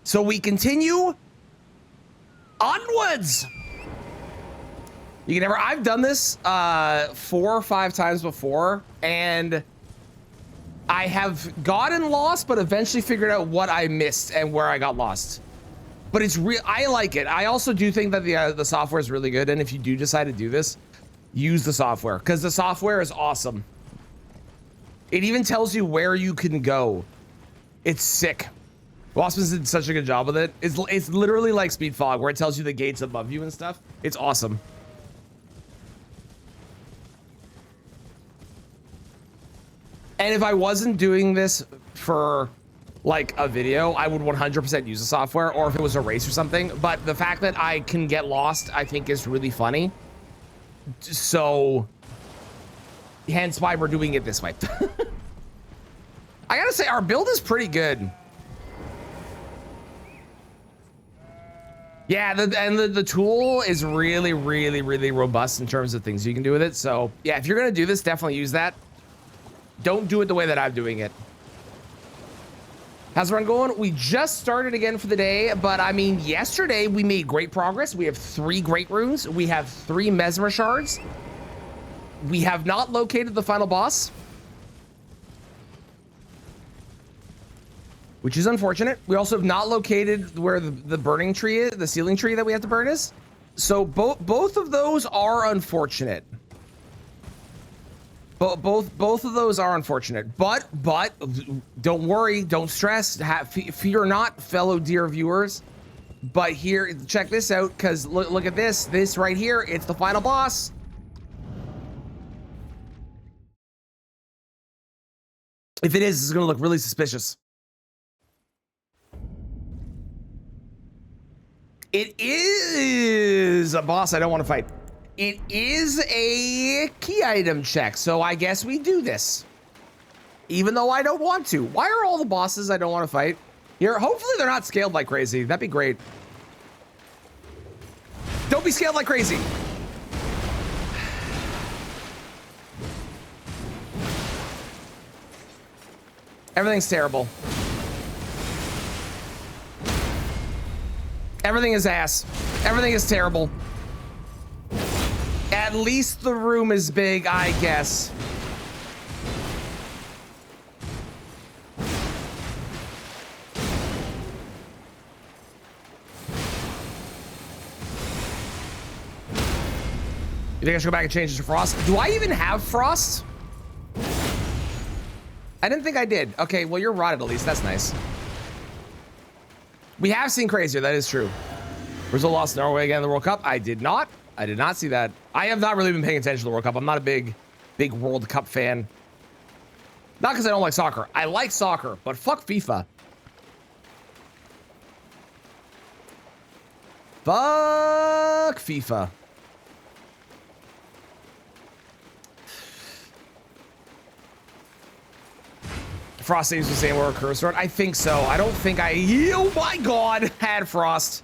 So we continue onwards. You can never, I've done this 4 or 5 times before, and I have gotten lost, but eventually figured out what I missed and where I got lost. But it's real, I like it. I also do think that the software is really good, and if you do decide to do this, use the software, because the software is awesome. It even tells you where you can go. It's sick. Waspins did such a good job with it. It's literally like Speed Fog, where it tells you the gates above you and stuff. It's awesome. And if I wasn't doing this for like a video, I would 100% use the software, or if it was a race or something. But the fact that I can get lost, I think is really funny. So hence why we're doing it this way. I gotta say, our build is pretty good. Yeah, the tool is really, really, really robust in terms of things you can do with it. So yeah, if you're gonna do this, definitely use that. Don't do it the way that I'm doing it. How's the run going? We just started again for the day, but I mean, yesterday we made great progress. We have 3 great runes. We have 3 mesmer shards. We have not located the final boss, which is unfortunate. We also have not located where the burning tree is, the ceiling tree that we have to burn is. So both of those are unfortunate. Both of those are unfortunate, but don't worry, don't stress, fear not, fellow dear viewers. But here, check this out, because look at this right here. It's the final boss. If it is, it's gonna look really suspicious. It is a boss I don't want to fight. It is a key item check, so I guess we do this. Even though I don't want to. Why are all the bosses I don't want to fight here? Hopefully they're not scaled like crazy. That'd be great. Don't be scaled like crazy. Everything's terrible. Everything is ass. Everything is terrible. At least the room is big, I guess. You think I should go back and change this to frost? Do I even have frost? I didn't think I did. Okay, well, you're rotted at least. That's nice. We have seen crazier. That is true. Brazil lost Norway again in the World Cup. I did not see that. I have not really been paying attention to the World Cup. I'm not a big World Cup fan. Not because I don't like soccer. I like soccer, but fuck FIFA. Fuck FIFA. Frost seems the same where cursor. I think so. I don't think oh my God, had frost.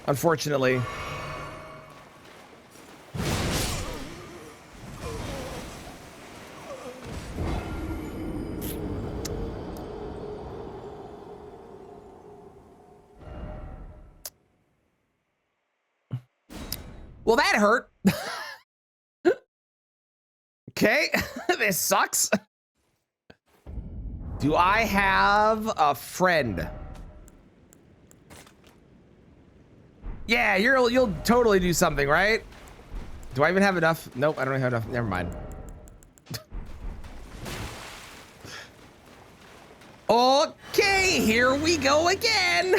Unfortunately. Well, that hurt. Okay, this sucks. Do I have a friend? Yeah, you'll totally do something, right? Do I even have enough? Nope, I don't have enough. Never mind. Okay, here we go again.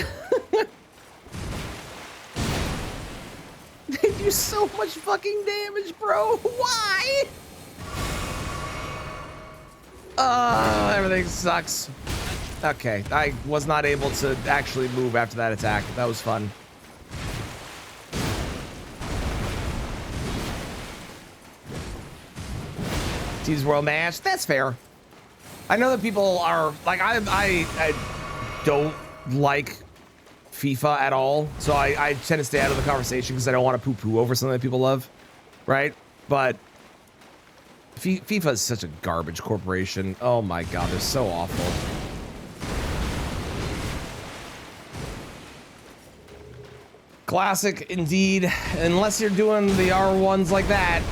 They do so much fucking damage, bro. Why? Everything sucks. Okay, I was not able to actually move after that attack. That was fun. Teams World match. That's fair. I know that people are like, I don't like FIFA at all, so I tend to stay out of the conversation because I don't want to poo-poo over something that people love, right? But FIFA is such a garbage corporation. Oh my God, they're so awful. Classic indeed, unless you're doing the R1s like that.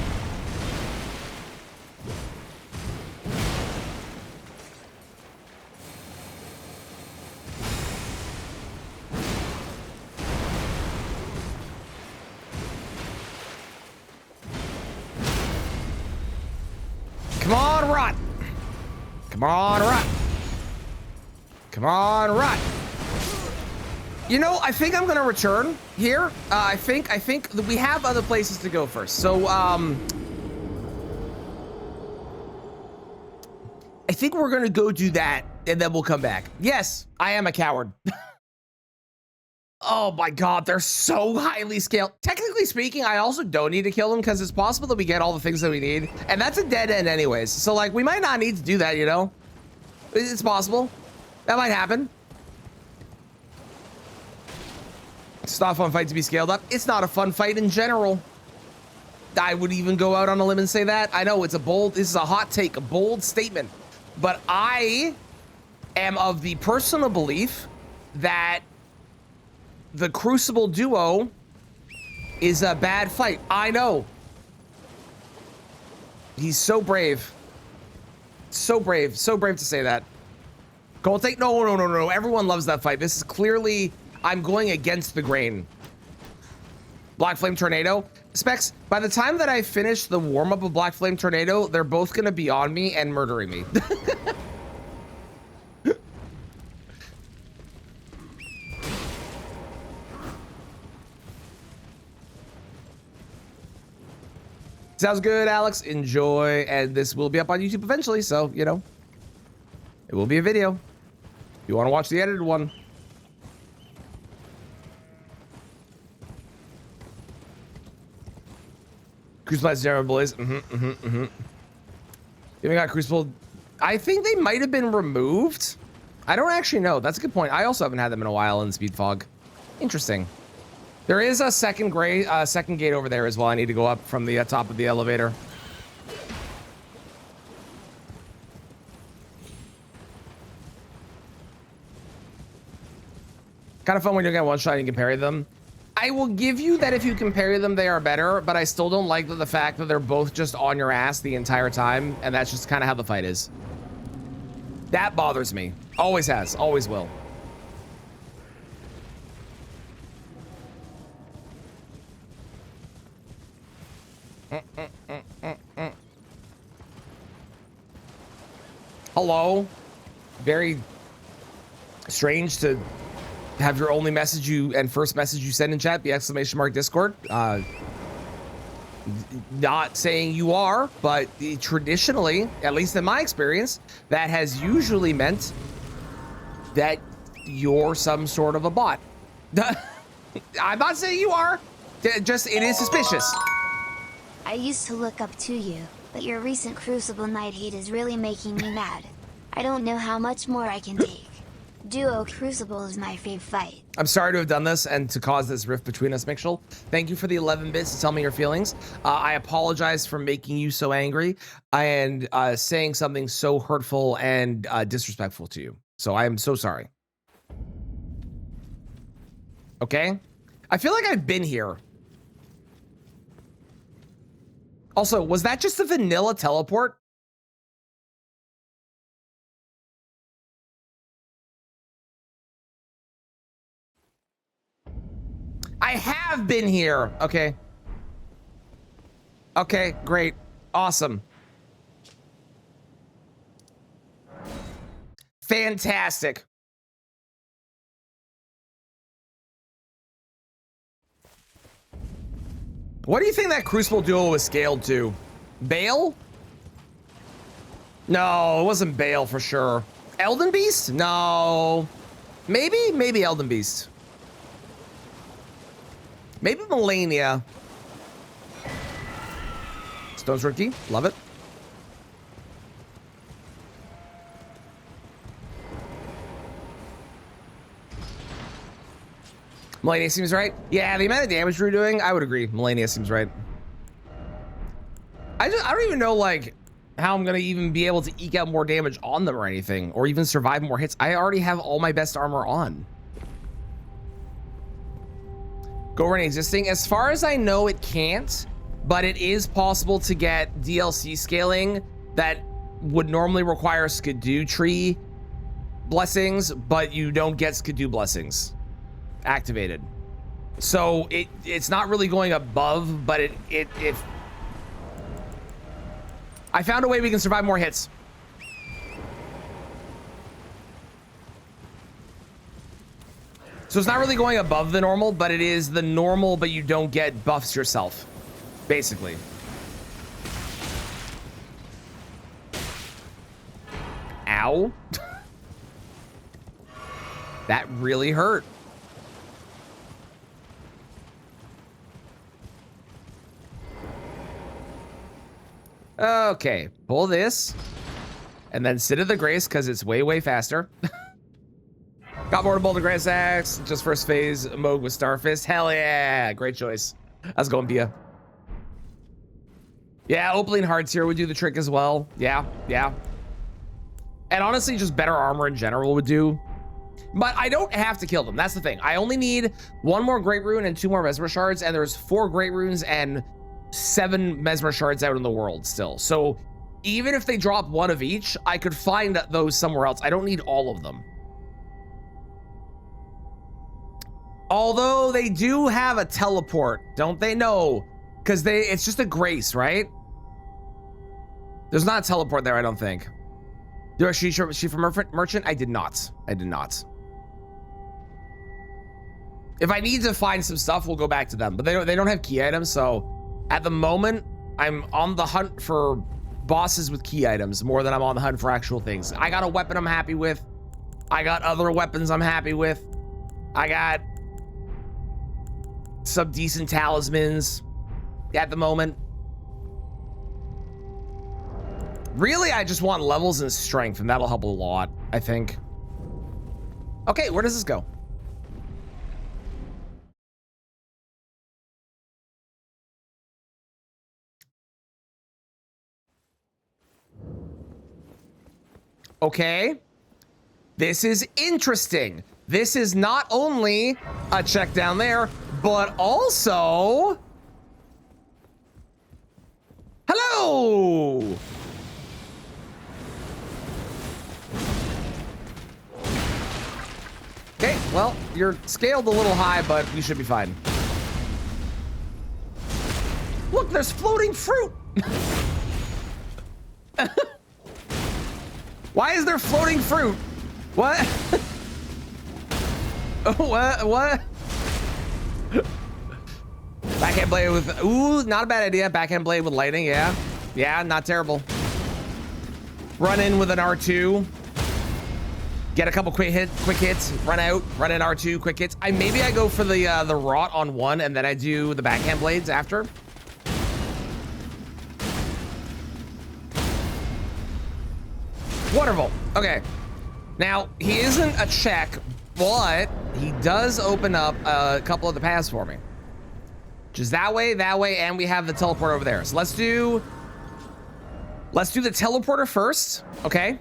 Come on, rot. Come on, rot. Come on, rot. You know, I think I'm gonna return here. I think that we have other places to go first. So, I think we're gonna go do that, and then we'll come back. Yes, I am a coward. Oh my God, they're so highly scaled. Technically speaking, I also don't need to kill them because it's possible that we get all the things that we need, and that's a dead end anyways. So like, we might not need to do that, you know? It's possible. That might happen. It's not a fun fight to be scaled up. It's not a fun fight in general. I would even go out on a limb and say that. I know it's a bold, this is a hot take, a bold statement, but I am of the personal belief that the Crucible duo is a bad fight. I know. He's so brave. So brave. So brave to say that. Gold take? No. Everyone loves that fight. This is clearly, I'm going against the grain. Black Flame Tornado. Specs, by the time that I finish the warm-up of Black Flame Tornado, they're both going to be on me and murdering me. Sounds good, Alex. Enjoy. And this will be up on YouTube eventually, so, you know, it will be a video. If you want to watch the edited one. Crucible has General Blaze. Even got Crucible. I think they might have been removed. I don't actually know. That's a good point. I also haven't had them in a while in Speed Fog. Interesting. There is a second gate over there as well. I need to go up from the top of the elevator. Kind of fun when you get one shot and you can parry them. I will give you that if you can parry them, they are better, but I still don't like the fact that they're both just on your ass the entire time, and that's just kind of how the fight is. That bothers me. Always has, always will. Hello. Very strange to have your only message and first message you send in chat be ! Discord. Not saying you are, but traditionally, at least in my experience, that has usually meant that you're some sort of a bot. I'm not saying you are, just it is suspicious. I used to look up to you, but your recent Crucible Night hate is really making me mad. I don't know how much more I can take. Duo Crucible is my fave fight. I'm sorry to have done this and to cause this rift between us, Mixel. Thank you for the 11 bits to tell me your feelings. I apologize for making you so angry and saying something so hurtful and disrespectful to you. So I am so sorry. Okay? I feel like I've been here. Also, was that just a vanilla teleport? I have been here. Okay. Okay, great. Awesome. Fantastic. What do you think that Crucible duo was scaled to? Bale? No, it wasn't Bale for sure. Elden Beast? No. Maybe Elden Beast. Maybe Melania. Stone's Rookie, love it. Melania seems right. Yeah, the amount of damage we're doing, I would agree. Melania seems right. I don't even know like how I'm gonna even be able to eke out more damage on them or anything, or even survive more hits. I already have all my best armor on. Go run existing. As far as I know, it can't, but it is possible to get DLC scaling that would normally require Skidoo tree blessings, but you don't get Skidoo blessings activated. So it's not really going above, but it I found a way we can survive more hits. So it's not really going above the normal, but it is the normal, but you don't get buffs yourself, basically. Ow. That really hurt. Okay, pull this and then sit at the grace because it's way faster. Got more to Boulder Grass Axe, just first phase Moog with Starfist. Hell yeah, great choice. How's it going, Pia? Yeah, Opaline Hearts here would do the trick as well. Yeah. And honestly, just better armor in general would do. But I don't have to kill them. That's the thing. I only need 1 more Great Rune and 2 more Mesmer Shards, and there's 4 Great Runes and 7 Mesmer Shards out in the world still. So even if they drop 1 of each, I could find those somewhere else. I don't need all of them. Although they do have a teleport, don't they? No, because it's just a grace, right? There's not a teleport there, I don't think. Do I she from merchant? I did not. If I need to find some stuff, we'll go back to them. But they don't have key items, so at the moment, I'm on the hunt for bosses with key items more than I'm on the hunt for actual things. I got a weapon I'm happy with. I got other weapons I'm happy with. I got some decent talismans at the moment. Really, I just want levels and strength, and that'll help a lot, I think. Okay, where does this go? Okay. This is interesting. This is not only a check down there, but also... Hello! Okay, well, you're scaled a little high, but you should be fine. Look, there's floating fruit! Why is there floating fruit? What? Oh, what? Backhand blade with, ooh, not a bad idea. Backhand blade with lightning, yeah. Yeah, not terrible. Run in with an R2. Get a couple quick hits, run out, run in R2, quick hits. Maybe I go for the rot on 1 and then I do the backhand blades after. Wonderful. Okay. Now, he isn't a check, but he does open up a couple of the paths for me. Just that way, and we have the teleport over there. So let's do the teleporter first, okay?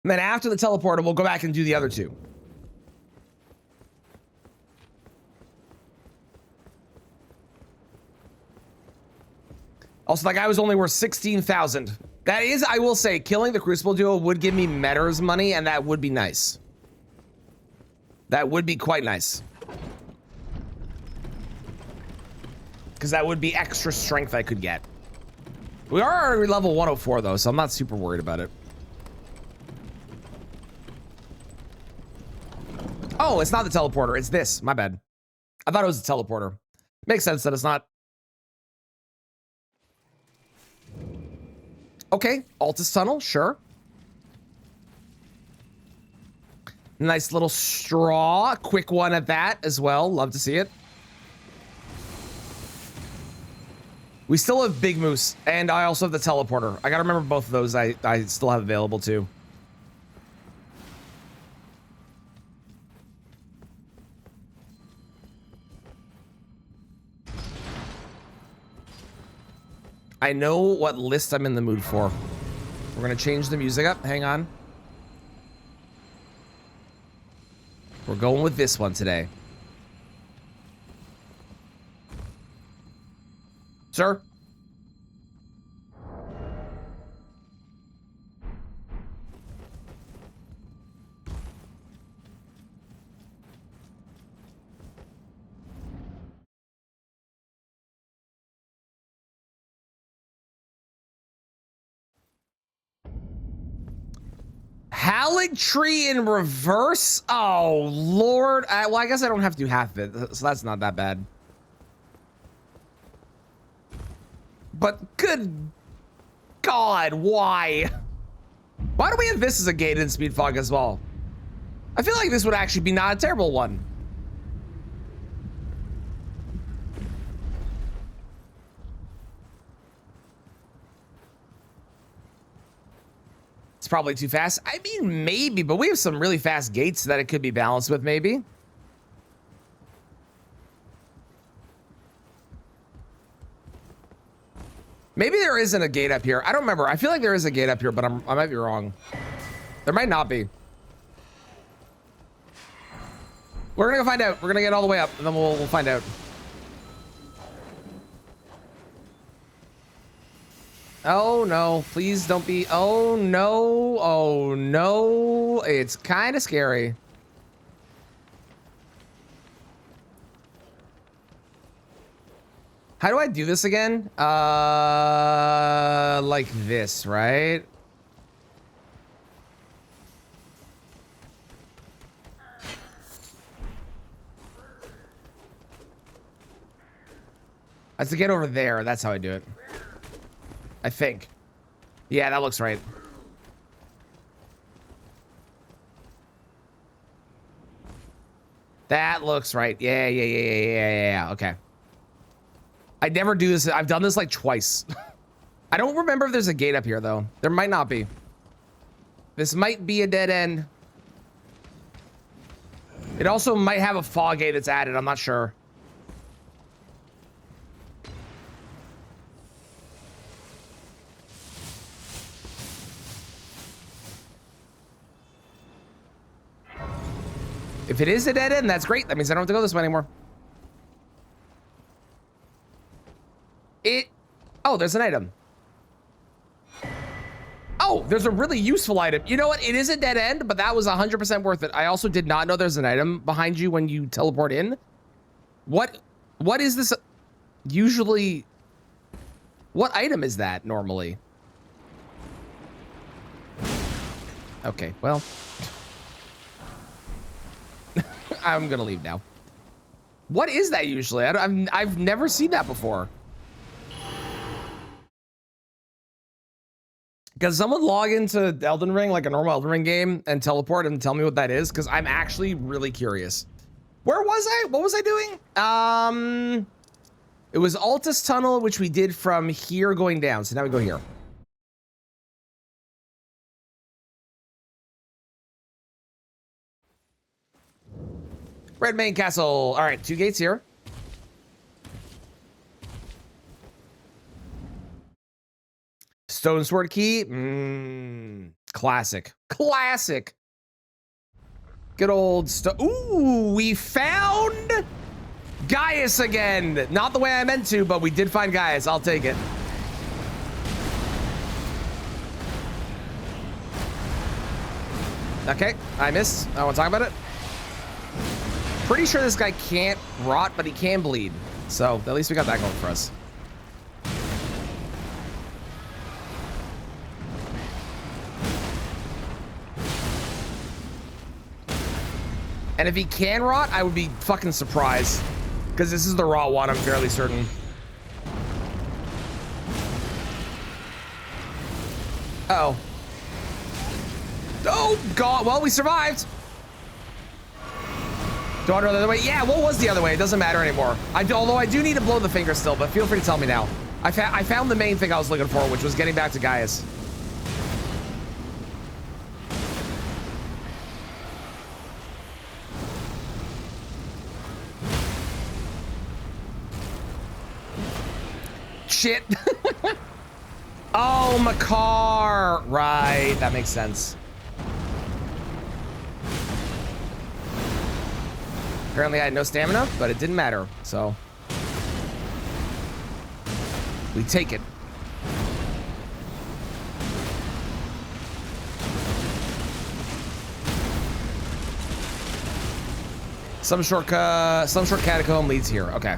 And then after the teleporter, we'll go back and do the other 2. Also, that guy was only worth 16,000. That is, I will say, killing the Crucible duo would give me Metters money, and that would be nice. That would be quite nice. Because that would be extra strength I could get. We are already level 104, though, so I'm not super worried about it. Oh, it's not the teleporter. It's this. My bad. I thought it was a teleporter. Makes sense that it's not. Okay, Altus Tunnel, sure. Nice little straw. Quick one at that as well. Love to see it. We still have Big Moose, and I also have the teleporter. I gotta remember both of those I still have available too. I know what list I'm in the mood for. We're gonna change the music up. Hang on. We're going with this one today. Sir? Howling tree in reverse? Oh, Lord. Well, I guess I don't have to do half of it, so that's not that bad. But good God, why? Why do we have this as a gated speed fog as well? I feel like this would actually be not a terrible one. It's probably too fast. I mean, maybe, but we have some really fast gates that it could be balanced with, maybe. Maybe there isn't a gate up here. I don't remember. I feel like there is a gate up here, but I might be wrong. There might not be. We're gonna go find out. We're gonna get all the way up, and then we'll find out. Oh no, please don't be. Oh no, oh no. It's kind of scary. How do I do this again? Like this, right? I have to get over there. That's how I do it. I think. Yeah, that looks right. That looks right. Yeah. Okay. I never do this. I've done this like twice. I don't remember if there's a gate up here though. There might not be. This might be a dead end. It also might have a Foggate that's added. I'm not sure. If it is a dead end, that's great. That means I don't have to go this way anymore. Oh, there's an item. Oh, there's a really useful item. You know what? It is a dead end, but that was 100% worth it. I also did not know there's an item behind you when you teleport in. What is this? Usually, what item is that normally? Okay, well. I'm gonna leave now. What is that usually? I've never seen that before. Can someone log into Elden Ring, like a normal Elden Ring game, and teleport and tell me what that is? Because I'm actually really curious. Where was I? What was I doing? It was Altus Tunnel, which we did from here going down. So now we go here. Red Main Castle. All right, 2 gates here. Stone Sword Key. Classic. Classic. Good old Ooh, we found Gaius again. Not the way I meant to, but we did find Gaius. I'll take it. Okay, I missed. I want to talk about it. Pretty sure this guy can't rot, but he can bleed. So at least we got that going for us. And if he can rot, I would be fucking surprised. Because this is the raw one, I'm fairly certain. Uh-oh. Oh, God. Well, we survived. Do I want to go the other way? Yeah, what was the other way? It doesn't matter anymore. Although I do need to blow the finger still, but feel free to tell me now. I found the main thing I was looking for, which was getting back to Gaius. Shit. Oh, Makar. Right, that makes sense. Apparently I had no stamina, but it didn't matter, so. We take it. Some short catacomb leads here. Okay.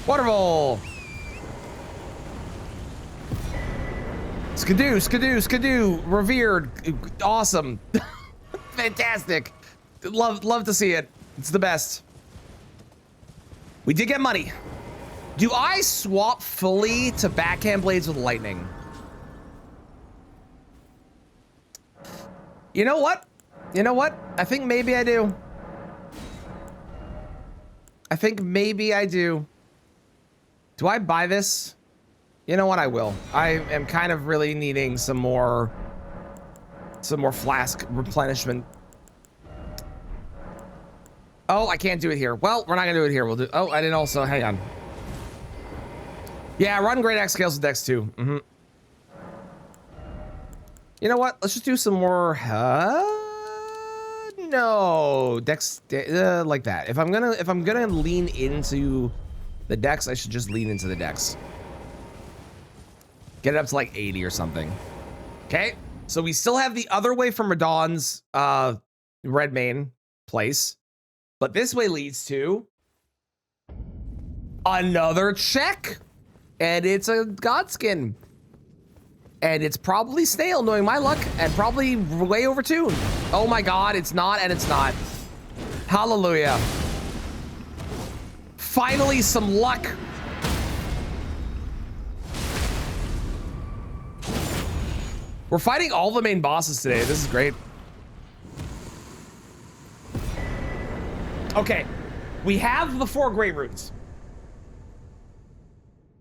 Waterfall. Skidoo, skidoo, skidoo. Revered. Awesome. Fantastic. Love to see it. It's the best. We did get money. Do I swap fully to backhand blades with lightning? You know what? You know what? I think maybe I do. I think maybe I do. Do I buy this? You know what? I will. I am kind of really needing some more flask replenishment. Oh, I can't do it here. Well, we're not gonna do it here. We'll do. Oh, I didn't also. Hang on. Yeah, run great axe scales with dex too. You know what? Let's just do some more. No, dex like that. If I'm gonna lean into the dex, I should just lean into the dex. Get it up to like 80 or something. Okay, so we still have the other way from Radahn's red main place, but this way leads to another check. And it's a godskin. And it's probably snail, knowing my luck, and probably way overtuned. Oh my god, it's not, and it's not. Hallelujah. Finally, some luck. We're fighting all the main bosses today. This is great. Okay, we have the 4 great runes.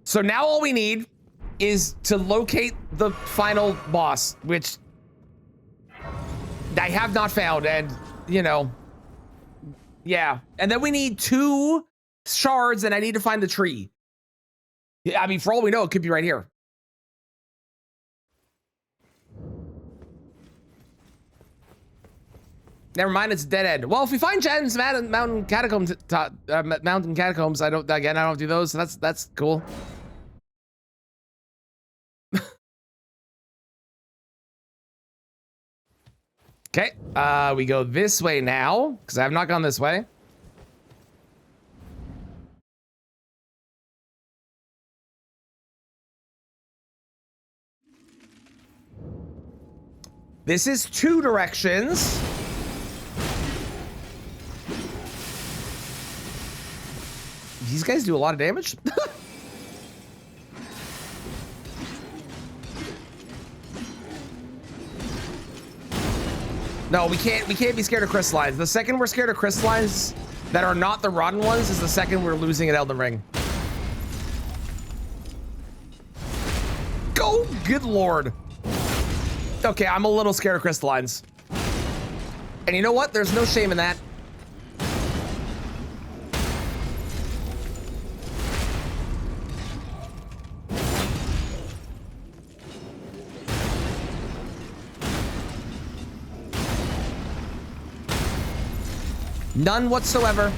So now all we need is to locate the final boss, which I have not found, and, you know, yeah. And then we need 2 shards, and I need to find the tree. Yeah, I mean, for all we know, it could be right here. Never mind, it's dead end. Well, if we find Jen's mountain catacombs, I don't do those, so that's cool. Okay, we go this way now, because I have not gone this way. This is 2 directions. These guys do a lot of damage. No, we can't be scared of crystallines. The second we're scared of crystallines that are not the rotten ones is the second we're losing at Elden Ring. Go, good lord. Okay, I'm a little scared of crystallines. And you know what? There's no shame in that. None whatsoever.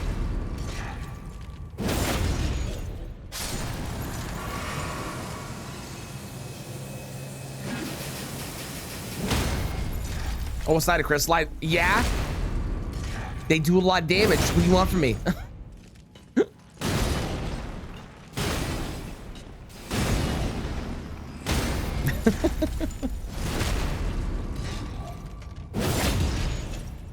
Almost died of crystalline. Yeah. They do a lot of damage. What do you want from me?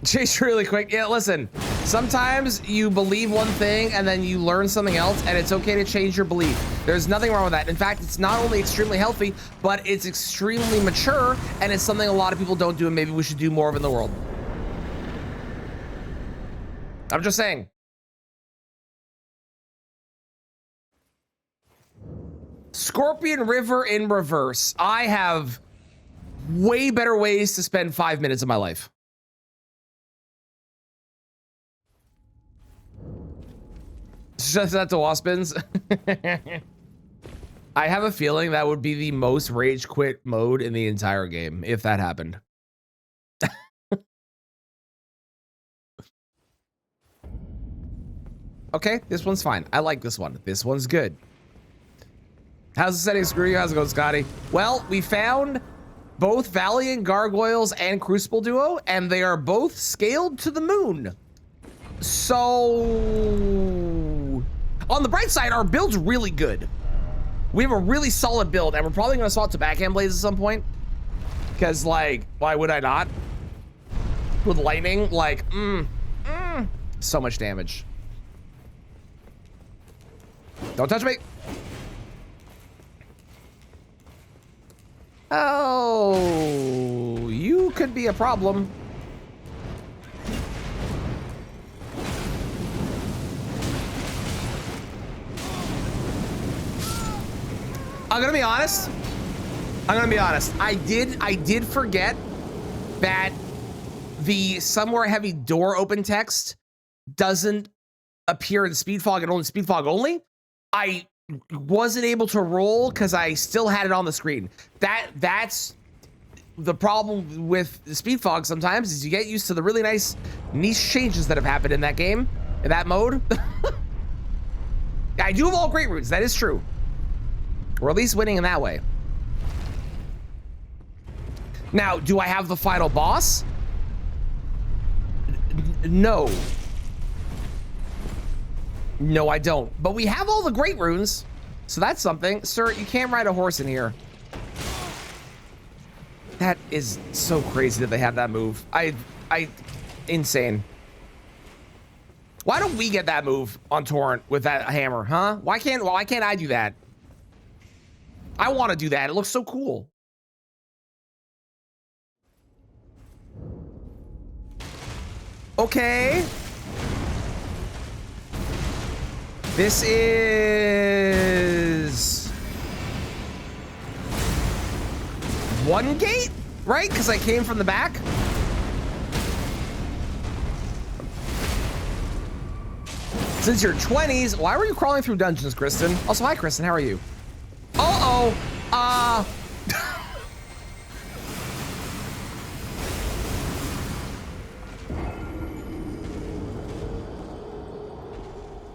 Chase really quick. Yeah, listen. Sometimes you believe one thing and then you learn something else, and it's okay to change your belief. There's nothing wrong with that. In fact, it's not only extremely healthy, but it's extremely mature, and it's something a lot of people don't do, and maybe we should do more of in the world. I'm just saying. Scorpion River in reverse. I have way better ways to spend 5 minutes of my life. Just that to Waspins. I have a feeling that would be the most rage quit mode in the entire game if that happened. Okay, this one's fine. I like this one. This one's good. How's the setting? Screw you. How's it going, Scotty? Well, we found both Valiant Gargoyles and Crucible Duo, and they are both scaled to the moon. So, on the bright side, our build's really good. We have a really solid build, and we're probably going to swap to backhand blades at some point. Because, like, why would I not? With lightning, like, so much damage. Don't touch me. Oh, you could be a problem. I'm gonna be honest. I did forget that the somewhere heavy door open text doesn't appear in speed fog and only speed fog only. I wasn't able to roll because I still had it on the screen. That's the problem with the speed fog sometimes, is you get used to the really nice niche changes that have happened in that game, in that mode. I do have all great routes, that is true. Or at least winning in that way. Now, do I have the final boss? No. No, I don't. But we have all the great runes, so that's something. Sir, you can't ride a horse in here. That is so crazy that they have that move. Insane. Why don't we get that move on Torrent with that hammer, huh? Why can't I do that? I want to do that. It looks so cool. Okay. This is one gate, right? Because I came from the back. Since you're 20s, why were you crawling through dungeons, Kristen? Also, hi, Kristen. How are you? Uh-oh.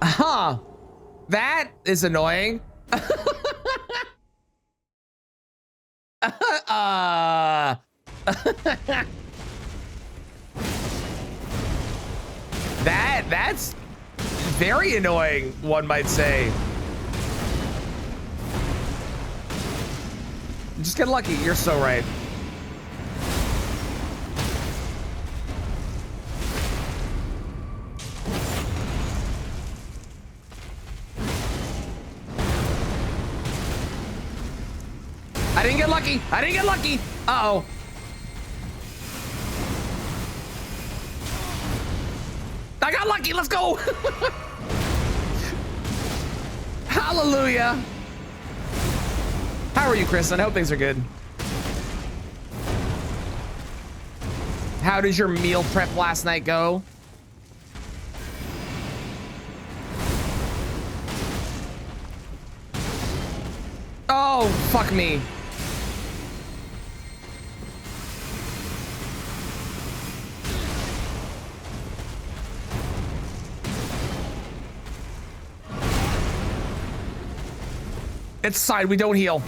Huh. That is annoying. That's very annoying, one might say. Just get lucky. You're so right. I didn't get lucky. I didn't get lucky. Uh-oh. I got lucky. Let's go. Hallelujah. How are you, Kristen? I hope things are good. How did your meal prep last night go? Oh, fuck me. It's side. We don't heal.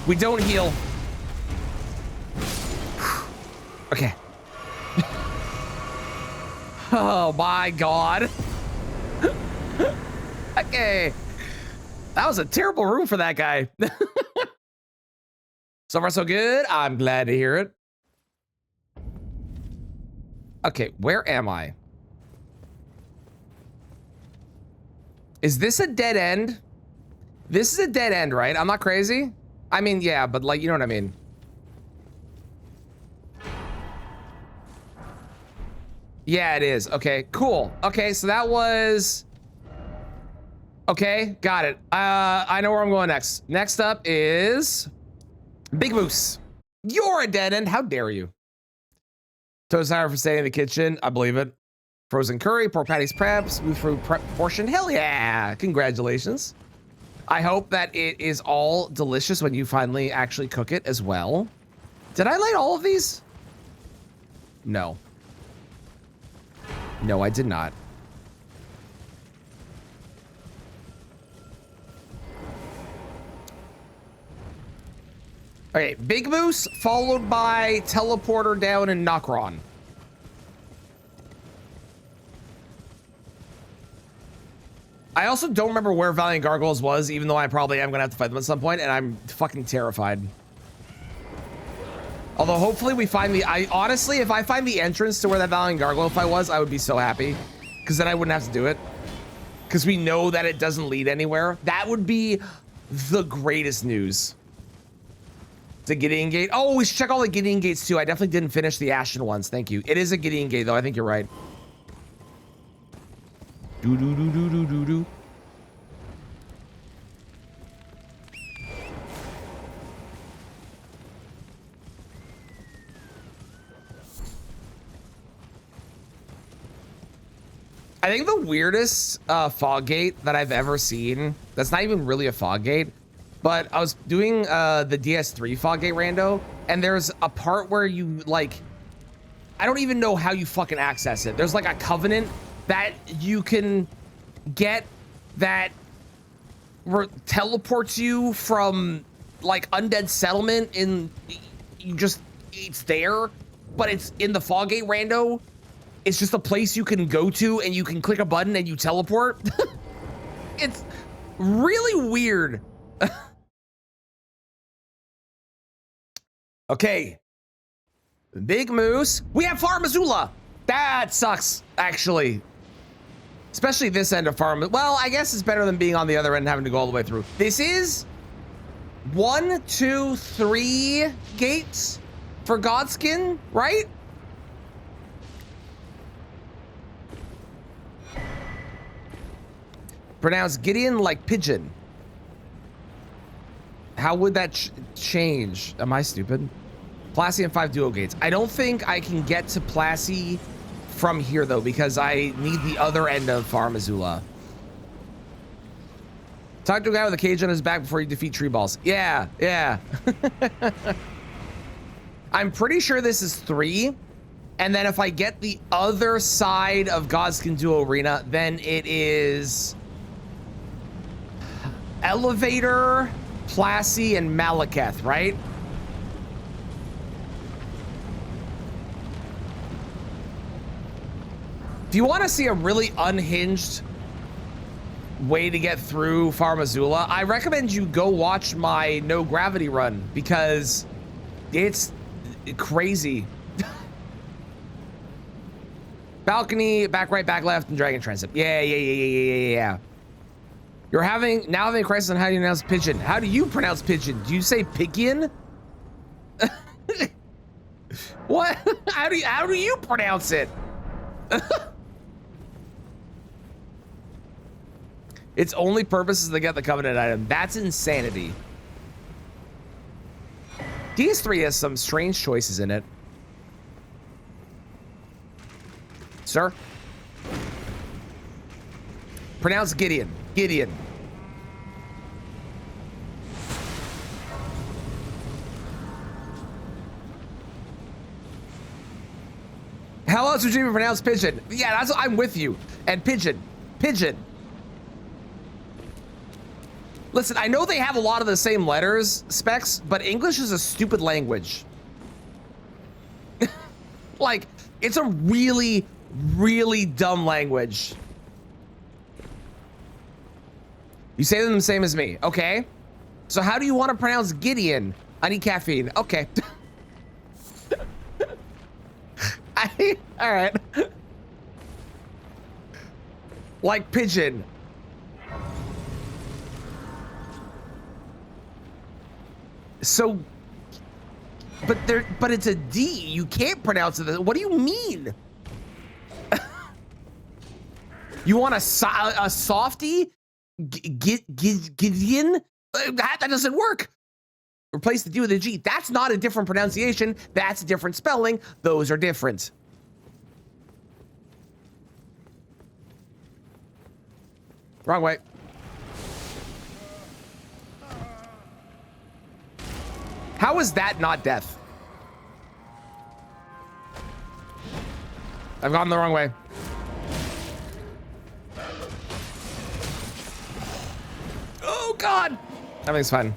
We don't heal. Okay. Oh my God. Okay. That was a terrible room for that guy. So far, so good. I'm glad to hear it. Okay, where am I? Is this a dead end? This is a dead end, right? I'm not crazy? I mean, yeah, but like, you know what I mean? Yeah, it is. Okay, cool. Okay, so that was... Okay, got it. I know where I'm going next. Next up is... Big Moose. You're a dead end. How dare you? Toast Hire for staying in the kitchen. I believe it. Frozen curry, pork patties prep, smooth fruit prep portion. Hell yeah! Congratulations. I hope that it is all delicious when you finally actually cook it as well. Did I light all of these? No. No, I did not. Okay, Big Moose followed by Teleporter down and Nokron. I also don't remember where Valiant Gargoyles was, even though I probably am gonna have to fight them at some point, and I'm fucking terrified. Although hopefully we find honestly, if I find the entrance to where that Valiant Gargoyle fight was, I would be so happy. Because then I wouldn't have to do it. Because we know that it doesn't lead anywhere. That would be the greatest news. The Gideon Gate. Oh, we should check all the Gideon Gates too. I definitely didn't finish the Ashen ones. Thank you. It is a Gideon Gate though. I think you're right. Do do do do do do do. I think the weirdest Foggate that I've ever seen, that's not even really a Foggate, but I was doing the DS3 Foggate rando, and there's a part where you, like, I don't even know how you fucking access it. There's like a covenant that you can get that teleports you from like Undead Settlement in, it's there, but it's in the Foggate rando. It's just a place you can go to and you can click a button and you teleport. It's really weird. Okay. Big Moose. We have Far Missoula. That sucks, actually. Especially this end of Farm. Well, I guess it's better than being on the other end and having to go all the way through. This is 1, 2, 3 gates for Godskin, right? Pronounced Gideon like pigeon. How would that change? Am I stupid? Plassey and 5 duo gates. I don't think I can get to Plassey from here though, because I need the other end of Far Missoula. Talk to a guy with a cage on his back before you defeat tree balls. Yeah, yeah. I'm pretty sure this is 3. And then if I get the other side of Godskin Duo Arena, then it is Elevator, Plassey, and Malekith, right? If you want to see a really unhinged way to get through Far Missoula, I recommend you go watch my No Gravity run, because it's crazy. Balcony, back right, back left, and Dragon Transit. Yeah. You're now having a crisis on how you pronounce pigeon. How do you pronounce pigeon? Do you say pigeon? What? How do you pronounce it? Its only purpose is to get the Covenant item. That's insanity. DS3 has some strange choices in it. Sir? Pronounce Gideon. Gideon. How else would you even pronounce pigeon? Yeah, that's what I'm with you. And pigeon. Pigeon. Listen, I know they have a lot of the same letters, Specs, but English is a stupid language. Like, it's a really, really dumb language. You say them the same as me, okay? So how do you want to pronounce Gideon? I need caffeine. Okay. All right. Like pigeon. So, but it's a D. You can't pronounce it. What do you mean? You want a softy? Gideon? That doesn't work. Replace the D with a G. That's not a different pronunciation. That's a different spelling. Those are different. Wrong way. How is that not death? I've gone the wrong way. Oh God! Everything's fine.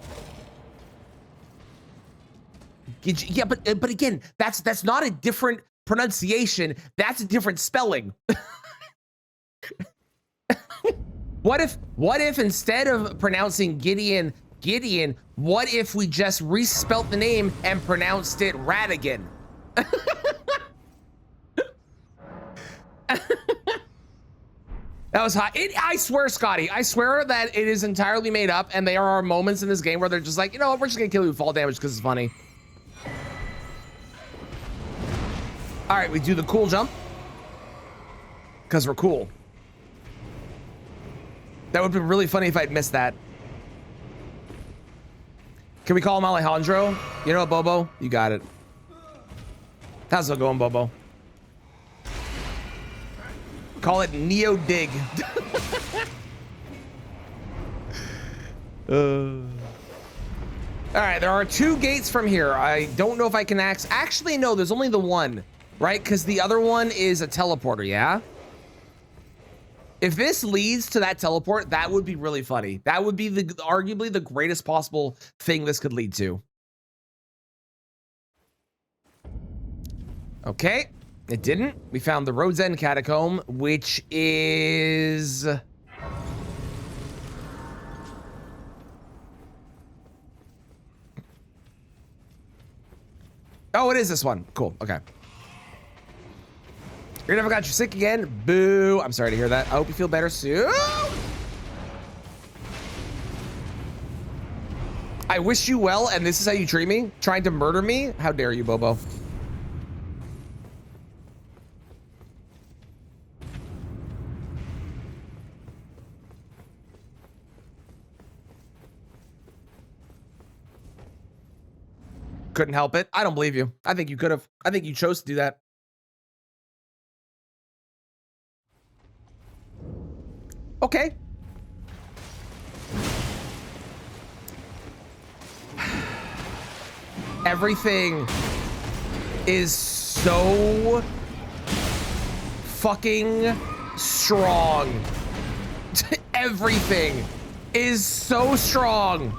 Yeah, but again, that's not a different pronunciation. That's a different spelling. What if instead of pronouncing Gideon, what if we just respelt the name and pronounced it Radigan? That was hot. I swear, Scotty, I swear that it is entirely made up, and there are moments in this game where they're just like, you know what, we're just gonna kill you with fall damage because it's funny. All right, we do the cool jump because we're cool. That would be really funny if I'd missed that. Can we call him Alejandro? You know what, Bobo? You got it. How's it going, Bobo? Call it Neo Dig. All right, there are 2 gates from here. I don't know if I can access. Actually, no, there's only the one, right? Because the other one is a teleporter, yeah? If this leads to that teleport, that would be really funny. That would be arguably the greatest possible thing this could lead to. Okay. It didn't. We found the Road's End Catacomb, which is... Oh, it is this one. Cool. Okay. You never got you sick again? Boo. I'm sorry to hear that. I hope you feel better soon. I wish you well, and this is how you treat me? Trying to murder me? How dare you, Bobo? Couldn't help it. I don't believe you. I think you could have. I think you chose to do that. Okay. Everything is so fucking strong. Everything is so strong.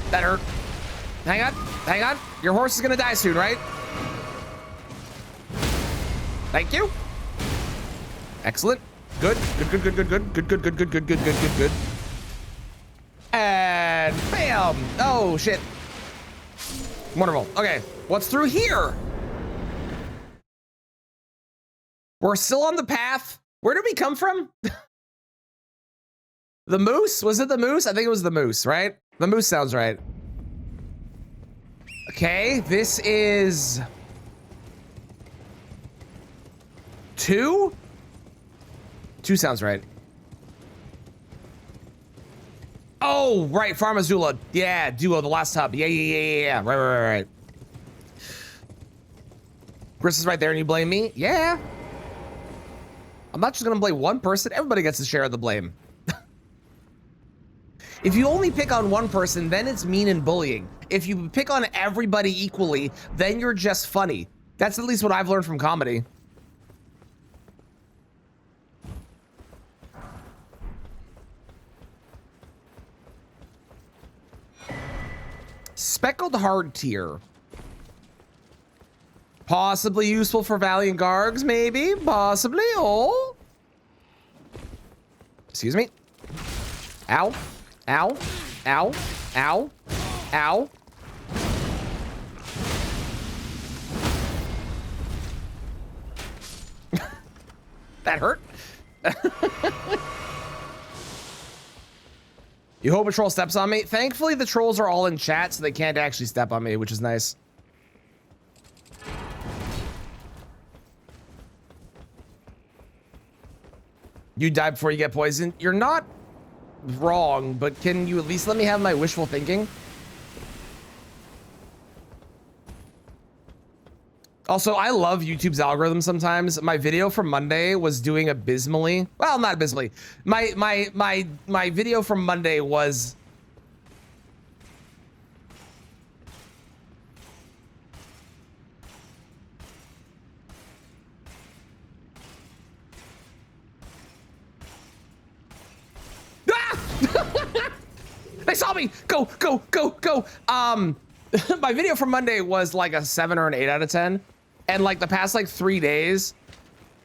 That hurt. Hang on, hang on. Your horse is gonna die soon, right? Thank you. Excellent. Good. Good. And bam. Oh shit. Wonderful. Okay, what's through here? We're still on the path. Where did we come from? The moose? Was it the moose? I think it was the moose, right? The moose sounds right. Okay, this is 2? 2 sounds right. Oh, right, Farm Azula. Yeah, Duo, the last hub. Yeah. Right. Chris is right there and you blame me? Yeah. I'm not just gonna blame one person. Everybody gets a share of the blame. If you only pick on one person, then it's mean and bullying. If you pick on everybody equally, then you're just funny. That's at least what I've learned from comedy. Speckled hardtier. Possibly useful for Valiant Gargs, maybe? Possibly. Oh. Excuse me. Ow. Ow. Ow. Ow. Ow. That hurt. You hope a troll steps on me? Thankfully, the trolls are all in chat, so they can't actually step on me, which is nice. You die before you get poisoned. You're not wrong, but can you at least let me have my wishful thinking? Also, I love YouTube's algorithm sometimes. My video from Monday was doing abysmally. Well, not abysmally. My video from Monday was They saw me! Go, go, go, go! My video from Monday was like a 7 or an 8 out of 10. And like the past like 3 days,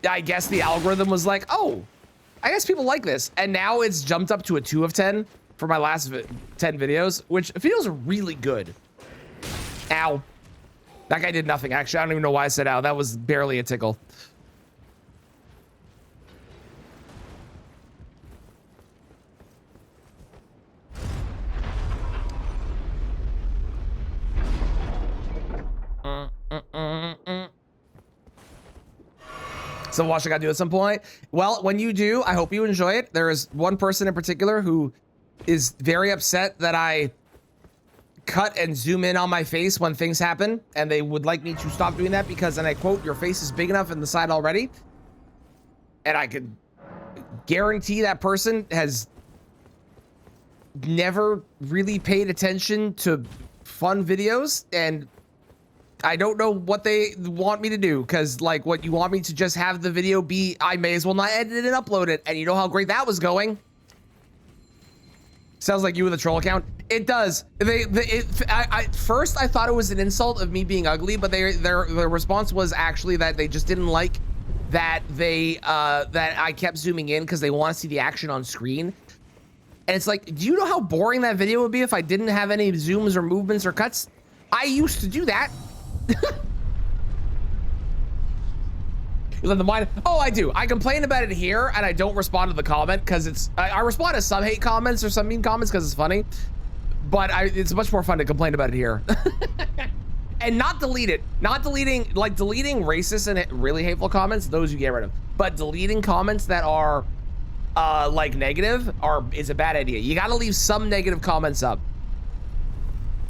I guess the algorithm was like, oh, I guess people like this. And now it's jumped up to a 2 of 10 for my last 10 videos, which feels really good. Ow. That guy did nothing, actually. I don't even know why I said ow. That was barely a tickle. So watch I gotta do at some point. Well, when you do, I hope you enjoy it. There is one person in particular who is very upset that I cut and zoom in on my face when things happen, and they would like me to stop doing that because, and I quote, your face is big enough in the side already. And I could guarantee that person has never really paid attention to fun videos, and I don't know what they want me to do, because like what you want me to just have the video be, I may as well not edit it and upload it. And you know how great that was going. Sounds like you with a troll account. It does. First I thought it was an insult of me being ugly, but their response was actually that they just didn't like that that I kept zooming in because they want to see the action on screen. And it's like, do you know how boring that video would be if I didn't have any zooms or movements or cuts? I used to do that. You let the mind. Oh, I do. I complain about it here, and I don't respond to the comment because it's. I respond to some hate comments or some mean comments because it's funny, but it's much more fun to complain about it here, and not delete it. Not deleting racist and really hateful comments. Those you get rid of. But deleting comments that are like negative is a bad idea. You got to leave some negative comments up.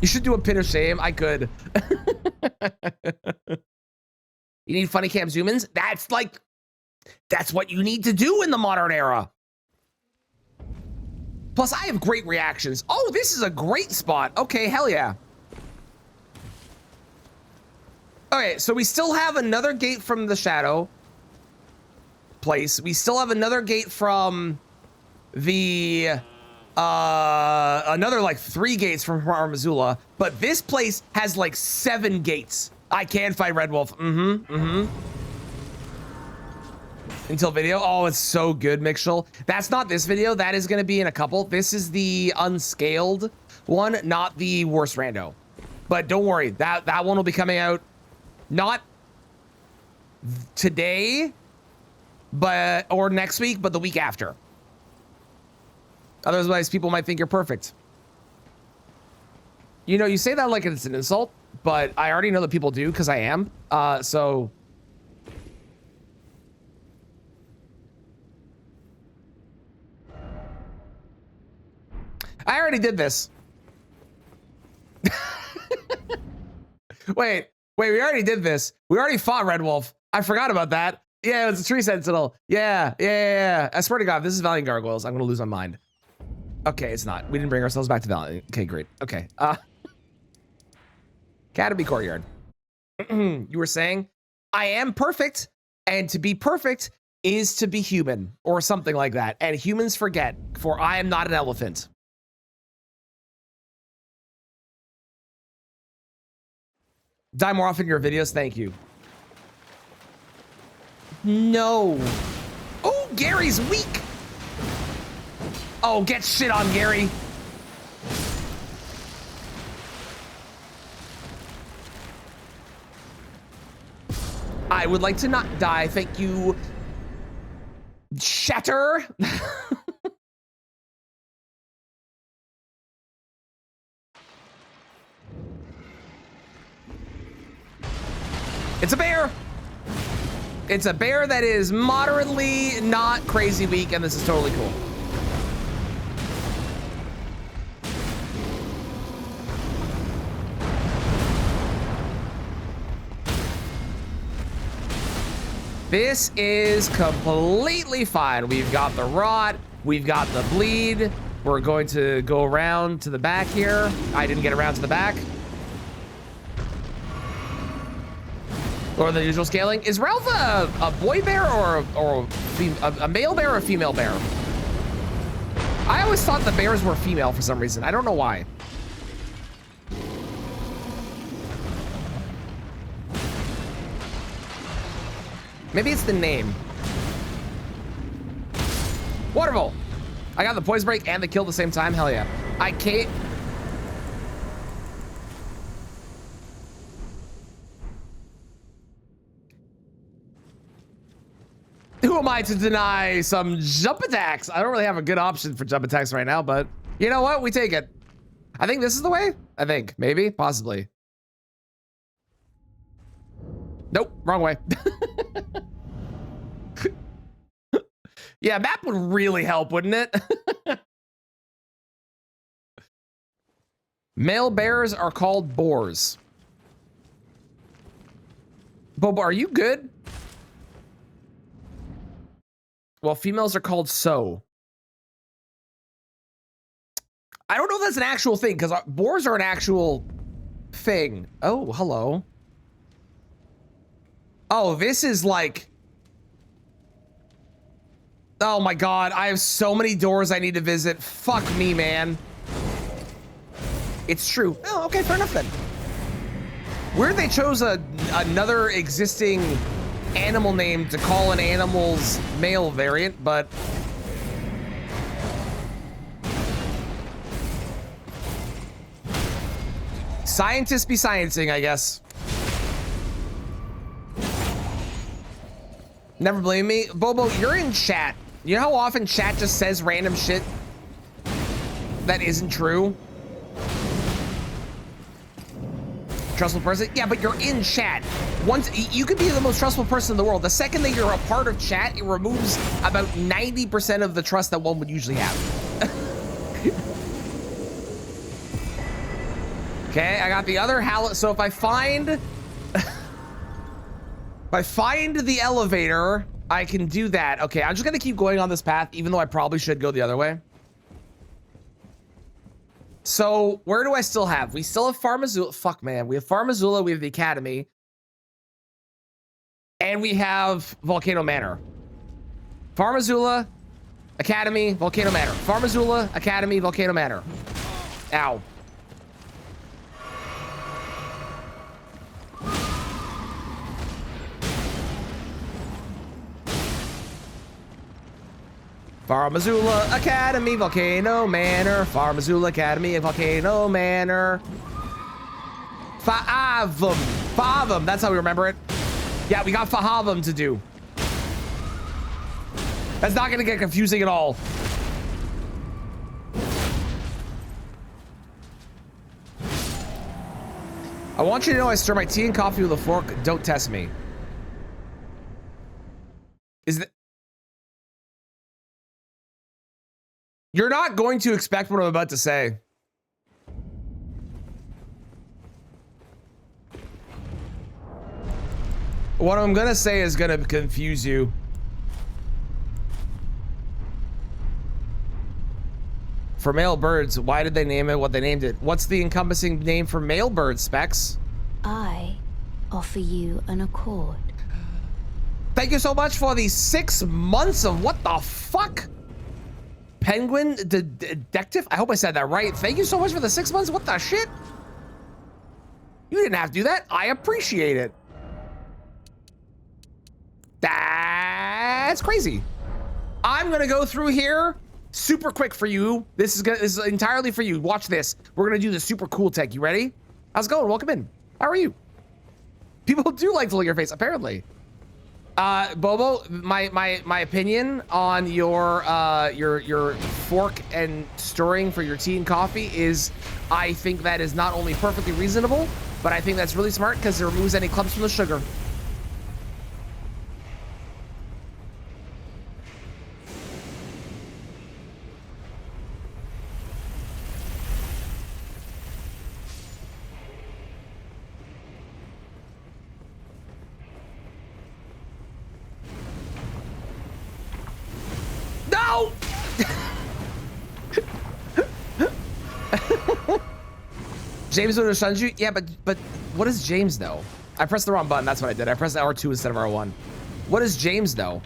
You should do a pin of shame. I could. You need funny cam zoom-ins? That's what you need to do in the modern era. Plus, I have great reactions. Oh, this is a great spot. Okay, hell yeah. Okay, so we still have another gate from the shadow place. We still have another gate from the another like 3 gates from Missoula, but this place has like 7 gates. I can fight Red Wolf. Until video. Oh, it's so good, Mixel. That's not this video. That is going to be in a couple. This is the unscaled one, not the worst rando. But don't worry, that one will be coming out not today, or next week, but the week after. Otherwise, people might think you're perfect. You know, you say that like it's an insult, but I already know that people do because I am. So I already did this. Wait, we already did this. We already fought Red Wolf. I forgot about that. Yeah, it was a tree sentinel. Yeah. I swear to God, if this is Valiant Gargoyles, I'm gonna lose my mind. Okay, it's not. We didn't bring ourselves back to Valiant. Okay, great. Okay. Academy Courtyard. You were saying, I am perfect, and to be perfect is to be human, or something like that. And humans forget, for I am not an elephant. Die more often in your videos, thank you. No. Oh, Gary's weak. Oh, get shit on, Gary. I would like to not die, thank you. Shatter. It's a bear. It's a bear that is moderately not crazy weak, and this is totally cool. This is completely fine. We've got the rot, we've got the bleed. We're going to go around to the back here. I didn't get around to the back. Or the usual scaling. Is Ralph a boy bear or a male bear or a female bear? I always thought the bears were female for some reason. I don't know why. Maybe it's the name. Wonderful. I got the poison break and the kill at the same time. Hell yeah. I can't. Who am I to deny some jump attacks? I don't really have a good option for jump attacks right now, but you know what? We take it. I think this is the way. I think. Maybe. Possibly. Nope. Wrong way. Yeah, map would really help, wouldn't it? Male bears are called boars. Bobo, are you good? Well, females are called so. I don't know if that's an actual thing, because boars are an actual thing. Oh, hello. Oh, this is like... Oh my god, I have so many doors I need to visit. Fuck me, man. It's true. Oh, okay, fair enough then. Weird they chose another existing animal name to call an animal's male variant, but... Scientists be sciencing, I guess. Never blame me. Bobo, you're in chat. You know how often chat just says random shit that isn't true? Trustful person? Yeah, but you're in chat. Once you could be the most trustful person in the world. The second that you're a part of chat, it removes about 90% of the trust that one would usually have. Okay, I got the other halo. So if I find the elevator, I can do that. Okay, I'm just gonna keep going on this path, even though I probably should go the other way. So where do I still have? We still have Farmazula. Fuck, man. We have Farmazula, we have the Academy. And we have Volcano Manor. Farmazula, Academy, Volcano Manor. Farmazula, Academy, Volcano Manor. Ow. Farmazula Academy, Volcano Manor. Farmazula Academy, Volcano Manor. Fahavum. Fahavum, that's how we remember it. Yeah, we got Fahavum to do. That's not gonna get confusing at all. I want you to know I stir my tea and coffee with a fork. Don't test me. Is that... You're not going to expect what I'm about to say. What I'm gonna say is gonna confuse you. For male birds, why did they name it what they named it? What's the encompassing name for male bird, Specs? I offer you an accord. Thank you so much for the 6 months of what the fuck? Penguin Detective? I hope I said that right. Thank you so much for the 6 months. What the shit? You didn't have to do that. I appreciate it. That's crazy. I'm gonna go through here super quick for you. This is entirely for you. Watch this. We're gonna do the super cool tech. You ready? How's it going? Welcome in. How are you? People do like to look at your face, apparently. Bobo, my opinion on your fork and stirring for your tea and coffee is, I think that is not only perfectly reasonable, but I think that's really smart because it removes any clumps from the sugar. No! James would have shunned you? Yeah, but what does James know? I pressed the wrong button. That's what I did. I pressed R2 instead of R1. What does James know?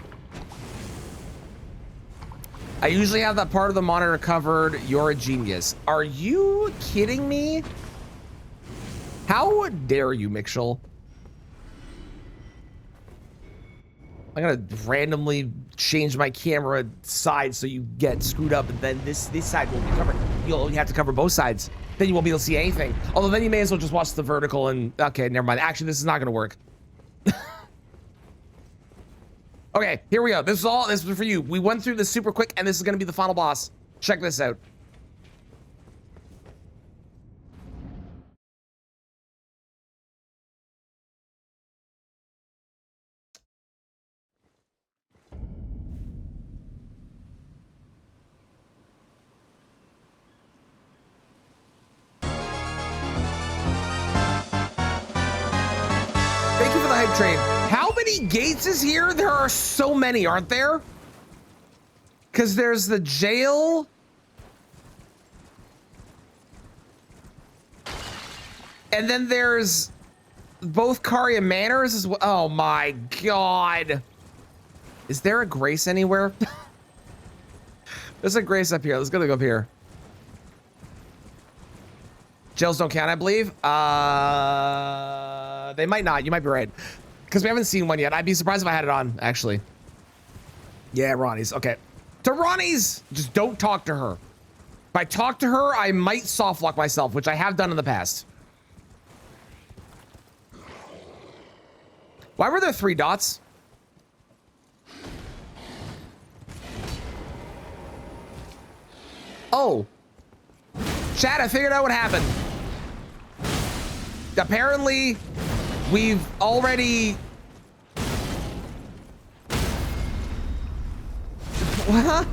I usually have that part of the monitor covered. You're a genius. Are you kidding me? How dare you, Mitchell? I'm gonna randomly change my camera side so you get screwed up, and then this side won't be covered. You'll have to cover both sides. Then you won't be able to see anything. Although then you may as well just watch the vertical and okay, never mind. Actually, this is not gonna work. Okay, here we go. This is for you. We went through this super quick, and this is gonna be the final boss. Check this out. Thank you for the hype train. How many gates is here? There are so many, aren't there? Because there's the jail. And then there's both Caria Manors as well. Oh my God. Is there a Grace anywhere? There's a Grace up here. Let's go up here. Jails don't count, I believe. They might not. You might be right. Because we haven't seen one yet. I'd be surprised if I had it on, actually. Yeah, Ronnie's. Okay. To Ronnie's! Just don't talk to her. If I talk to her, I might soft lock myself, which I have done in the past. Why were there 3 dots? Oh. Chat, I figured out what happened. Apparently, we've already... What?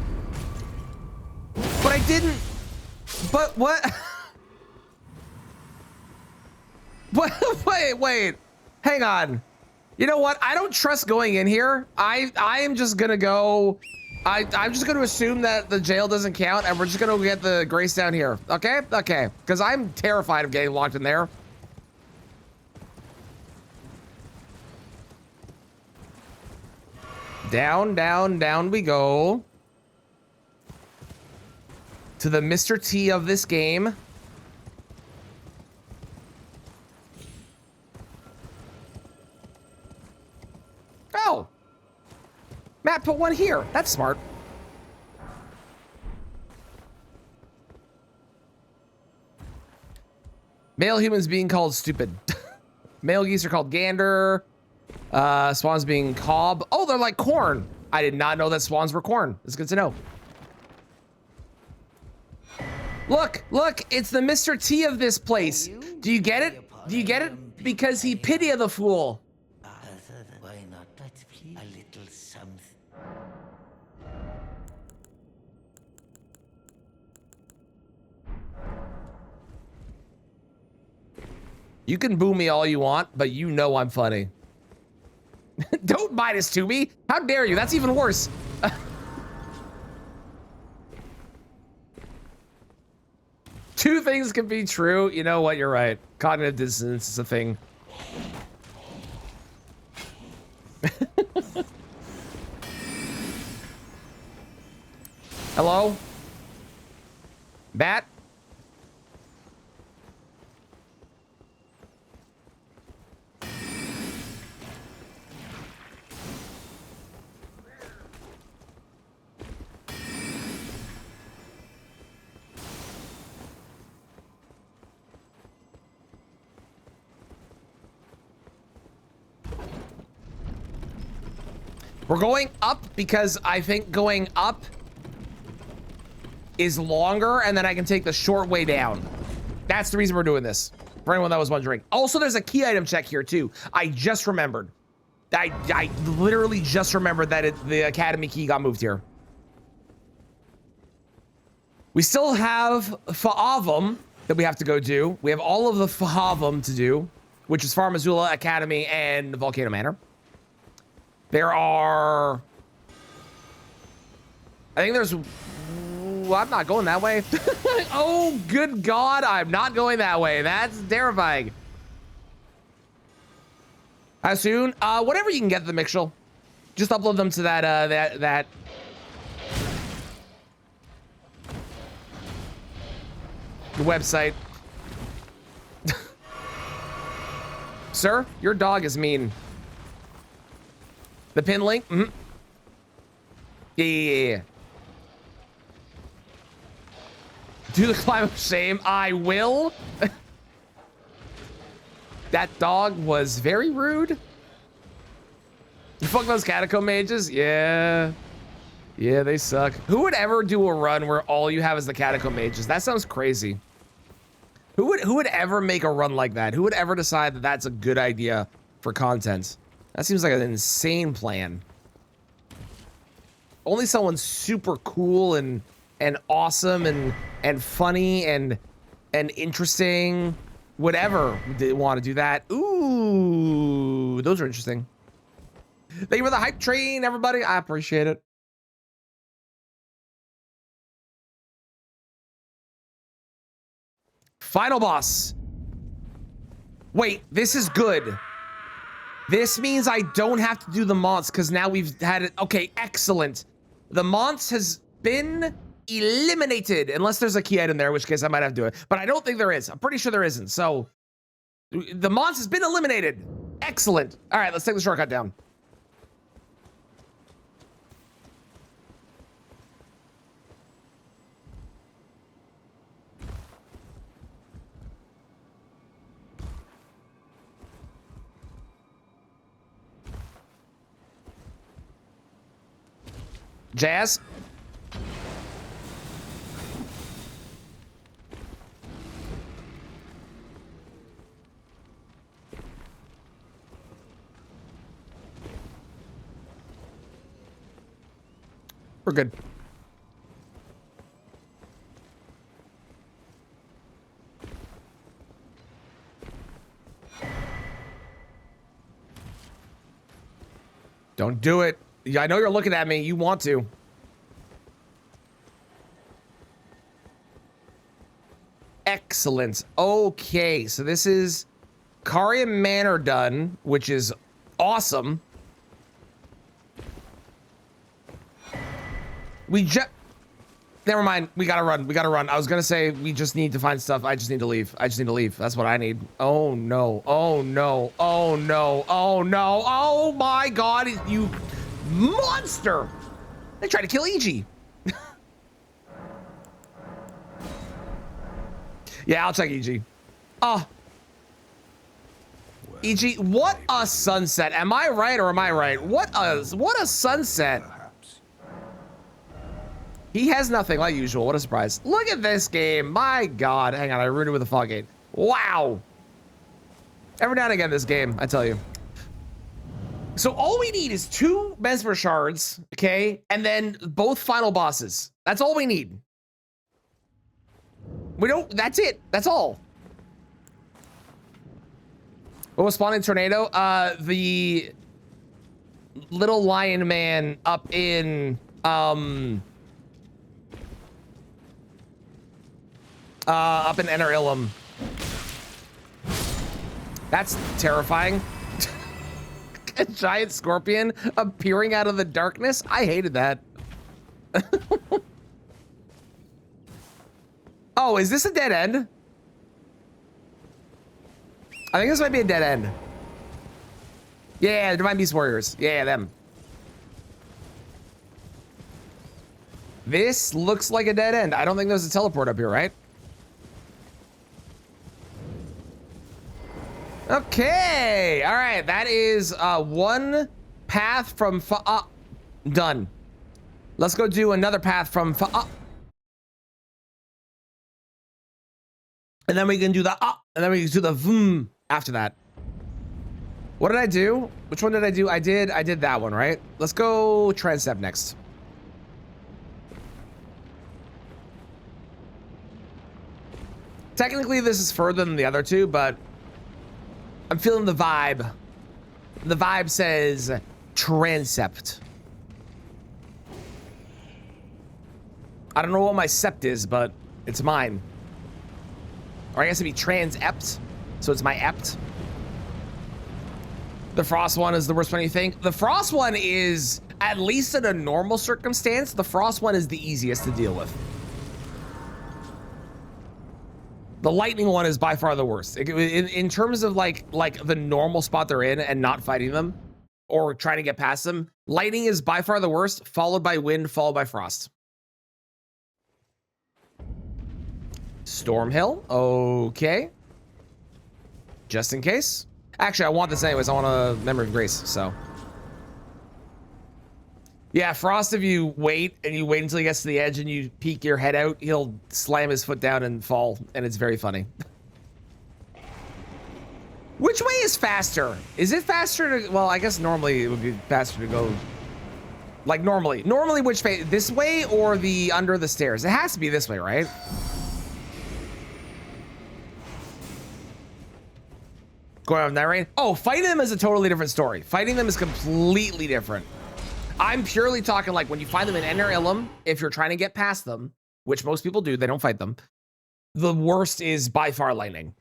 But I didn't... But what? What? Wait. Hang on. You know what? I don't trust going in here. I am just gonna go... I'm just gonna assume that the jail doesn't count, and we're just gonna get the Grace down here. Okay? Okay. Because I'm terrified of getting locked in there. Down, down, down we go. To the Mr. T of this game. Oh. Matt put one here. That's smart. Male humans being called stupid. Male geese are called gander. Swans being cob. Oh, they're like corn. I did not know that swans were corn. It's good to know. Look, it's the Mr. T of this place. Do you get it? Do you get it? Because he pity the fool. Why not a little something? You can boo me all you want, but you know I'm funny. Don't buy this to me. How dare you? That's even worse. Two things can be true. You know what? You're right. Cognitive dissonance is a thing. Hello? Bat? We're going up because I think going up is longer, and then I can take the short way down. That's the reason we're doing this, for anyone that was wondering. Also, there's a key item check here too. I just remembered. I literally just remembered that the academy key got moved here. We still have Fa'avum that we have to go do. We have all of the Fa'avum to do, which is Farm Azula Academy and Volcano Manor. There are I think there's... I'm not going that way. Oh, good God. I'm not going that way. That's terrifying. How soon? Whatever you can get the Mixel. Just upload them to that the website. Sir, your dog is mean. The pin link? Mm-hmm. Yeah. Do the climb of shame. I will. That dog was very rude. Fuck those catacomb mages. Yeah. Yeah, they suck. Who would ever do a run where all you have is the catacomb mages? That sounds crazy. Who would ever make a run like that? Who would ever decide that that's a good idea for content? That seems like an insane plan. Only someone super cool and awesome and funny and interesting would ever want to do that. Ooh, those are interesting. Thank you for the hype train, everybody. I appreciate it. Final boss. Wait, this is good. This means I don't have to do the Mons because now we've had it. Okay, excellent. The Mons has been eliminated unless there's a key item there, in which case I might have to do it. But I don't think there is. I'm pretty sure there isn't. So the Mons has been eliminated. Excellent. All right, let's take the shortcut down. Jazz. We're good. Don't do it. Yeah, I know you're looking at me. You want to. Excellent. Okay, so this is Caria Manor done, which is awesome. We just... Never mind. We gotta run. We gotta run. I was gonna say we just need to find stuff. I just need to leave. I just need to leave. That's what I need. Oh, no. Oh, no. Oh, no. Oh, no. Oh, my God. You monster. They tried to kill EG. Yeah, I'll check EG. Oh. EG, what a sunset. Am I right or am I right? What a sunset. He has nothing like usual. What a surprise. Look at this game. My God. Hang on, I ruined it with a Foggate. Wow. Every now and again, this game, I tell you. So all we need is 2 Mesmer shards, okay? And then both final bosses. That's all we need. We don't, that's it. That's all. What was spawning tornado? The little lion man up in, up in Enter Ilum. That's terrifying. A giant scorpion appearing out of the darkness. I hated that. Oh, is this a dead end? I think this might be a dead end. Yeah, Divine Beast Warriors. Yeah, them. This looks like a dead end. I don't think there's a teleport up here, right? Okay. All right. That is one path from done. Let's go do another path from and then we can do the and then we can do the vroom after that. What did I do? Which one did I do? I did that one, right? Let's go Transcept next. Technically, this is further than the other two, but I'm feeling the vibe. The vibe says Transcept. I don't know what my sept is, but it's mine. Or I guess it'd be trans-ept, so it's my ept. The frost one is the worst one you think? The frost one is, at least in a normal circumstance, the frost one is the easiest to deal with. The lightning one is by far the worst. In terms of like the normal spot they're in and not fighting them or trying to get past them, lightning is by far the worst, followed by wind, followed by frost. Stormhill, okay. Just in case. Actually, I want this anyways. I want a Memory of Grace, so. Yeah, Frost, if you wait and you wait until he gets to the edge and you peek your head out, he'll slam his foot down and fall, and it's very funny. Which way is faster? Is it faster to, well, I guess normally it would be faster to go, like normally. Normally which way, this way or the under the stairs? It has to be this way, right? Going on that rain? Oh, fighting them is a totally different story. Fighting them is completely different. I'm purely talking like when you find them in Enter Ilum, if you're trying to get past them, which most people do, they don't fight them. The worst is by far lightning.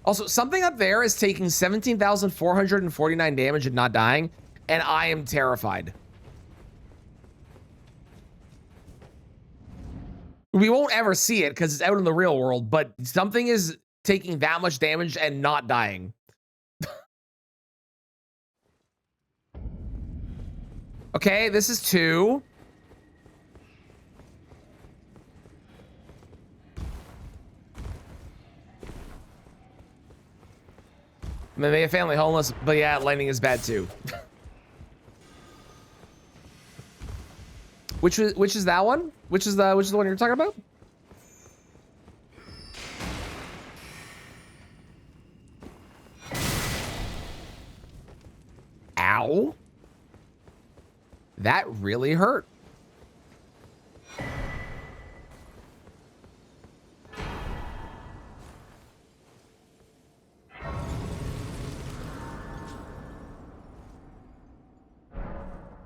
Also, something up there is taking 17,449 damage and not dying, and I am terrified. We won't ever see it because it's out in the real world, but something is taking that much damage and not dying. Okay, this is 2. Maybe a family homeless, but yeah, lightning is bad too. Which is that one? Which is the one you're talking about? Ow. That really hurt.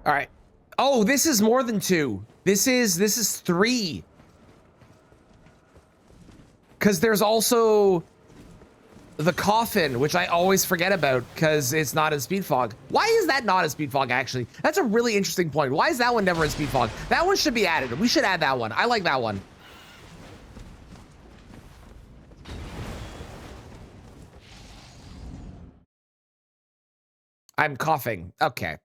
All right. Oh, this is more than 2. This is 3. Because there's also the coffin, which I always forget about because it's not in Speed Fog. Why is that not in Speed Fog, actually? That's a really interesting point. Why is that one never in Speed Fog? That one should be added. We should add that one. I like that one. I'm coughing. Okay.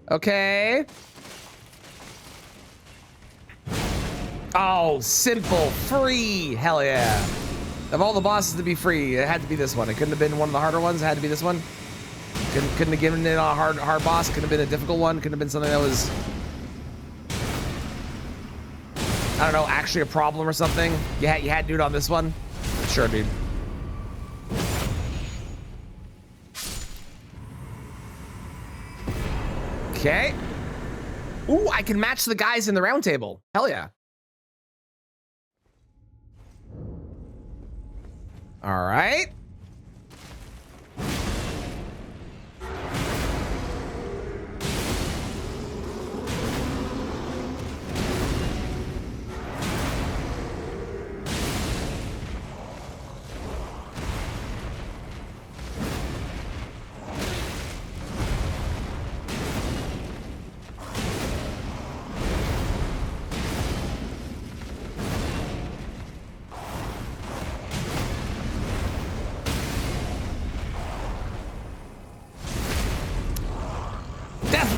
Okay. Oh, simple, free, hell yeah. Of all the bosses to be free, it had to be this one. It couldn't have been one of the harder ones, it had to be this one. Couldn't have given it a hard boss, couldn't have been a difficult one, couldn't have been something that was, I don't know, actually a problem or something. You had to do it on this one? Sure, dude. Okay. Ooh, I can match the guys in the round table. Hell yeah. All right.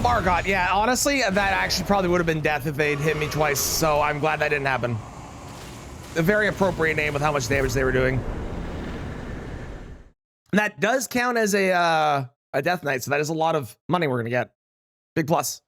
Margot, yeah, honestly, that actually probably would have been death if they'd hit me twice, so I'm glad that didn't happen. A very appropriate name with how much damage they were doing. And that does count as a death knight, so that is a lot of money we're gonna get. Big plus.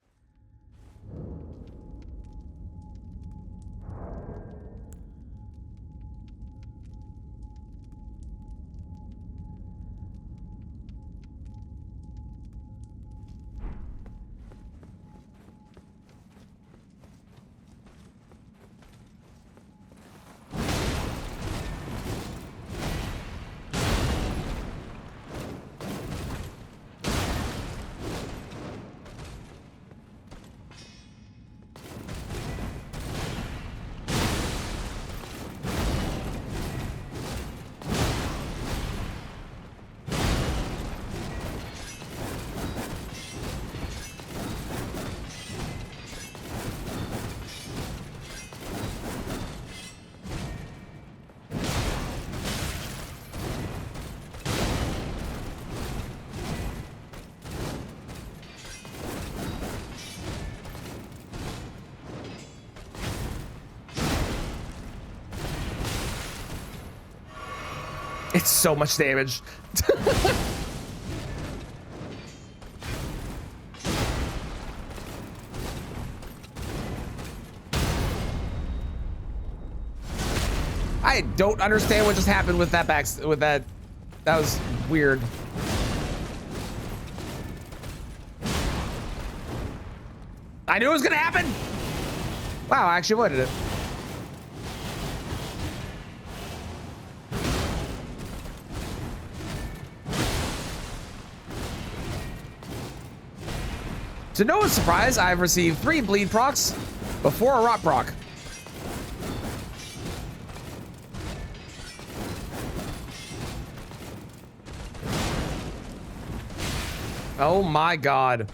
It's so much damage. I don't understand what just happened with that that was weird. I knew it was gonna happen. Wow, I actually avoided it. To no one's surprise, I've received 3 bleed procs before a rot proc. Oh my god.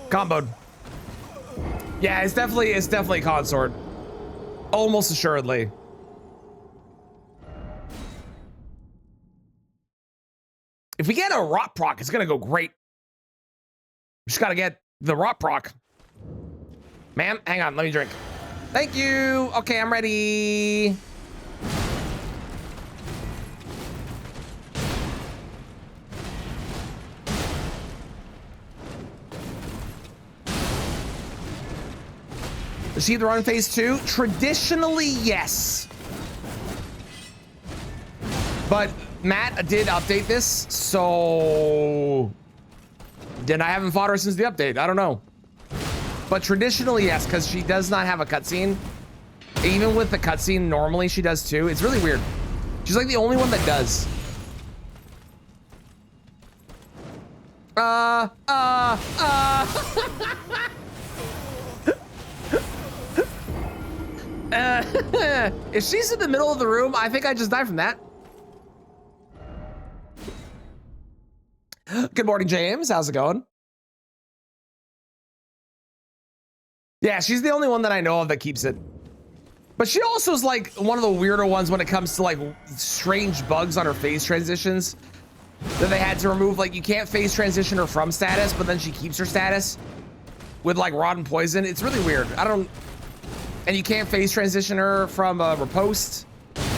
Comboed. Yeah, it's definitely consort. Almost assuredly. If we get a rot proc, it's gonna go great. We just gotta get the rot proc. Ma'am, hang on, let me drink. Thank you. Okay, I'm ready. Is he the run phase 2? Traditionally, yes. But Matt did update this, so then I haven't fought her since the update. I don't know. But traditionally, yes, because she does not have a cutscene. Even with the cutscene, normally she does too. It's really weird. She's like the only one that does. If she's in the middle of the room, I think I just died from that. Good morning, James. How's it going? Yeah, she's the only one that I know of that keeps it. But she also is like one of the weirder ones when it comes to like strange bugs on her phase transitions that they had to remove. Like you can't phase transition her from status, but then she keeps her status with like rot and poison. It's really weird. And you can't phase transition her from a riposte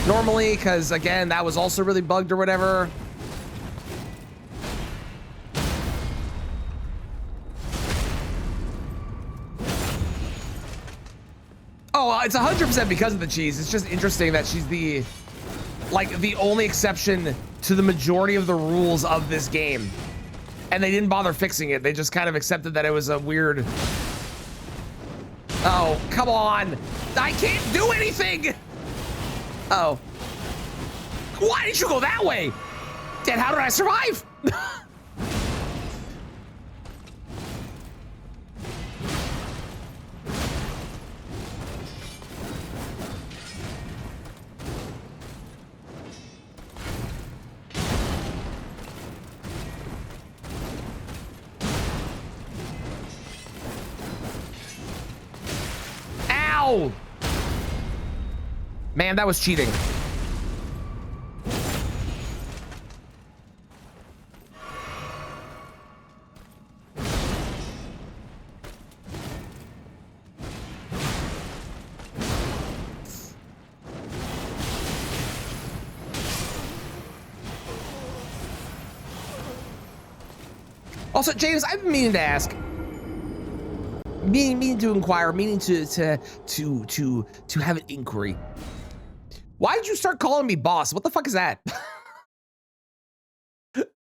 normally, because again, that was also really bugged or whatever. Oh, it's 100% because of the cheese. It's just interesting that she's the only exception to the majority of the rules of this game. And they didn't bother fixing it. They just kind of accepted that it was a weird... Oh, come on. I can't do anything. Oh. Why did you go that way? Then how did I survive? Ow! Man, that was cheating. Also, James, I've been meaning to ask. Meaning to inquire, meaning to have an inquiry. Why did you start calling me boss? What the fuck is that?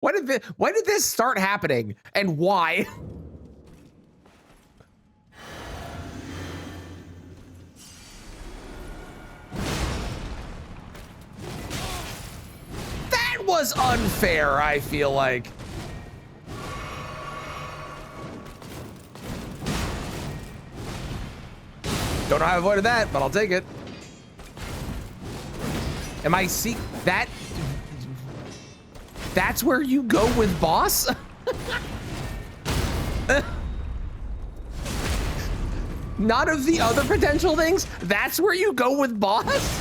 When did this start happening and why? That was unfair, I feel like. Don't know how I avoided that, but I'll take it. Am I see that? That's where you go with boss? None of the other potential things? That's where you go with boss?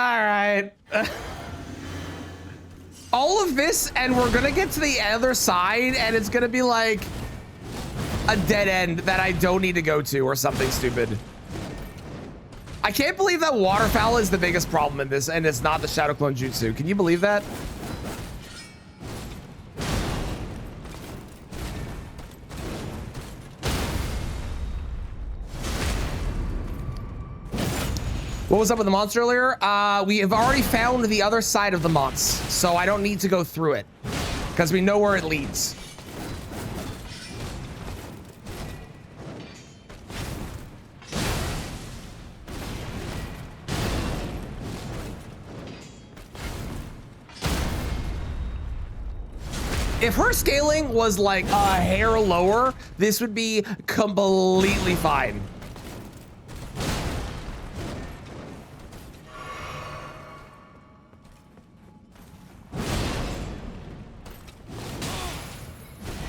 right. All of this, and we're gonna get to the other side, and it's gonna be like a dead end that I don't need to go to or something stupid. I can't believe that waterfowl is the biggest problem in this, and it's not the Shadow Clone Jutsu. Can you believe that? What was up with the monster earlier? We have already found the other side of the monster, so I don't need to go through it because we know where it leads. If her scaling was like a hair lower, this would be completely fine.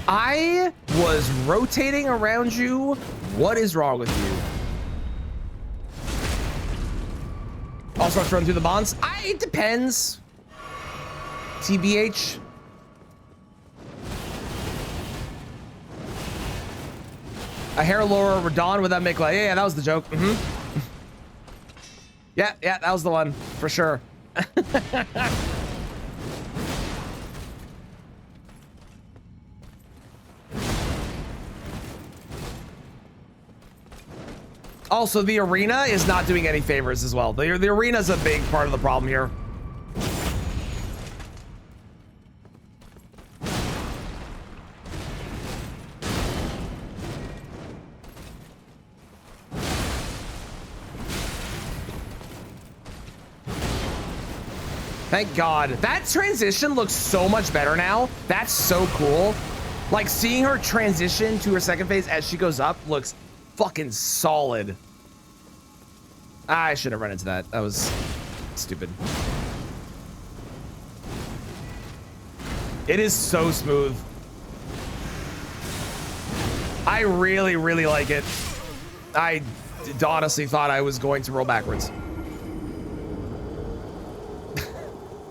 I was rotating around you. What is wrong with you? Also, let's run through the bonds. It depends. TBH. A hair lower Radon, would that make like, yeah, that was the joke. Yeah, that was the one for sure. Also, the arena is not doing any favors as well. The arena is a big part of the problem here. Thank God. That transition looks so much better now. That's so cool. Like seeing her transition to her second phase as she goes up looks fucking solid. I should have run into that. That was stupid. It is so smooth. I really, really like it. I honestly thought I was going to roll backwards.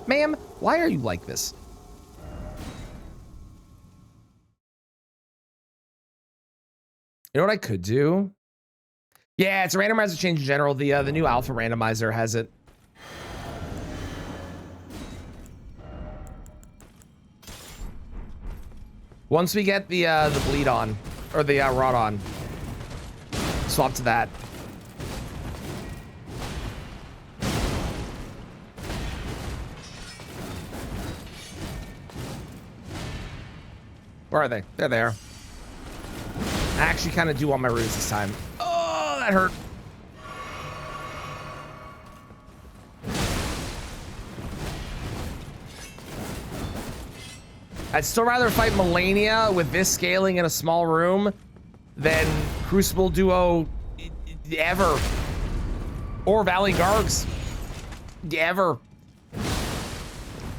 Ma'am, why are you like this? You know what I could do? Yeah, it's a randomizer change in general. The new alpha randomizer has it. Once we get the bleed on, or the rod on, swap to that. Where are they? They're there. I actually kind of do want my roots this time. Oh, that hurt. I'd still rather fight Melania with this scaling in a small room than Crucible Duo ever. Or Valley Gargs ever.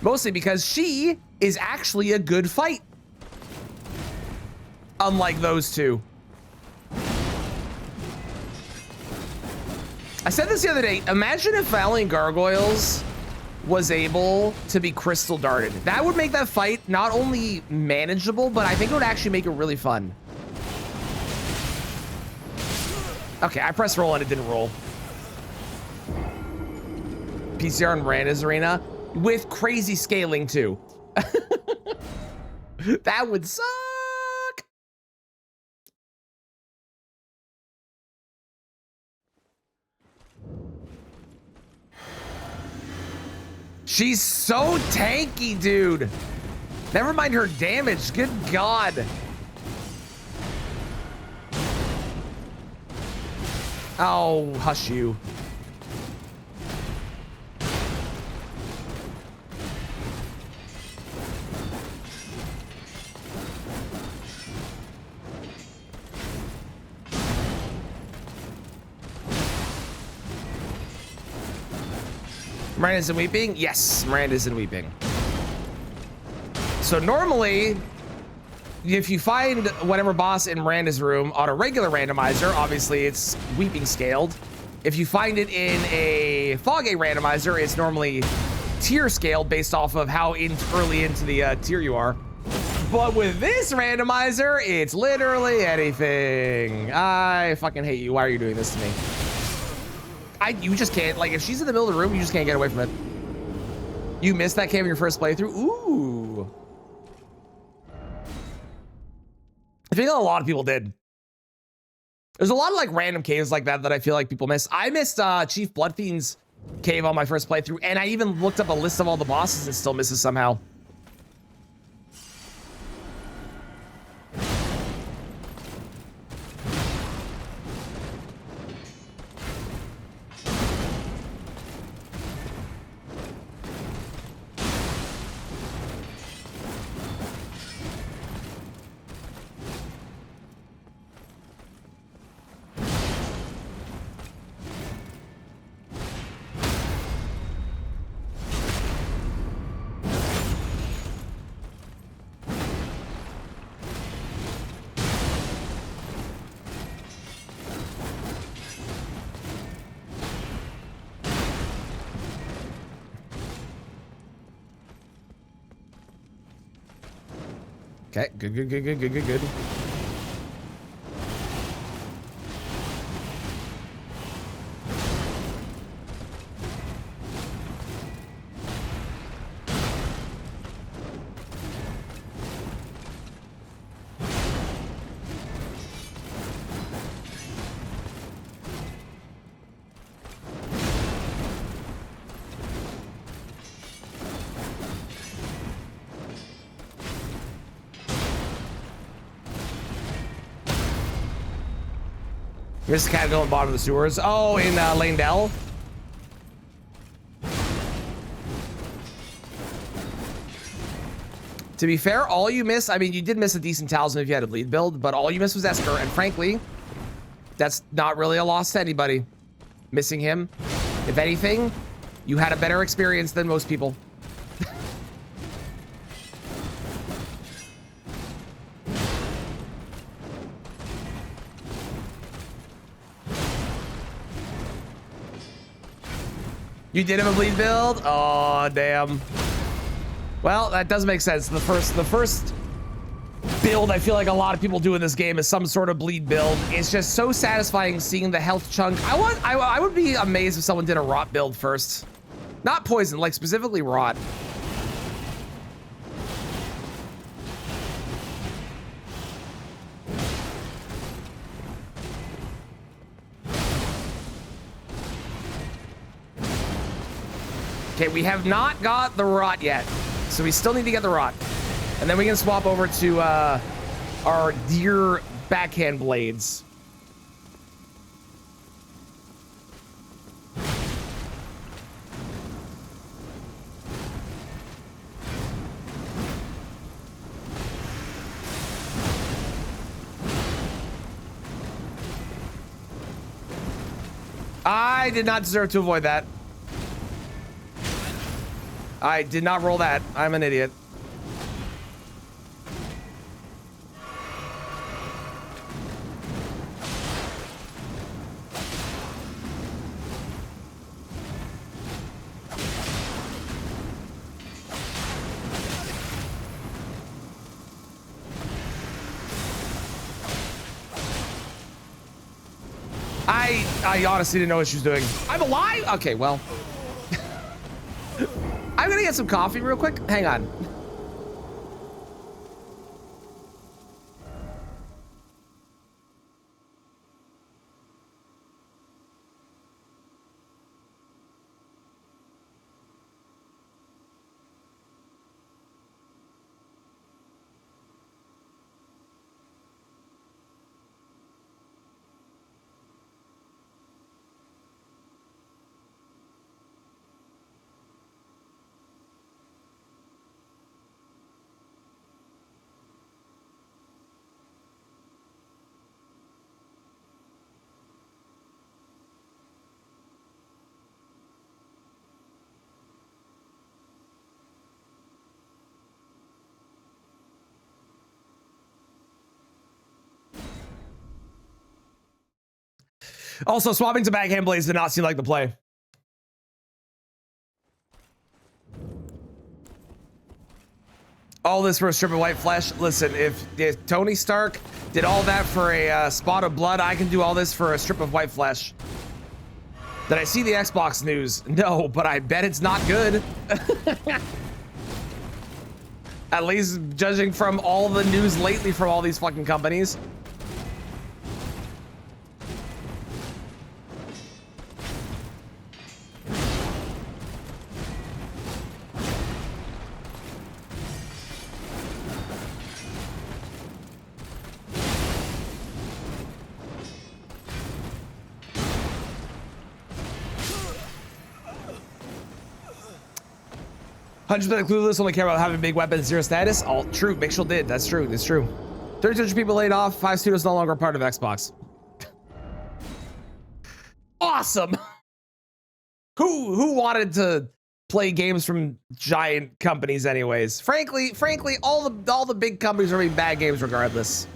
Mostly because she is actually a good fight. Unlike those two. I said this the other day. Imagine if Valiant Gargoyles was able to be crystal darted. That would make that fight not only manageable, but I think it would actually make it really fun. Okay, I pressed roll and it didn't roll. PCR and Randa's Arena with crazy scaling too. That would suck. She's so tanky, dude. Never mind her damage. Good God. Oh, hush you. Miranda's in Weeping? Yes, Miranda's in Weeping. So normally, if you find whatever boss in Miranda's room on a regular randomizer, obviously it's Weeping scaled. If you find it in a Foggate randomizer, it's normally tier scaled based off of how early into the tier you are. But with this randomizer, it's literally anything. I fucking hate you. Why are you doing this to me? You just can't, like, if she's in the middle of the room, you just can't get away from it. You missed that cave in your first playthrough? Ooh. I think a lot of people did. There's a lot of like random caves like that that I feel like people miss. I missed Chief Bloodfiend's cave on my first playthrough, and I even looked up a list of all the bosses and still misses somehow. Okay, good. Here's the cat going bottom of the sewers. Oh, in Lanedell. To be fair, all you missed, I mean, you did miss a decent talisman if you had a bleed build, but all you missed was Esker, and frankly, that's not really a loss to anybody. Missing him, if anything, you had a better experience than most people. You did have a bleed build? Oh, damn. Well, that does make sense. The first build I feel like a lot of people do in this game is some sort of bleed build. It's just so satisfying seeing the health chunk. I would be amazed if someone did a rot build first. Not poison, like specifically rot. Okay, we have not got the rot yet, so we still need to get the rot. And then we can swap over to our deer backhand blades. I did not deserve to avoid that. I did not roll that. I'm an idiot. I honestly didn't know what she was doing. I'm alive? Okay, well. I'm gonna get some coffee real quick. Hang on. Also, swapping to backhand blades did not seem like the play. All this for a strip of white flesh. Listen, if Tony Stark did all that for a spot of blood, I can do all this for a strip of white flesh. Did I see the Xbox news? No, but I bet it's not good. At least judging from all the news lately from all these fucking companies. 100% clueless, only care about having big weapons, zero status. All true, Mixel did. That's true. That's true. 300 people laid off. 5 studios no longer a part of Xbox. Awesome. Who wanted to play games from giant companies anyways? Frankly, all the big companies are making bad games regardless.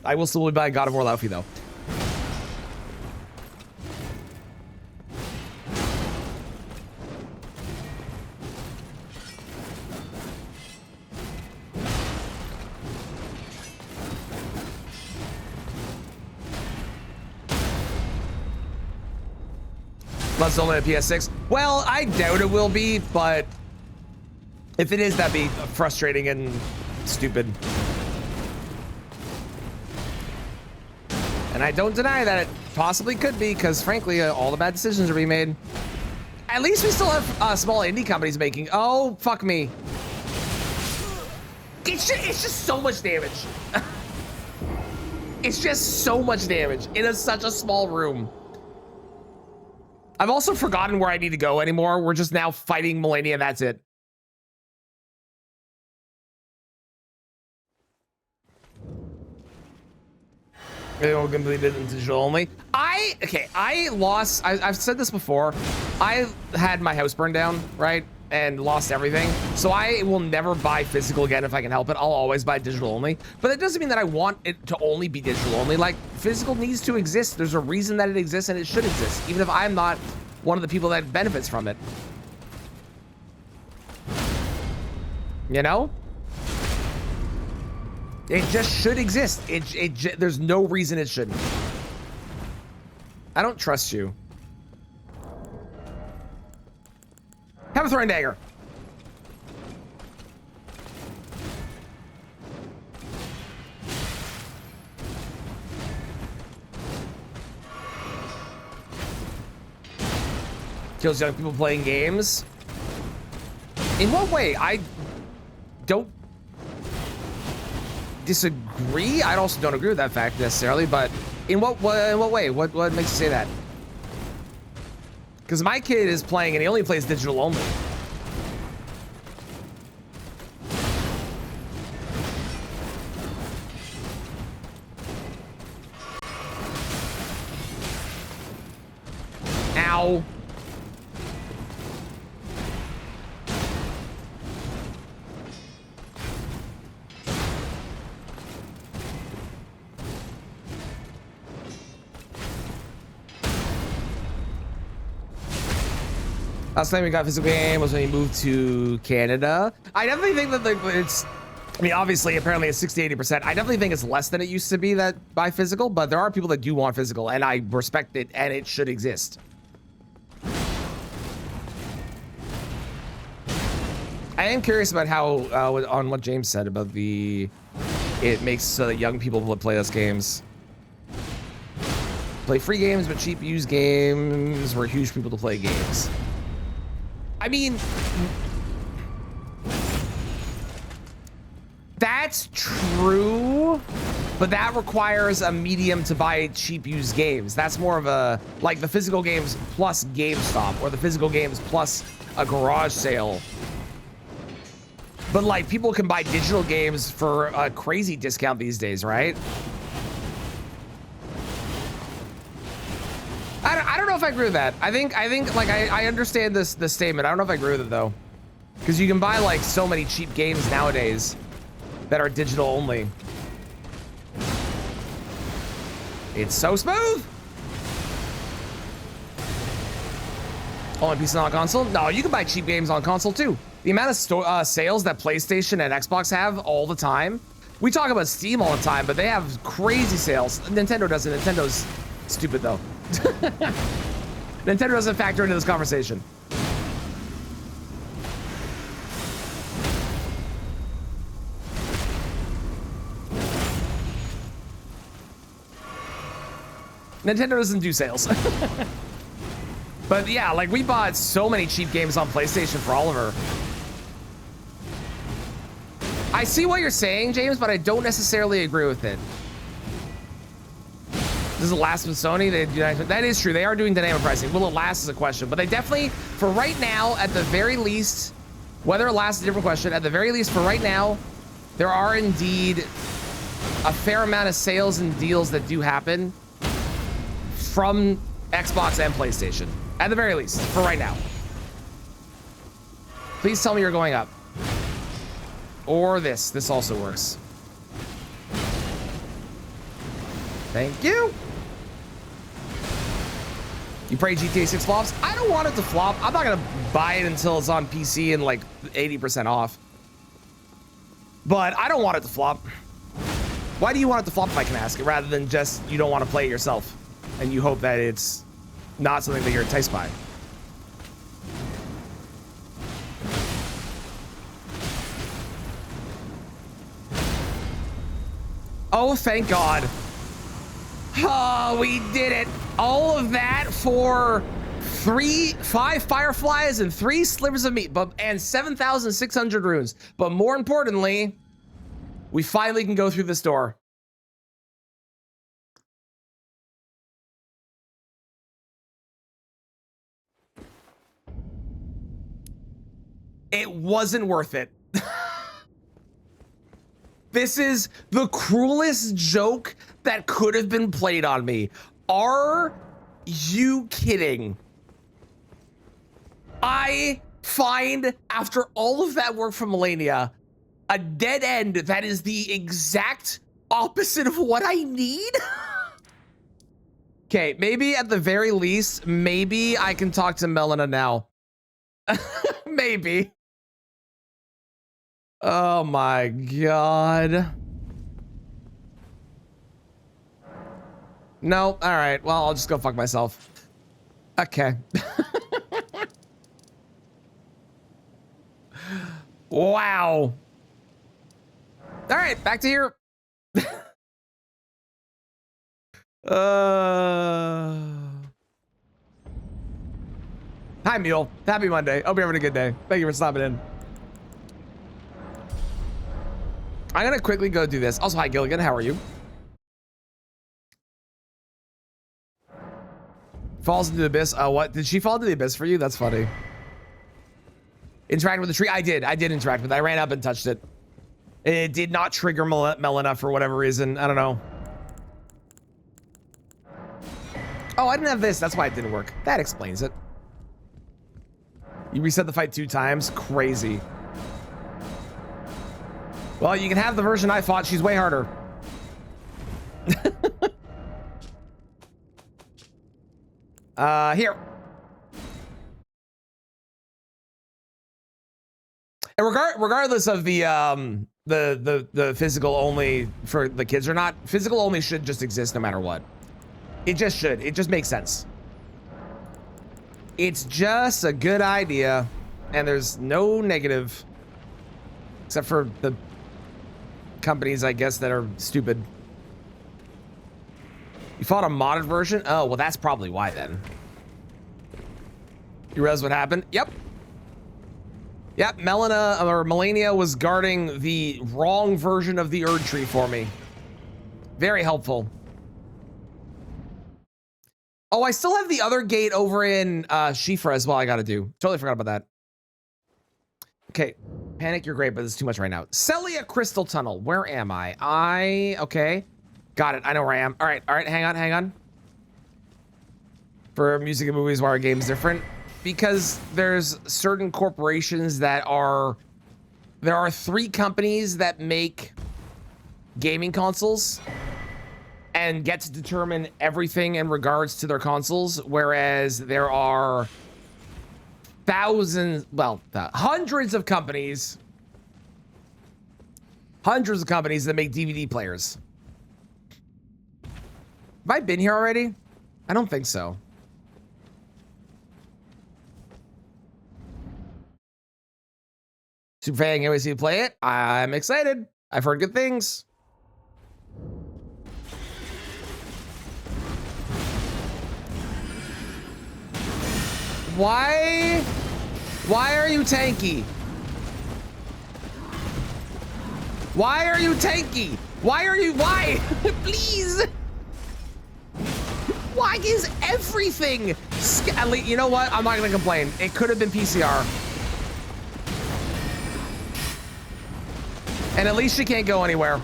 I will still be buying God of War Laufey though. Plus only a PS6. Well, I doubt it will be, but if it is, that'd be frustrating and stupid. And I don't deny that it possibly could be, because frankly, all the bad decisions are being made. At least we still have small indie companies making. Oh, fuck me. It's just so much damage. It's just so much damage in such a small room. I've also forgotten where I need to go anymore. We're just now fighting Millennia. That's it. It'll complete it in digital only. I lost. I've said this before. I had my house burned down, right? And lost everything. So I will never buy physical again if I can help it. I'll always buy digital only. But that doesn't mean that I want it to only be digital only. Like, physical needs to exist. There's a reason that it exists and it should exist, even if I'm not one of the people that benefits from it. You know? It just should exist. There's no reason it shouldn't. I don't trust you. Have a throwing dagger. Kills young people playing games. In what way? I don't disagree. I also don't agree with that fact necessarily, but in what way? What makes you say that? Because my kid is playing and he only plays digital only. Ow. Last time we got physical game was when he moved to Canada. I definitely think that it's, I mean, obviously, apparently it's 60-80%. I definitely think it's less than it used to be that buy physical, but there are people that do want physical, and I respect it, and it should exist. I am curious about how, on what James said about it makes so that young people play those games. Play free games, but cheap used games were huge people to play games. I mean, that's true, but that requires a medium to buy cheap used games. That's more of a, like the physical games plus GameStop, or the physical games plus a garage sale. But like, people can buy digital games for a crazy discount these days, right? I don't know if I agree with that. I think like I understand this statement. I don't know if I agree with it though, because you can buy like so many cheap games nowadays that are digital only. It's so smooth. Only PC on console? No, you can buy cheap games on console too. The amount of sales that PlayStation and Xbox have all the time. We talk about Steam all the time, but they have crazy sales. Nintendo doesn't. Nintendo's stupid though. Nintendo doesn't factor into this conversation. Nintendo doesn't do sales. But yeah, like we bought so many cheap games on PlayStation for Oliver. I see what you're saying, James, but I don't necessarily agree with it. Does it last with Sony? That is true. They are doing dynamic pricing. Will it last is a question, but they definitely, for right now, at the very least, whether it lasts is a different question. At the very least, for right now, there are indeed a fair amount of sales and deals that do happen from Xbox and PlayStation. At the very least, for right now. Please tell me you're going up. Or this. This also works. Thank you. You pray GTA 6 flops? I don't want it to flop. I'm not gonna buy it until it's on PC and like 80% off. But I don't want it to flop. Why do you want it to flop, if I can ask it, rather than just you don't want to play it yourself and you hope that it's not something that you're enticed by? Oh, thank God. Oh, we did it. All of that for 5 fireflies and 3 slivers of meat, and 7,600 runes. But more importantly, we finally can go through this door. It wasn't worth it. This is the cruelest joke that could have been played on me. Are you kidding? I find, after all of that work from Melania, a dead end that is the exact opposite of what I need? Okay, maybe at the very least, maybe I can talk to Melina now. Maybe. Oh my God. No, all right. Well, I'll just go fuck myself. Okay. Wow. All right, back to here. Hi, Mule. Happy Monday. Hope you're having a good day. Thank you for stopping in. I'm gonna quickly go do this. Also, hi, Gilligan. How are you? Falls into the abyss. What? Did she fall into the abyss for you? That's funny. Interact with the tree? I did interact with it. I ran up and touched it. It did not trigger Melina for whatever reason. I don't know. Oh, I didn't have this. That's why it didn't work. That explains it. You reset the fight 2 times? Crazy. Well, you can have the version I fought. She's way harder. Here. And regardless of the physical only for the kids or not, physical only should just exist no matter what. It just should. It just makes sense. It's just a good idea, and there's no negative, except for the companies, I guess, that are stupid. You fought a modded version? Oh, well, that's probably why then. You realize what happened? Yep. Yep, Melania was guarding the wrong version of the Erd tree for me. Very helpful. Oh, I still have the other gate over in Shifra as well I gotta do. Totally forgot about that. Okay, Panic, you're great, but it's too much right now. Celia Crystal Tunnel, where am I? Okay. Got it, I know where I am. All right, hang on. For music and movies, why are games different? Because there's certain corporations that are, there are 3 companies that make gaming consoles and get to determine everything in regards to their consoles, whereas there are thousands, well, hundreds of companies that make DVD players. Have I been here already? I don't think so. Super fan, can't wait to see you play it. I'm excited. I've heard good things. Why are you tanky? Why are you tanky? Why? Please. Why is everything? You know what? I'm not gonna complain. It could have been PCR. And at least she can't go anywhere.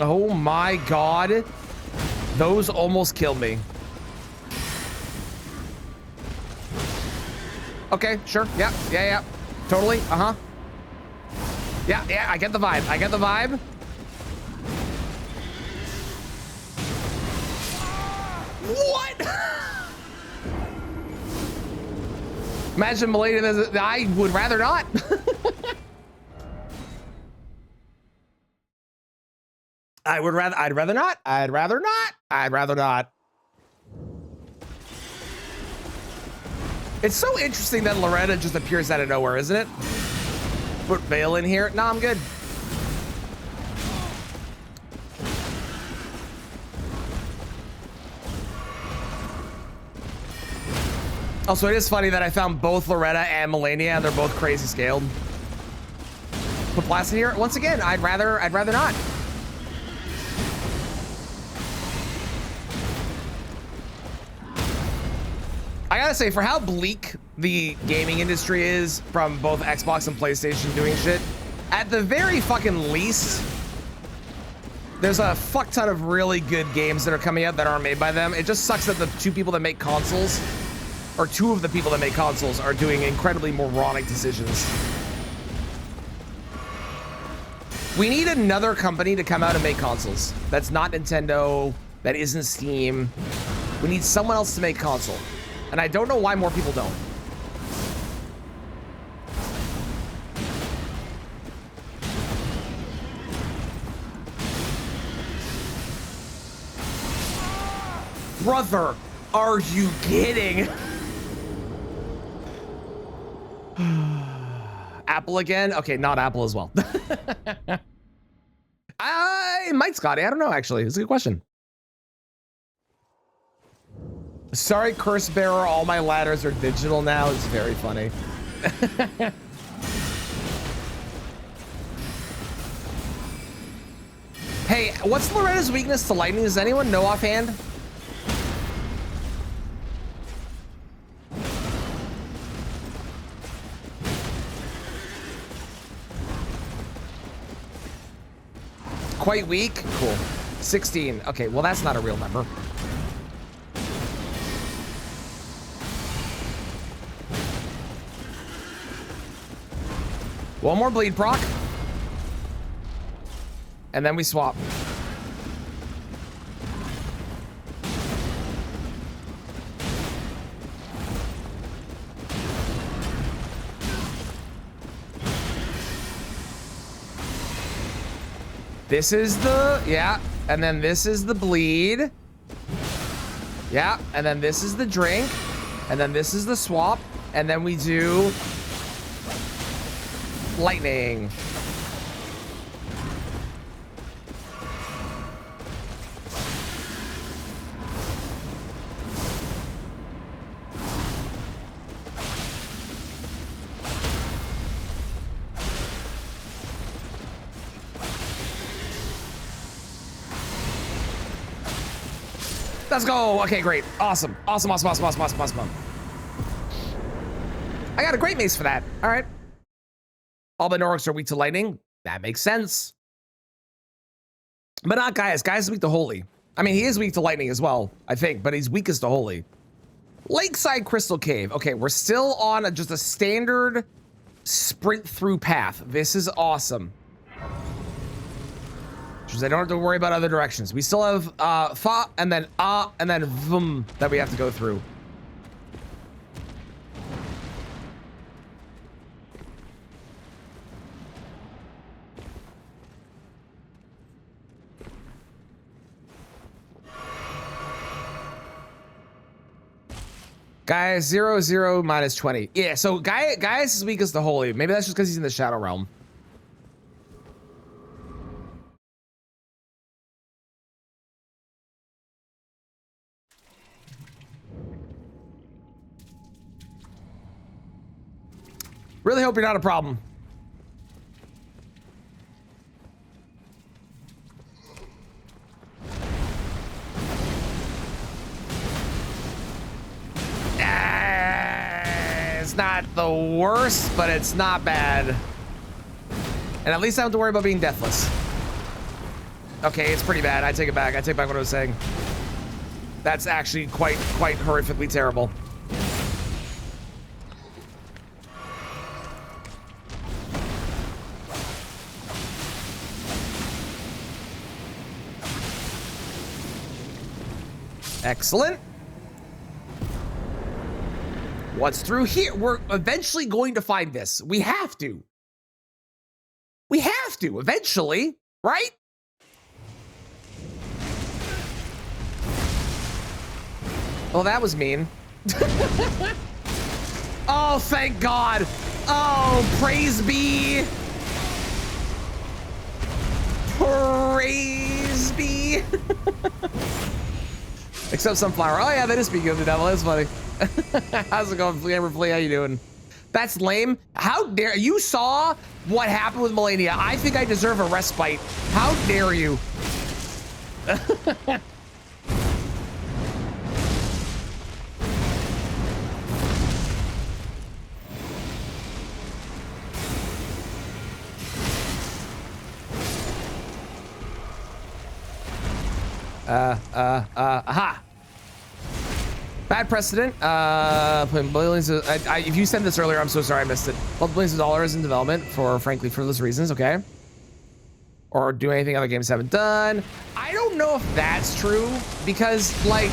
Oh my God. Those almost killed me. Okay, sure. Yeah. Totally. Uh-huh. Yeah, I get the vibe. What? Imagine Melania, I would rather not. I'd rather not. It's so interesting that Loretta just appears out of nowhere, isn't it? Put Vale in here. No, I'm good. Also, it is funny that I found both Loretta and Melania, and they're both crazy scaled. Put Blast in here. Once again, I'd rather not. I gotta say, for how bleak the gaming industry is from both Xbox and PlayStation doing shit, at the very fucking least, there's a fuck ton of really good games that are coming out that aren't made by them. It just sucks that the two people that make consoles, or two of the people that make consoles, are doing incredibly moronic decisions. We need another company to come out and make consoles. That's not Nintendo, that isn't Steam. We need someone else to make console. And I don't know why more people don't. Brother, are you kidding? Apple again? Okay, not Apple as well. It might, Scotty. I don't know, actually. It's a good question. Sorry, curse bearer, all my ladders are digital now. It's very funny. Hey, what's Loretta's weakness to lightning? Does anyone know offhand? Quite weak? Cool. 16. Okay, well, that's not a real number. One more bleed proc. And then we swap. This is the, yeah, and then this is the bleed. Yeah, and then this is the drink. And then this is the swap. And then we do lightning. Let's go. Okay, great. Awesome. Awesome. I got a great mace for that. All right. All but Norks are weak to lightning. That makes sense. But not Gaius. Gaius is weak to holy. I mean, he is weak to lightning as well, I think, but he's weakest to holy. Lakeside Crystal Cave. Okay, we're still on just a standard sprint through path. This is awesome. Because I don't have to worry about other directions. We still have fa and then vum that we have to go through. Gaius 0, 0, minus 20. Yeah, so Gaius is weakest to holy. Maybe that's just because he's in the Shadow Realm. Really hope you're not a problem. It's not the worst, but it's not bad. And at least I don't have to worry about being deathless. Okay, it's pretty bad. I take it back. I take back what I was saying. That's actually quite horrifically terrible. Excellent. What's through here? We're eventually going to find this. We have to. We have to eventually, right? Well, that was mean. Oh, thank God. Oh, praise be. Praise be. Except Sunflower. Oh yeah, that is speaking of the devil. That's funny. How's it going, Flea? How you doing? That's lame. How dare you? Saw what happened with Melania. I think I deserve a respite. How dare you? Aha. Bad precedent. Putting billions of, if you said this earlier, I'm so sorry I missed it. Well, billions of dollars in development for frankly frivolous reasons, okay? Or do anything other games haven't done. I don't know if that's true because like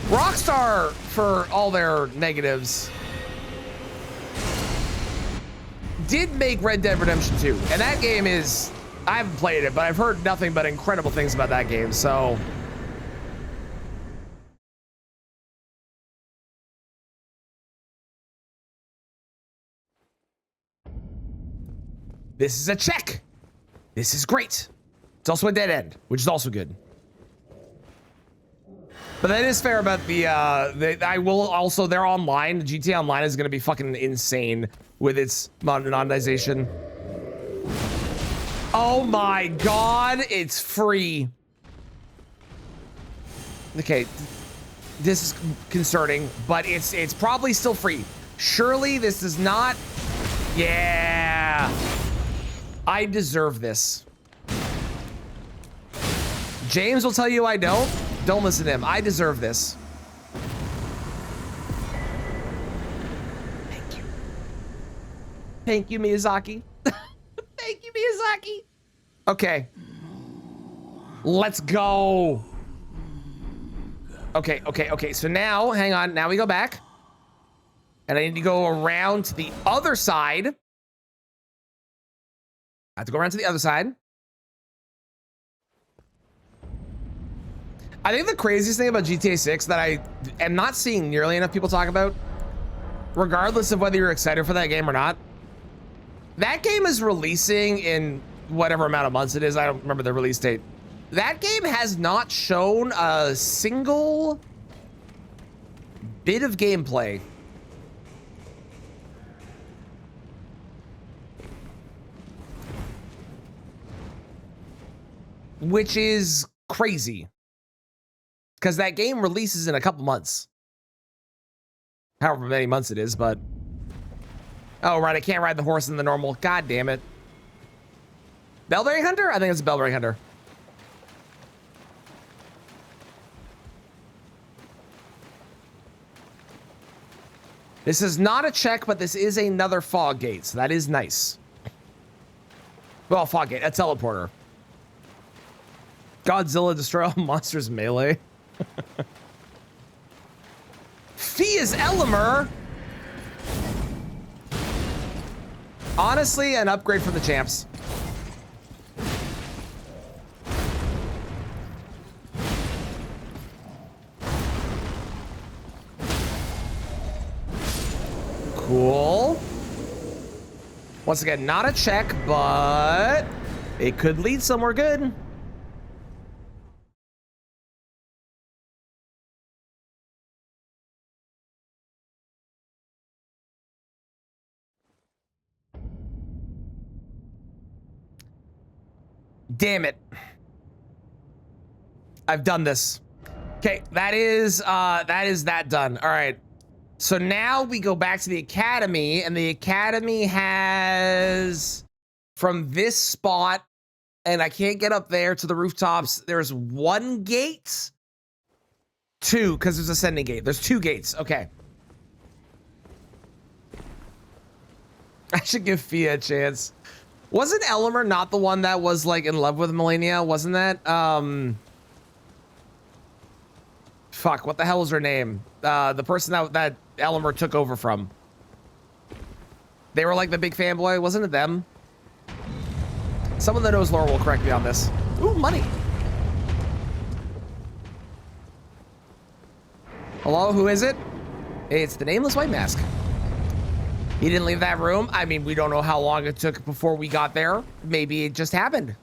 Rockstar, for all their negatives, did make Red Dead Redemption 2. And that game is, I haven't played it, but I've heard nothing but incredible things about that game, so. This is a check. This is great. It's also a dead end, which is also good. But that is fair about the I will also, they're online. GTA Online is going to be fucking insane with its monetization. Oh my God, it's free. Okay, this is concerning, but it's probably still free. Surely this is not. Yeah, I deserve this. James will tell you I don't. Don't listen to him. I deserve this. Thank you. Thank you, Miyazaki. Thank you, Miyazaki. Okay. Let's go. Okay. So now, hang on. Now we go back. And I need to go around to the other side. I have to go around to the other side. I think the craziest thing about GTA 6 that I am not seeing nearly enough people talk about, regardless of whether you're excited for that game or not, that game is releasing in whatever amount of months it is. I don't remember the release date. That game has not shown a single bit of gameplay. Which is crazy. Because that game releases in a couple months. However many months it is, but Oh, right. I can't ride the horse in the normal. God damn it. Bellberry Hunter? I think it's a Bellberry Hunter. This is not a check, but this is another Foggate, so that is nice. Well, Foggate, a teleporter. Godzilla destroy all monsters melee. Fia's Elimer. Honestly, an upgrade for the champs. Cool. Once again, not a check, but it could lead somewhere good. Damn it. I've done this. Okay, that is that done. All right. So now we go back to the academy, and the academy has from this spot, and I can't get up there to the rooftops. There's one gate, two, because there's a ascending gate. There's two gates. Okay. I should give Fia a chance. Wasn't Elimer not the one that was like in love with Melania? Wasn't that? Fuck, what the hell was her name? The person that Elimer took over from. They were like the big fanboy. Wasn't it them? Someone that knows lore will correct me on this. Ooh, money. Hello, who is it? It's the Nameless White Mask. He didn't leave that room. I mean, we don't know how long it took before we got there. Maybe it just happened.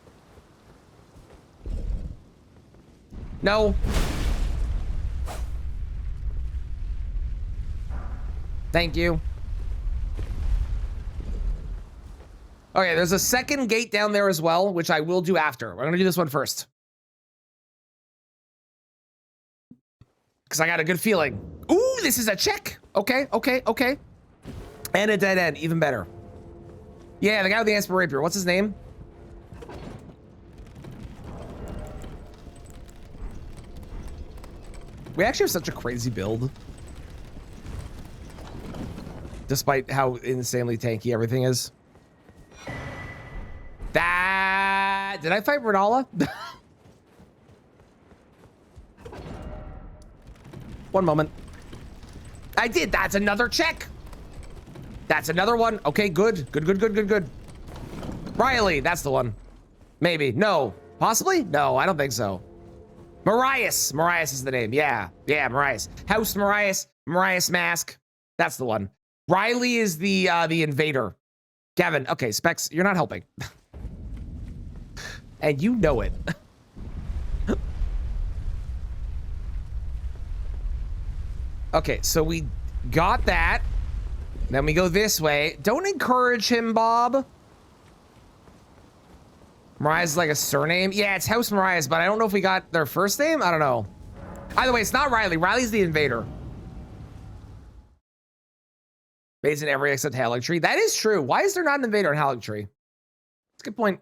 No. Thank you. Okay, there's a second gate down there as well, which I will do after. We're gonna do this one first. Because I got a good feeling. Ooh, this is a check. Okay, okay, okay. And a dead end, even better. Yeah, the guy with the Asper Rapier. What's his name? We actually have such a crazy build. Despite how insanely tanky everything is. That... Did I fight Renala? One moment. I did. That's another check. That's another one. Okay, good. Good, good, good, good, good. Riley, that's the one. Maybe. No. Possibly? No, I don't think so. Marias. Marias is the name. Yeah. Yeah, Marias. House Marias. Marias Mask. That's the one. Riley is the invader. Gavin. Okay, Specs, you're not helping. And you know it. Okay, so we got that. Then we go this way. Don't encourage him, Bob. Mariah's like a surname. Yeah, it's House Mariah's, but I don't know if we got their first name. I don't know. Either way, it's not Riley. Riley's the invader. Based in every except Haligtree. That is true. Why is there not an invader in Haligtree? That's a good point.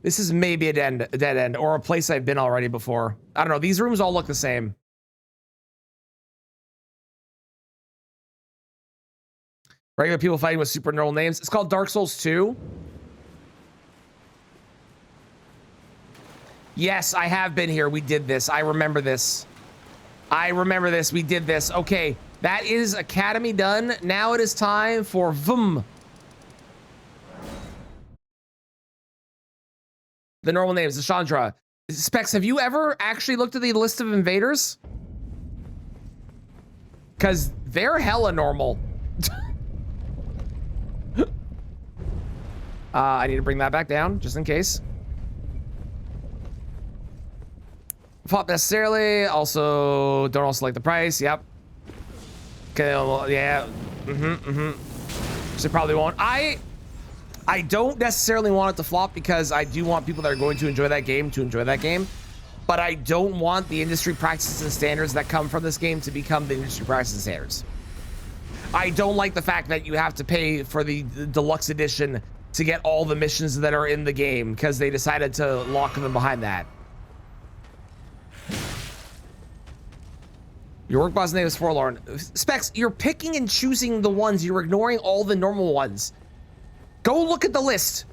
This is maybe a dead end or a place I've been already before. I don't know. These rooms all look the same. Regular people fighting with supernatural names. It's called Dark Souls 2. Yes, I have been here. We did this. I remember this. I remember this. We did this. Okay, that is Academy done. Now it is time for VUM. The normal names, the Chandra. Specs, have you ever actually looked at the list of invaders? Because they're hella normal. I need to bring that back down, just in case. Not necessarily. Also, don't also like the price. Yep. Okay, well, yeah. So probably won't. I don't necessarily want it to flop because I do want people that are going to enjoy that game to enjoy that game. But I don't want the industry practices and standards that come from this game to become the industry practices and standards. I don't like the fact that you have to pay for the deluxe edition to get all the missions that are in the game because they decided to lock them behind that. Your work boss name is Forlorn. Specs, you're picking and choosing the ones. You're ignoring all the normal ones. Go look at the list.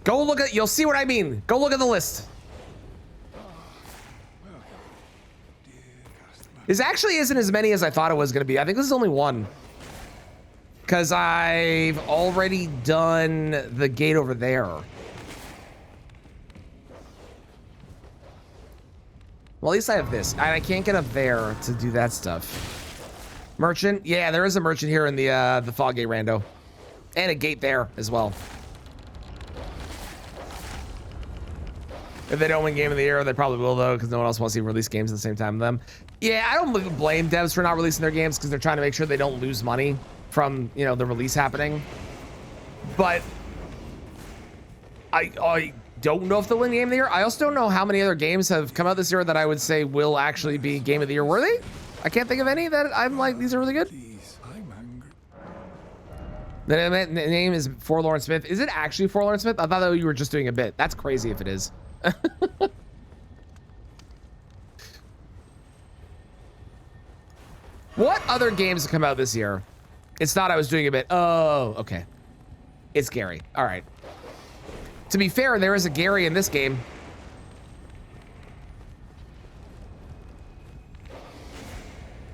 Go look at, you'll see what I mean. Go look at the list. This actually isn't as many as I thought it was going to be. I think this is only one. Because I've already done the gate over there. Well, at least I have this. And I can't get up there to do that stuff. Merchant? Yeah, there is a merchant here in the Foggate rando. And a gate there as well. If they don't win Game of the Year, they probably will, though, because no one else wants to even release games at the same time as them. Yeah, I don't blame devs for not releasing their games because they're trying to make sure they don't lose money from, you know, the release happening. But I don't know if they'll win Game of the Year. I also don't know how many other games have come out this year that I would say will actually be Game of the Year worthy. I can't think of any that I'm like, these are really good. The name is Forlorn Smith. Is it actually Forlorn Smith? I thought that you were just doing a bit. That's crazy if it is. What other games have come out this year? It's not I was doing a bit. Oh, okay. It's Gary. All right. To be fair, there is a Gary in this game.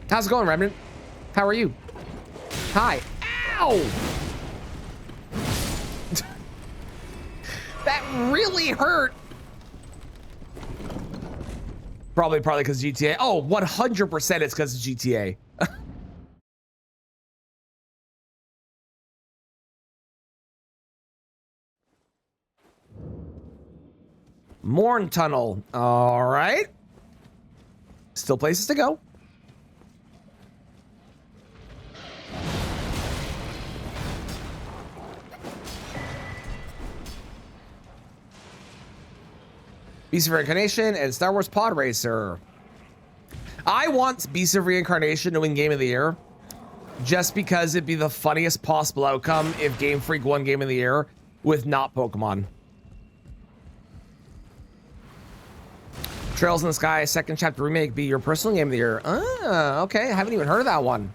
How's it going, Remnant? How are you? Hi. Ow! That really hurt. Probably because GTA. Oh, 100% it's because of GTA. Morn Tunnel. All right. Still places to go. Beast of Reincarnation and Star Wars Pod Racer. I want Beast of Reincarnation to win Game of the Year just because it'd be the funniest possible outcome if Game Freak won Game of the Year with not Pokemon. Trails in the Sky, second chapter remake be your personal Game of the Year. Ah, okay. I haven't even heard of that one.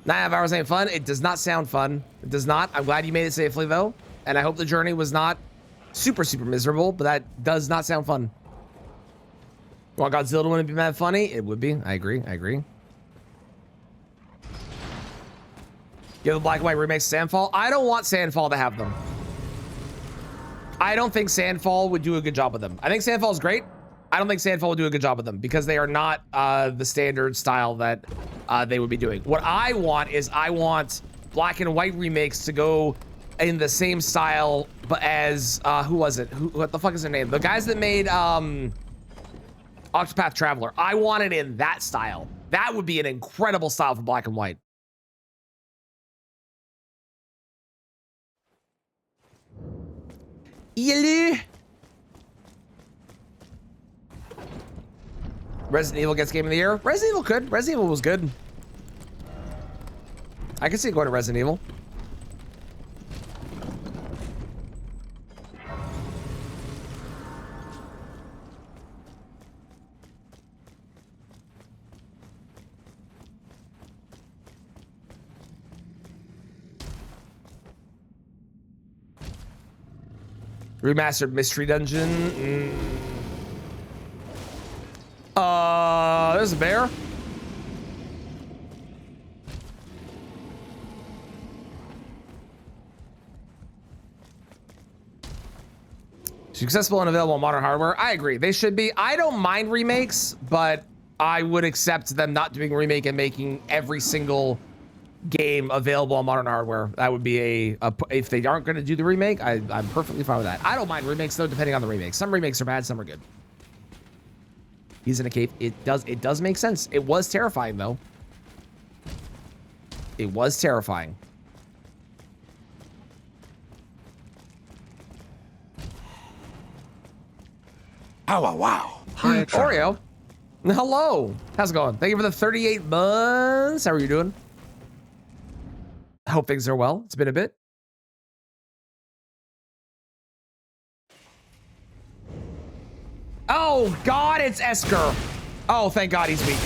9.5 hours ain't fun. It does not sound fun. It does not. I'm glad you made it safely though. And I hope the journey was not super miserable, but that does not sound fun. Want Godzilla to win and be mad funny? It would be. I agree. Give the black and white remakes Sandfall. I don't want Sandfall to have them. I don't think Sandfall would do a good job with them. I think Sandfall is great. I don't think Sandfall would do a good job with them because they are not the standard style that they would be doing. What I want is I want black and white remakes to go in the same style, but as who was it? What the fuck is their name? The guys that made Octopath Traveler. I want it in that style. That would be an incredible style for black and white. Hello. Resident Evil gets Game of the Year. Resident Evil could. Resident Evil was good. I can see going to Resident Evil. Remastered Mystery Dungeon. There's a bear. Successful and available on modern hardware. I agree. They should be. I don't mind remakes, but I would accept them not doing a remake and making every single game available on modern hardware. That would be if they aren't going to do the remake, I'm perfectly fine with that. I don't mind remakes though, depending on the remake. Some remakes are bad, some are good. He's in a cave. It does make sense. It was terrifying though. It was terrifying. Oh, wow. Hi, Oreo. Hello. How's it going? Thank you for the 38 months. How are you doing? I hope things are well. It's been a bit. Oh, God, it's Esker. Oh, thank God he's weak.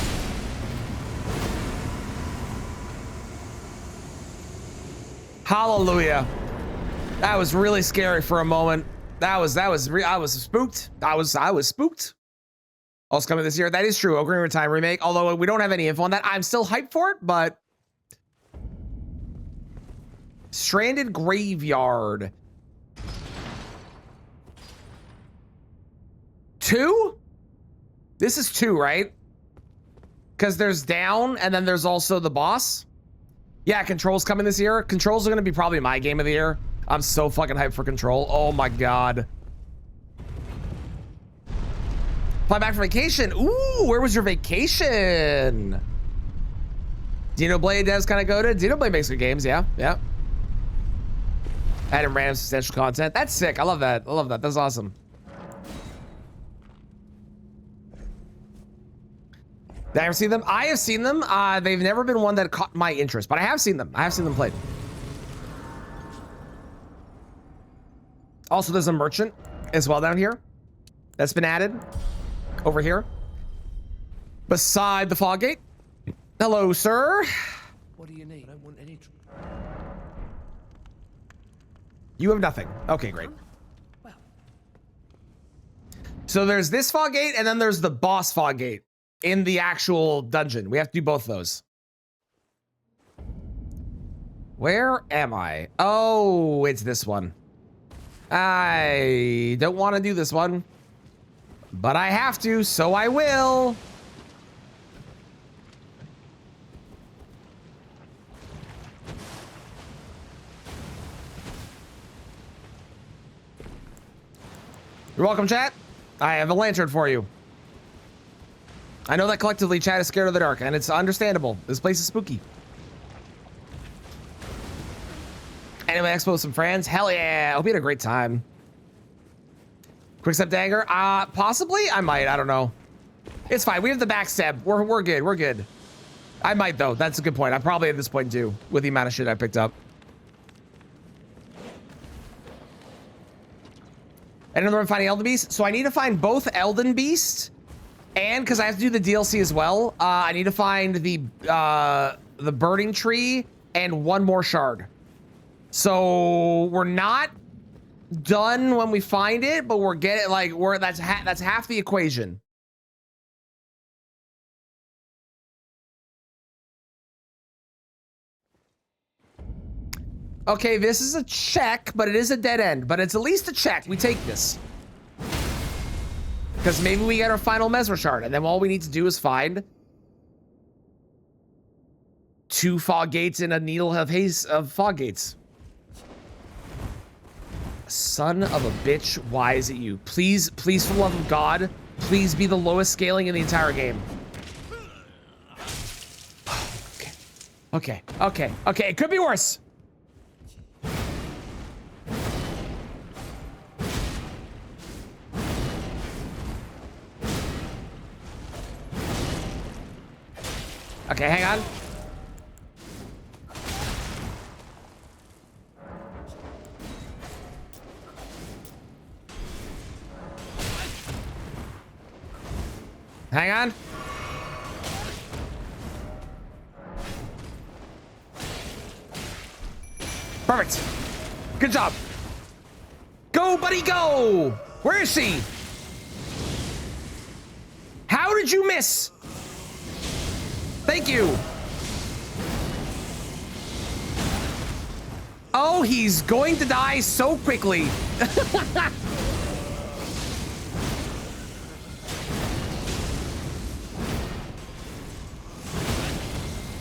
Hallelujah. That was really scary for a moment. I was spooked. I was spooked. Also coming this year. That is true. Ocarina of Time remake. Although we don't have any info on that. I'm still hyped for it, but Stranded Graveyard. 2? This is 2, right? Because there's down and then there's also the boss. Yeah, Control's coming this year. Controls are going to be probably my game of the year. I'm so fucking hyped for Control. Oh my God. Fly back from vacation. Ooh, where was your vacation? Dino Blade does kind of go to. Dino Blade makes good games. Yeah, yeah. Adding random substantial content. That's sick. I love that. I love that. That's awesome. Did I ever see them? I have seen them. They've never been one that caught my interest, but I have seen them. I have seen them played. Also, there's a merchant as well down here that's been added over here beside the Foggate. Hello, sir. What do you need? I don't want any. You have nothing. Okay, great. So there's this Foggate and then there's the boss Foggate in the actual dungeon. We have to do both those. Where am I? Oh, it's this one. I don't want to do this one, but I have to, so I will. You're welcome, chat. I have a lantern for you. I know that collectively chat is scared of the dark, and it's understandable. This place is spooky. Anime Expo with some friends? Hell yeah. I hope you had a great time. Quick step dagger? Possibly? I might. I don't know. It's fine. We have the backstab. We're good. We're good. I might, though. That's a good point. I'm probably at this point, too, with the amount of shit I picked up. And another one finding Elden Beast. So I need to find both Elden Beast, and because I have to do the DLC as well, I need to find the burning tree and one more shard. So we're not done when we find it, but we're getting that's half the equation. Okay, this is a check, but it is a dead end, but it's at least a check. We take this. Because maybe we get our final Mesmer shard, and then all we need to do is find 2 Foggates and a needle of haze of Foggates. Son of a bitch, why is it you? Please, please, for the love of God, please be the lowest scaling in the entire game. Okay, it could be worse. Okay, hang on. Hang on. Perfect. Good job. Go, buddy, go. Where is she? How did you miss? Thank you. Oh, he's going to die so quickly.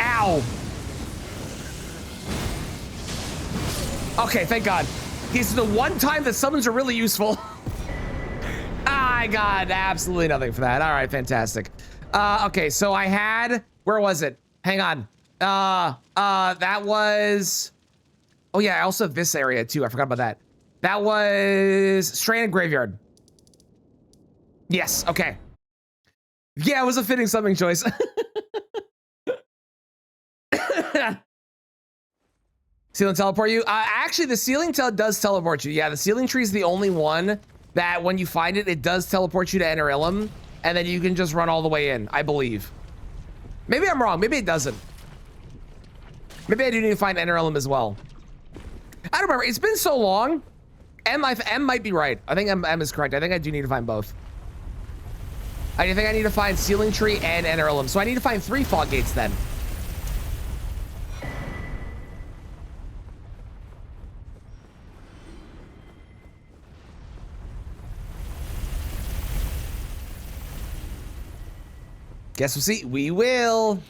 Ow. Okay, thank God. This is the one time that summons are really useful. I got absolutely nothing for that. All right, fantastic. Okay, so I had, where was it? Hang on. That was, oh yeah, I also have this area too. I forgot about that. That was Stranded Graveyard. Yes, okay. Yeah, it was a fitting something choice. Ceiling teleport you? Actually, the ceiling does teleport you. Yeah, the ceiling tree is the only one that when you find it, it does teleport you to Enter Ilum, and then you can just run all the way in, I believe. Maybe I'm wrong. Maybe it doesn't. Maybe I do need to find Enter Ilum as well. I don't remember. It's been so long. M might be right. I think M is correct. I think I do need to find both. I think I need to find Ceiling Tree and Enter Ilum. So I need to find 3 Foggates then. Guess we'll see. We will.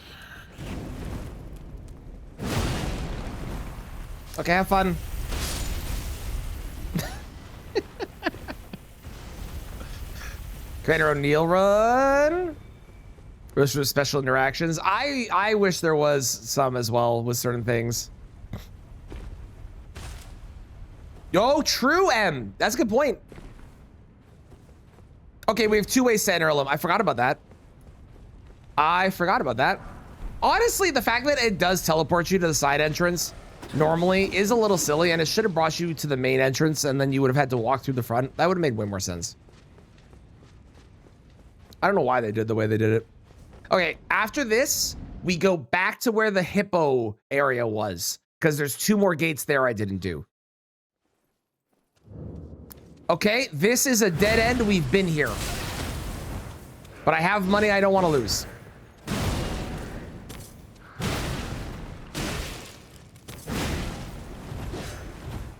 Okay, have fun. Commander O'Neill run. Wish for special interactions. I wish there was some as well with certain things. Oh, true, M. That's a good point. Okay, we have 2 ways to enter Ilum. I forgot about that. Honestly, the fact that it does teleport you to the side entrance normally is a little silly, and it should have brought you to the main entrance, and then you would have had to walk through the front. That would have made way more sense. I don't know why they did the way they did it. Okay, after this, we go back to where the hippo area was, because there's 2 more gates there I didn't do. Okay, this is a dead end. We've been here. But I have money I don't want to lose.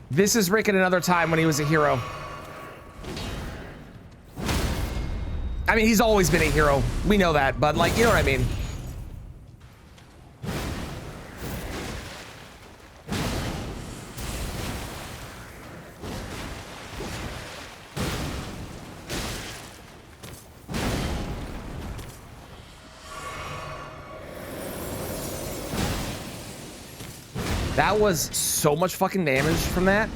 This is Rick at another time when he was a hero. I mean, he's always been a hero. We know that, but like, you know what I mean? That was so much fucking damage from that.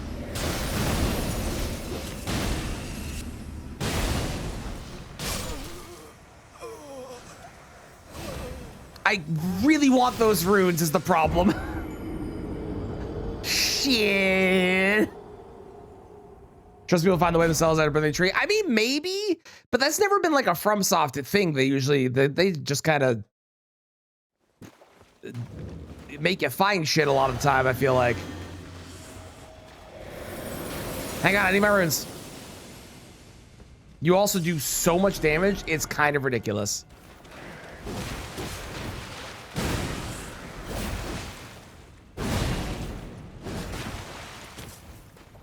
I really want those runes is the problem. Shit. Trust me, we'll find the way themselves out of the tree. I mean, maybe, but that's never been like a FromSoft thing. They usually, they just kind of make you find shit a lot of the time, I feel like. Hang on, I need my runes. You also do so much damage, it's kind of ridiculous.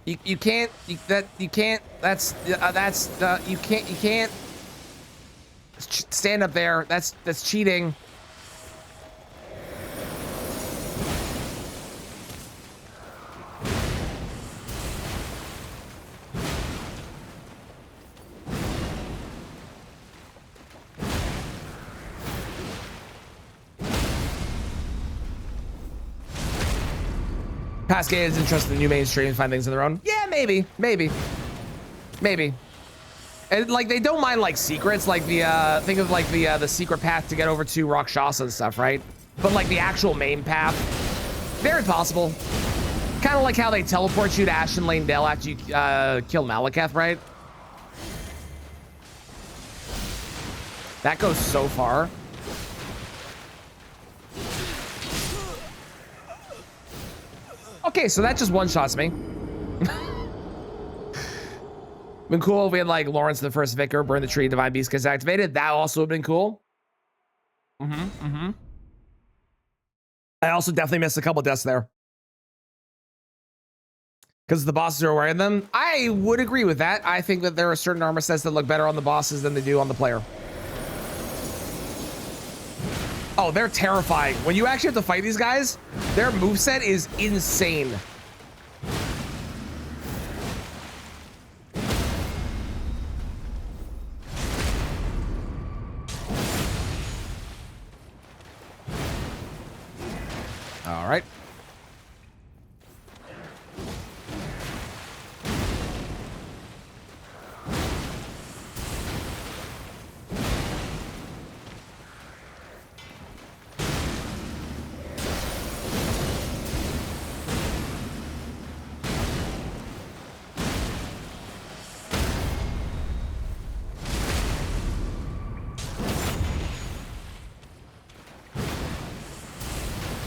You can't stand up there. That's cheating. Cascade is interested in new mainstream and find things on their own. Yeah, maybe. And like they don't mind like secrets, like the think of like the secret path to get over to Rakshasa and stuff, right? But like the actual main path, very possible. Kind of like how they teleport you to Ashen Lane Dell after you kill Malekith, right? That goes so far. Okay, so that just one-shots me. Been cool if we had like Lawrence the First Vicar, burn the tree, Divine Beast gets activated. That also would have been cool. I also definitely missed a couple deaths there. Because the bosses are wearing them. I would agree with that. I think that there are certain armor sets that look better on the bosses than they do on the player. Oh, they're terrifying. When you actually have to fight these guys, their moveset is insane. All right.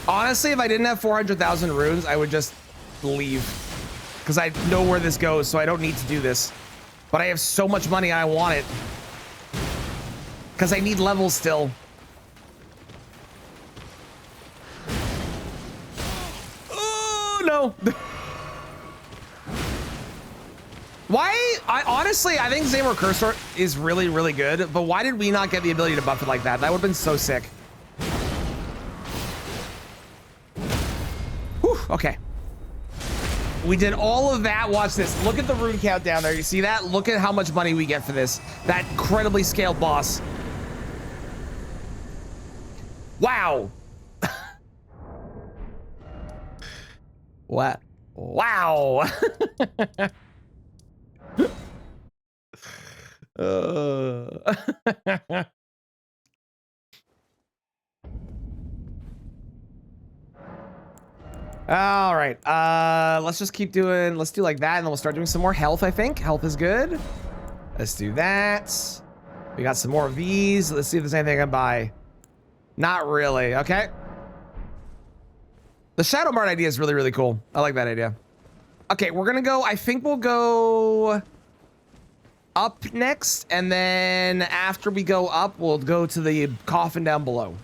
Honestly, if I didn't have 400,000 runes, I would just leave. Because I know where this goes, so I don't need to do this. But I have so much money, I want it. Because I need levels still. Oh, no. Why? Honestly, I think Xamor Cursor is really, really good. But why did we not get the ability to buff it like that? That would have been so sick. Whew, okay. We did all of that. Watch this. Look at the rune count down there. You see that? Look at how much money we get for this. That incredibly scaled boss. Wow. What? Wow. All right, let's just keep doing, let's do like that, and then we'll start doing some more health, I think. Health is good. Let's do that. We got some more of these. Let's see if there's anything I can buy. Not really, okay. The Shadow Mart idea is really, really cool. I like that idea. Okay, we're gonna go, I think we'll go up next, and then after we go up, we'll go to the coffin down below.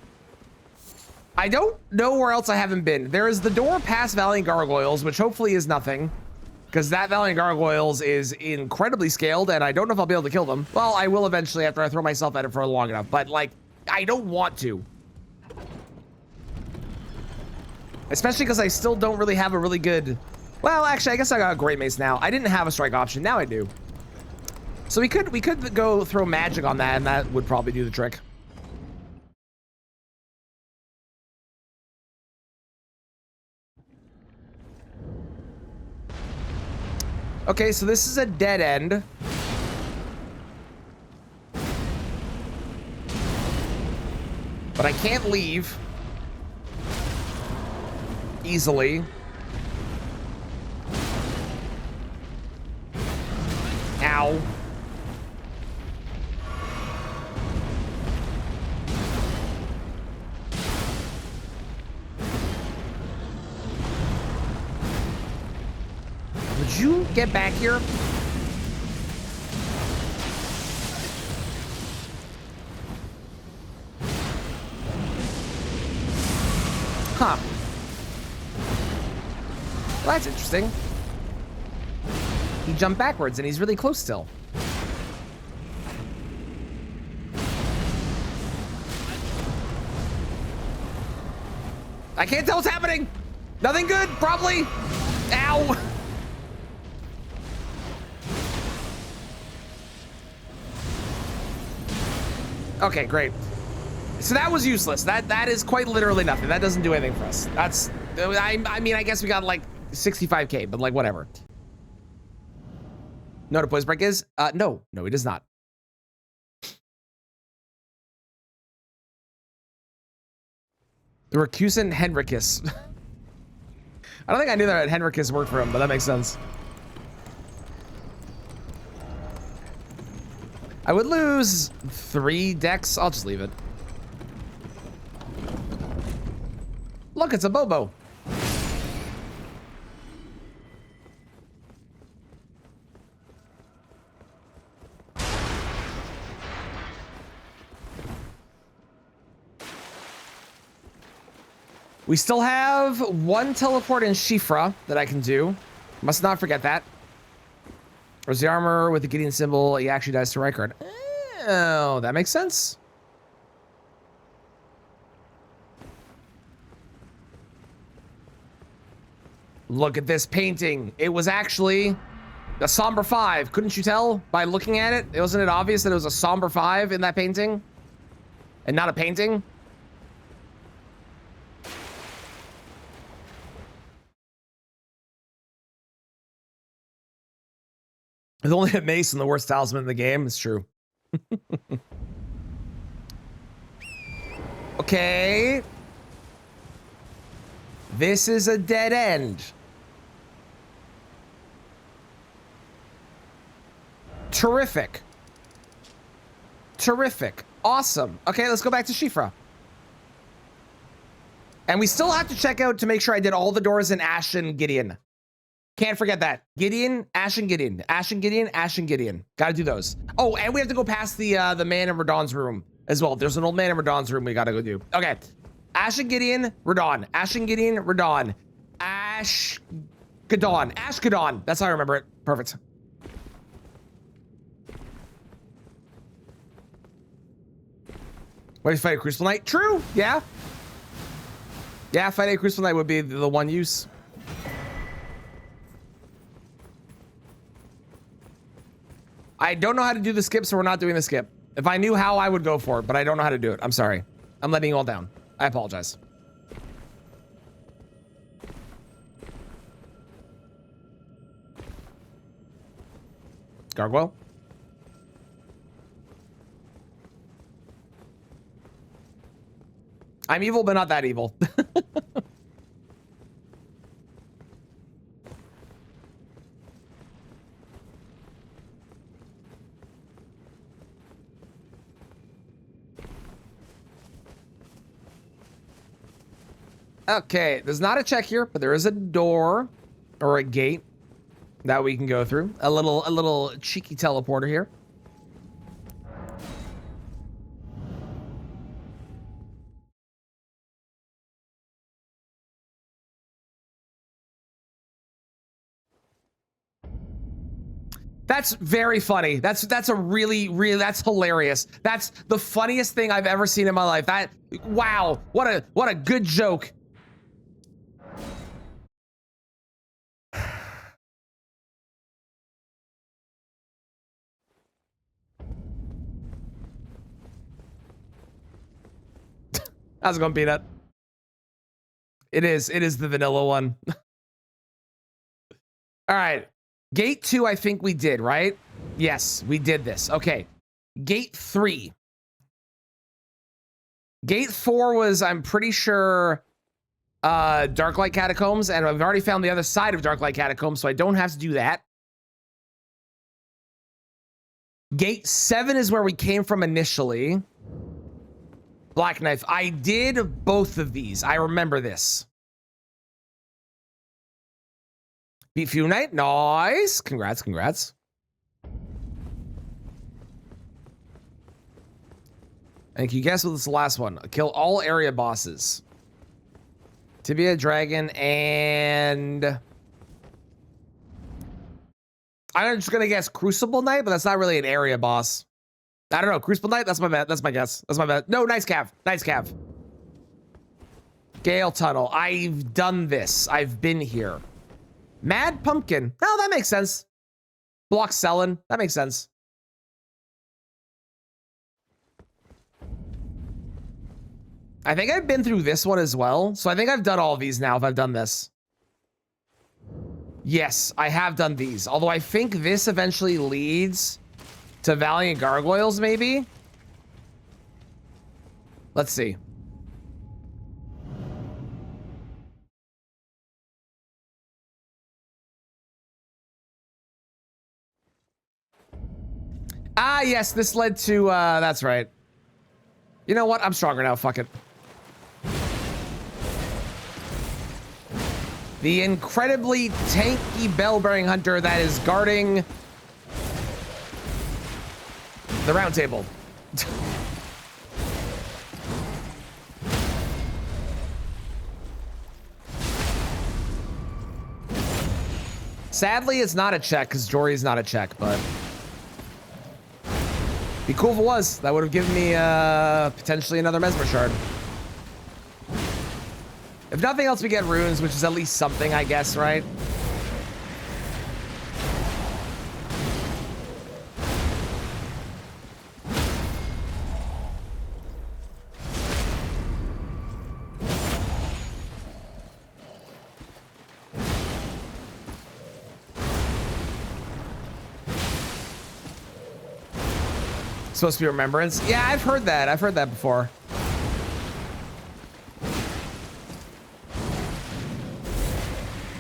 I don't know where else I haven't been. There is the door past Valiant Gargoyles, which hopefully is nothing, because that Valiant Gargoyles is incredibly scaled, and I don't know if I'll be able to kill them. Well, I will eventually after I throw myself at it for long enough, but like, I don't want to. Especially because I still don't really have a really good... Well, actually, I guess I got a Great Mace now. I didn't have a strike option. Now I do. So we could go throw magic on that, and that would probably do the trick. Okay, so this is a dead end. But I can't leave easily. Ow. Would you get back here? Huh. Well, that's interesting. He jumped backwards and he's really close still. I can't tell what's happening. Nothing good, probably. Ow. Okay, great. So that was useless. That is quite literally nothing. That doesn't do anything for us. That's, I mean, I guess we got like 65K, but like whatever. Know what a poison break is? No, it does not. The recusant Henricus. I don't think I knew that Henricus worked for him, but that makes sense. I would lose 3 decks. I'll just leave it. Look, it's a Bobo. We still have 1 teleport in Shifra that I can do. Must not forget that. Where's the armor with the Gideon symbol? He actually dies to Rykard. Oh, that makes sense. Look at this painting. It was actually a somber 5. Couldn't you tell by looking at it? Wasn't it obvious that it was a somber 5 in that painting? And not a painting? With only a mace and the worst talisman in the game, it's true. Okay. This is a dead end. Terrific. Terrific. Awesome. Okay, let's go back to Shifra. And we still have to check out to make sure I did all the doors in Ashen Gideon. Can't forget that. Gideon, Ashen Gideon, Ashen Gideon, Ashen Gideon. Got to do those. Oh, and we have to go past the man in Radon's room as well. There's an old man in Radon's room we got to go do. Okay. Ashen Gideon, Radon. Ashen Gideon, Radon. Ashgadon. Ashgadon. That's how I remember it. Perfect. What if you fight a Crucible Knight? True. Yeah. Yeah, fighting a Crucible Knight would be the one use. I don't know how to do the skip, so we're not doing the skip. If I knew how, I would go for it, but I don't know how to do it. I'm sorry. I'm letting you all down. I apologize. Gargoyle. I'm evil, but not that evil. Okay, there's not a check here, but there is a door or a gate that we can go through. A little cheeky teleporter here. That's very funny. That's a really that's hilarious. That's the funniest thing I've ever seen in my life. That wow, what a good joke. How's it going, Peanut? It is the vanilla one. All right. Gate 2, I think we did, right? Yes, we did this. Okay. Gate 3. Gate 4 was, I'm pretty sure, Darklight Catacombs, and I've already found the other side of Darklight Catacombs, so I don't have to do that. Gate 7 is where we came from initially. Black Knife. I did both of these. I remember this. Beat Few Knight. Nice. Congrats, congrats. And can you guess what this last one? Kill all area bosses. Tibia, Dragon, and... I'm just gonna guess Crucible Knight, but that's not really an area boss. I don't know. Crucible Knight? That's my bet. That's my guess. That's my bet. No, nice cav. Nice cav. Gale Tunnel. I've done this. I've been here. Mad Pumpkin. Oh, that makes sense. Block Selling. That makes sense. I think I've been through this one as well. So I think I've done all of these now if I've done this. Yes, I have done these. Although I think this eventually leads to Valiant Gargoyles, maybe? Let's see. Ah, yes, this led to, that's right. You know what? I'm stronger now. Fuck it. The incredibly tanky bell-bearing hunter that is guarding the round table. Sadly, it's not a check because Jory's not a check, but be cool if it was. That would have given me potentially another Mesmer Shard. If nothing else, we get runes, which is at least something, I guess, right? Supposed to be Remembrance? Yeah, I've heard that. I've heard that before.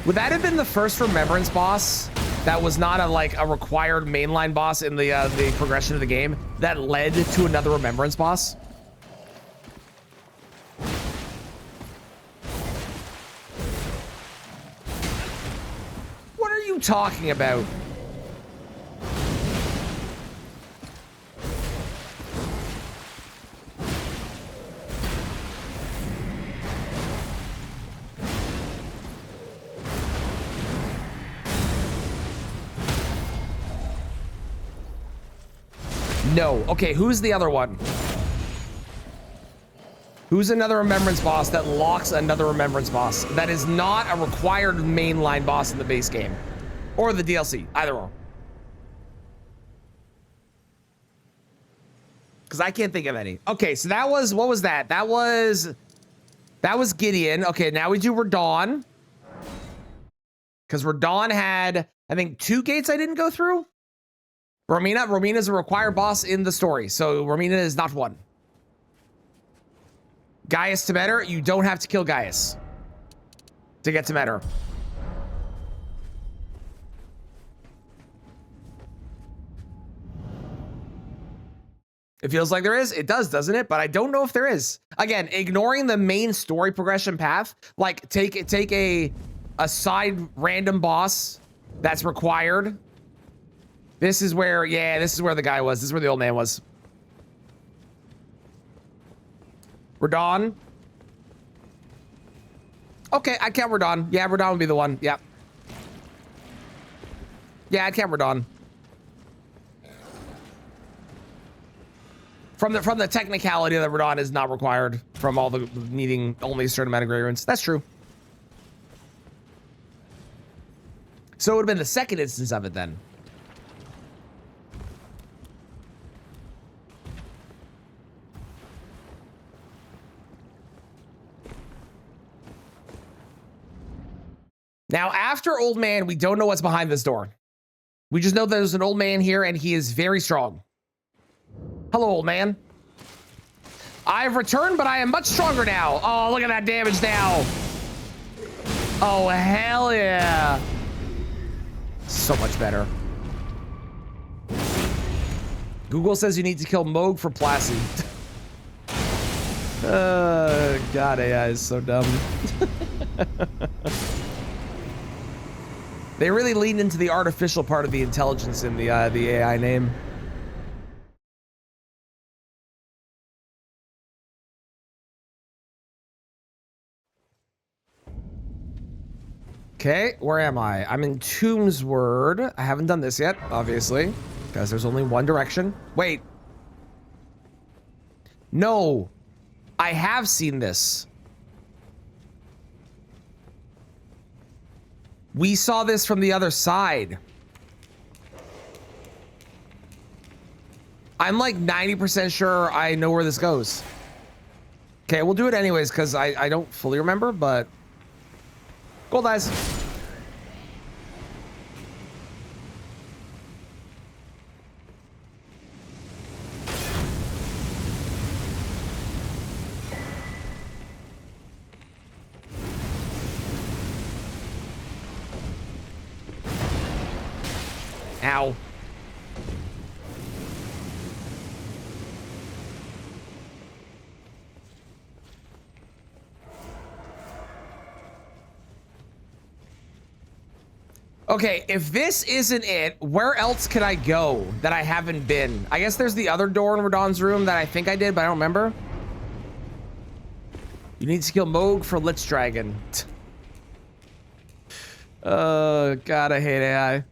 Would that have been the first Remembrance boss that was not a required mainline boss in the progression of the game that led to another Remembrance boss? talking about? No. Okay, who's the other one? Who's another remembrance boss that locks another remembrance boss that is not a required mainline boss in the base game or the DLC, either or? Because I can't think of any. Okay, so that was, what was that? That was Gideon. Okay, now we do Radon. Because Radon had, I think, 2 gates I didn't go through. Romina is a required boss in the story, so Romina is not one. Gaius Temeter, you don't have to kill Gaius to get Temeter. It feels like there is. It does, doesn't it? But I don't know if there is. Again, ignoring the main story progression path, like take a side random boss that's required. This is where, yeah, this is where the guy was. This is where the old man was. Radon. Okay, I count Radon. Yeah, Radon would be the one. Yeah. Yeah, I count Radon. From the technicality that Radon is not required from all the needing only a certain amount of gray runes. That's true. So it would have been the second instance of it then. Now, after Old Man, we don't know what's behind this door. We just know there's an old man here and he is very strong. Hello, old man. I've returned, but I am much stronger now. Oh, look at that damage now. Oh, hell yeah. So much better. Google says you need to kill Moog for Plassey. God, AI is so dumb. They really leaned into the artificial part of the intelligence in the AI name. Okay, where am I? I'm in Tomb's Word. I haven't done this yet, obviously, because there's only one direction. Wait. No, I have seen this. We saw this from the other side. I'm like 90% sure I know where this goes. Okay, we'll do it anyways because I don't fully remember, but gold eyes. Ow. Okay, if this isn't it, where else can I go that I haven't been? I guess there's the other door in Radon's room that I think I did, but I don't remember. You need to kill Moog for Lich Dragon. God, I hate AI.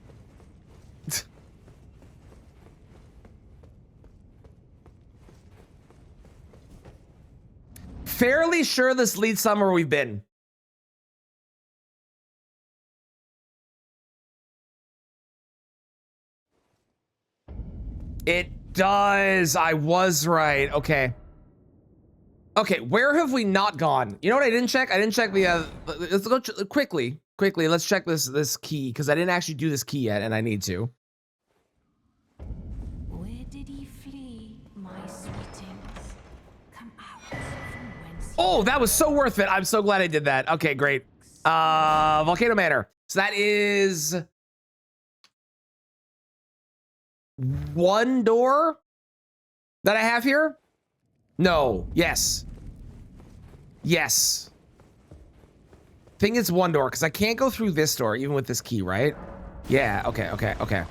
Fairly sure this leads somewhere we've been. It does. I was right. Okay. Okay, where have we not gone? You know what I didn't check? I didn't check the let's go quickly. Let's check this key because I didn't actually do this key yet and I need to. Where did he flee, my sweetings? Come out from whence. Oh, that was so worth it. I'm so glad I did that. Okay, great. Volcano Manor. So that is one door that I have here. No. Yes. Yes. I think it's one door because I can't go through this door even with this key, right? Yeah, okay, okay, okay.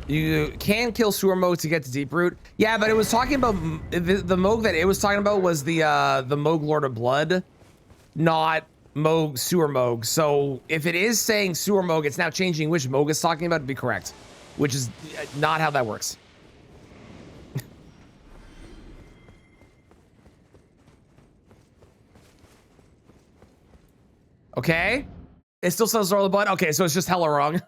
You can kill sewer mogue to get to deep root. Yeah, but it was talking about the mogue that it was talking about was the mogue Lord of Blood, not mogue sewer mogue. So if it is saying sewer mogue, it's now changing which mogue it's talking about to be correct, which is not how that works. Okay, it still says Lord of the Blood. Okay, so it's just hella wrong.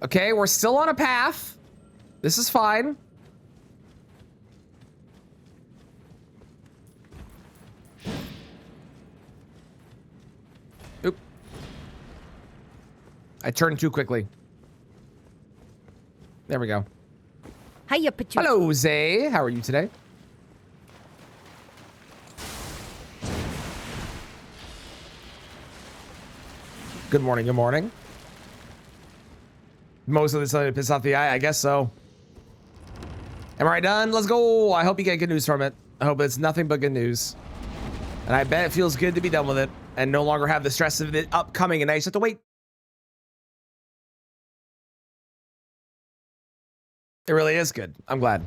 Okay, we're still on a path. This is fine. Oop. I turned too quickly. There we go. Hiya, Pachu. Hello, Zay. How are you today? Good morning, good morning. Most of the time to piss off the eye, I guess so. Am I done? Let's go. I hope you get good news from it. I hope it's nothing but good news. And I bet it feels good to be done with it and no longer have the stress of it upcoming and I just have to wait. It really is good. I'm glad.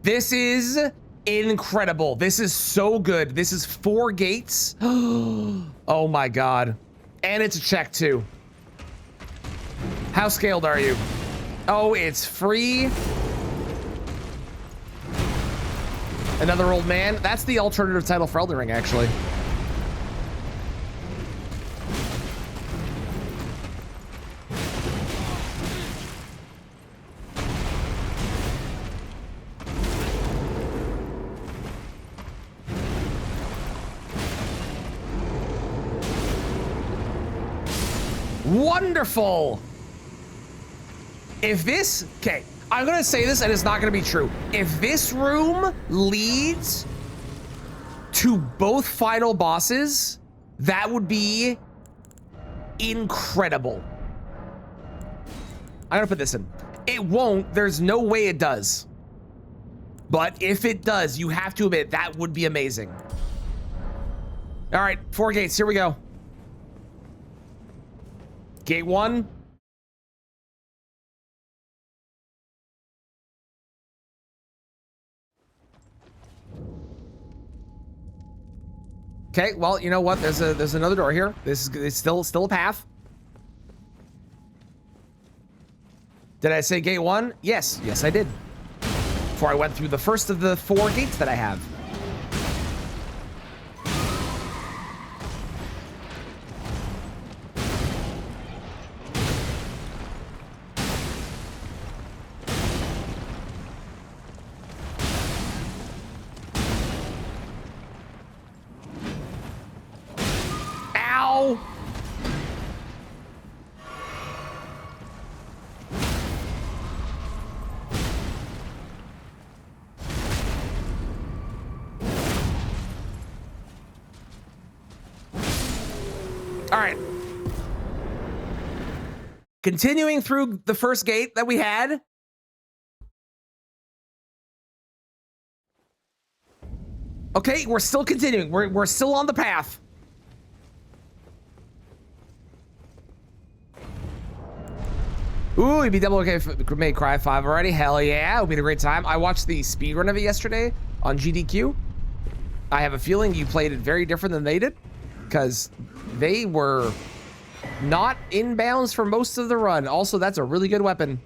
This is incredible. This is so good. This is 4 gates. Oh my God. And it's a check too. How scaled are you? Oh, it's free. Another old man. That's the alternative title for Elden Ring, actually. Wonderful. If this, okay, I'm gonna say this and it's not gonna be true. If this room leads to both final bosses, that would be incredible. I'm gonna put this in. It won't, there's no way it does. But if it does, you have to admit, that would be amazing. All right, 4 gates, here we go. Gate 1. Okay, well, you know what? There's another door here. This is it's still a path. Did I say gate 1? Yes, yes I did. Before I went through the first of the 4 gates that I have. Ow! All right. Continuing through the first gate that we had. Okay, we're still continuing. We're still on the path. Ooh, you'd be double okay if it made Cry 5 already. Hell yeah, it would be a great time. I watched the speedrun of it yesterday on GDQ. I have a feeling you played it very different than they did, because they were not inbounds for most of the run. Also, that's a really good weapon.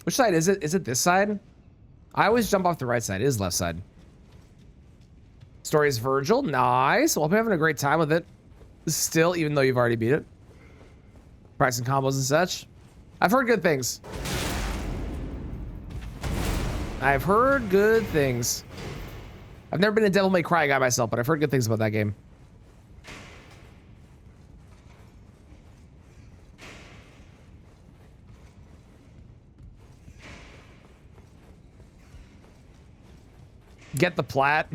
Which side is it? Is it this side? I always jump off the right side. It is left side. Story is Virgil. Nice. Well, I'm having a great time with it. Still, even though you've already beat it. Practicing combos and such. I've heard good things. I've heard good things. I've never been a Devil May Cry guy myself, but I've heard good things about that game. get the plat.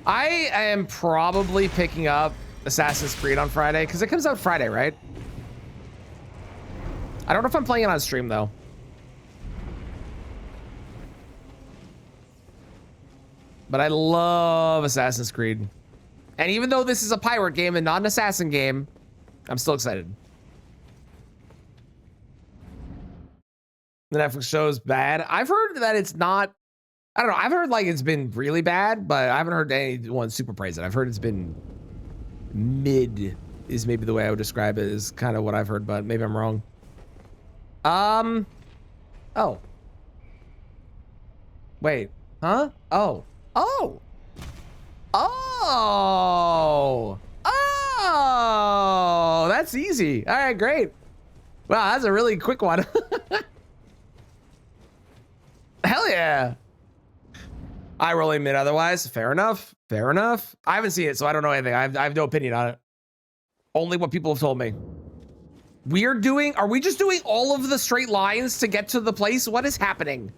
I am probably picking up Assassin's Creed on Friday because it comes out Friday, right? I don't know if I'm playing it on stream though. But I love Assassin's Creed. And even though this is a pirate game and not an assassin game, I'm still excited. The Netflix show is bad. I've heard that it's not, I don't know. I've heard like it's been really bad, but I haven't heard anyone super praise it. I've heard it's been mid is maybe the way I would describe it, is kind of what I've heard, but maybe I'm wrong. Oh. Wait, huh? Oh. Oh. Oh. Oh. That's easy. All right, great. Wow, that's a really quick one. Hell yeah. I really admit otherwise. Fair enough. Fair enough. I haven't seen it, so I don't know anything. I have no opinion on it. Only what people have told me. Are we just doing all of the straight lines to get to the place? What is happening?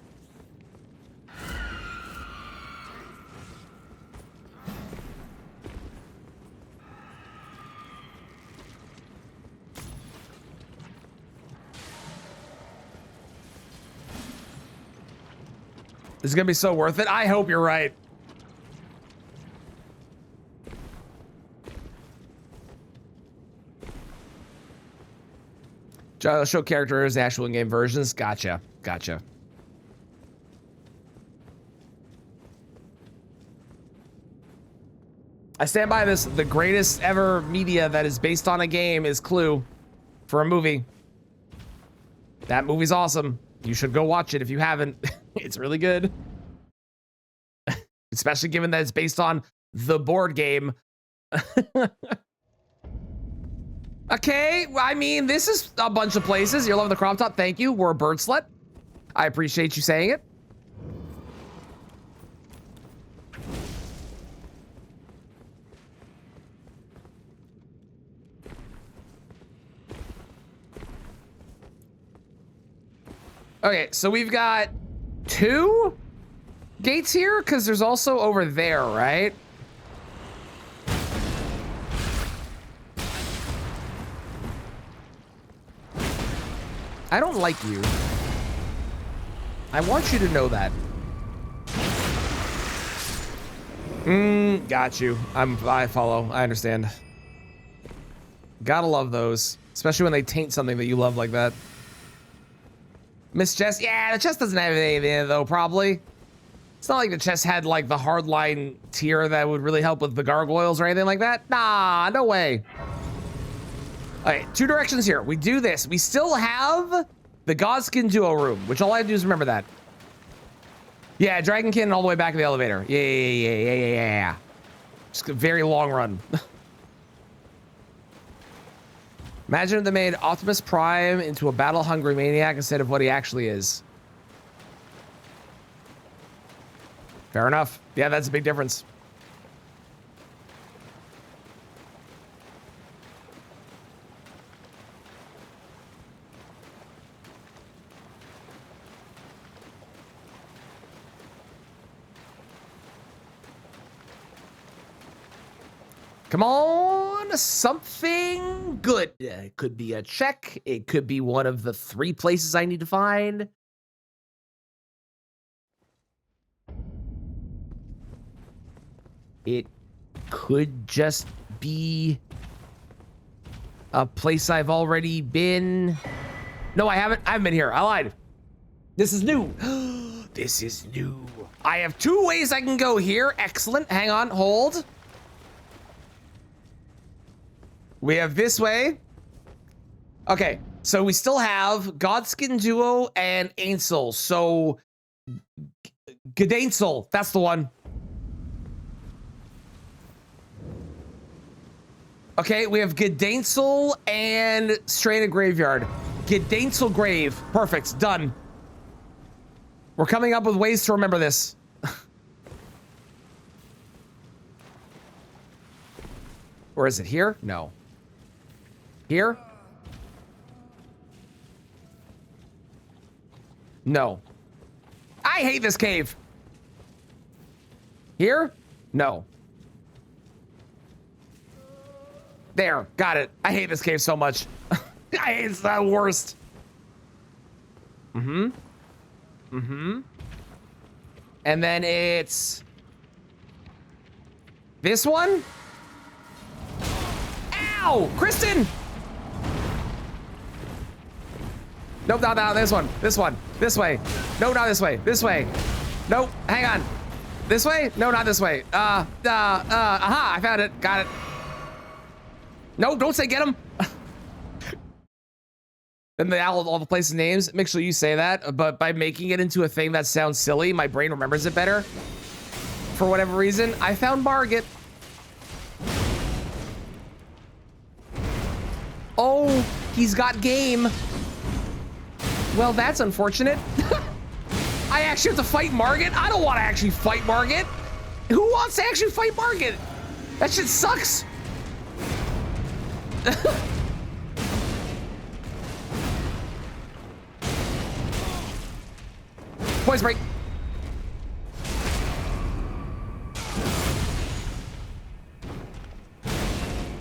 This is gonna be so worth it. I hope you're right. Show characters, actual in-game versions. Gotcha. Gotcha. I stand by this. The greatest ever media that is based on a game is Clue for a movie. That movie's awesome. You should go watch it if you haven't. It's really good. Especially given that it's based on the board game. Okay, I mean, this is a bunch of places. You're loving the crop top. Thank you. We're a bird slut. I appreciate you saying it. Okay, so we've got 2 gates here because there's also over there, right? I don't like you. I want you to know that. Got you. I follow. I understand. Gotta love those, especially when they taint something that you love like that. Miss Chest, yeah, the chest doesn't have anything in it though, probably. It's not like the chest had like the hardline tier that would really help with the gargoyles or anything like that. Nah, no way. All right, 2 directions here. We do this. We still have the Godskin Duo room, which all I have to do is remember that. Yeah, Dragonkin all the way back in the elevator. Yeah. Just a very long run. Imagine if they made Optimus Prime into a battle-hungry maniac instead of what he actually is. Fair enough. Yeah, that's a big difference. Come on, something good. It could be a check. It could be one of the 3 places I need to find. It could just be a place I've already been. No, I haven't. I haven't been here. I lied. This is new. This is new. I have 2 ways I can go here. Excellent. Hang on. Hold. We have this way. Okay, so we still have Godskin Duo and Ainsel. So, Gdansel, that's the one. Okay, we have Gdansel and Stranded Graveyard. Gdansel Grave, perfect, done. We're coming up with ways to remember this. Or is it here? No. Here? No. I hate this cave. Here? No. There, got it. I hate this cave so much. It's the worst. And then it's this one. Ow, Kristen. Nope, not this one. This one. This way. No, not this way. This way. Nope. Hang on. This way? No, not this way. Aha, I found it. Got it. No, don't say get him. And all the places' names, make sure you say that, but by making it into a thing that sounds silly, my brain remembers it better. For whatever reason, I found Margit. Oh, he's got game. Well, that's unfortunate. I actually have to fight Margit? I don't want to actually fight Margit. Who wants to actually fight Margit? That shit sucks. Poise break.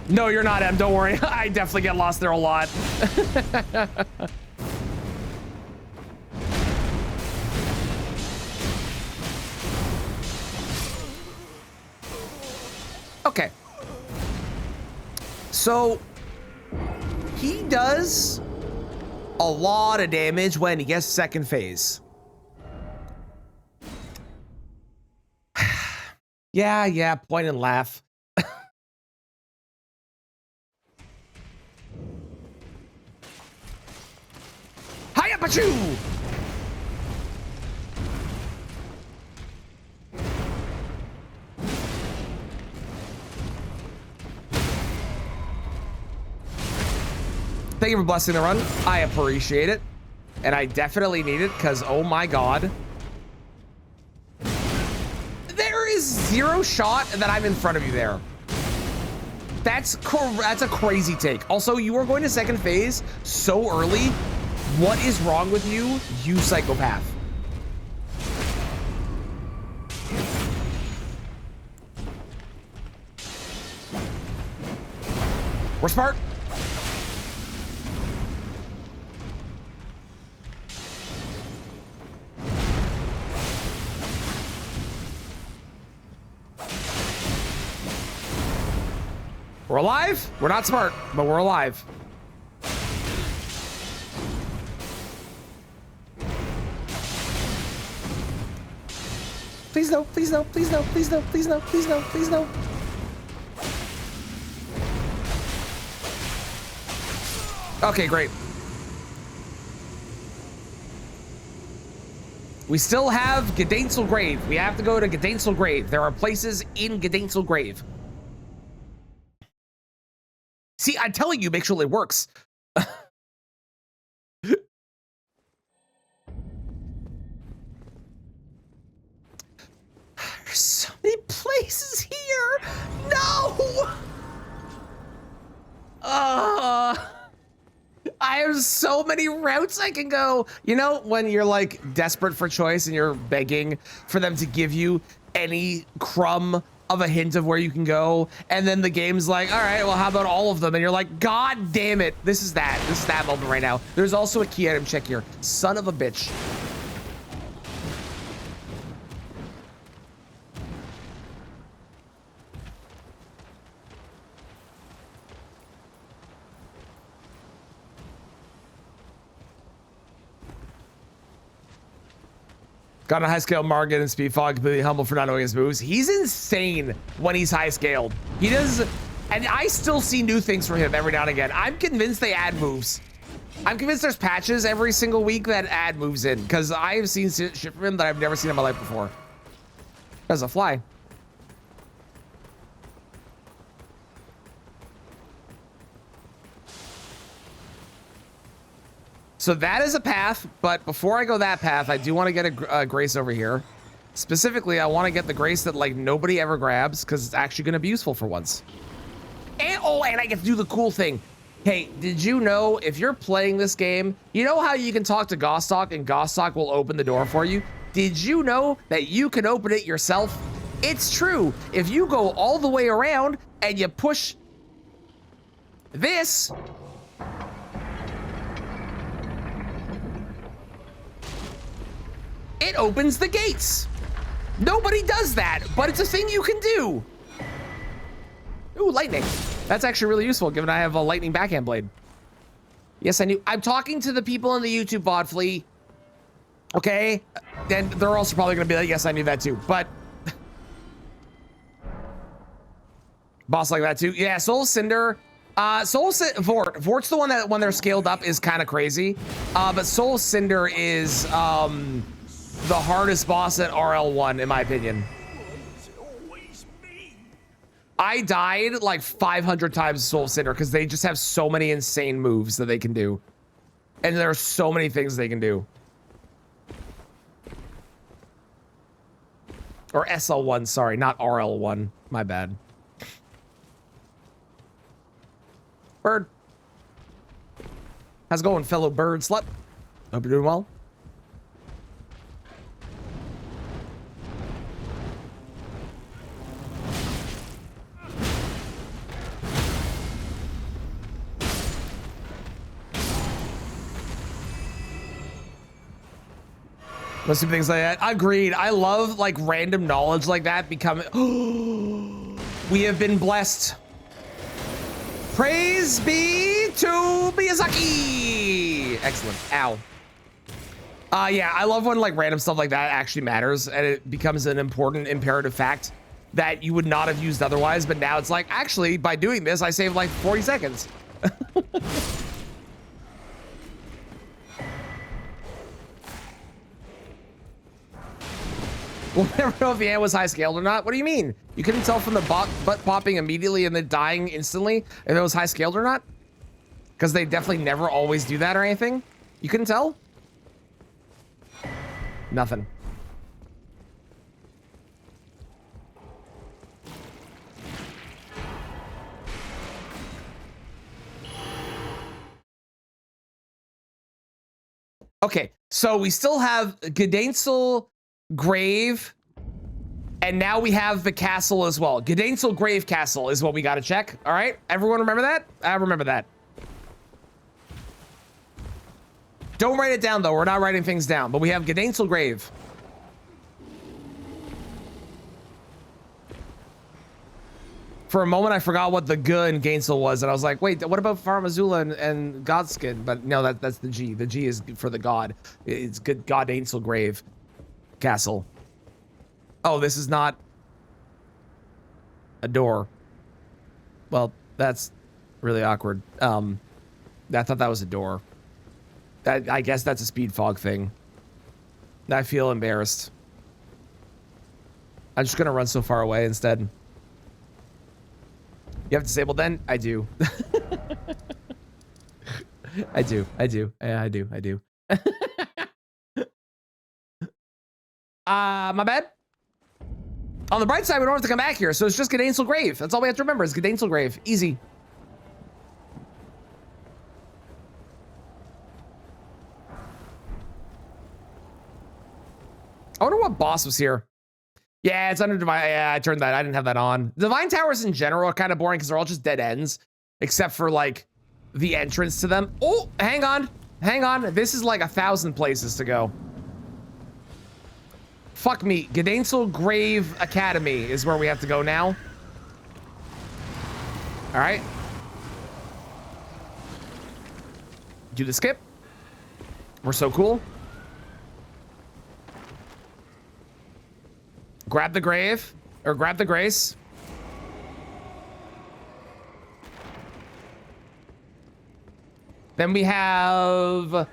No, you're not, Em. Don't worry. I definitely get lost there a lot. Okay. So he does a lot of damage when he gets second phase. Yeah, point and laugh. Hiya, Pachu! Thank you for blessing the run. I appreciate it. And I definitely need it because, oh my God. There is zero shot that I'm in front of you there. That's a crazy take. Also, you are going to second phase so early. What is wrong with you, you psychopath? We're smart. We're alive. We're not smart, but we're alive. Please no, please no, please no, please no, please no, please no, please no. Okay, great. We still have Gdańsel Grave. We have to go to Gdańsel Grave. There are places in Gdańsel Grave. See, I'm telling you, make sure it works. There's so many places here. No. I have so many routes I can go. You know, when you're like desperate for choice and you're begging for them to give you any crumb of a hint of where you can go, and then the game's like, all right, well, how about all of them? And you're like, God damn it. This is that moment right now. There's also a key item check here. Son of a bitch. Got a high scale Margit and Speed Fog, completely humble for not knowing his moves. He's insane when he's high scaled. He does, and I still see new things for him every now and again. I'm convinced they add moves. I'm convinced there's patches every single week that add moves in, because I have seen shit from him that I've never seen in my life before. There's a fly. So that is a path, but before I go that path, I do want to get a grace over here. Specifically, I want to get the grace that like nobody ever grabs because it's actually going to be useful for once. And oh, and I get to do the cool thing. Hey, did you know if you're playing this game, you know how you can talk to Gostock and Gostock will open the door for you? Did you know that you can open it yourself? It's true. If you go all the way around and you push this, it opens the gates. Nobody does that, but it's a thing you can do. Ooh, lightning. That's actually really useful given I have a lightning backhand blade. Yes, I knew. I'm talking to the people in the YouTube bot fleet. Okay, and they're also probably gonna be like, yes, I knew that too, but boss like that too. Yeah, Soul Cinder, Vort's the one that when they're scaled up is kind of crazy. But Soul Cinder is the hardest boss at RL1 in my opinion. I died like 500 times Soul Cinder because they just have so many insane moves that they can do. And there are so many things they can do. Or SL1, sorry, not RL1. My bad. Bird. How's it going, fellow bird slut? Hope you're doing well. Most of things like that. Agreed. I love like random knowledge like that becoming. We have been blessed. Praise be to Miyazaki. Excellent. Ow. Yeah, I love when like random stuff like that actually matters and it becomes an important imperative fact that you would not have used otherwise. But now it's like, actually, by doing this, I saved like 40 seconds. We'll never know if the ant was high scaled or not. What do you mean? You couldn't tell from the butt popping immediately and then dying instantly if it was high scaled or not? Because they definitely never always do that or anything? You couldn't tell? Nothing. Okay, so we still have Gdańsel Grave, and now we have the castle as well. Gdańsel Grave Castle is what we got to check. All right, everyone remember that? I remember that. Don't write it down though. We're not writing things down, but we have Gdańsel Grave. For a moment, I forgot what the G in Gainesville was, and I was like, wait, what about Farmazula and Godskin? But no, that's the G. The G is for the god. It's good. God Ainsel Grave Castle. Oh, this is not a door. Well, that's really awkward. I thought that was a door. I guess that's a speed fog thing. I feel embarrassed. I'm just gonna run so far away instead. You have disabled then? I do. I do. Yeah, I do. My bad. On the bright side, we don't have to come back here, so it's just Gdańsel Grave. That's all we have to remember is Gdańsel Grave. Easy. I wonder what boss was here. Yeah, it's under Divine. Yeah, I turned that. I didn't have that on. Divine Towers in general are kind of boring because they're all just dead ends, except for like the entrance to them. Oh, hang on. This is like 1,000 places to go. Fuck me. Gdańsel Grave Academy is where we have to go now. All right. Do the skip. We're so cool. Grab the grave, or grab the grace. Then we have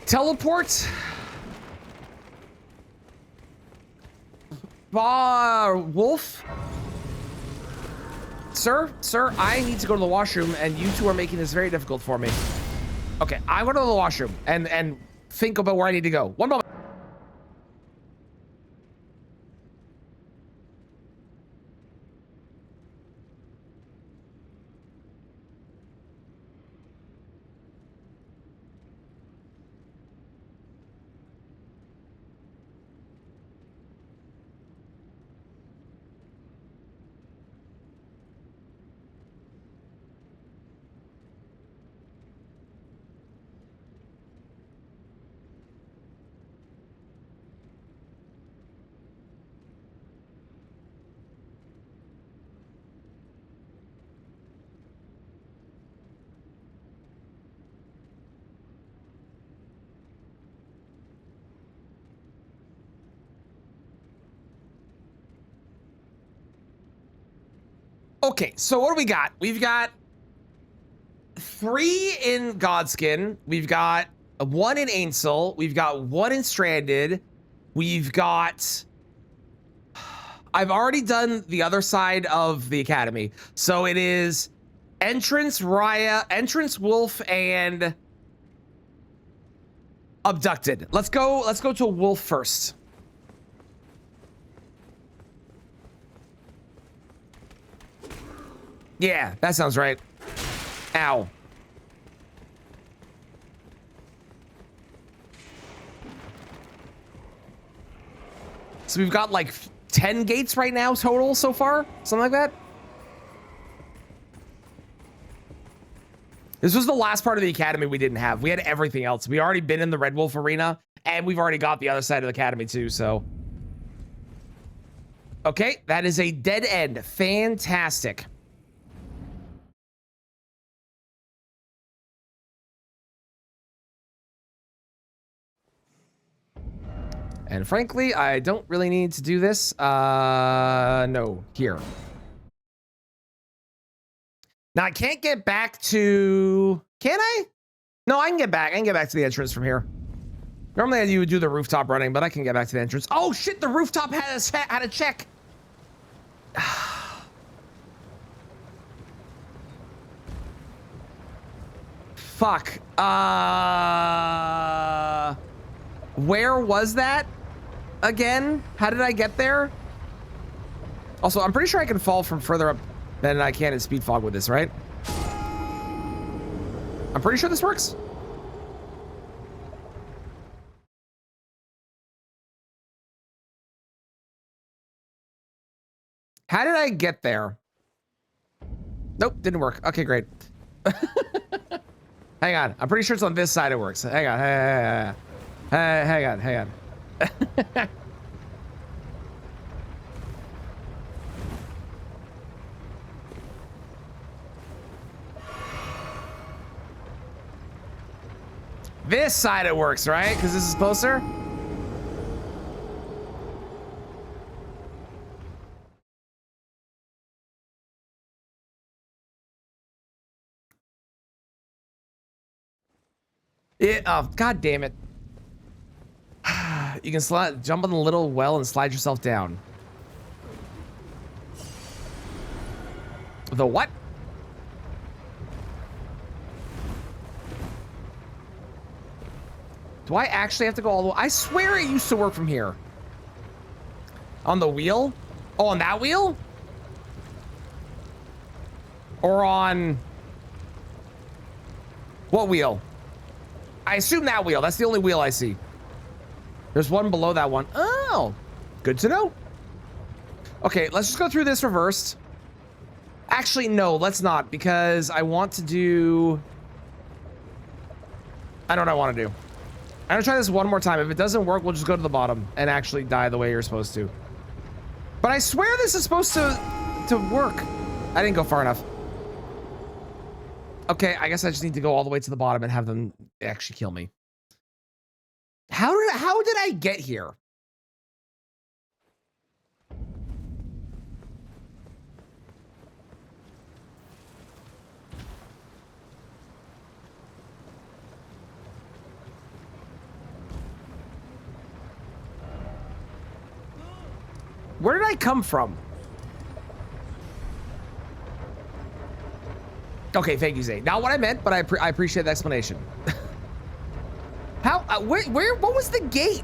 teleport. Wolf. Sir, I need to go to the washroom and you two are making this very difficult for me. Okay, I'm going to the washroom and think about where I need to go. One moment. Okay, so what do we got? We've got 3 in Godskin. We've got 1 in Ainsel. We've got 1 in Stranded. We've got... I've already done the other side of the Academy. So it is Entrance, Raya, Entrance, Wolf, and Abducted. Let's go to Wolf first. Yeah, that sounds right. Ow. So we've got like 10 gates right now total so far, something like that. This was the last part of the Academy we didn't have. We had everything else. We already been in the Red Wolf Arena, and we've already got the other side of the Academy too, so. Okay, that is a dead end. Fantastic. And frankly, I don't really need to do this. No, here. Now I can't get back to, can I? No, I can get back. I can get back to the entrance from here. Normally you would do the rooftop running, but I can get back to the entrance. Oh shit, the rooftop had a check. Fuck. Where was that again? How did I get there? Also, I'm pretty sure I can fall from further up than I can in Speed Fog with this, right? I'm pretty sure this works. How did I get there? Nope, didn't work. Okay, great. Hang on. I'm pretty sure it's on this side it works. Hang on. Hang on. This side it works, right? Because this is closer. Oh, god damn it. You can jump on the little well and slide yourself down. The what? Do I actually have to go all the way? I swear it used to work from here. On the wheel? Oh, on that wheel? Or on... What wheel? I assume that wheel. That's the only wheel I see. There's one below that one. Oh, good to know. Okay, let's just go through this reversed. Actually, no, let's not, because I want to do... I don't know what I want to do. I'm gonna try this one more time. If it doesn't work, we'll just go to the bottom and actually die the way you're supposed to. But I swear this is supposed to work. I didn't go far enough. Okay, I guess I just need to go all the way to the bottom and have them actually kill me. How did I get here? Where did I come from? Okay, thank you, Zay. Not what I meant, but I appreciate the explanation. How? Where? What was the gate?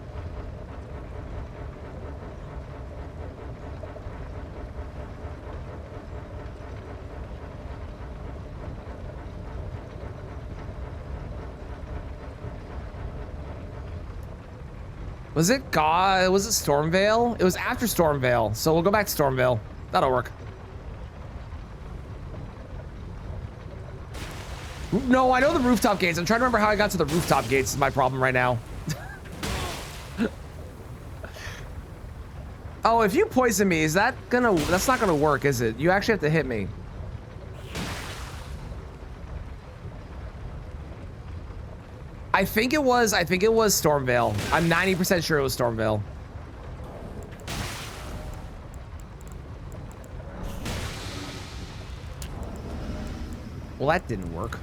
Was it God? Was it Stormvale? It was after Stormvale, so we'll go back to Stormvale. That'll work. No, I know the rooftop gates. I'm trying to remember how I got to the rooftop gates is my problem right now. Oh, if you poison me, that's not gonna work, is it? You actually have to hit me. I think it was Stormvale. I'm 90% sure it was Stormvale. Well, that didn't work.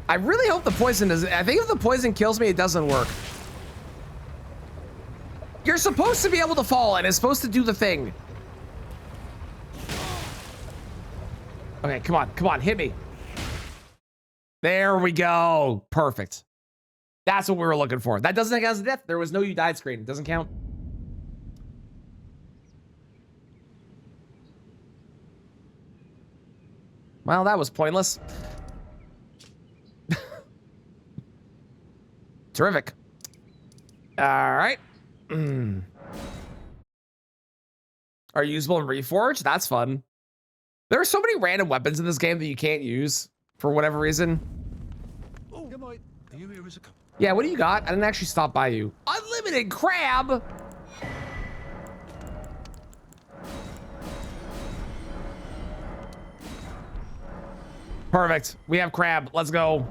I really hope the poison doesn't. I think if the poison kills me, it doesn't work. You're supposed to be able to fall, and it's supposed to do the thing. Okay, come on, come on, hit me. There we go. Perfect. That's what we were looking for. That doesn't count as a death. There was no you died screen. It doesn't count. Well, that was pointless. Terrific. All right. Are usable in Reforge? That's fun. There are so many random weapons in this game that you can't use for whatever reason. Oh, come on. Are you here as a Yeah, what do you got? I didn't actually stop by you. Unlimited crab. Perfect. We have crab. Let's go.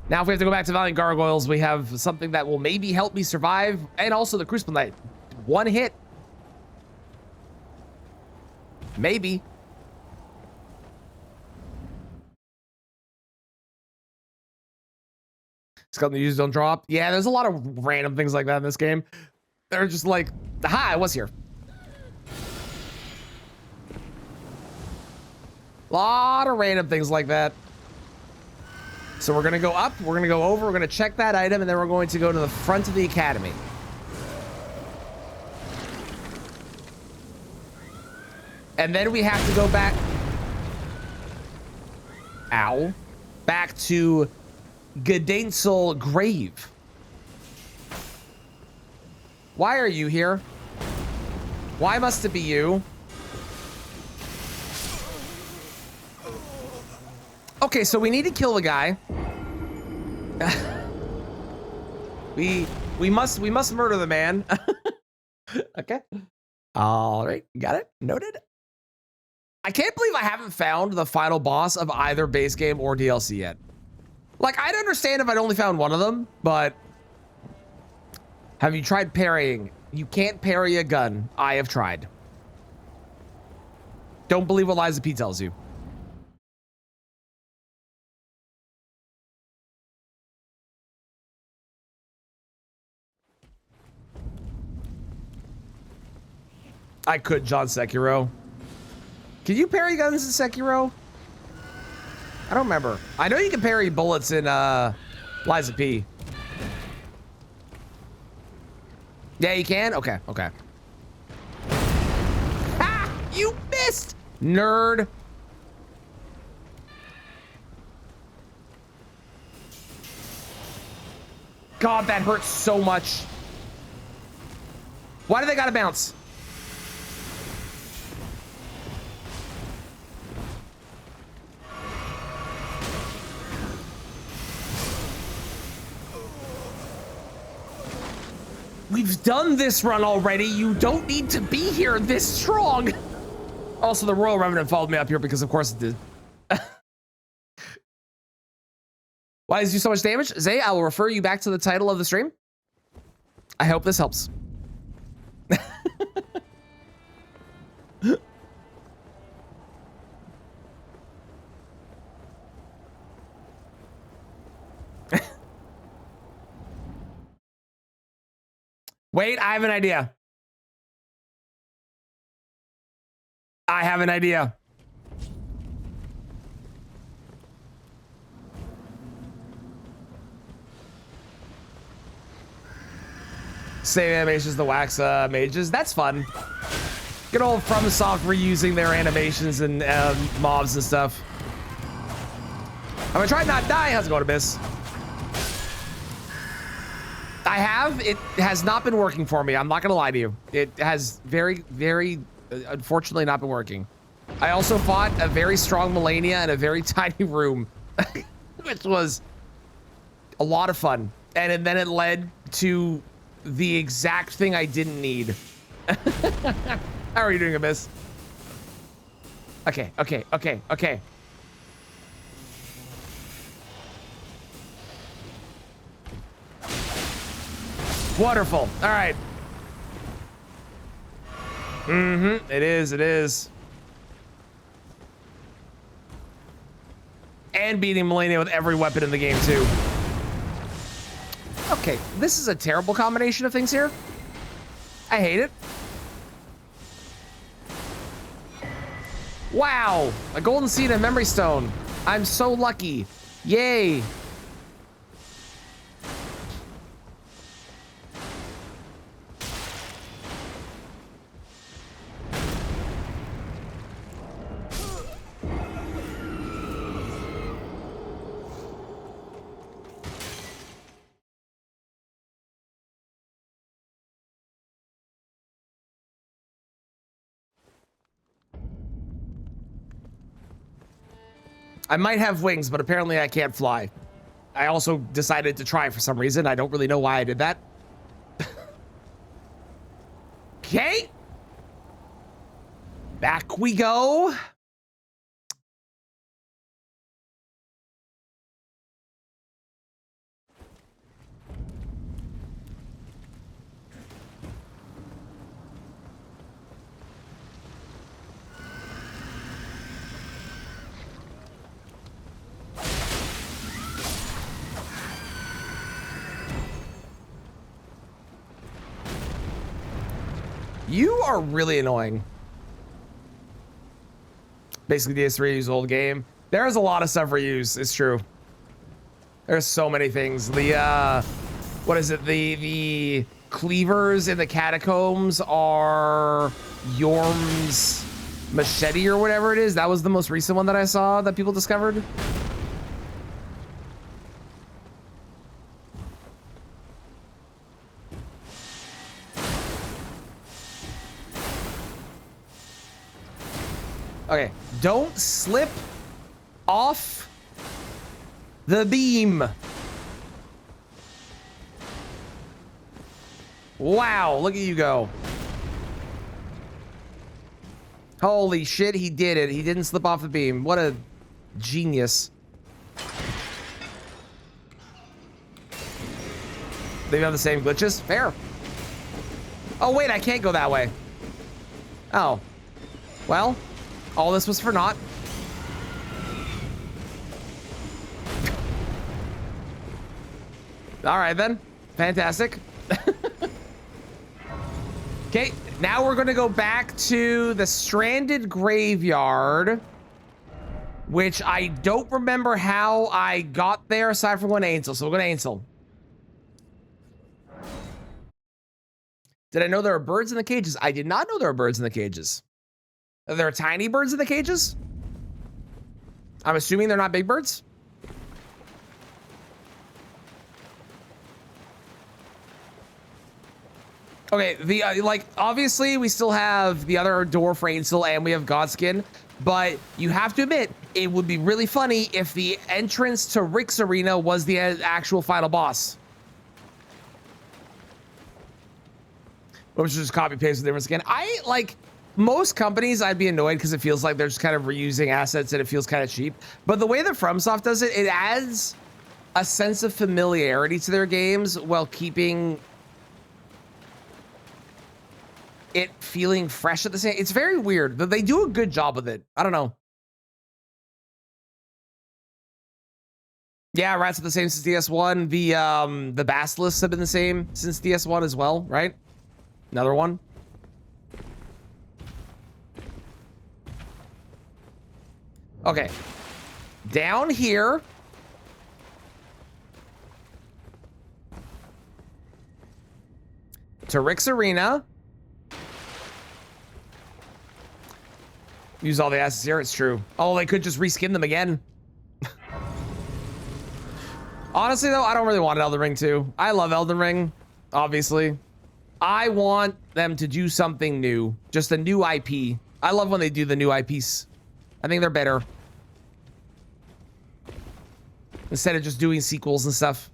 Now, if we have to go back to Valiant Gargoyles, we have something that will maybe help me survive, and also the Crucible Knight. One hit. Maybe. Skeleton used don't drop. Yeah, there's a lot of random things like that in this game. They're just like, aha, I was here. A lot of random things like that. So we're gonna go up, we're gonna go over, we're gonna check that item, and then we're going to go to the front of the academy. And then we have to go back. Ow. Back to Gdańsel Grave. Why are you here? Why must it be you? Okay, so we need to kill the guy. we must murder the man. Okay. All right, got it. Noted. I can't believe I haven't found the final boss of either base game or DLC yet. Like, I'd understand if I'd only found one of them, but have you tried parrying? You can't parry a gun. I have tried. Don't believe what Liza P tells you. I could John Sekiro. Can you parry guns in Sekiro? I don't remember. I know you can parry bullets in Liza P. Yeah, you can? Okay, okay. Ha! You missed! Nerd. God, that hurts so much. Why do they gotta bounce? We've done this run already. You don't need to be here this strong. Also, the Royal Revenant followed me up here because of course it did. Why does it do so much damage? Zay, I will refer you back to the title of the stream. I hope this helps. Wait, I have an idea. I have an idea. Same animations, the wax mages. That's fun. Good old FromSoft reusing their animations and mobs and stuff. I'm gonna try not to die. How's it going, Abyss? I have. It has not been working for me. I'm not gonna lie to you. It has very, very, unfortunately not been working. I also fought a very strong Melania in a very tiny room, which was a lot of fun. And then it led to the exact thing I didn't need. How are you doing, Abyss? Okay, okay, okay, okay. Wonderful. All right. Mm-hmm. It is. And beating Melania with every weapon in the game, too. Okay, this is a terrible combination of things here. I hate it. Wow, a golden seed and memory stone. I'm so lucky. Yay. I might have wings, but apparently I can't fly. I also decided to try for some reason. I don't really know why I did that. Okay. Back we go. You are really annoying. Basically, DS3 use old game. There's a lot of stuff reused. It's true. There's so many things. The what is it? The cleavers in the catacombs are Yorm's machete or whatever it is. That was the most recent one that I saw that people discovered. Okay, don't slip off the beam. Wow, look at you go. Holy shit, he did it. He didn't slip off the beam. What a genius. They have the same glitches? Fair. Oh, wait, I can't go that way. Oh. Well, all this was for naught. All right, then. Fantastic. Okay, now we're going to go back to the stranded graveyard, which I don't remember how I got there aside from going to Ainsel. So we're going to Ainsel. Did I know there are birds in the cages? I did not know there are birds in the cages. Are there tiny birds in the cages? I'm assuming they're not big birds. Okay, the like obviously we still have the other door for Ainsel and we have Godskin, but you have to admit it would be really funny if the entrance to Rick's Arena was the actual final boss. Or just copy paste the difference again. I like most companies, I'd be annoyed because it feels like they're just kind of reusing assets and it feels kind of cheap. But the way that FromSoft does it, it adds a sense of familiarity to their games while keeping it feeling fresh at the same. It's very weird, but they do a good job with it. I don't know. Yeah, rats are the same since DS1. The basilisks have been the same since DS1 as well, right? Another one. Okay. Down here. To Rick's Arena. Use all the assets here, it's true. Oh, they could just reskin them again. Honestly, though, I don't really want Elden Ring 2. I love Elden Ring, obviously. I want them to do something new. Just a new IP. I love when they do the new IPs. I think they're better. Instead of just doing sequels and stuff.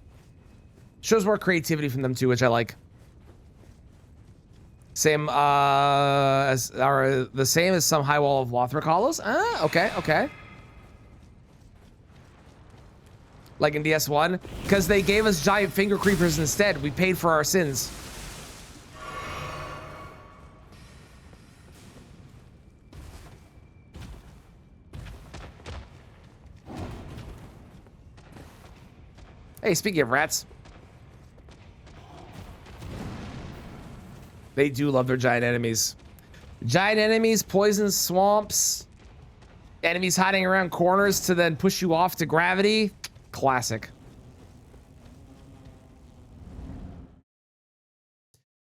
Shows more creativity from them too, which I like. Same as or the same as some High Wall of Lothric hollows. Ah, okay, okay. like in DS1, because they gave us giant finger creepers instead. We paid for our sins. Hey, speaking of rats, they do love their giant enemies. Giant enemies, poison swamps, enemies hiding around corners to then push you off to gravity. Classic.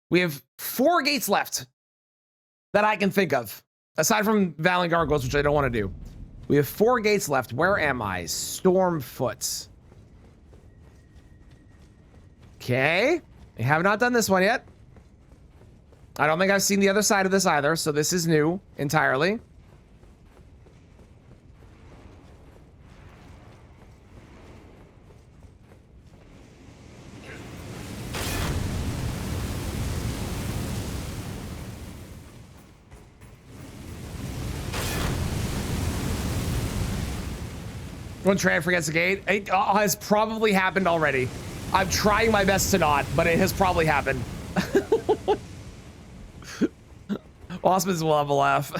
We have 4 gates left that I can think of, aside from Valley Gargoyles, which I don't want to do. We have 4 gates left. Where am I? Stormfoot. Okay. I have not done this one yet. I don't think I've seen the other side of this either, so this is new entirely. When Tran forgets the gate, it has probably happened already. I'm trying my best to not, but it has probably happened. Osmonds will have a laugh.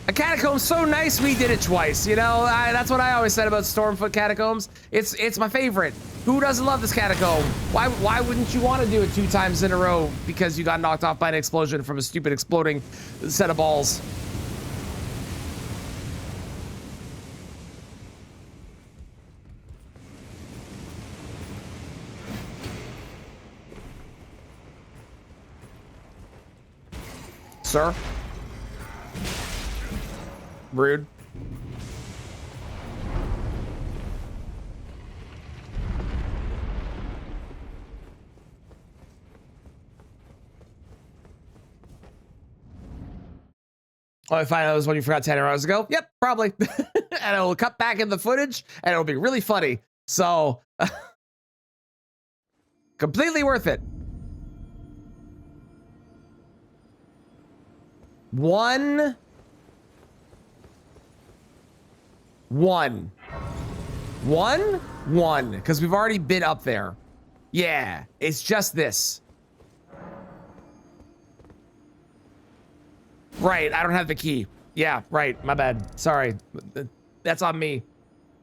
A catacomb so nice we did it twice, you know? That's what I always said about Stormfoot catacombs. It's my favorite. Who doesn't love this catacomb? Why wouldn't you want to do it 2 times in a row because you got knocked off by an explosion from a stupid exploding set of balls? Sir? Rude. Oh, I find out it was one you forgot 10 hours ago? Yep, probably. And it'll cut back in the footage and it'll be really funny. So, completely worth it. One, because we've already been up there. Yeah, it's just this. Right, I don't have the key. Yeah, right, my bad. Sorry, that's on me.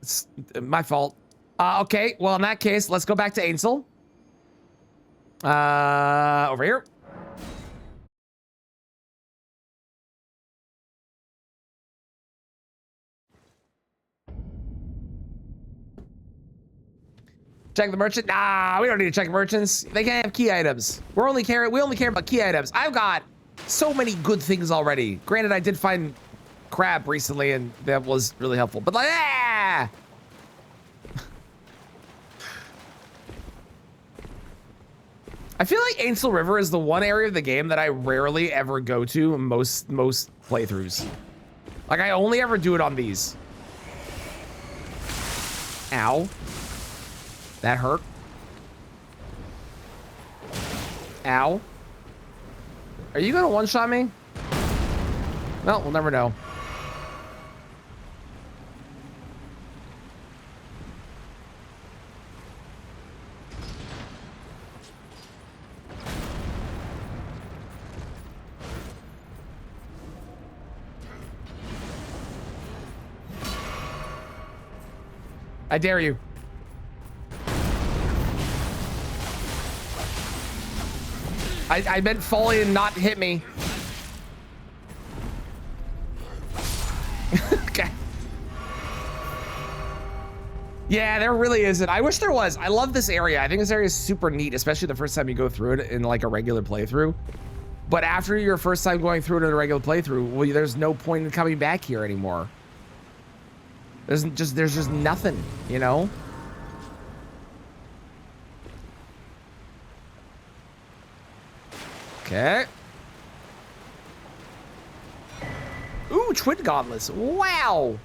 It's my fault. Okay, well, in that case, let's go back to Ainsel. Over here. Check the merchant. Nah, we don't need to check merchants. They can't have key items. We only care about key items. I've got so many good things already. Granted, I did find crab recently, and that was really helpful. But like, ah! I feel like Ainsel River is the one area of the game that I rarely ever go to in most playthroughs. Like, I only ever do it on these. Ow. That hurt. Ow. Are you gonna one-shot me? Well, we'll never know. I dare you. I meant falling and not hit me. Okay. Yeah, there really isn't. I wish there was. I love this area. I think this area is super neat, especially the first time you go through it in like a regular playthrough. But after your first time going through it in a regular playthrough, well, there's no point in coming back here anymore. There's just nothing, you know? Okay. Ooh, twin gauntlets. Wow.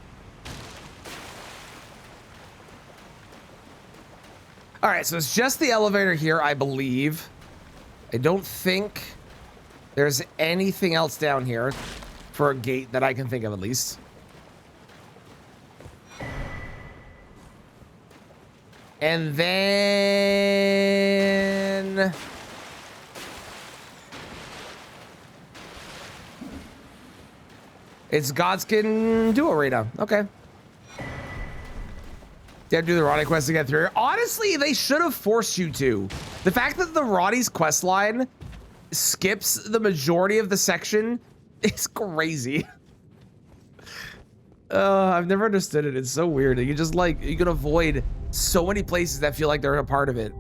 All right, so it's just the elevator here, I believe. I don't think there's anything else down here for a gate that I can think of, at least. And then... it's Godskin Duo Arena. Okay. You have to do the Ronnie quest to get through. Honestly, they should have forced you to. The fact that the Ronnie's quest line skips the majority of the section is crazy. I've never understood it. It's so weird. You just like, you can avoid so many places that feel like they're a part of it.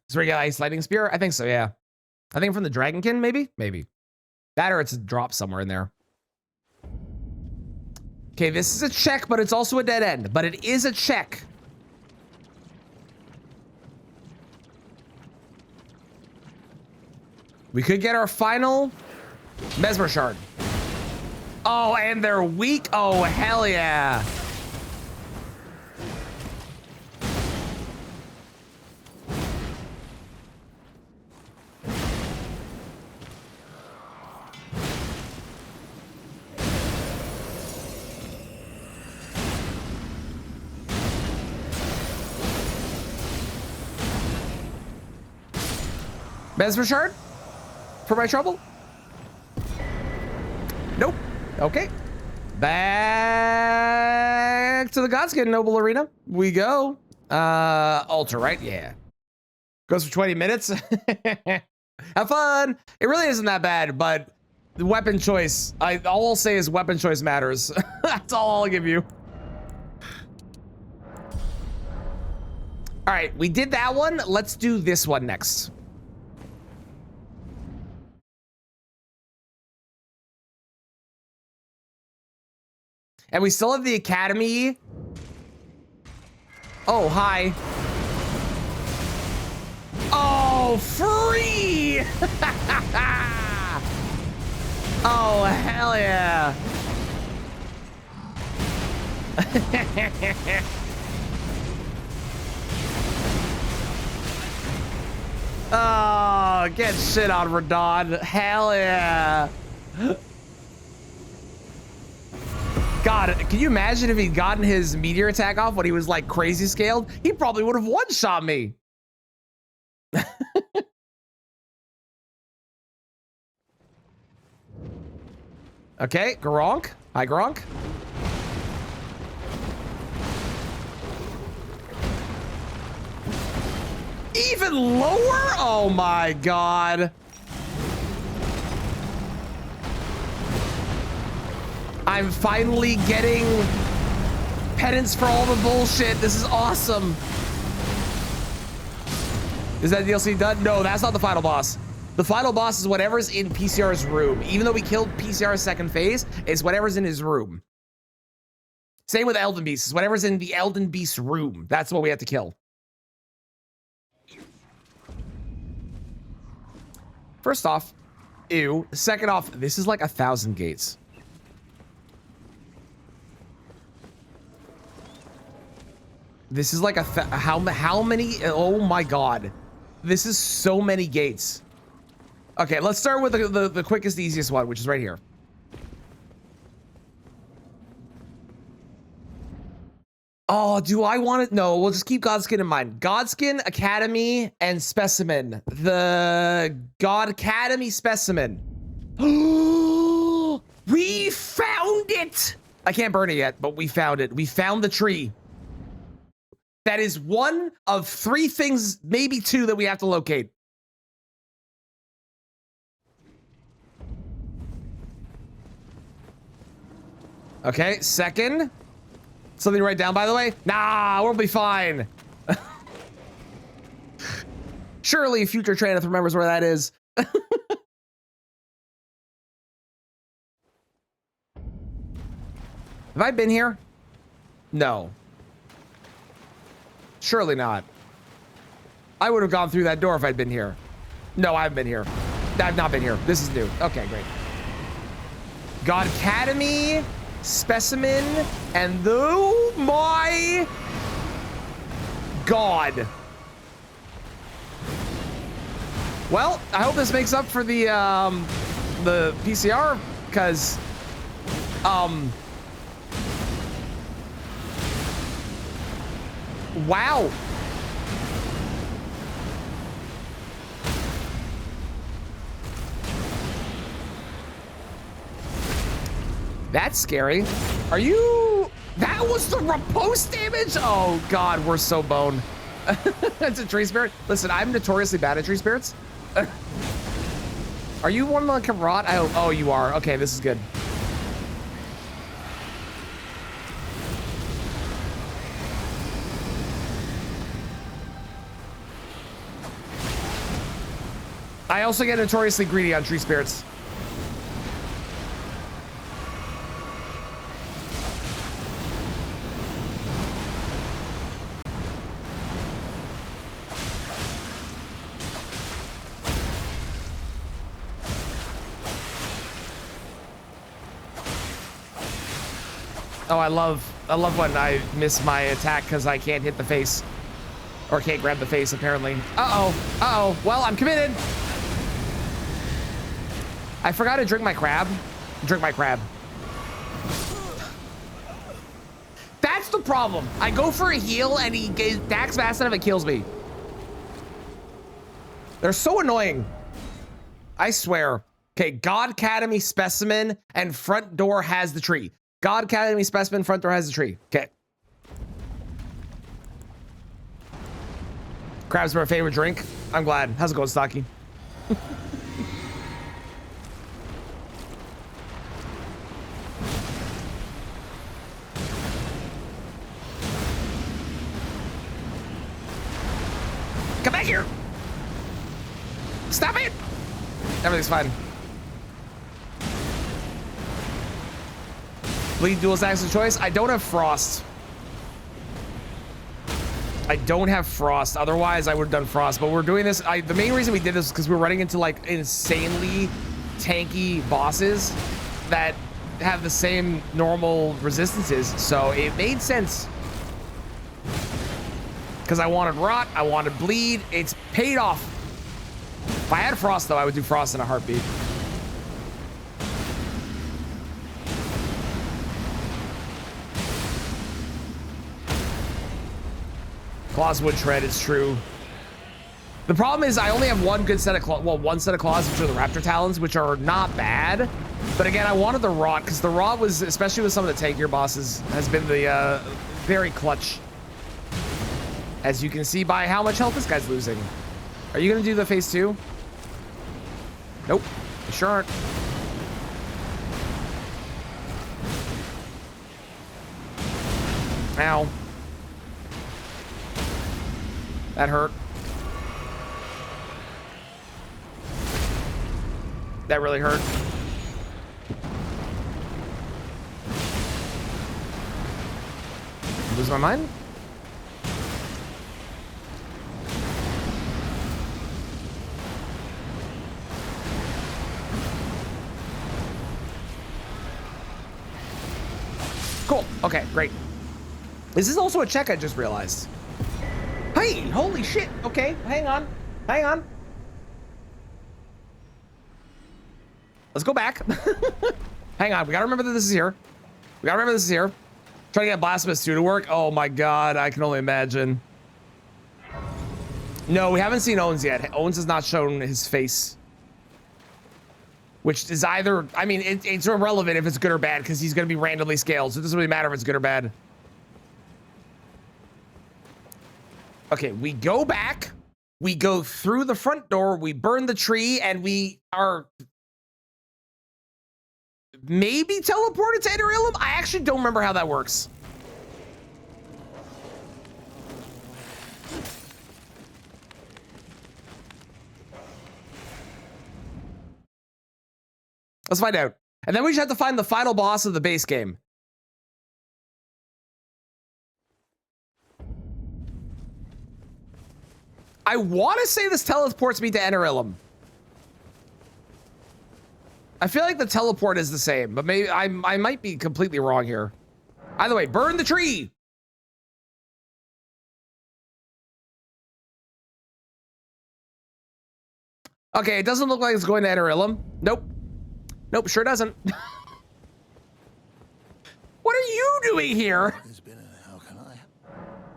Is there a ice lightning spear? I think so, yeah. I think from the Dragonkin, maybe? Maybe. That or it's a drop somewhere in there. Okay, this is a check, but it's also a dead end. But it is a check. We could get our final Mesmer Shard. Oh, and they're weak? Oh, hell yeah. Mesmer Shard? For my trouble? Nope. Okay. Back to the Godskin Noble Arena. We go. Altar, right? Yeah. Goes for 20 minutes. Have fun. It really isn't that bad, but the weapon choice, all I'll say is weapon choice matters. That's all I'll give you. All right, we did that one. Let's do this one next. And we still have the Academy. Oh, hi. Oh, free! Oh, hell yeah. Oh, get shit on, Radon. Hell yeah. God, can you imagine if he'd gotten his meteor attack off when he was like crazy scaled? He probably would have one-shot me. Okay, Gronk. Hi, Gronk. Even lower? Oh my God. I'm finally getting penance for all the bullshit. This is awesome. Is that DLC done? No, that's not the final boss. The final boss is whatever's in PCR's room. Even though we killed PCR's second phase, it's whatever's in his room. Same with Elden Beast. It's whatever's in the Elden Beast room. That's what we have to kill. First off, ew. Second off, this is like 1,000 gates. This is like how many? Oh my God. This is so many gates. Okay, let's start with the quickest, easiest one, which is right here. Oh, do I want it? No, we'll just keep Godskin in mind. Godskin, Academy, and Specimen. The God Academy Specimen. We found it! I can't burn it yet, but we found it. We found the tree. That is one of 3 things, maybe 2, that we have to locate. Okay, second. Something to write down, by the way? Nah, we'll be fine. Surely future Traneth remembers where that is. Have I been here? No. Surely not. I would have gone through that door if I'd been here. No, I haven't been here. I've not been here. This is new. Okay, great. God Academy, Specimen, and oh my God. Well, I hope this makes up for the PCR, because wow. That's scary. Are you... That was the repulse damage? Oh, God, we're so boned. That's a tree spirit. Listen, I'm notoriously bad at tree spirits. Are you one that can rot? Oh, you are. Okay, this is good. I also get notoriously greedy on tree spirits. Oh, I love when I miss my attack because I can't hit the face. Or can't grab the face, apparently. Uh-oh. Well, I'm committed. I forgot to drink my crab. Drink my crab. That's the problem. I go for a heal and he attacks fast enough, it kills me. They're so annoying. I swear. Okay, God Academy Specimen and front door has the tree. God Academy Specimen, front door has the tree. Okay. Crab's my favorite drink. I'm glad. How's it going, Stocky? Come back here. Stop it. Everything's fine. Bleed dual stacks of choice. I don't have frost. I don't have frost. Otherwise, I would have done frost. But we're doing this. The main reason we did this is because we're running into like insanely tanky bosses that have the same normal resistances. So it made sense. Because I wanted rot. I wanted bleed. It's paid off. If I had frost, though, I would do frost in a heartbeat. Claws would shred, it's true. The problem is I only have one good set of claws, well, one set of claws, which are the raptor talons, which are not bad. But again, I wanted the rot, because the rot was, especially with some of the tankier bosses, has been the very clutch. As you can see by how much health this guy's losing. Are you gonna do the phase 2? Nope, you sure aren't. Ow. That hurt. That really hurt. Lose my mind? Cool. Okay, great. This is also a check I just realized. Hey, holy shit. Okay, hang on. Hang on. Let's go back. Hang on. We gotta remember that this is here. We gotta remember this is here. Trying to get Blasphemous 2 to work. Oh my god, I can only imagine. No, we haven't seen Owens yet. Owens has not shown his face. Which is either, I mean, it's irrelevant if it's good or bad because he's gonna be randomly scaled. So it doesn't really matter if it's good or bad. Okay, we go back, we go through the front door, we burn the tree, and we are maybe teleported to Ender Ilum? I actually don't remember how that works. Let's find out. And then we just have to find the final boss of the base game. I want to say this teleports me to Enerillum. I feel like the teleport is the same, but maybe I might be completely wrong here. Either way, burn the tree. Okay, it doesn't look like it's going to Enerillum. Nope. Nope, sure doesn't. What are you doing here? How can I?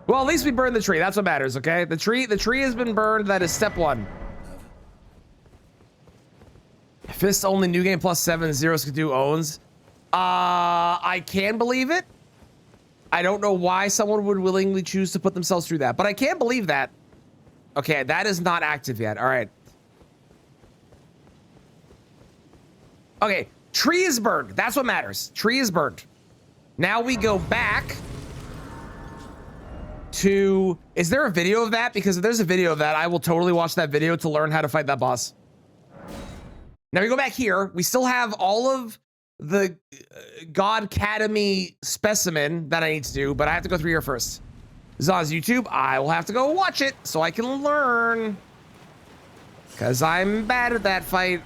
Well, at least we burned the tree. That's what matters, okay? The tree has been burned. That is step one. Fist only new game plus 7 0 Skidoo owns. I can believe it. I don't know why someone would willingly choose to put themselves through that, but I can't believe that. Okay, that is not active yet. All right. Okay, tree is burned. That's what matters. Tree is burned. Now we go back to... Is there a video of that? Because if there's a video of that, I will totally watch that video to learn how to fight that boss. Now we go back here. We still have all of the God Academy specimen that I need to do, but I have to go through here first. This is on YouTube. I will have to go watch it so I can learn. Because I'm bad at that fight.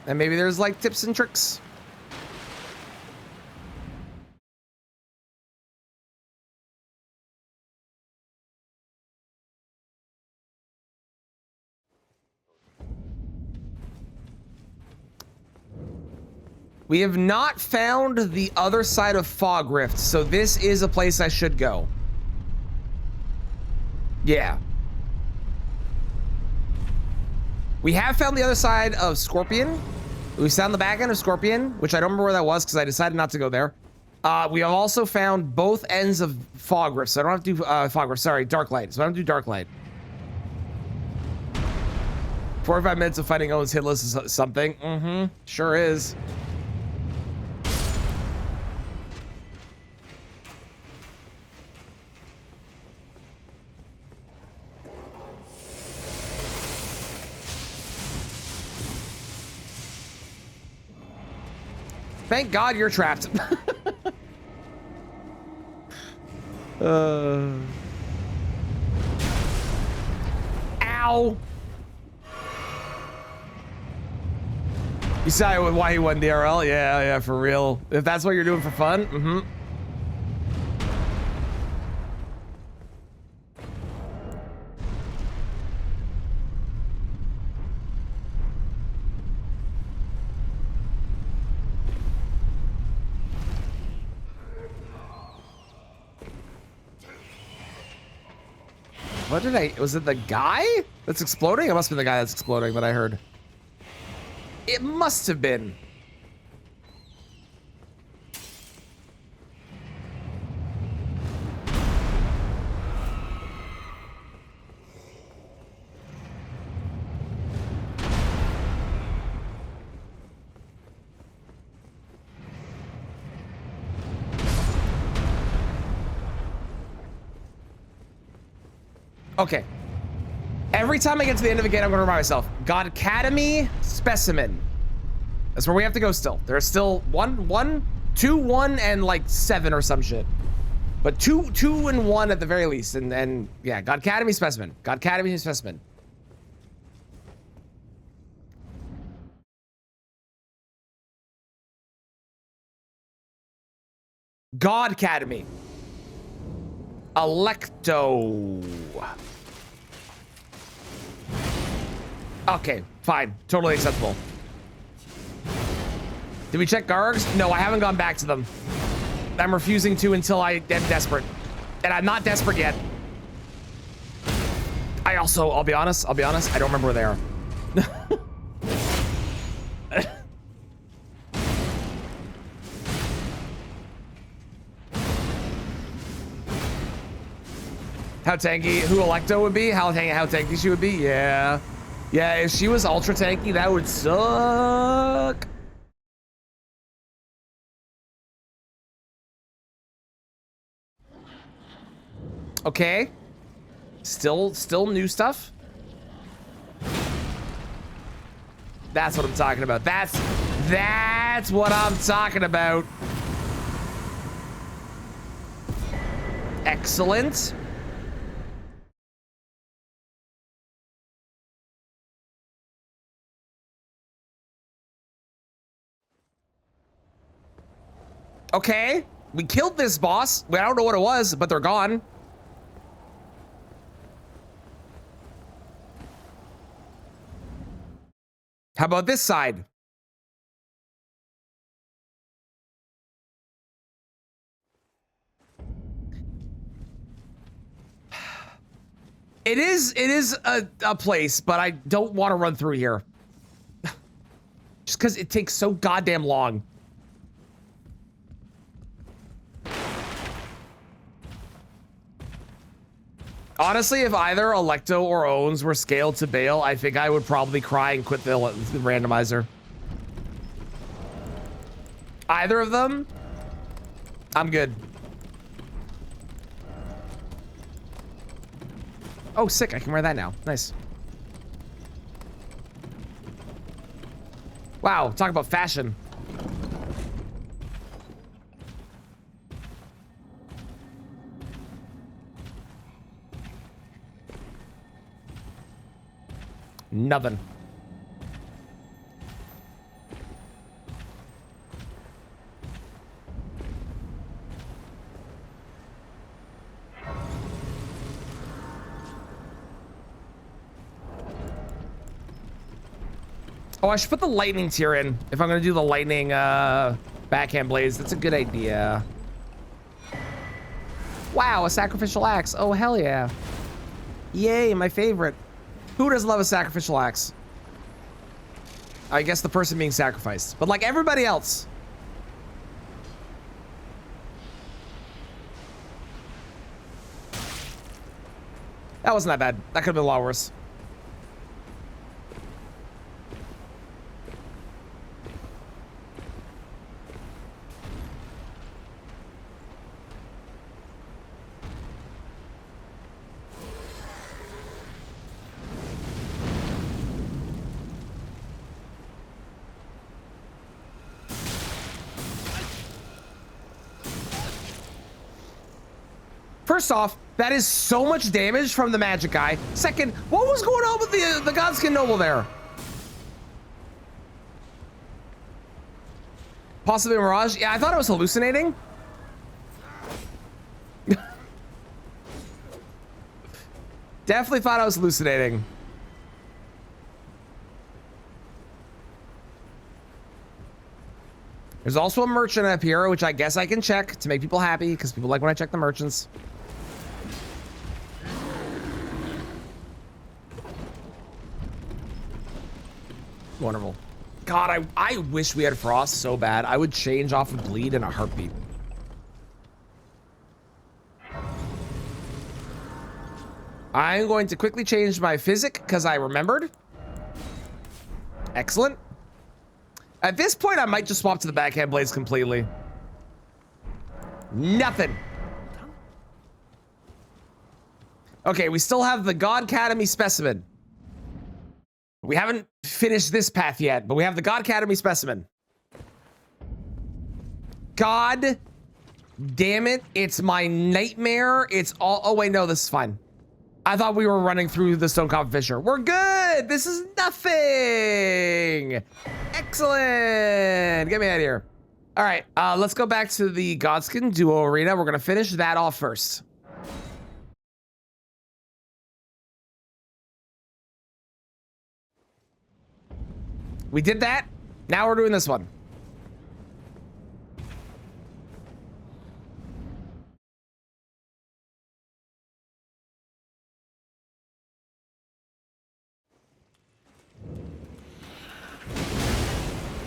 And maybe there's like tips and tricks. We have not found the other side of Fog Rift, so this is a place I should go. Yeah. We have found the other side of Scorpion. We found the back end of Scorpion, which I don't remember where that was because I decided not to go there. We have also found both ends of Fog Rift, so I don't have to do Fog Rift, sorry, Dark Light. So I don't do Dark Light. 45 minutes of fighting Owen's hitless is something. Mm-hmm, sure is. Thank God you're trapped. Ow. You saw why he won DRL? Yeah, for real. If that's what you're doing for fun, mm-hmm. What did was it the guy that's exploding? It must have been the guy that's exploding that I heard. It must have been. Okay. Every time I get to the end of the game, I'm gonna remind myself. God Academy specimen. That's where we have to go still. There's still 2, 1, and like 7 or some shit. But 2 and 1 at the very least. And yeah, God Academy specimen. God Academy specimen. God Academy. Electo. Okay, fine. Totally acceptable. Did we check Gargs? No, I haven't gone back to them. I'm refusing to until I am desperate. And I'm not desperate yet. I'll be honest, I don't remember where they are. How tanky, who Electo would be? How tanky she would be? Yeah. Yeah, if she was ultra tanky, that would suck. Okay. Still new stuff. That's what I'm talking about. That's what I'm talking about. Excellent. Okay, we killed this boss. I don't know what it was, but they're gone. How about this side? It is a place, but I don't want to run through here. Just because it takes so goddamn long. Honestly, if either Electo or Owens were scaled to Bale, I think I would probably cry and quit the randomizer. Either of them, I'm good. Oh, sick. I can wear that now. Nice. Wow, talk about fashion. Nothing. Oh, I should put the lightning tier in if I'm gonna do the lightning backhand blades. That's a good idea. Wow, a sacrificial axe. Oh, hell yeah. Yay, my favorite. Who doesn't love a sacrificial axe? I guess the person being sacrificed, but like everybody else. That wasn't that bad. That could have been a lot worse. First off, that is so much damage from the magic guy. Second, what was going on with the Godskin Noble there? Possibly a mirage? Yeah, I thought I was hallucinating. Definitely thought I was hallucinating. There's also a merchant up here, which I guess I can check to make people happy, because people like when I check the merchants. Wonderful. God, I wish we had frost so bad. I would change off of bleed in a heartbeat. I'm going to quickly change my physic because I remembered. Excellent. At this point, I might just swap to the backhand blades completely. Nothing. Okay, we still have the God Academy specimen. We haven't finished this path yet, but we have the God Academy specimen. God damn it. It's my nightmare. It's all... Oh, wait, no, this is fine. I thought we were running through the Stone Coffin Fissure. We're good. This is nothing. Excellent. Get me out of here. All right, let's go back to the Godskin Duo Arena. We're going to finish that off first. We did that. Now we're doing this one.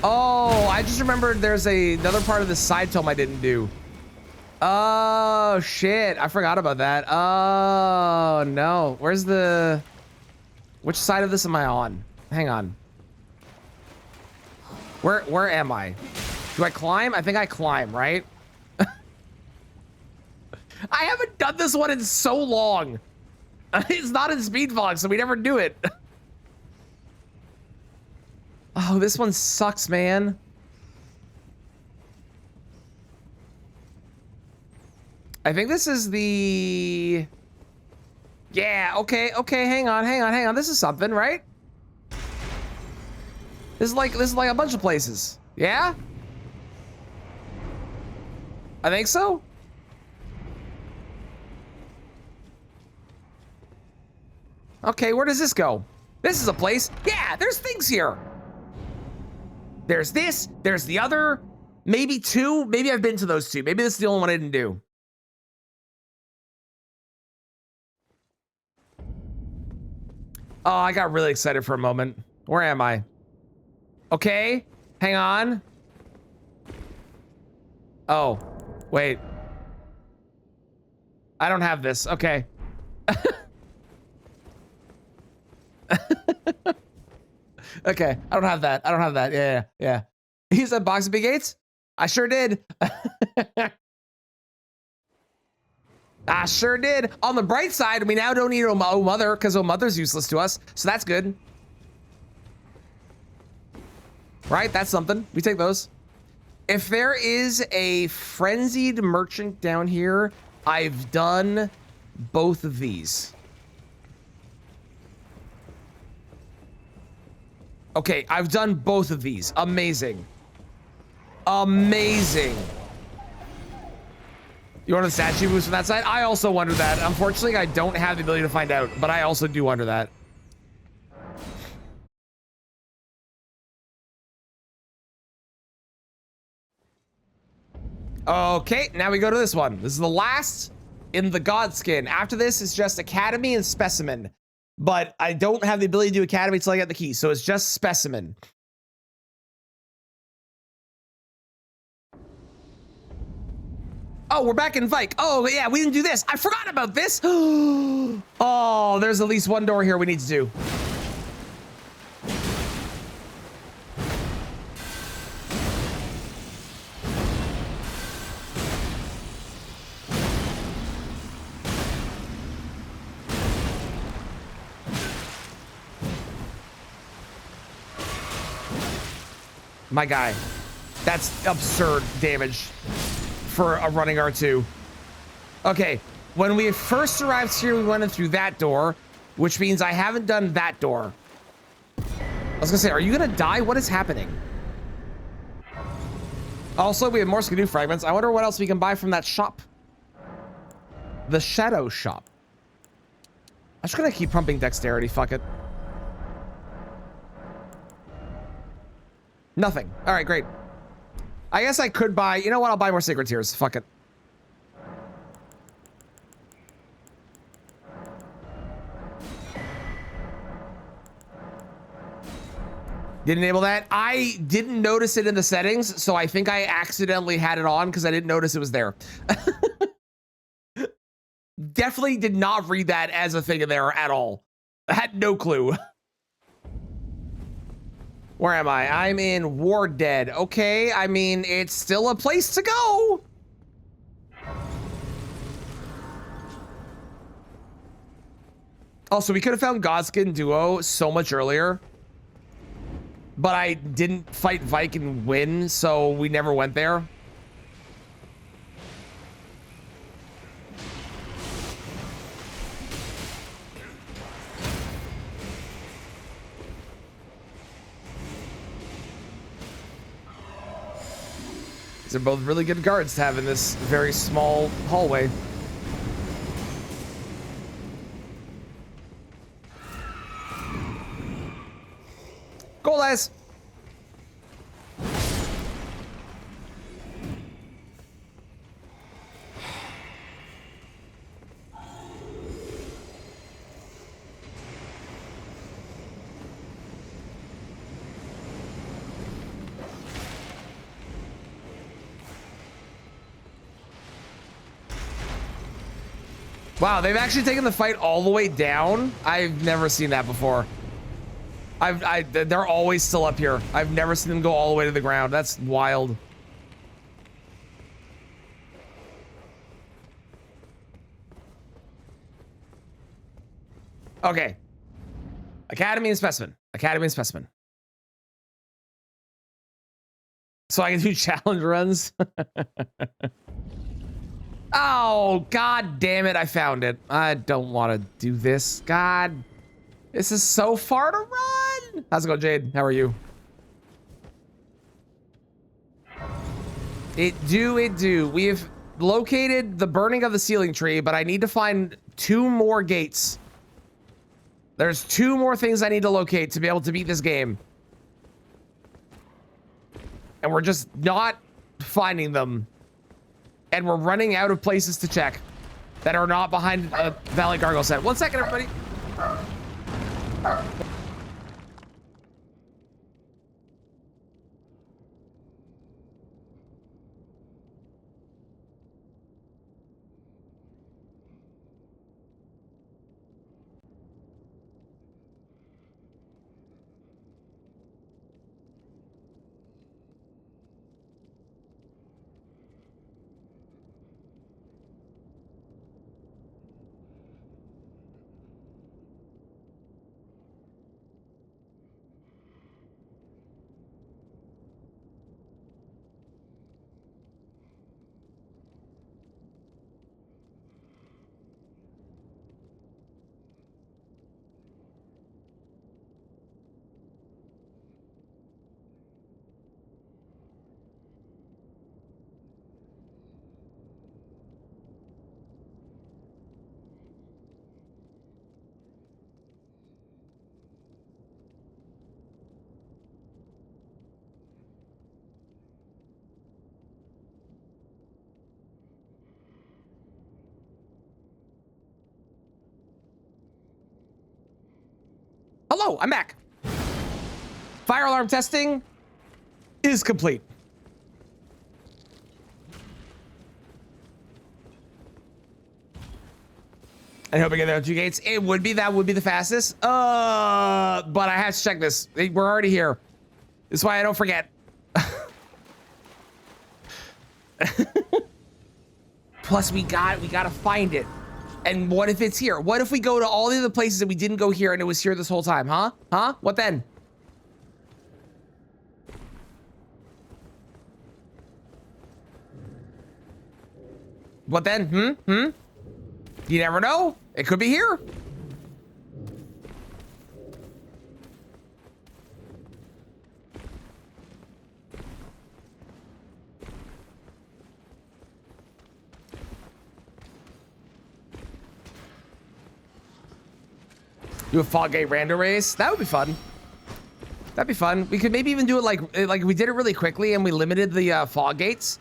Oh, I just remembered there's another part of the side tome I didn't do. Oh, shit. I forgot about that. Oh, no. Where's the... Which side of this am I on? Hang on. Where am I? Do I climb? I think I climb, right? I haven't done this one in so long. It's not in Speedfog, so we never do it. Oh, this one sucks, man. I think this is the... Yeah, okay, hang on. This is something, right? This is like a bunch of places. Yeah? I think so. Okay, where does this go? This is a place. Yeah, there's things here. There's this, there's the other, maybe two. Maybe I've been to those two. Maybe this is the only one I didn't do. Oh, I got really excited for a moment. Where am I? Okay, hang on. Oh, wait. I don't have this. Okay. Okay, I don't have that. I don't have that. Yeah. He said box of big eights? I sure did. I sure did. On the bright side, we now don't need Oh Mother because Oh Mother's useless to us. So that's good. Right, that's something. We take those. If there is a frenzied merchant down here, I've done both of these. Okay, I've done both of these. Amazing. Amazing. You want a statue boost from that side? I also wonder that. Unfortunately, I don't have the ability to find out, but I also do wonder that. Okay, now we go to this one. This is the last in the Godskin. After this, it's just Academy and Specimen. But I don't have the ability to do Academy until I get the key, so it's just Specimen. Oh, we're back in Vike. Oh, yeah, we didn't do this. I forgot about this. Oh, there's at least one door here we need to do. My guy, that's absurd damage for a running R2. Okay, when we first arrived here, we went in through that door, which means I haven't done that door. I was gonna say, are you gonna die? What is happening? Also, we have more Skidoo fragments. I wonder what else we can buy from that shop. The Shadow Shop. I'm just gonna keep pumping dexterity, fuck it. Nothing. All right, great. I guess I could buy, you know what? I'll buy more Sacred Tears. Fuck it. Didn't enable that. I didn't notice it in the settings, so I think I accidentally had it on because I didn't notice it was there. Definitely did not read that as a thing in there at all. I had no clue. Where am I? I'm in War Dead. Okay, I mean, it's still a place to go. Also, we could have found Godskin Duo so much earlier. But I didn't fight Vike and win, so we never went there. They're both really good guards to have in this very small hallway. Gold eyes. Wow, they've actually taken the fight all the way down. I've never seen that before. They're always still up here. I've never seen them go all the way to the ground. That's wild. Okay. Academy and Specimen. Academy and Specimen. So I can do challenge runs. Oh, god damn it. I found it. I don't want to do this. God. This is so far to run. How's it going, Jade? How are you? It do. We have located the burning of the ceiling tree, but I need to find 2 more gates. There's 2 more things I need to locate to be able to beat this game. And we're just not finding them. And we're running out of places to check that are not behind a Valley Gargoyle set. 1 second, everybody. Hello, I'm back. Fire alarm testing is complete. I hope I get there 2 gates. It would be, that would be the fastest. But I have to check this. We're already here. This is why I don't forget. Plus we gotta find it. And what if it's here? What if we go to all the other places that we didn't go here and it was here this whole time, huh? Huh? What then? What then? You never know. It could be here. Do a Foggate rando race. That would be fun. That'd be fun. We could maybe even do it like we did it really quickly and we limited the fog gates.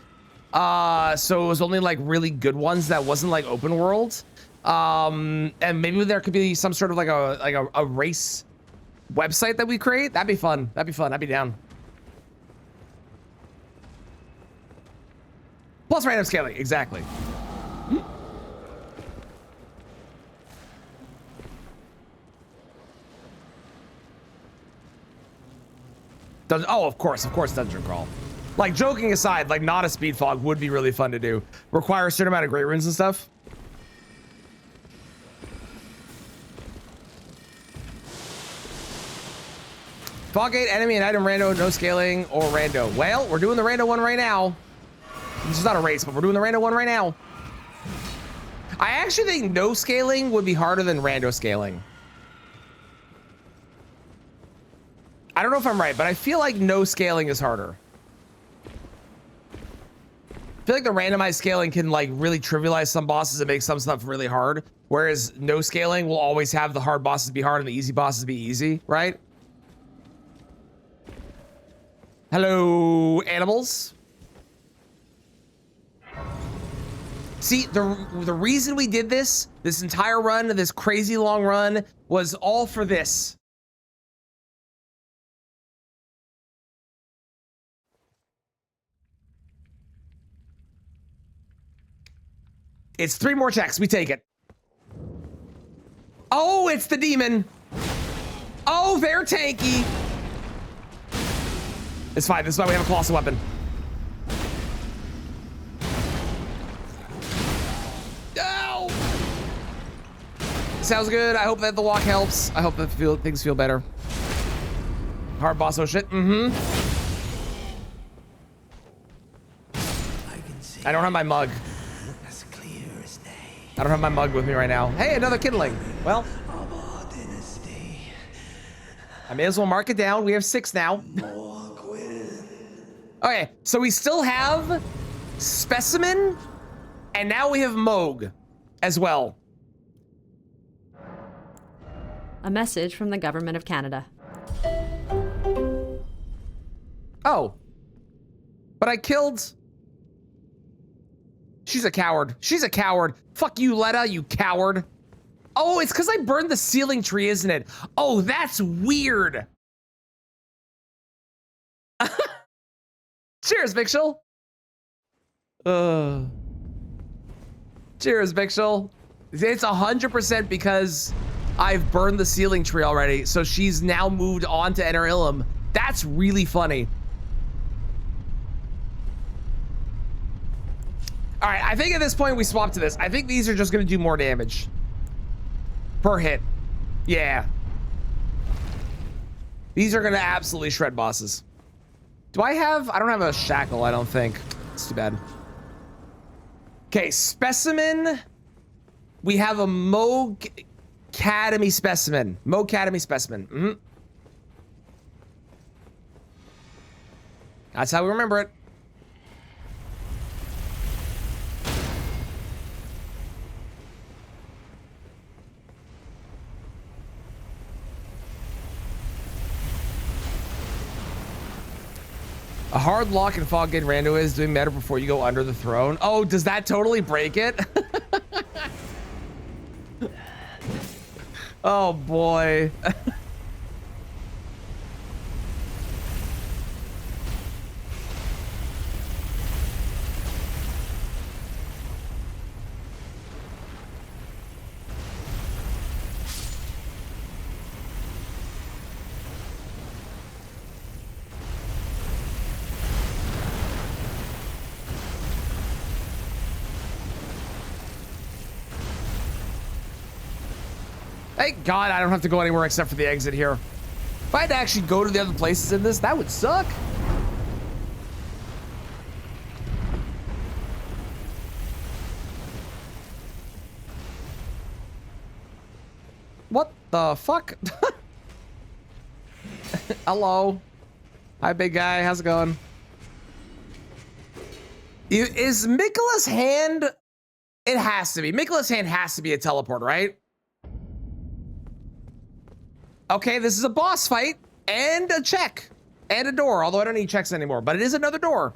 So it was only like really good ones that wasn't like open world. And maybe there could be some sort of like a race website that we create. That'd be fun. That'd be fun. I'd be down. Plus random scaling. Exactly. Oh, of course, dungeon crawl. Like, joking aside, like, not a speed fog would be really fun to do. Require a certain amount of great runes and stuff. Foggate, enemy and item rando, no scaling, or rando. Well, we're doing the rando one right now. This is not a race, but we're doing the rando one right now. I actually think no scaling would be harder than rando scaling. I don't know if I'm right, but I feel like no scaling is harder. I feel like the randomized scaling can like really trivialize some bosses and make some stuff really hard, whereas no scaling will always have the hard bosses be hard and the easy bosses be easy, right? Hello, animals. See, the reason we did this entire run, this crazy long run, was all for this. It's 3 more checks. We take it. Oh, it's the demon. Oh, they're tanky. It's fine. This is why we have a colossal weapon. Oh! Sounds good. I hope that the walk helps. I hope that things feel better. Hard boss, oh shit. I don't have my mug. I don't have my mug with me right now. Hey, another kindling. Well, I may as well mark it down. We have 6 now. Okay, so we still have Specimen And now we have Moog as well. A message from the government of Canada. Oh. But I killed... She's a coward. She's a coward. Fuck you, Letta, you coward. Oh, it's because I burned the ceiling tree, isn't it? Oh, that's weird. Cheers, Mixel. Cheers, Mixel. It's 100% because I've burned the ceiling tree already, so she's now moved on to Enter Ilum. That's really funny. All right, I think at this point we swap to this. I think these are just gonna do more damage per hit. Yeah. These are gonna absolutely shred bosses. Do I don't have a shackle, I don't think. It's too bad. Okay, specimen. We have a Mo-Cademy specimen. Mo-Cademy specimen. That's how we remember it. A hard lock in Foggate Rando is doing better before you go under the throne. Oh, does that totally break it? Oh boy. Thank God I don't have to go anywhere except for the exit here. If I had to actually go to the other places in this, that would suck. What the fuck? Hello. Hi, big guy. How's it going? Is Mikola's hand... It has to be. Mikola's hand has to be a teleport, right? Okay, this is a boss fight and a check and a door, although I don't need checks anymore, but it is another door.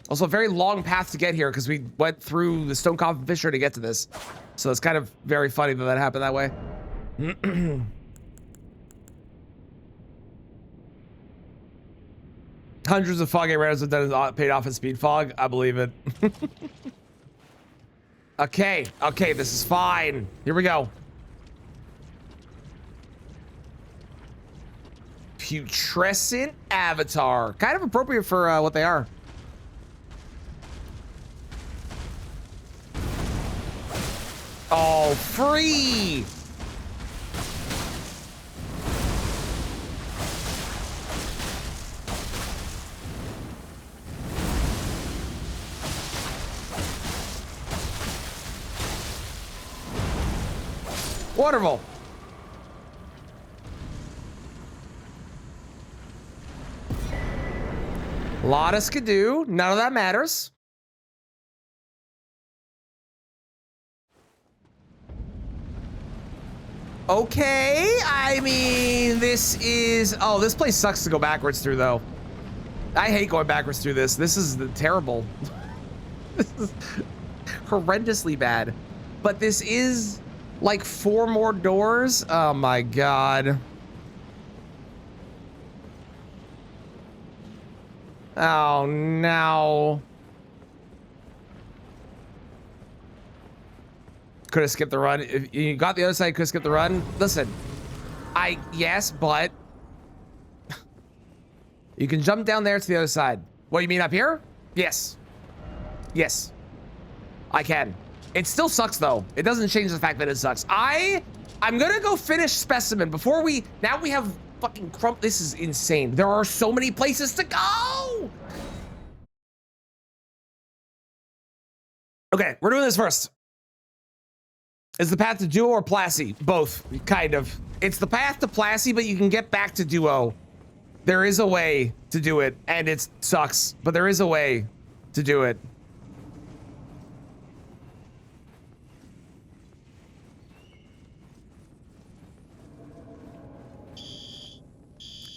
Also a very long path to get here because we went through the Stone Coffin Fissure to get to this. So it's kind of very funny that that happened that way. Hundreds of Foggate Rares have done paid off in speed fog. I believe it. Okay, this is fine. Here we go. Putrescent Avatar. Kind of appropriate for what they are. Oh, free! Wonderful. Lot of skidoo. None of that matters. Okay, I mean, this is... Oh, this place sucks to go backwards through, though. I hate going backwards through this. This is terrible. This is horrendously bad. But this is... like 4 more doors. Oh my God. Oh no. Could have skipped the run. If you got the other side, could have skipped the run. Listen, yes, but you can jump down there to the other side. What, you mean up here? Yes. Yes, I can. It still sucks though. It doesn't change the fact that it sucks. I'm gonna go finish Specimen before now we have fucking Crump. This is insane. There are so many places to go. Okay, we're doing this first. Is the path to Duo or Plassey? Both, kind of. It's the path to Plassey, but you can get back to Duo. There is a way to do it, and it sucks, but there is a way. to do it.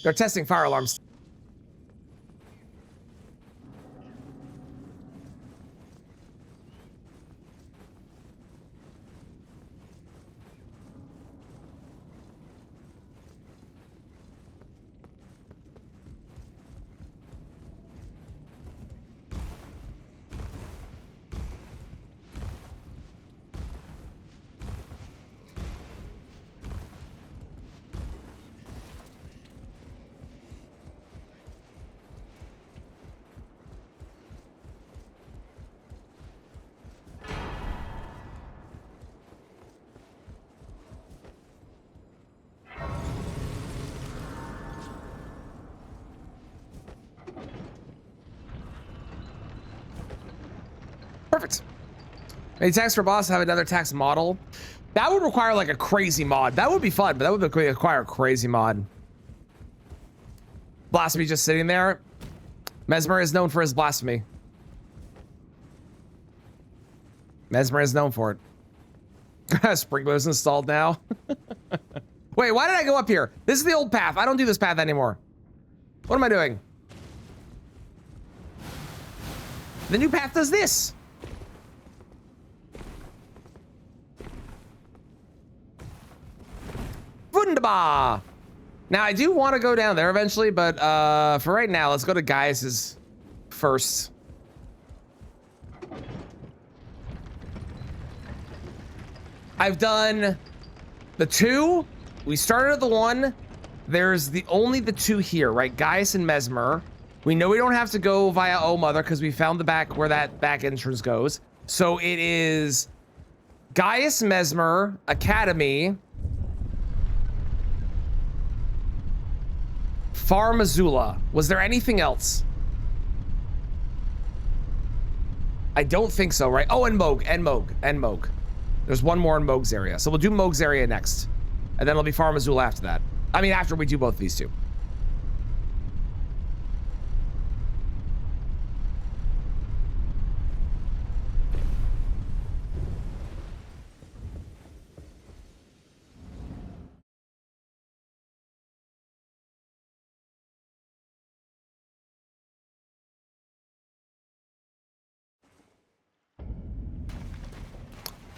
They're testing fire alarms. Perfect. Any tax for boss have another tax model? That would require like a crazy mod. That would be fun, but that would require a crazy mod. Blasphemy just sitting there. Mesmer is known for his blasphemy. Mesmer is known for it. Sprinklers installed now. Wait, why did I go up here? This is the old path. I don't do this path anymore. What am I doing? The new path does this. Wunderbar. Now I do want to go down there eventually, but for right now, let's go to Gaius's first. I've done the 2. We started at the 1. There's only the 2 here, right? Gaius and Mesmer. We know we don't have to go via Oh Mother because we found the back where that back entrance goes. So it is Gaius, Mesmer, Academy, Far Missoula. Was there anything else? I don't think so, right? Oh, and Moog. There's one more in Moog's area. So we'll do Moog's area next. And then it'll be Far Missoula after that. I mean, after we do both these 2.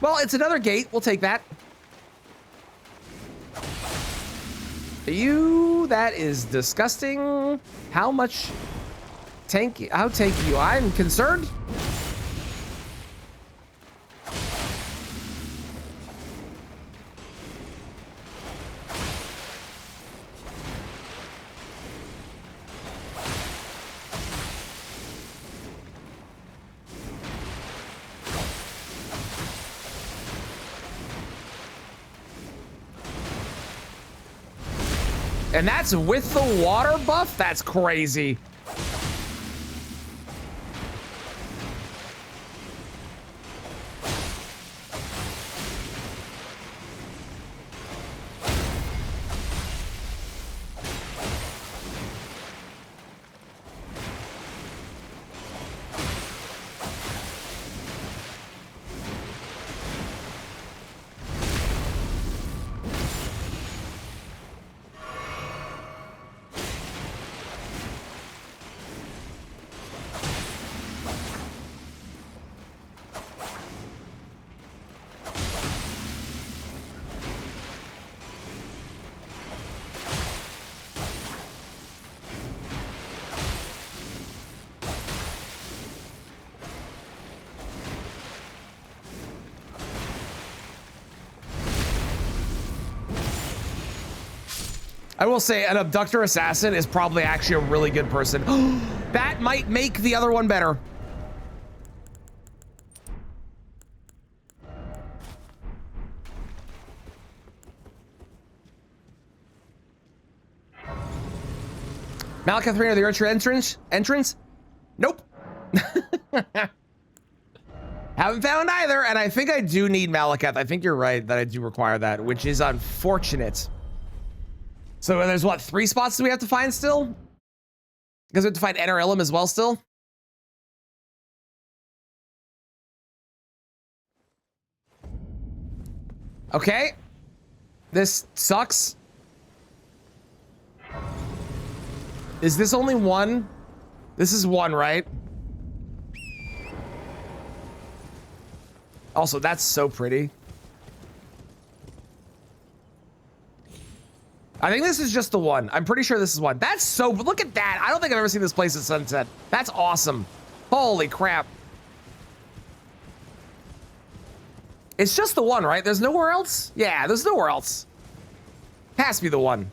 Well, it's another gate. We'll take that. That is disgusting. How much tanky? How tanky you? I'm concerned. And that's with the water buff? That's crazy. I will say an abductor assassin is probably actually a really good person. That might make the other one better. Malakath Arena, the Archer entrance? Nope. Haven't found either, and I think I do need Malakath. I think you're right that I do require that, which is unfortunate. So there's what, 3 spots do we have to find still? Because we have to find Enter Ilum as well still? Okay. This sucks. Is this only one? This is one, right? Also, that's so pretty. I think this is just the one. I'm pretty sure this is one. That's so, look at that. I don't think I've ever seen this place at sunset. That's awesome. Holy crap. It's just the one, right? There's nowhere else? Yeah, there's nowhere else. Has to be the one.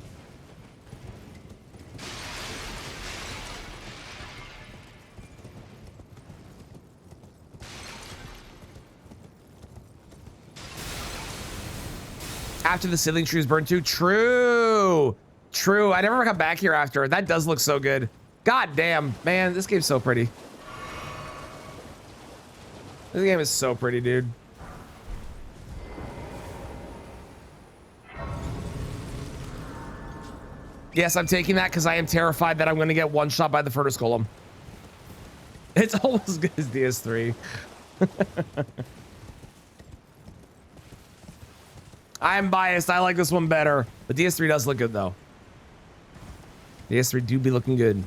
After the ceiling trees burned too? True. True. I never come back here after. That does look so good. God damn. Man, this game's so pretty. This game is so pretty, dude. Yes, I'm taking that because I am terrified that I'm going to get one shot by the Furnace Golem. It's almost as good as DS3. I'm biased. I like this one better. But DS3 does look good, though. DS3 do be looking good.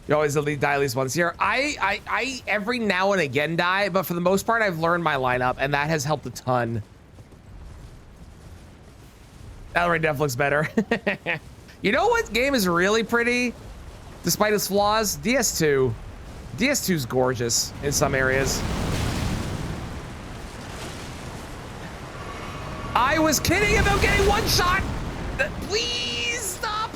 You always die at least once here. I every now and again die, but for the most part, I've learned my lineup, and that has helped a ton. Elray Def looks better. You know what game is really pretty, despite its flaws? DS2. DS2's gorgeous in some areas. I was kidding about getting one shot. Please stop.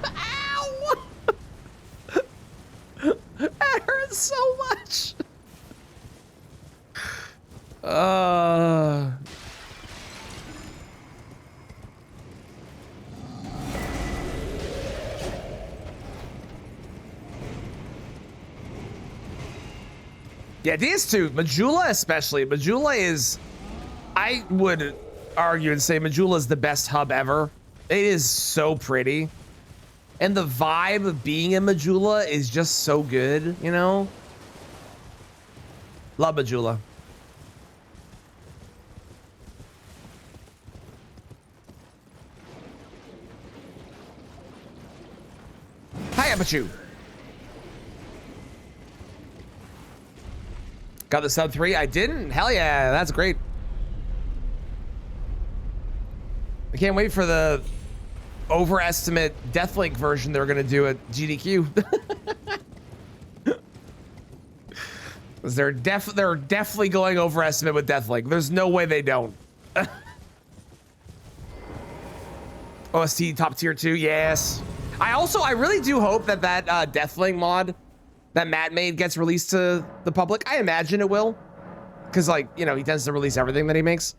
Ow! That hurts so much. Yeah, these two, Majula especially. Majula is, I would argue and say Majula is the best hub ever. It is so pretty. And the vibe of being in Majula is just so good, you know? Love Majula. Hi, Apachu. Got the sub 3? I didn't? Hell yeah, that's great. I can't wait for the overestimate Deathlink version they're gonna do at GDQ. They're definitely going overestimate with Deathlink. There's no way they don't. OST top tier 2, yes. I really do hope that Deathlink mod that Matt made gets released to the public. I imagine it will, because, like, you know, he tends to release everything that he makes.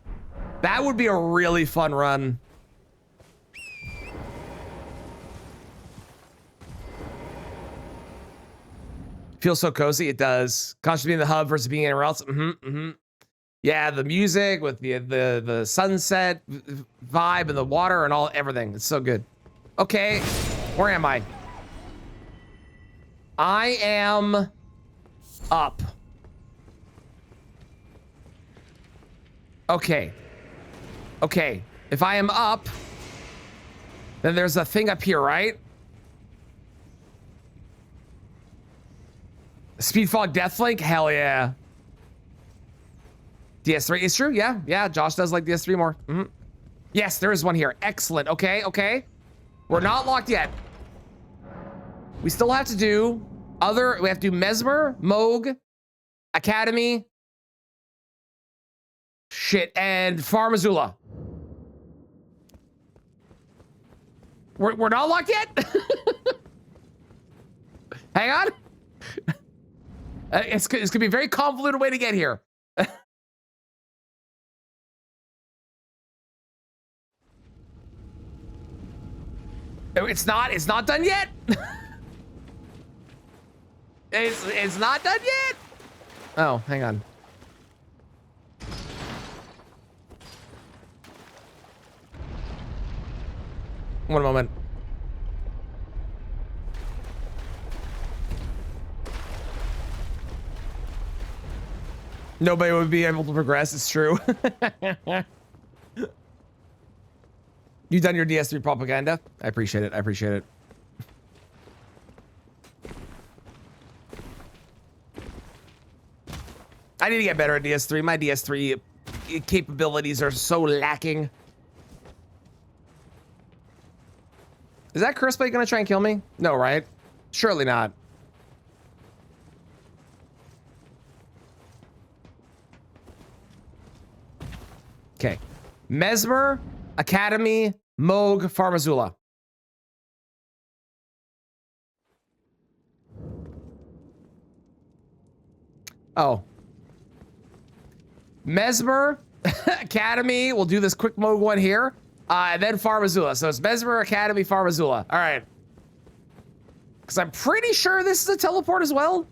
That would be a really fun run. Feels so cozy. It does. Conscious being the hub versus being anywhere else. Yeah, the music with the sunset vibe and the water and everything. It's so good. Okay, where am I? I am up. Okay. Okay. If I am up, then there's a thing up here, right? Speedfog Deathlink? Hell yeah. DS3 is true. Yeah. Yeah. Josh does like DS3 more. Yes, there is one here. Excellent. Okay. Okay. We're not locked yet. We still have to do we have to do Mesmer, Moog, Academy, shit, and Farmazula. We're not locked yet? Hang on. It's gonna be a very convoluted way to get here. It's not done yet. It's not done yet. Oh, hang on. One moment. Nobody would be able to progress. It's true. You done your DS3 propaganda? I appreciate it. I appreciate it. I need to get better at DS3. My DS3 capabilities are so lacking. Is that Crispy gonna try and kill me? No, right? Surely not. Okay. Mesmer, Academy, Moog, Farmazula. Oh. Mesmer, Academy. We'll do this quick Moog one here. And then Farmazula. So it's Mesmer, Academy, Farmazula. All right. Because I'm pretty sure this is a teleport as well.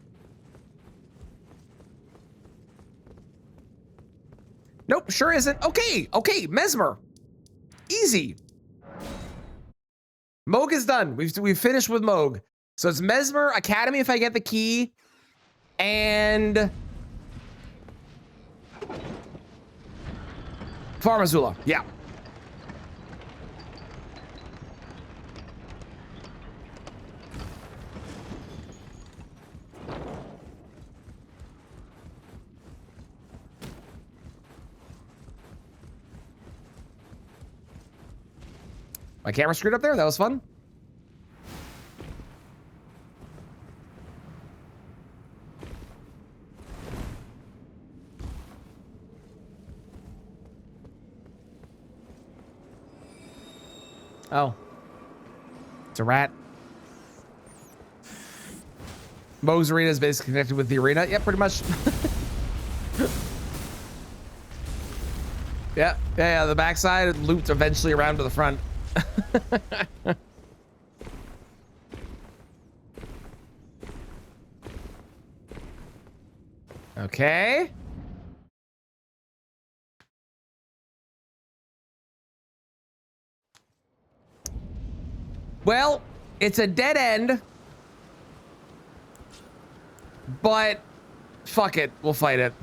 Nope, sure isn't. Okay, okay, Mesmer. Easy. Moog is done. We've finished with Moog. So it's Mesmer, Academy if I get the key, and Farmazula. Yeah. My camera screwed up there. That was fun. Oh. It's a rat. Mo's arena is basically connected with the arena. Yeah, pretty much. Yeah, the backside looped eventually around to the front. Okay. Well, it's a dead end, but fuck it, we'll fight it.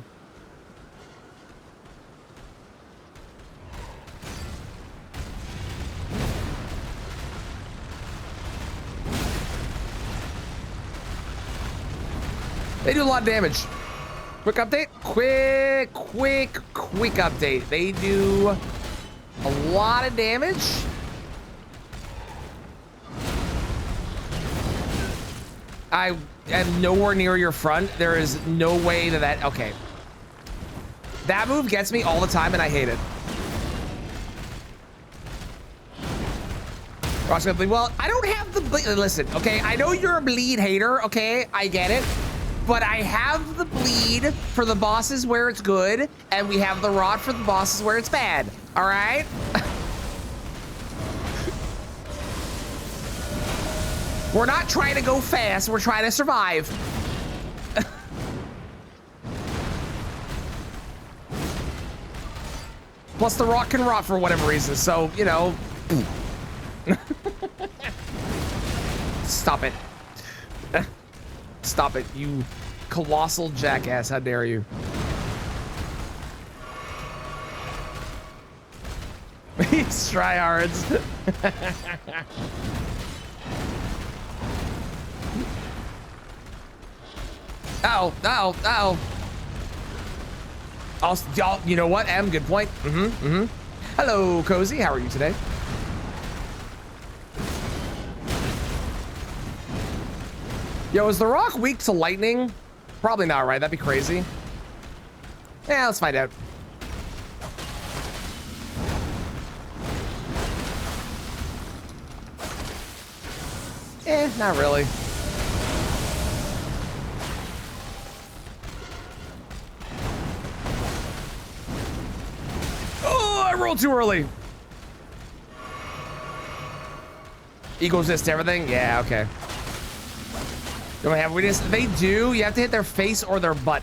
They do a lot of damage. Quick update. Quick update. They do a lot of damage. I am nowhere near your front. There is no way that okay. That move gets me all the time and I hate it. Ross gonna bleed. Well, I don't have the bleed. Listen, okay, I know you're a bleed hater, okay? I get it. But I have the bleed for the bosses where it's good, and we have the rot for the bosses where it's bad. All right? We're not trying to go fast, we're trying to survive. Plus the rot can rot for whatever reason, so, you know. Stop it. Stop it, you colossal jackass. How dare you? These tryhards. Ow, ow, ow. I'll, you know what, M, good point. Hello, Cozy, how are you today? Yo, is the rock weak to lightning? Probably not, right? That'd be crazy. Yeah, let's find out. Not really. Oh, I rolled too early. Equals this to everything? Yeah, okay. Do I have weakness? They do. You have to hit their face or their butt.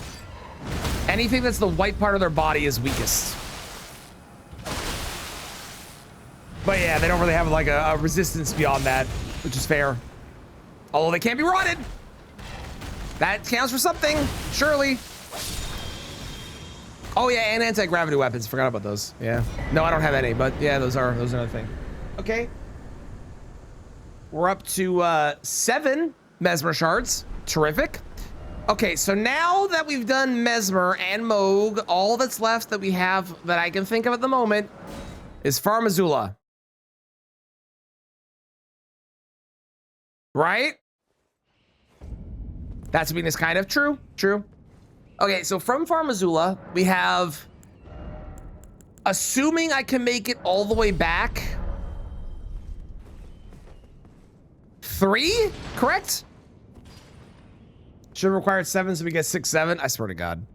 Anything that's the white part of their body is weakest. But yeah, they don't really have like a resistance beyond that, which is fair. Although they can't be rotted. That counts for something, surely. Oh yeah, and anti-gravity weapons. Forgot about those. Yeah. No, I don't have any, but yeah, those are another thing. Okay. We're up to 7 Mesmer shards. Terrific. Okay, so now that we've done Mesmer and Moog, all that's left that we have that I can think of at the moment is Farmazula. Right? That's being this kind of true. True. Okay, so from Farmazula, we have, assuming I can make it all the way back, 3, correct? Should have required 7, so we get 6, 7. I swear to God.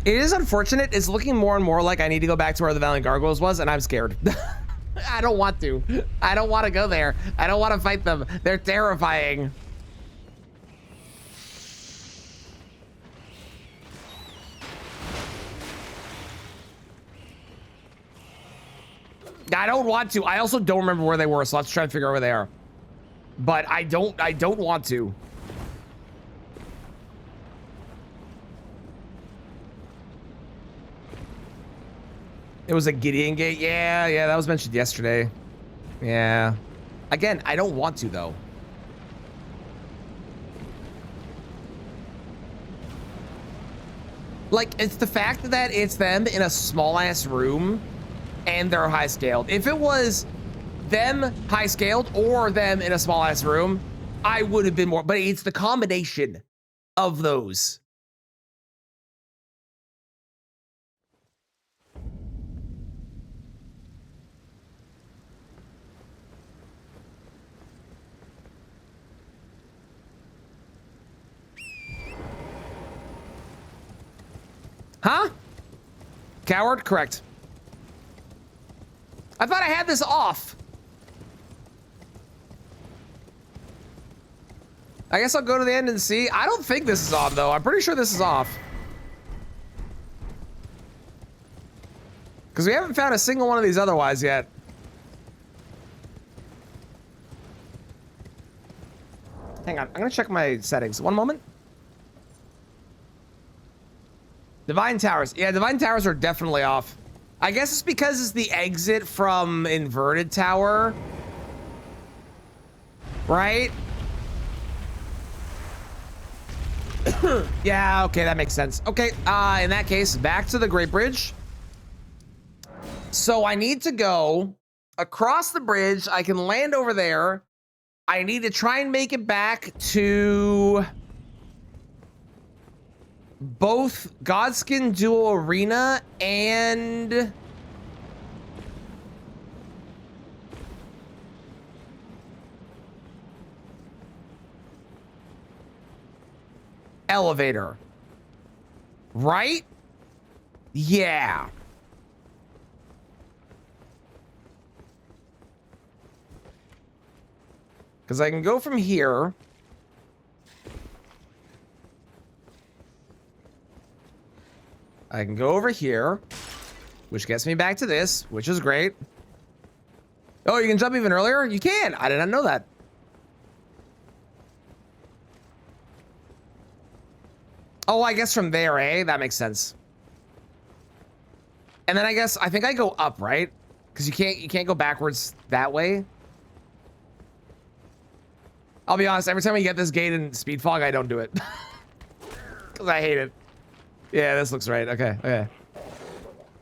It is unfortunate. It's looking more and more like I need to go back to where the Valiant Gargoyles was, and I'm scared. I don't want to. I don't want to go there. I don't want to fight them. They're terrifying. I don't want to. I also don't remember where they were, so let's try to figure out where they are. But I don't want to. It was a Gideon Gate. Yeah, that was mentioned yesterday. Yeah. Again, I don't want to though. Like, it's the fact that it's them in a small ass room and they're high scaled. If it was them high scaled or them in a small ass room, I would have been more, but it's the combination of those. Huh? Coward? Correct. I thought I had this off. I guess I'll go to the end and see. I don't think this is on, though. I'm pretty sure this is off. Because we haven't found a single one of these otherwise yet. Hang on. I'm going to check my settings. One moment. Divine Towers. Yeah, Divine Towers are definitely off. I guess it's because it's the exit from Inverted Tower. Right? Yeah, okay, that makes sense. Okay, in that case, back to the Great Bridge. So I need to go across the bridge. I can land over there. I need to try and make it back to both Godskin Duo Arena and Elevator. Right? Yeah. Because I can go from here. I can go over here, which gets me back to this, which is great. Oh, you can jump even earlier? You can. I did not know that. Oh, I guess from there, eh? That makes sense. And then I think I go up, right? Because you can't go backwards that way. I'll be honest, every time I get this gate in Speed Fog, I don't do it. Because I hate it. Yeah, this looks right. Okay, okay.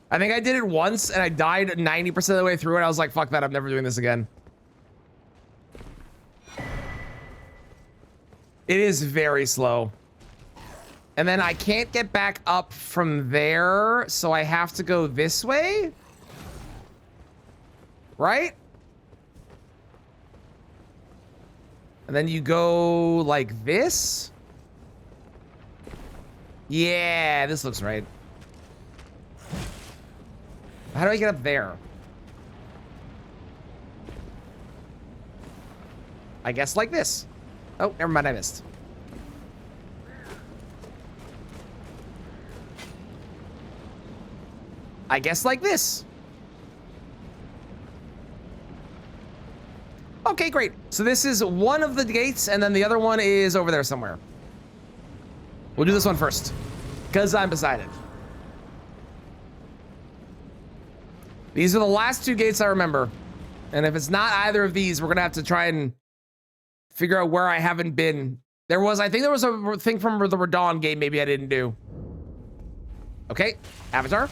I think I did it once and I died 90% of the way through it. I was like, fuck that, I'm never doing this again. It is very slow. And then I can't get back up from there, so I have to go this way? Right? And then you go like this? Yeah, this looks right. How do I get up there? I guess like this. Oh, never mind, I missed. I guess like this. Okay, great. So this is one of the gates, and then the other one is over there somewhere. We'll do this one first, because I'm beside it. These are the last two gates I remember. And if it's not either of these, we're gonna have to try and figure out where I haven't been. I think there was a thing from the Radon game maybe I didn't do. Okay, Avatar.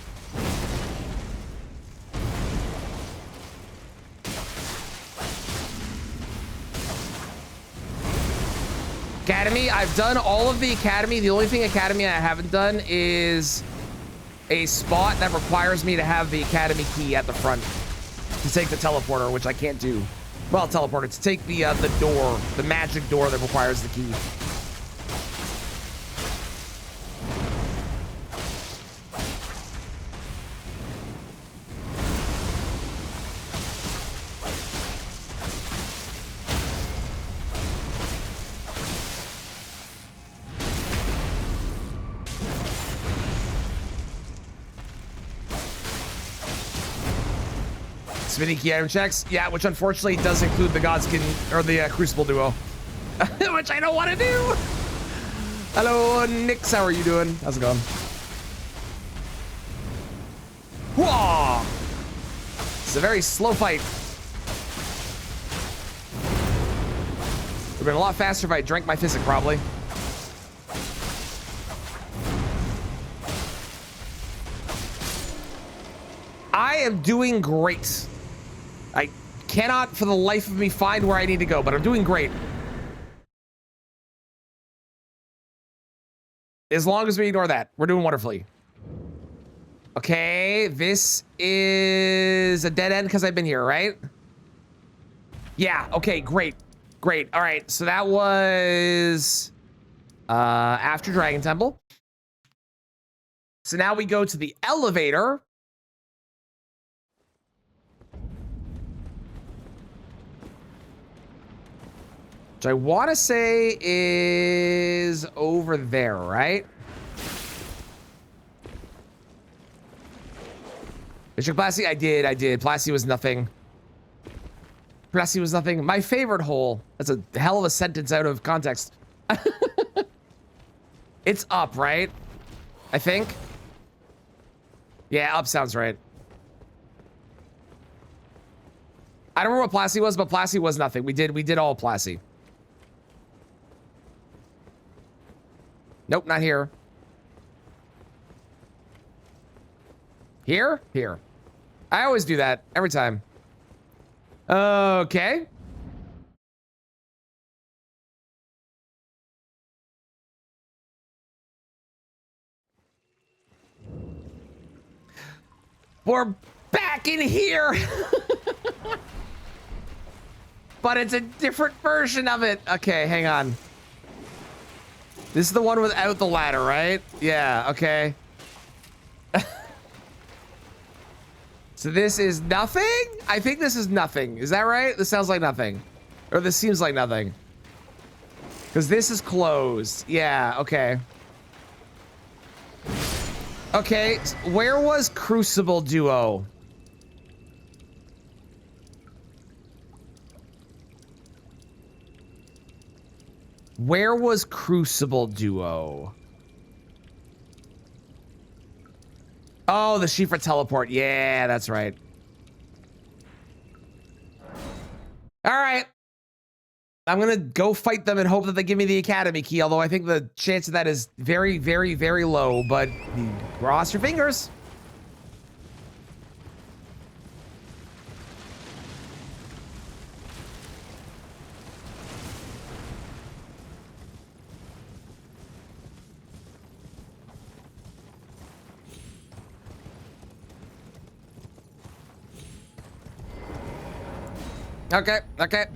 Academy, I've done all of the Academy. The only thing Academy I haven't done is a spot that requires me to have the Academy key at the front to take the teleporter, which I can't do. Well, teleporter, to take the door, the magic door that requires the key. Spinning key item checks, yeah, which unfortunately does include the Godskin or the Crucible duo, which I don't want to do. Hello, Nix, how are you doing? How's it going? Whoa! It's a very slow fight. Would have been a lot faster if I drank my physic, probably. I am doing great. I cannot for the life of me find where I need to go, but I'm doing great. As long as we ignore that, we're doing wonderfully. Okay, this is a dead end because I've been here, right? Yeah, okay, great. Great, all right, so that was after Dragon Temple. So now we go to the elevator. Which I want to say is over there, right? Bishop Plasty, I did. Plasty was nothing. Plasty was nothing. My favorite hole. That's a hell of a sentence out of context. It's up, right? I think. Yeah, up sounds right. I don't remember what Plasty was, but Plasty was nothing. We did all Plasty. Nope, not here. Here? Here. I always do that, every time. Okay. We're back in here! But it's a different version of it. Okay, hang on. This is the one without the ladder, right? Yeah, okay. So this is nothing? I think this is nothing. Is that right? This sounds like nothing. Or this seems like nothing. Because this is closed. Yeah, okay. Okay, where was Crucible Duo? Where was Crucible Duo? Oh, the Shifra teleport. Yeah, that's right. All right. I'm going to go fight them and hope that they give me the Academy key, although I think the chance of that is very, very, very low, but cross your fingers. Okay, okay.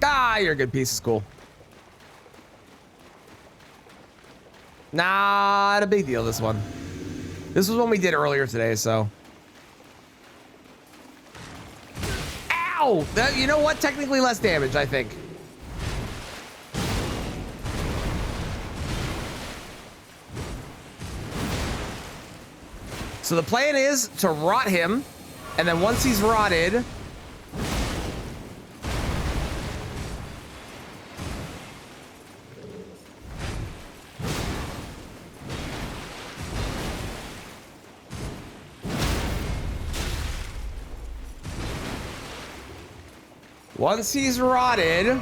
Ah, you're a good piece of school. Not a big deal, this one. This was one we did earlier today, so. Ow! You know what? Technically less damage, I think. So the plan is to rot him, and then once he's rotted, once he's rotted,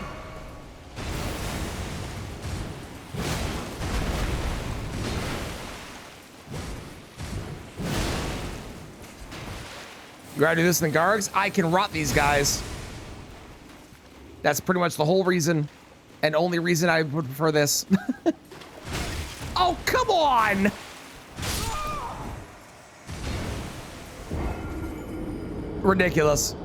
you gotta do this in the Gargs. I can rot these guys. That's pretty much the whole reason and only reason I would prefer this. Oh, come on! Ridiculous.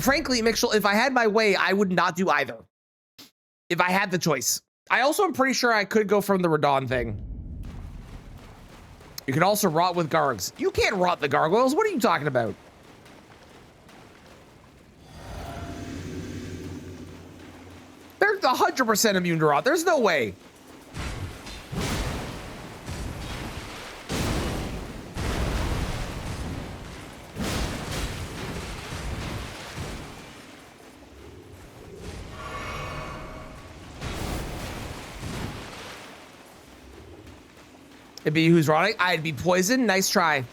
Frankly, Mitchell, if I had my way, I would not do either. If I had the choice. I also am pretty sure I could go from the Radon thing. You can also rot with Gargs. You can't rot the Gargoyles. What are you talking about? They're 100% immune to rot. There's no way. It'd be who's rotting. I'd be poisoned. Nice try.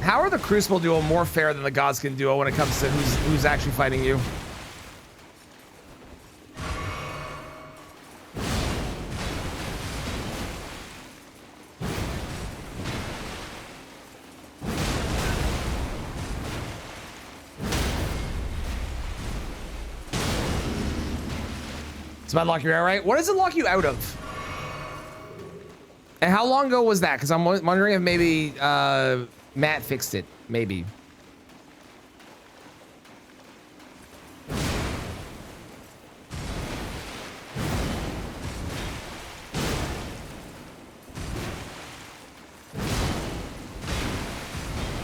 How are the Crucible duo more fair than the Godskin duo when it comes to who's actually fighting you? It's about lock you out, right? What does it lock you out of? And how long ago was that? Because I'm wondering if maybe Matt fixed it. Maybe.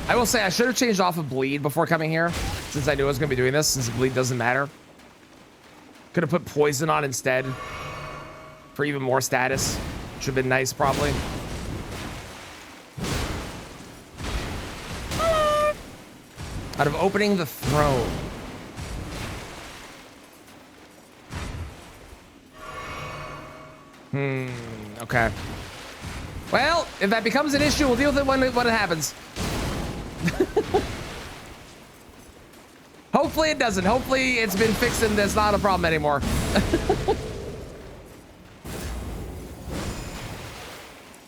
I will say I should have changed off of bleed before coming here, since I knew I was going to be doing this, since bleed doesn't matter. Could have put poison on instead for even more status. Should have been nice, probably. Out of opening the throne. Okay. Well, if that becomes an issue, we'll deal with it when it happens. Hopefully it doesn't. Hopefully it's been fixed and there's not a problem anymore.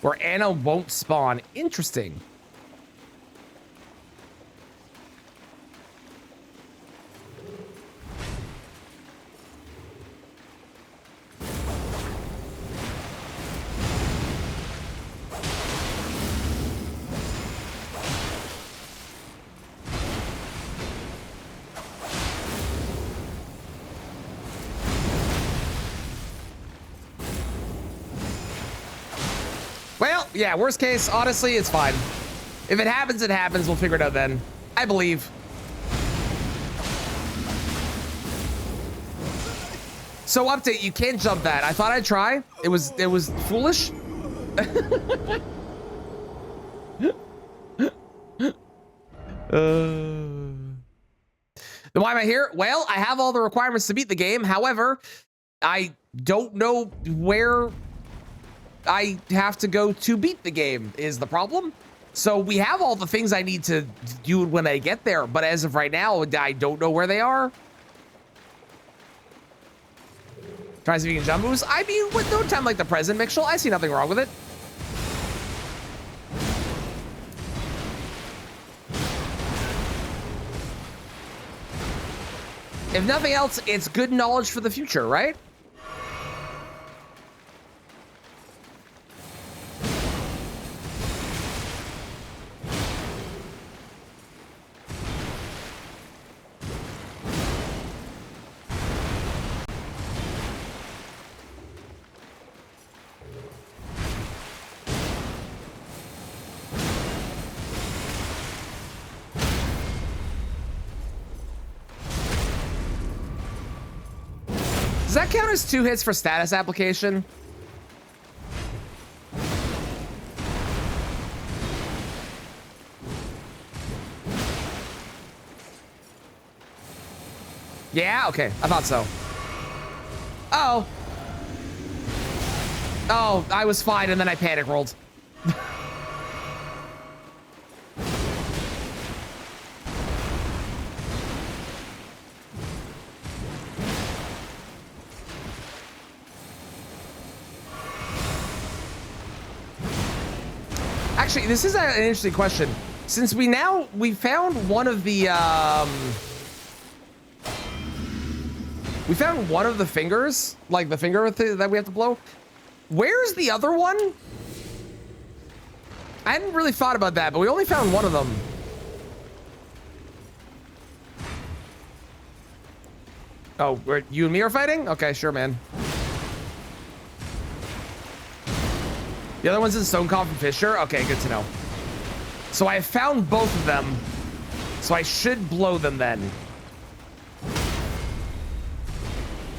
Where Anna won't spawn. Interesting. Well, yeah, worst case, honestly, it's fine. If it happens, it happens. We'll figure it out then. I believe. So update, you can't jump that. I thought I'd try. It was foolish. Then why am I here? Well, I have all the requirements to beat the game. However, I don't know where I have to go to beat the game is the problem. So we have all the things I need to do when I get there, but as of right now, I don't know where they are. Try to see if you can jump boost. I mean, with no time like the present, Mitchell, I see nothing wrong with it. If nothing else, it's good knowledge for the future, right? Does that count as 2 hits for status application? Yeah, okay, I thought so. Oh. Oh, I was fine and then I panic rolled. Actually, this is an interesting question. Since we found one of the we found one of the fingers, like the finger that we have to blow. Where's the other one? I hadn't really thought about that, but we only found one of them. Oh, you and me are fighting? Okay, sure, man. The other one's in Stone Coffin Fisher? Okay, good to know. So I found both of them. So I should blow them then.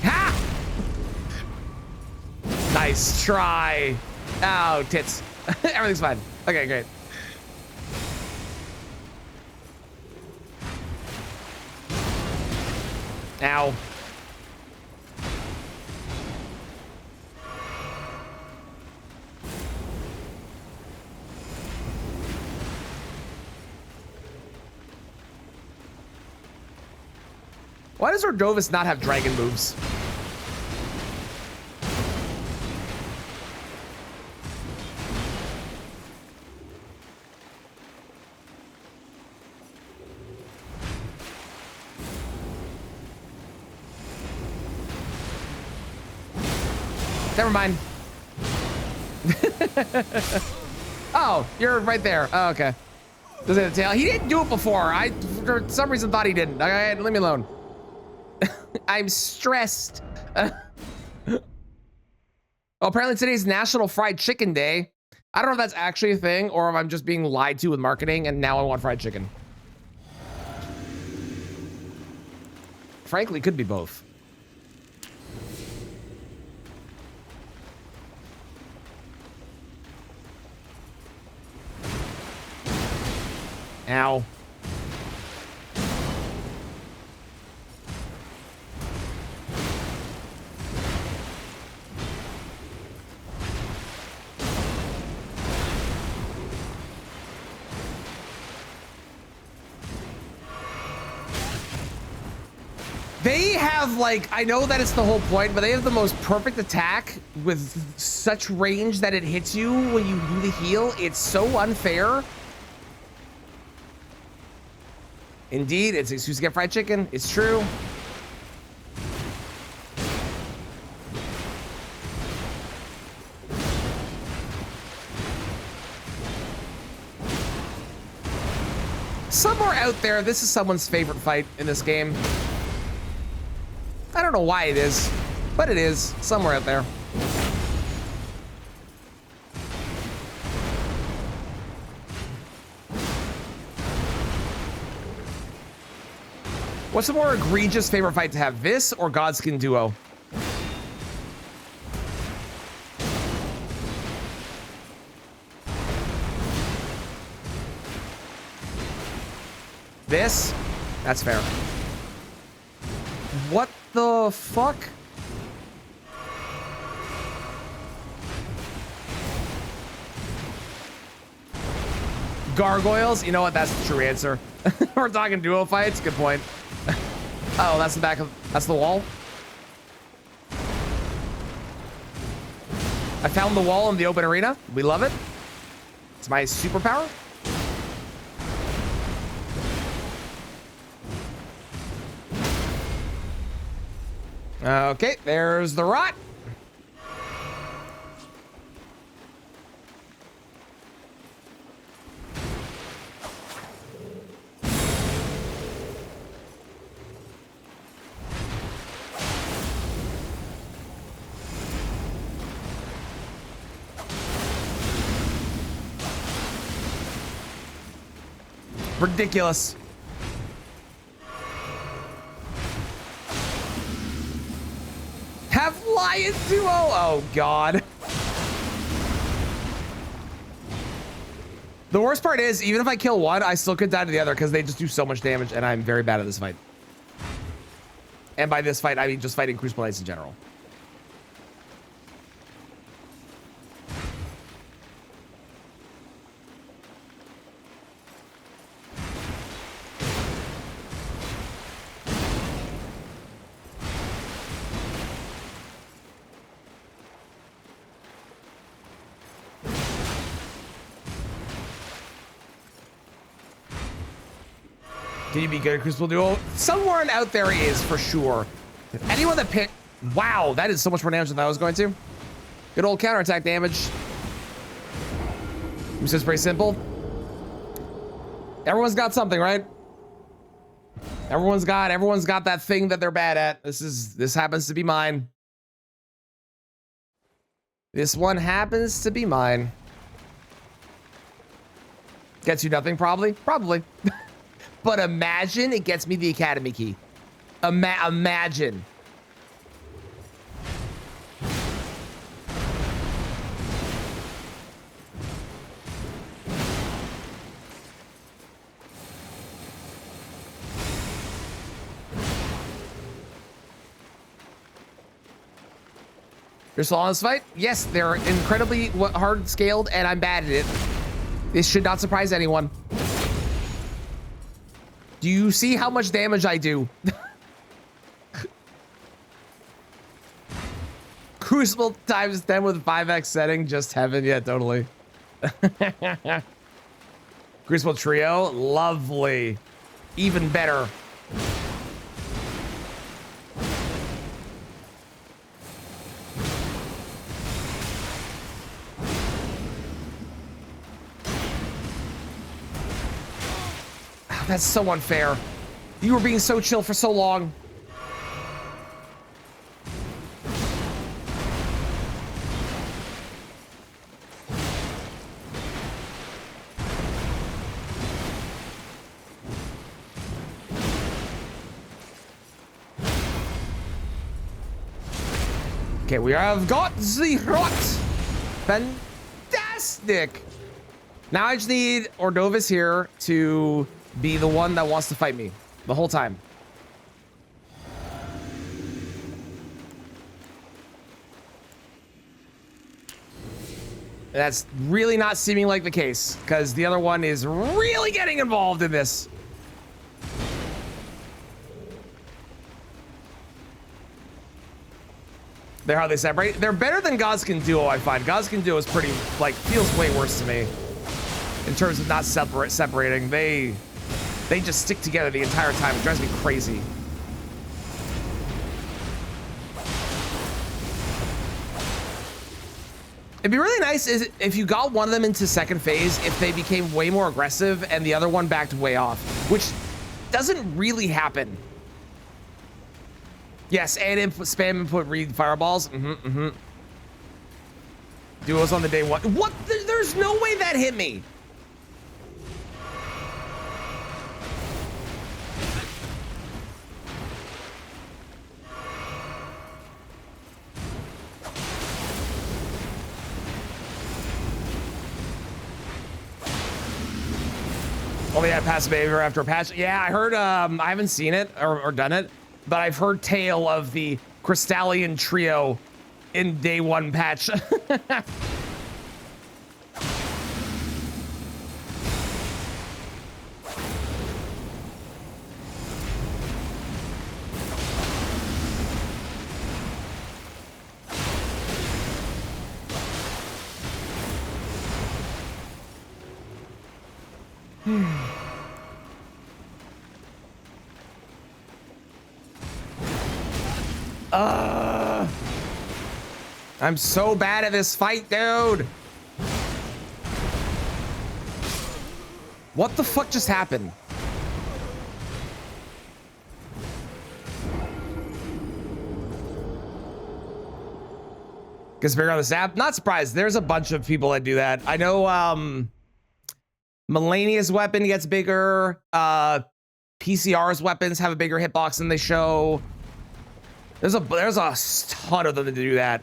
Ha! Nice try. Oh, tits. Everything's fine. Okay, great. Ow. Why does Ordovis not have dragon moves? Never mind. Oh, you're right there. Oh, okay. Does it tail? He didn't do it before. I, for some reason, thought he didn't. Okay, leave me alone. I'm stressed. Oh, apparently today's National Fried Chicken Day. I don't know if that's actually a thing or if I'm just being lied to with marketing and now I want fried chicken. Frankly, it could be both. Ow. They have, like, I know that it's the whole point, but they have the most perfect attack with such range that it hits you when you do the heal. It's so unfair. Indeed, it's an excuse to get fried chicken. It's true. Somewhere out there, this is someone's favorite fight in this game. I don't know why it is, but it is somewhere out there. What's the more egregious favorite fight to have, this or Godskin Duo? This? That's fair. What the fuck? Gargoyles? You know what? That's the true answer. We're talking duo fights. Good point. Oh, that's the back of... That's the wall? I found the wall in the open arena. We love it. It's my superpower. Okay, there's the rot. Ridiculous. Lion duo. Oh God. The worst part is, even if I kill one, I still could die to the other because they just do so much damage, and I'm very bad at this fight. And by this fight, I mean just fighting Crucible Knights in general. Can you be good at Crucible Duo? Someone out there is, for sure. Anyone that picked... Wow, that is so much more damage than I was going to. Good old counterattack damage. Which is pretty simple. Everyone's got something, right? Everyone's got that thing that they're bad at. This happens to be mine. This one happens to be mine. Gets you nothing, probably? Probably. But imagine it gets me the Academy key. Imagine. You're still on this fight? Yes, they're incredibly hard scaled, and I'm bad at it. This should not surprise anyone. Do you see how much damage I do? Crucible times 10 with 5x setting, just heaven. Yeah, totally. Crucible Trio, lovely. Even better. That's so unfair. You were being so chill for so long. Okay, we have got the rot. Fantastic. Now I just need Ordovis here to be the one that wants to fight me the whole time. That's really not seeming like the case, because the other one is really getting involved in this. They're how they separate. They're better than Godskin Duo, I find. Godskin Duo is pretty, like, feels way worse to me in terms of not separating. They just stick together the entire time. It drives me crazy. It'd be really nice if you got one of them into second phase, if they became way more aggressive and the other one backed way off, which doesn't really happen. Yes, and spam input read fireballs. Duos on the day one. What? There's no way that hit me. Oh yeah, passive behavior after a patch. Yeah, I heard, I haven't seen it or done it, but I've heard tale of the Crystallian Trio in day one patch. I'm so bad at this fight, dude. What the fuck just happened? Gets bigger on this app. Not surprised. There's a bunch of people that do that. I know Melania's weapon gets bigger. PCR's weapons have a bigger hitbox than they show. There's a ton of them to do that.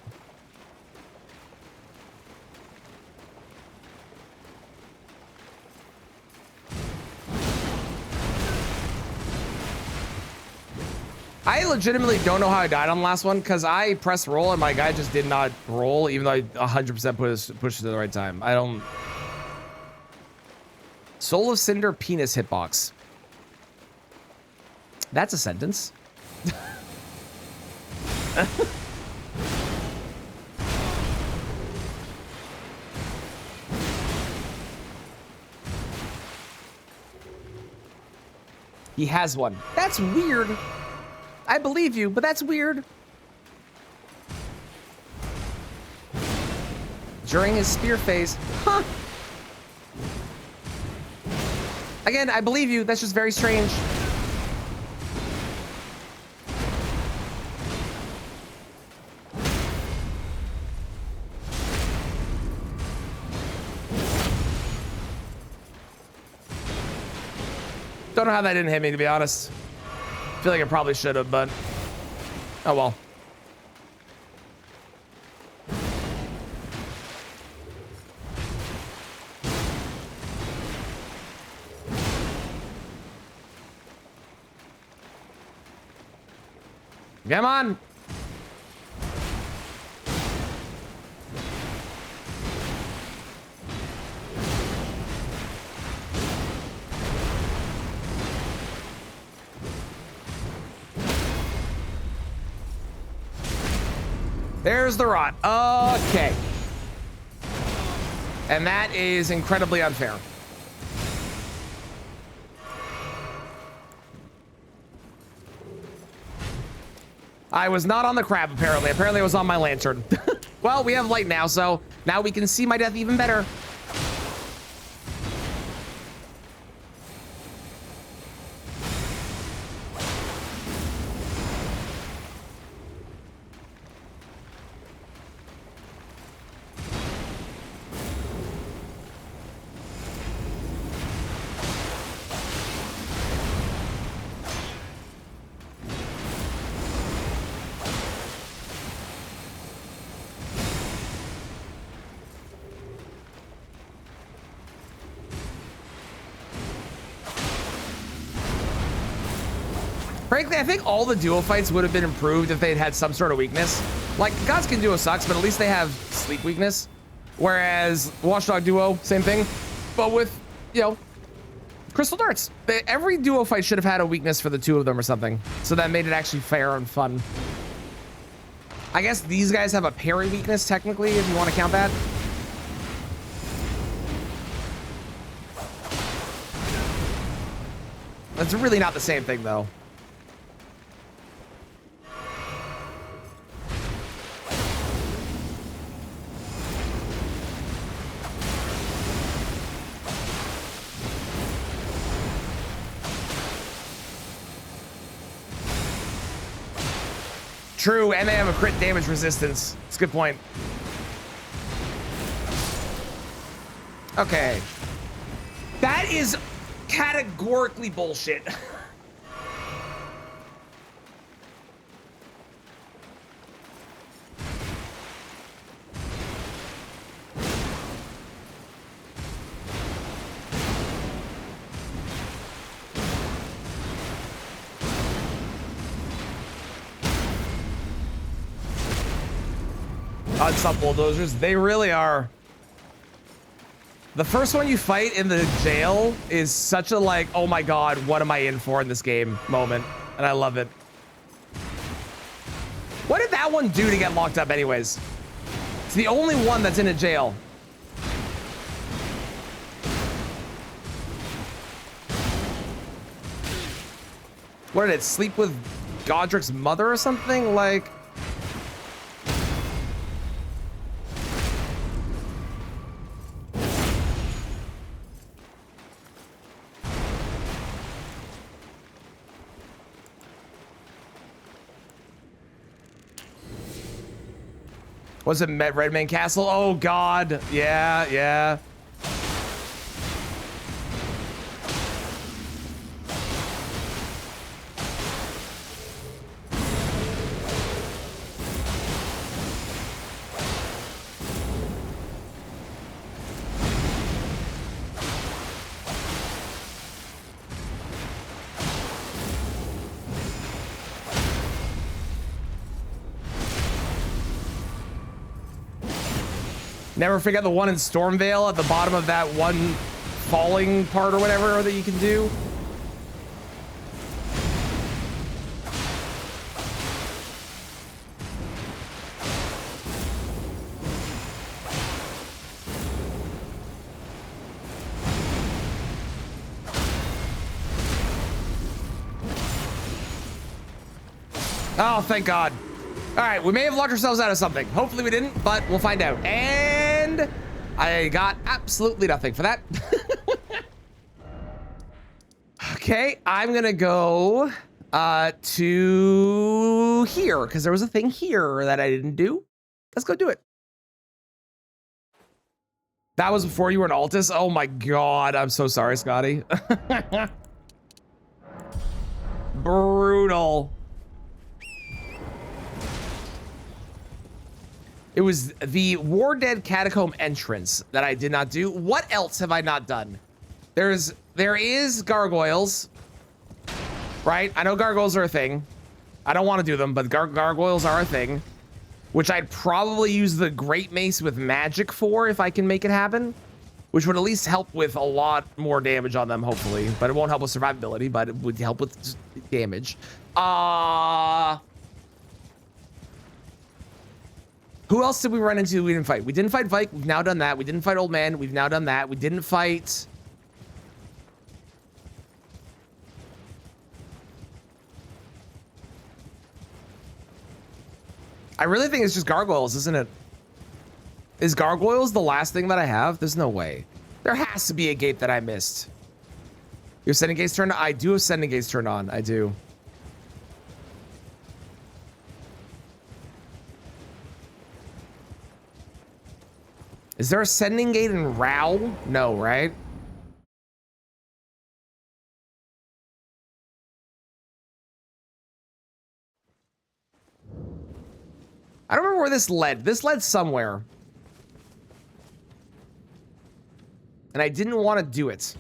I legitimately don't know how I died on the last one because I pressed roll and my guy just did not roll, even though I 100% pushed it at the right time. I don't. Soul of Cinder penis hitbox. That's a sentence. He has one. That's weird. I believe you, but that's weird. During his spear phase. Huh. Again, I believe you. That's just very strange. Don't know how that didn't hit me, to be honest. I feel like it probably should have, but oh well. Come on. There's the rot. Okay. And that is incredibly unfair. I was not on the crab, apparently. Apparently, I was on my lantern. Well, we have light now, so now we can see my death even better. Frankly, I think all the duo fights would have been improved if they'd had some sort of weakness. Like, Godskin Duo sucks, but at least they have sleep weakness. Whereas Watchdog Duo, same thing. But with, you know, Crystal Darts. Every duo fight should have had a weakness for the two of them or something. So that made it actually fair and fun. I guess these guys have a parry weakness, technically, if you want to count that. That's really not the same thing, though. True, and they have a crit damage resistance. It's a good point. Okay. That is categorically bullshit. Unstoppable bulldozers, they really are. The first one you fight in the jail is such a like, oh my god, what am I in for in this game moment, and I love it. What did that one do to get locked up anyways? It's the only one that's in a jail. What did it sleep with Godric's mother or something? Like, was it Redman Castle? Oh god. Yeah, yeah. Never forget the one in Stormvale at the bottom of that one falling part or whatever that you can do. Oh, thank God. All right, we may have locked ourselves out of something. Hopefully we didn't, but we'll find out. And I got absolutely nothing for that. Okay, I'm gonna go to here because there was a thing here that I didn't do. Let's go do it. That was before you were an Altus? Oh my God, I'm so sorry, Scotty. Brutal. It was the War Dead Catacomb entrance that I did not do. What else have I not done? There is gargoyles, right? I know gargoyles are a thing. I don't want to do them, but gargoyles are a thing, which I'd probably use the Great Mace with magic for if I can make it happen, which would at least help with a lot more damage on them, hopefully. But it won't help with survivability, but it would help with damage. Who else did we run into we didn't fight? We didn't fight Vike. We've now done that. We didn't fight Old Man. We've now done that. We didn't fight... I really think it's just gargoyles, isn't it? Is gargoyles the last thing that I have? There's no way. There has to be a gate that I missed. Your sending gates turned on? I do have sending gates turned on. I do. Is there a sending gate in Rao? No, right? I don't remember where this led. This led somewhere. And I didn't want to do it.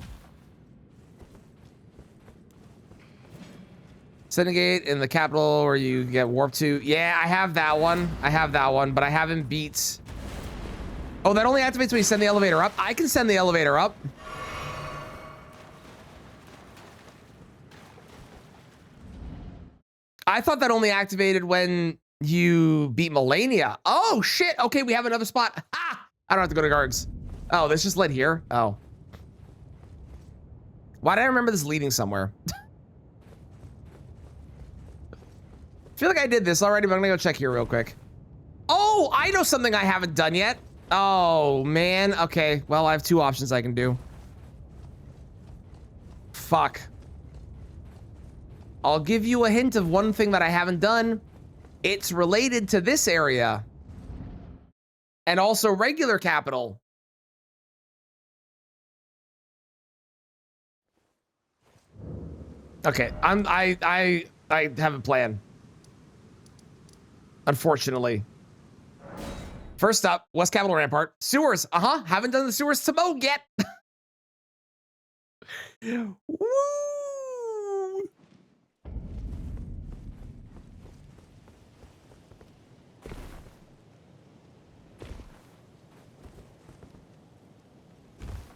Sending gate in the capital where you get warped to. Yeah, I have that one. I have that one, but I haven't beat... Oh, that only activates when you send the elevator up. I can send the elevator up. I thought that only activated when you beat Melania. Oh, shit. Okay, we have another spot. Ah! I don't have to go to guards. Oh, this just led here? Oh. Why did I remember this leading somewhere? I feel like I did this already, but I'm gonna go check here real quick. Oh, I know something I haven't done yet. Oh, man. Okay, well, I have two options I can do. Fuck. I'll give you a hint of one thing that I haven't done. It's related to this area. And also regular capital. Okay, I have a plan. Unfortunately. First up, West Capitol Rampart. Sewers. Haven't done the sewers to Moog yet. Woo!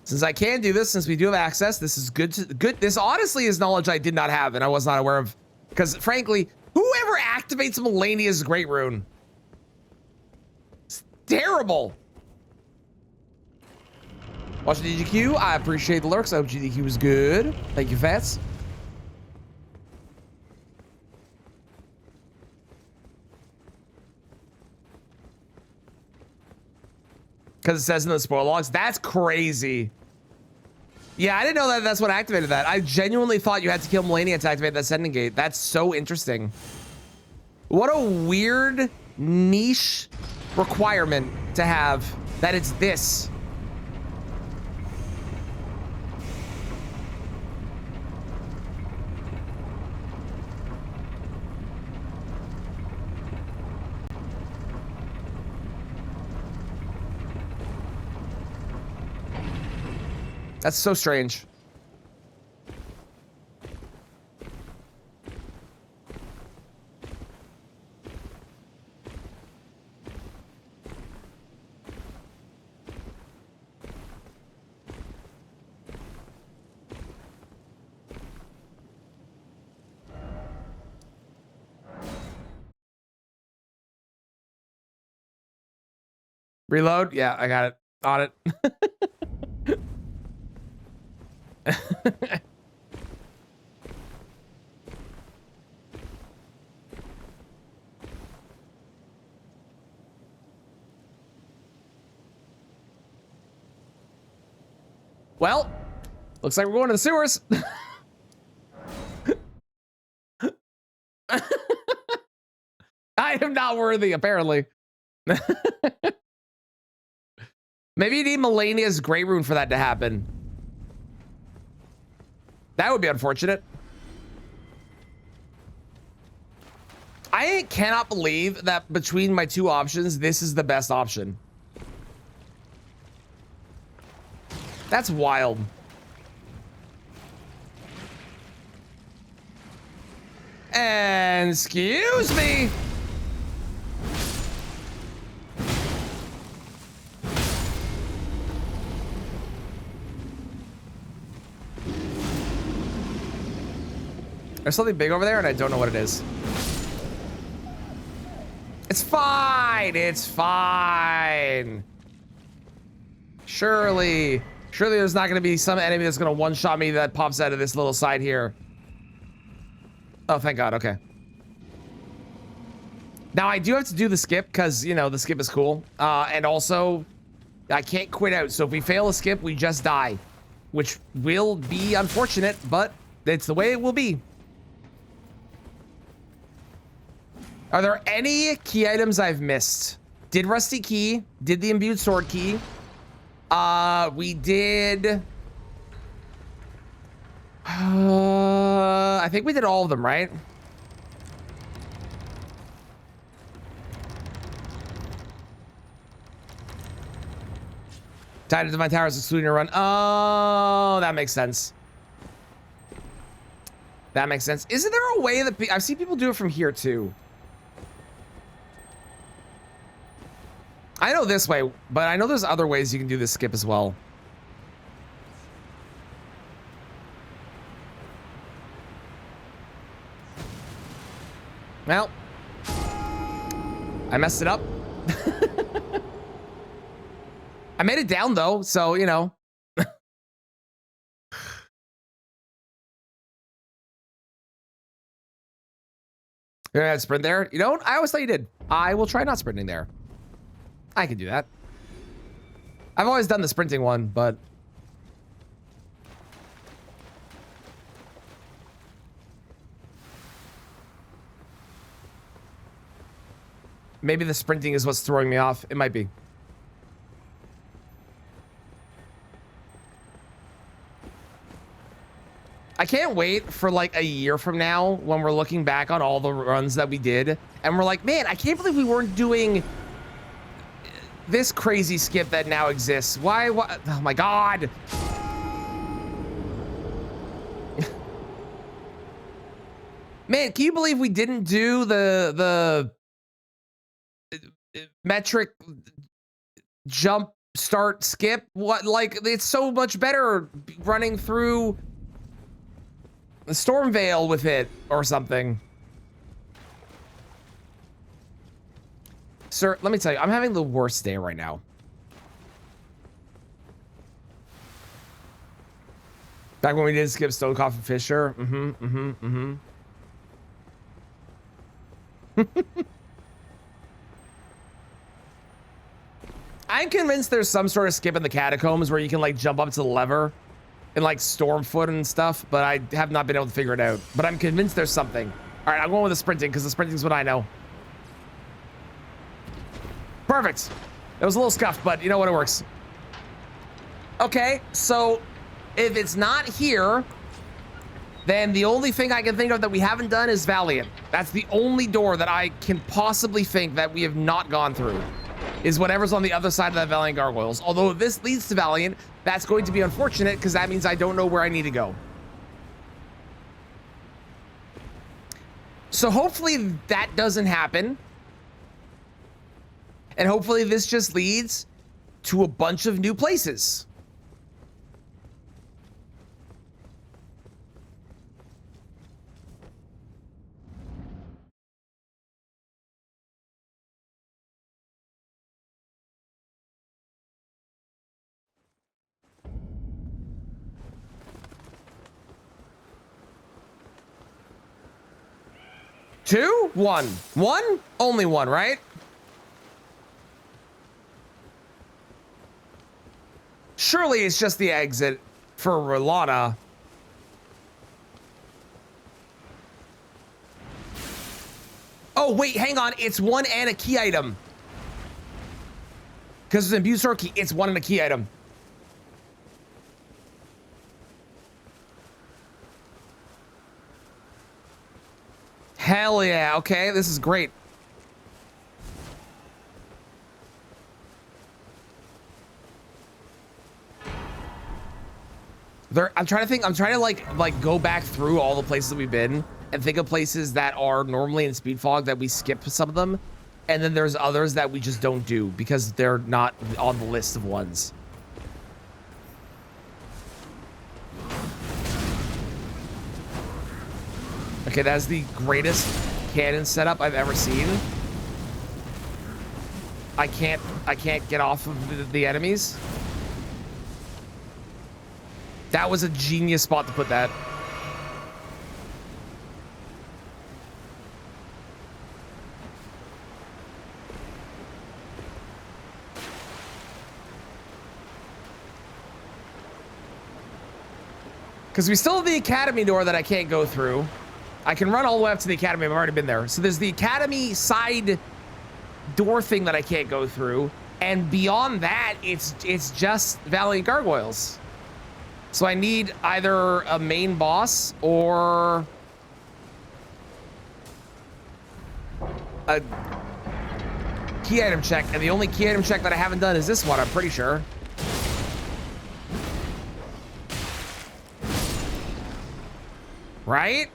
Since I can do this, since we do have access, this is good. This honestly is knowledge I did not have and I was not aware of. Because frankly, whoever activates Melania's Great Rune? It's terrible. Watching GDQ, I appreciate the lurks. I hope GDQ was good. Thank you, Fats. Because it says in the spoiler logs. That's crazy. Yeah, I didn't know that that's what activated that. I genuinely thought you had to kill Melania to activate that sending gate. That's so interesting. What a weird niche requirement to have that it's this. That's so strange. Reload? Yeah, I got it. On it. Well, looks like we're going to the sewers. I am not worthy, apparently. Maybe you need Melania's Grey Rune for that to happen. That would be unfortunate. I cannot believe that between my two options, this is the best option. That's wild. And excuse me. There's something big over there and I don't know what it is. It's fine. It's fine. Surely there's not going to be some enemy that's going to one-shot me that pops out of this little side here. Oh, thank God. Okay. Now, I do have to do the skip because, you know, the skip is cool. And also, I can't quit out. So if we fail a skip, we just die. Which will be unfortunate, but it's the way it will be. Are there any key items I've missed? Did Rusty Key. Did the Imbued Sword Key. We did... I think we did all of them, right? Tied to Divine Towers excluding a run. Oh, that makes sense. That makes sense. Isn't there a way that... I've seen people do it from here, too. I know this way, but I know there's other ways you can do this skip as well. Well, I messed it up. I made it down though, so you know. You're gonna have to sprint there? You don't? I always thought you did. I will try not sprinting there. I can do that. I've always done the sprinting one, but maybe the sprinting is what's throwing me off. It might be. I can't wait for like a year from now when we're looking back on all the runs that we did and we're like, man, I can't believe we weren't doing this crazy skip that now exists. Why? Oh my God. Man, can you believe we didn't do the metric jump start skip? What, like, it's so much better running through the Stormvale with it or something. Sir, let me tell you, I'm having the worst day right now. Back when we did skip Stonecoff and Fisher. I'm convinced there's some sort of skip in the catacombs where you can like jump up to the lever and like Stormfoot and stuff, but I have not been able to figure it out. But I'm convinced there's something. All right, I'm going with the sprinting because the sprinting is what I know. Perfect. It was a little scuffed, but you know what? It works. Okay, so if it's not here, then the only thing I can think of that we haven't done is Valiant. That's the only door that I can possibly think that we have not gone through, is whatever's on the other side of that Valiant Gargoyles. Although if this leads to Valiant, that's going to be unfortunate because that means I don't know where I need to go. So hopefully that doesn't happen. And hopefully this just leads to a bunch of new places. 2? 1. 1? Only 1, right? Surely it's just the exit for Rolana. Oh, wait, hang on. It's 1 and a key item. Because it's an abuse store key. It's 1 and a key item. Hell yeah. Okay, this is great. I'm trying to like go back through all the places that we've been and think of places that are normally in Speed Fog that we skip some of them. And then there's others that we just don't do because they're not on the list of ones. Okay, that's the greatest cannon setup I've ever seen. I can't get off of the enemies. That was a genius spot to put that. Because we still have the academy door that I can't go through. I can run all the way up to the academy. I've already been there. So there's the academy side door thing that I can't go through. And beyond that, it's just Valley Gargoyles. So I need either a main boss or a key item check. And the only key item check that I haven't done is this one, I'm pretty sure. Right?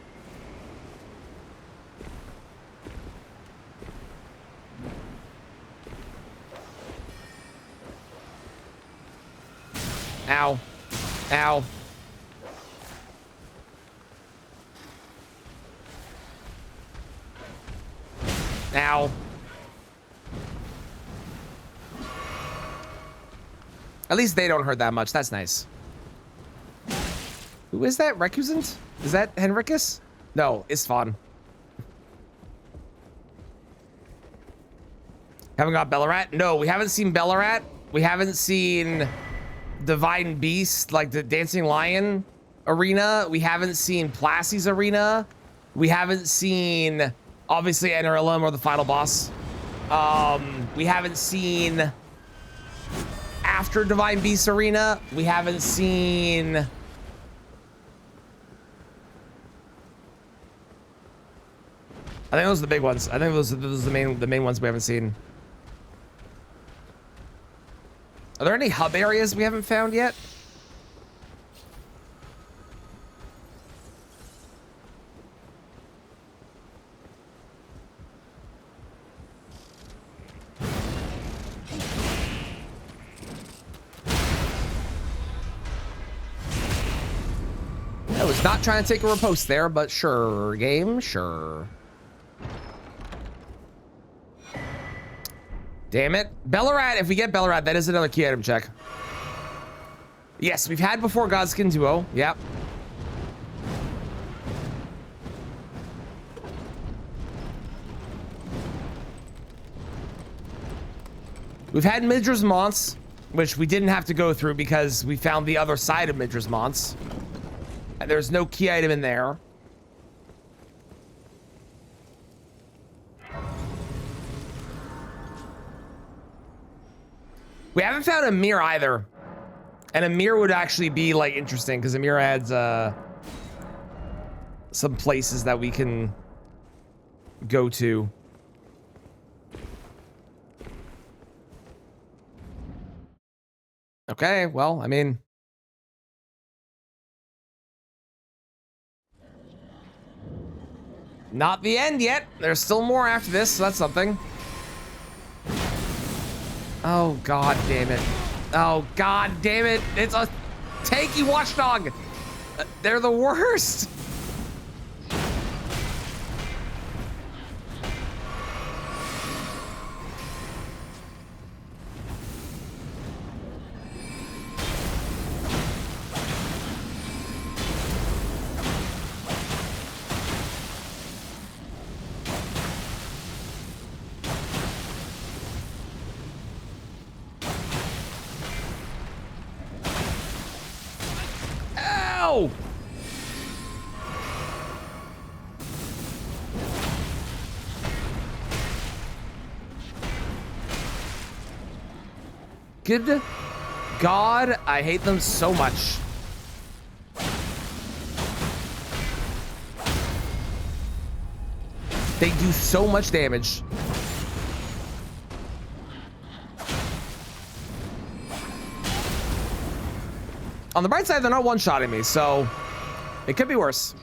Ow. Ow. Ow. At least they don't hurt that much. That's nice. Who is that? Recusant? Is that Henricus? No, Istvan. Haven't got Bellarat? No, we haven't seen Bellarat. We haven't seen Divine Beast, like the Dancing Lion arena. We haven't seen Plassy's arena. We haven't seen, obviously, Enerillum or the final boss. We haven't seen after Divine Beast arena. We haven't seen... I think those are the big ones. I think those are the main ones we haven't seen. Are there any hub areas we haven't found yet? I was not trying to take a riposte there, but sure, game, sure. Damn it. Bellarat, if we get Bellarat, that is another key item check. Yes, we've had before Godskin Duo. Yep. We've had Midra's Mons, which we didn't have to go through because we found the other side of Midra's Mons. And there's no key item in there. We haven't found a mirror either. And a mirror would actually be like interesting because a mirror adds some places that we can go to. Okay, well, I mean, not the end yet. There's still more after this, so that's something. Oh, god damn it. Oh, god damn it. It's a tanky watchdog. They're the worst. No! Good God, I hate them so much. They do so much damage. On the bright side, they're not one-shotting me, so it could be worse.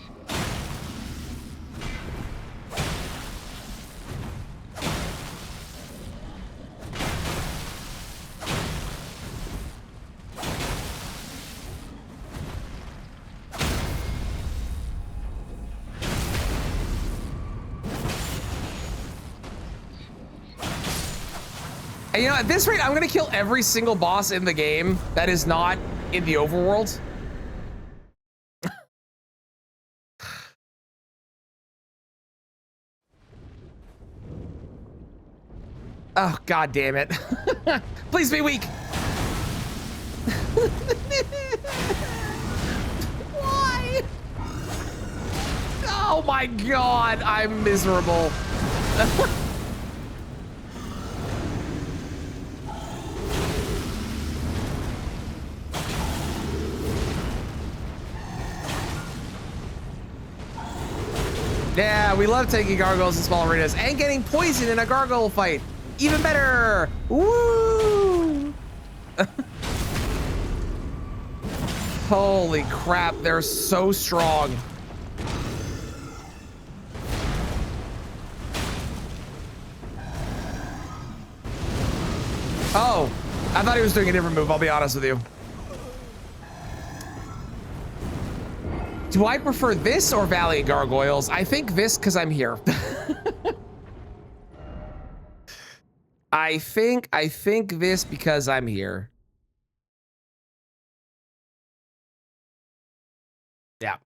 And you know, at this rate, I'm gonna kill every single boss in the game that is not in the overworld. Oh, God damn it. Please be weak. Why? Oh my God, I'm miserable. Yeah, we love taking gargoyles in small arenas and getting poisoned in a gargoyle fight. Even better. Woo! Holy crap, they're so strong. Oh, I thought he was doing a different move, I'll be honest with you. Do I prefer this or Valley Gargoyles? I think this because I'm here. I think this because I'm here. Yeah.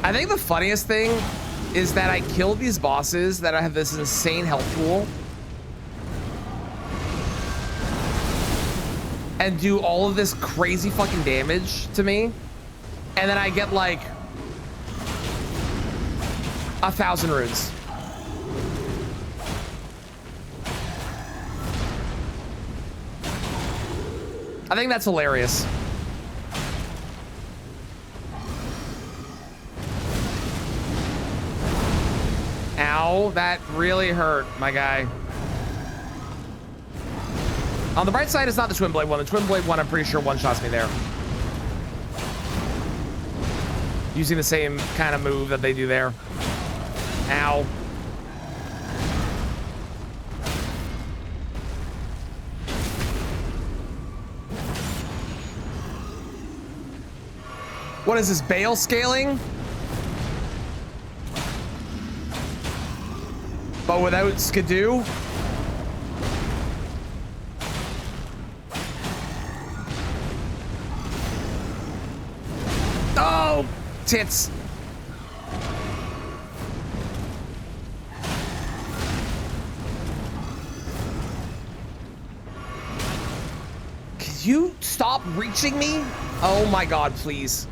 I think the funniest thing is that I killed these bosses that I have this insane health pool and do all of this crazy fucking damage to me, and then I get like 1,000 runes. I think that's hilarious. Ow, that really hurt, my guy. On the bright side, it's not the Twin Blade one. The Twin Blade one, I'm pretty sure one-shots me there. Using the same kind of move that they do there. Ow. What is this, Bale scaling? But without Skidoo? Oh, tits. Can you stop reaching me? Oh my God, please.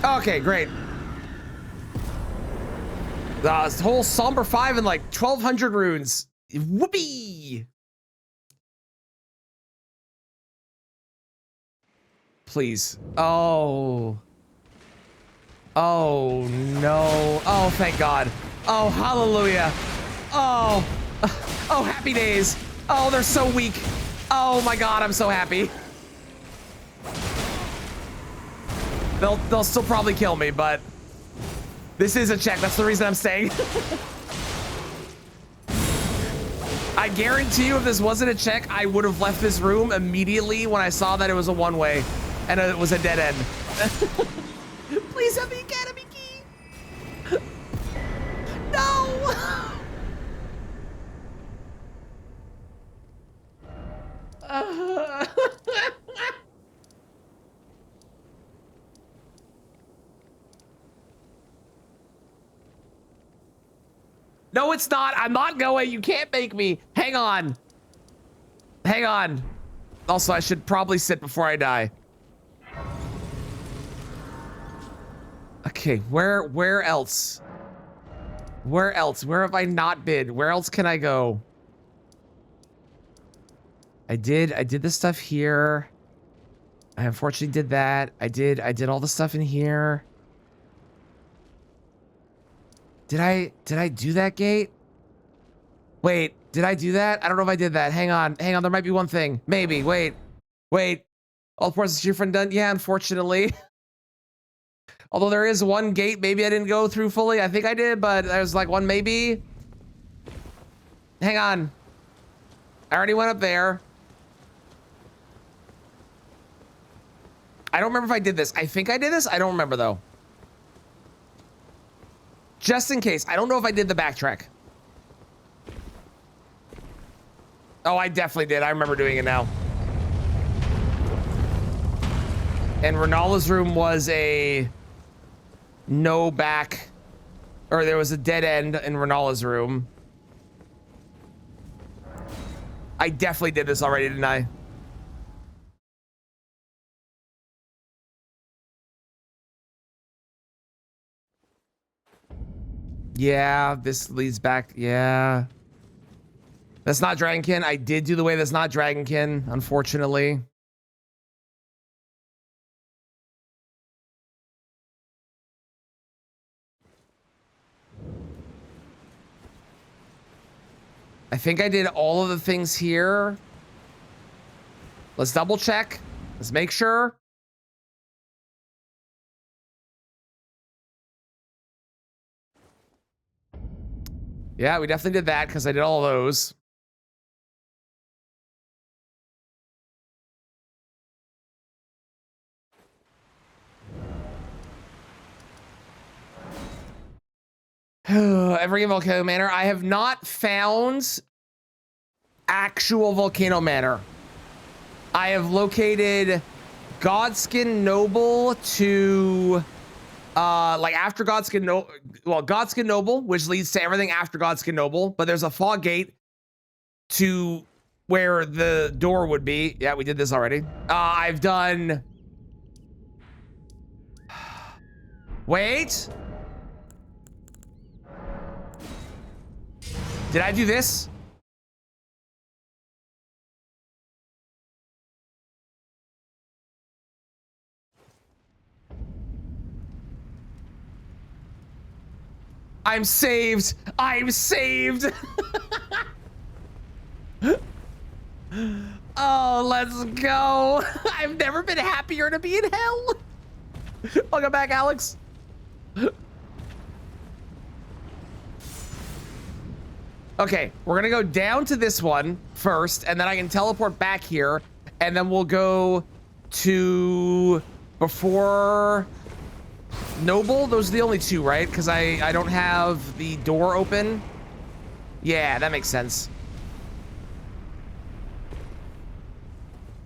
Okay, great. This whole Somber 5 and like 1,200 runes. Whoopee! Please. Oh. Oh, no. Oh, thank God. Oh, hallelujah. Oh. Oh, happy days. Oh, they're so weak. Oh my God, I'm so happy. They'll still probably kill me, but this is a check. That's the reason I'm staying. I guarantee you if this wasn't a check, I would have left this room immediately when I saw that it was a one-way and it was a dead end. Please help me academy key. No. No, it's not. I'm not going. You can't make me. Hang on. Hang on. Also, I should probably sit before I die. Okay, where else? Where else? Where have I not been? Where else can I go? I did this stuff here. I unfortunately did that. I did all the stuff in here. Did I do that gate? Wait, did I do that? I don't know if I did that. Hang on. There might be one thing. Maybe. Wait. All the process your friend done? Yeah, unfortunately. Although there is one gate maybe I didn't go through fully. I think I did, but there's like one maybe. Hang on. I already went up there. I don't remember if I did this. I think I did this. I don't remember though. Just in case. I don't know if I did the backtrack. Oh, I definitely did. I remember doing it now. And Renala's room was a no back, or there was a dead end in Renala's room. I definitely did this already, didn't I? Yeah, this leads back. Yeah. That's not Dragonkin. I did do the way that's not Dragonkin, unfortunately. I think I did all of the things here. Let's double check. Let's make sure. Yeah, we definitely did that because I did all of those. Every volcano manor. I have not found actual volcano manor. I have located Godskin Noble to like after Godskin Noble, well, Godskin Noble, which leads to everything after Godskin Noble, but there's a Foggate to where the door would be. Yeah, we did this already. I've done. Wait. Did I do this? I'm saved. I'm saved. Oh, let's go. I've never been happier to be in hell. Welcome back, Alex. Okay, we're gonna go down to this one first, and then I can teleport back here, and then we'll go to before Noble. Those are the only two, right? Because I don't have the door open. Yeah, that makes sense.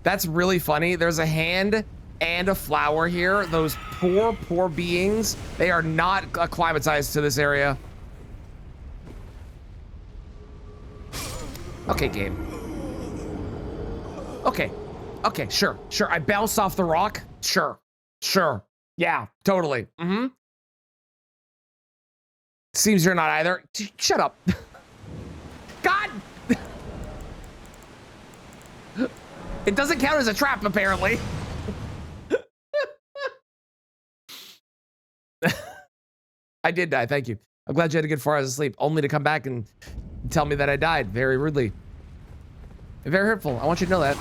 That's really funny. There's a hand and a flower here. Those poor beings. They are not acclimatized to this area. Okay, game. Okay, sure. I bounced off the rock. Sure. Yeah, totally. Seems you're not either. Shut up. God! It doesn't count as a trap, apparently. I did die, thank you. I'm glad you had a good 4 hours of sleep, only to come back and tell me that I died very rudely. Very hurtful. I want you to know that.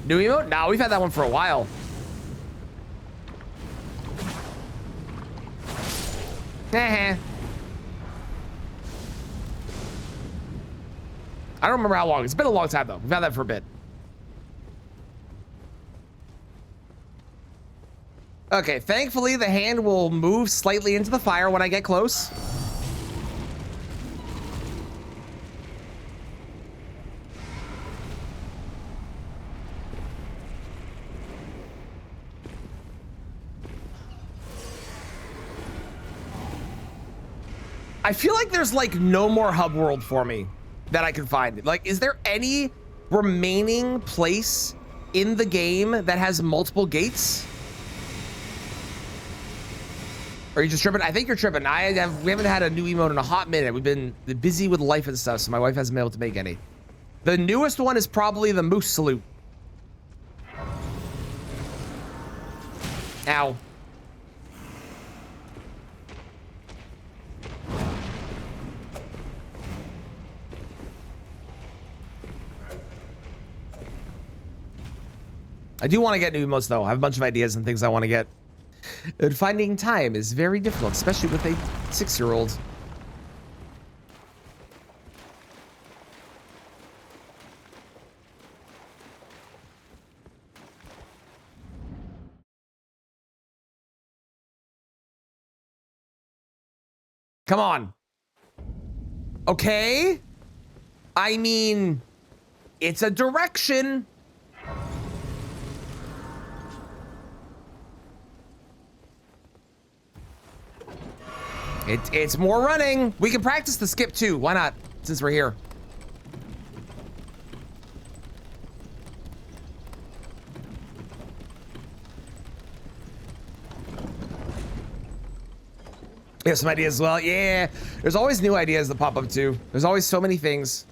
New emote? No, we've had that one for a while. I don't remember how long. It's been a long time, though. We've had that for a bit. Okay, thankfully, the hand will move slightly into the fire when I get close. I feel like there's like no more hub world for me that I can find. Like, is there any remaining place in the game that has multiple gates? Or are you just tripping? I think you're tripping. We haven't had a new emote in a hot minute. We've been busy with life and stuff, so my wife hasn't been able to make any. The newest one is probably the Moose Salute. Ow. I do want to get new emotes, though. I have a bunch of ideas and things I want to get. And finding time is very difficult, especially with a 6-year-old. Come on. Okay. I mean, it's a direction. It's more running. We can practice the skip too. Why not? Since we're here. We have some ideas as well. Yeah. There's always new ideas that pop up too. There's always so many things.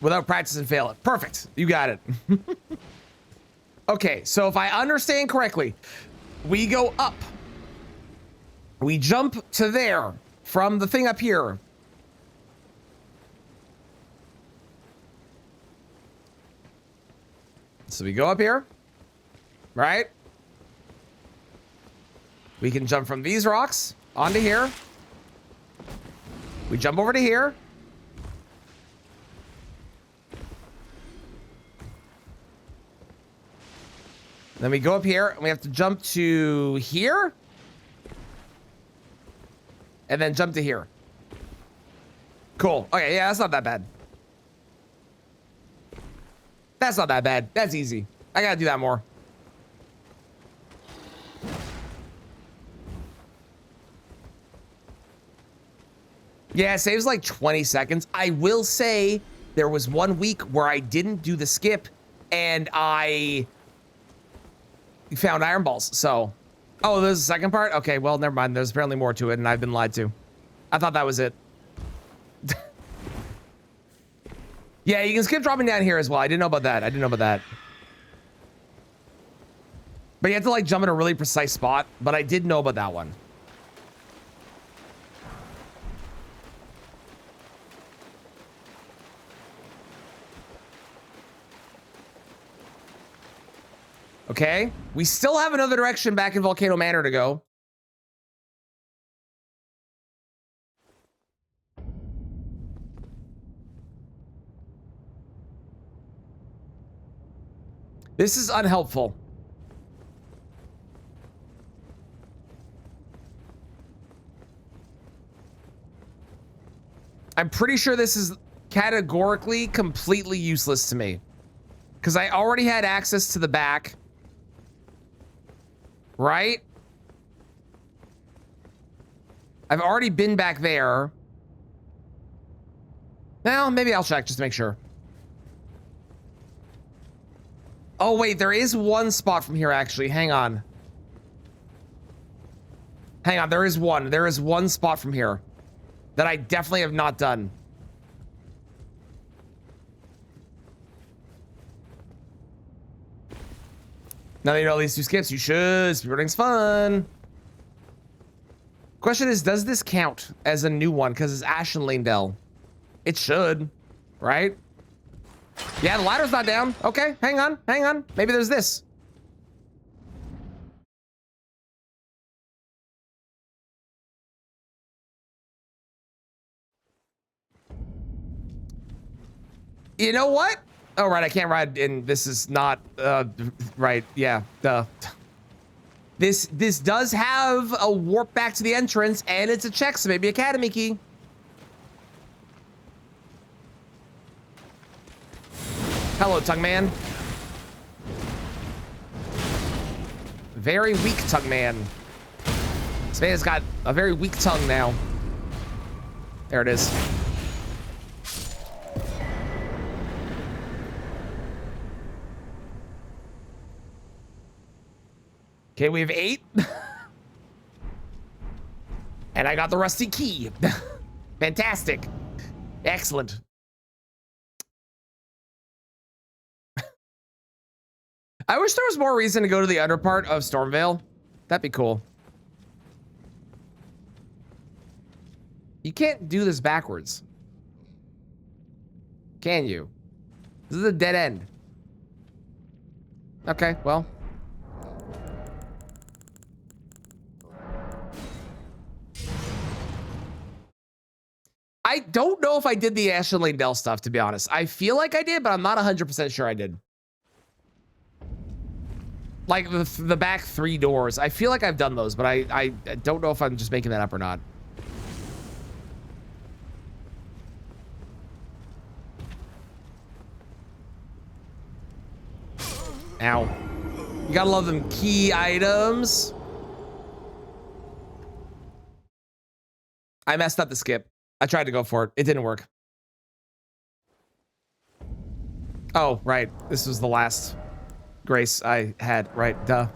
Without practice and fail it. Perfect. You got it. Okay, so if I understand correctly, we go up. We jump to there from the thing up here. So we go up here, right? We can jump from these rocks onto here. We jump over to here. Then we go up here and we have to jump to here. And then jump to here. Cool. Okay, yeah, that's not that bad. That's not that bad. That's easy. I gotta do that more. Yeah, it saves like 20 seconds. I will say there was 1 week where I didn't do the skip and I found iron balls. So, oh, there's a second part? Okay, well, never mind. There's apparently more to it and I've been lied to. I thought that was it. Yeah, you can skip dropping down here as well. I didn't know about that. I didn't know about that. But you have to like jump in a really precise spot. But I did know about that one. Okay, we still have another direction back in Volcano Manor to go. This is unhelpful. I'm pretty sure this is categorically completely useless to me. Because I already had access to the back. Right? I've already been back there. Well, maybe I'll check just to make sure. Oh, wait, there is one spot from here, actually. Hang on. Hang on, there is one. There is one spot from here that I definitely have not done. Now that you know these two skips, you should. Speedrunning's fun. Question is, does this count as a new one? Because it's Ash and Lindell. It should, right? Yeah, the ladder's not down. Okay, hang on, hang on. Maybe there's this. You know what? Oh, right, I can't ride in. This is not, right, yeah, duh. This does have a warp back to the entrance, and it's a check, so maybe Academy key. Hello, tongue man. Very weak tongue man. This man has got a very weak tongue now. There it is. Okay, we have 8. And I got the rusty key. Fantastic. Excellent. I wish there was more reason to go to the under part of Stormvale. That'd be cool. You can't do this backwards. Can you? This is a dead end. Okay, well. I don't know if I did the Ash and Lindell stuff, to be honest. I feel like I did, but I'm not 100% sure I did. Like the back 3 doors. I feel like I've done those, but I don't know if I'm just making that up or not. Ow. You gotta love them key items. I messed up the skip. I tried to go for it. It didn't work. Oh, right. This was the last grace I had. Right. Duh.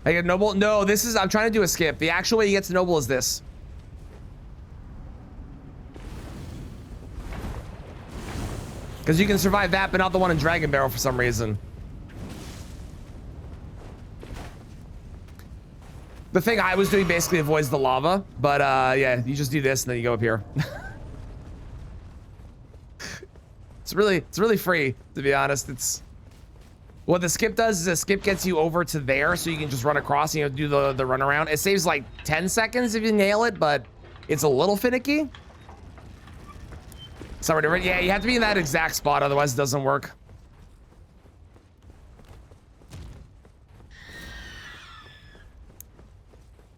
I get Noble? No, this is... I'm trying to do a skip. The actual way you get to Noble is this. Because you can survive that, but not the one in Dragon Barrel for some reason. The thing I was doing basically avoids the lava, but yeah, you just do this and then you go up here. It's really free, to be honest. It's what the skip does is the skip gets you over to there, so you can just run across and you do the run around. It saves like 10 seconds if you nail it, but it's a little finicky. Somewhere different. Yeah, you have to be in that exact spot, otherwise it doesn't work.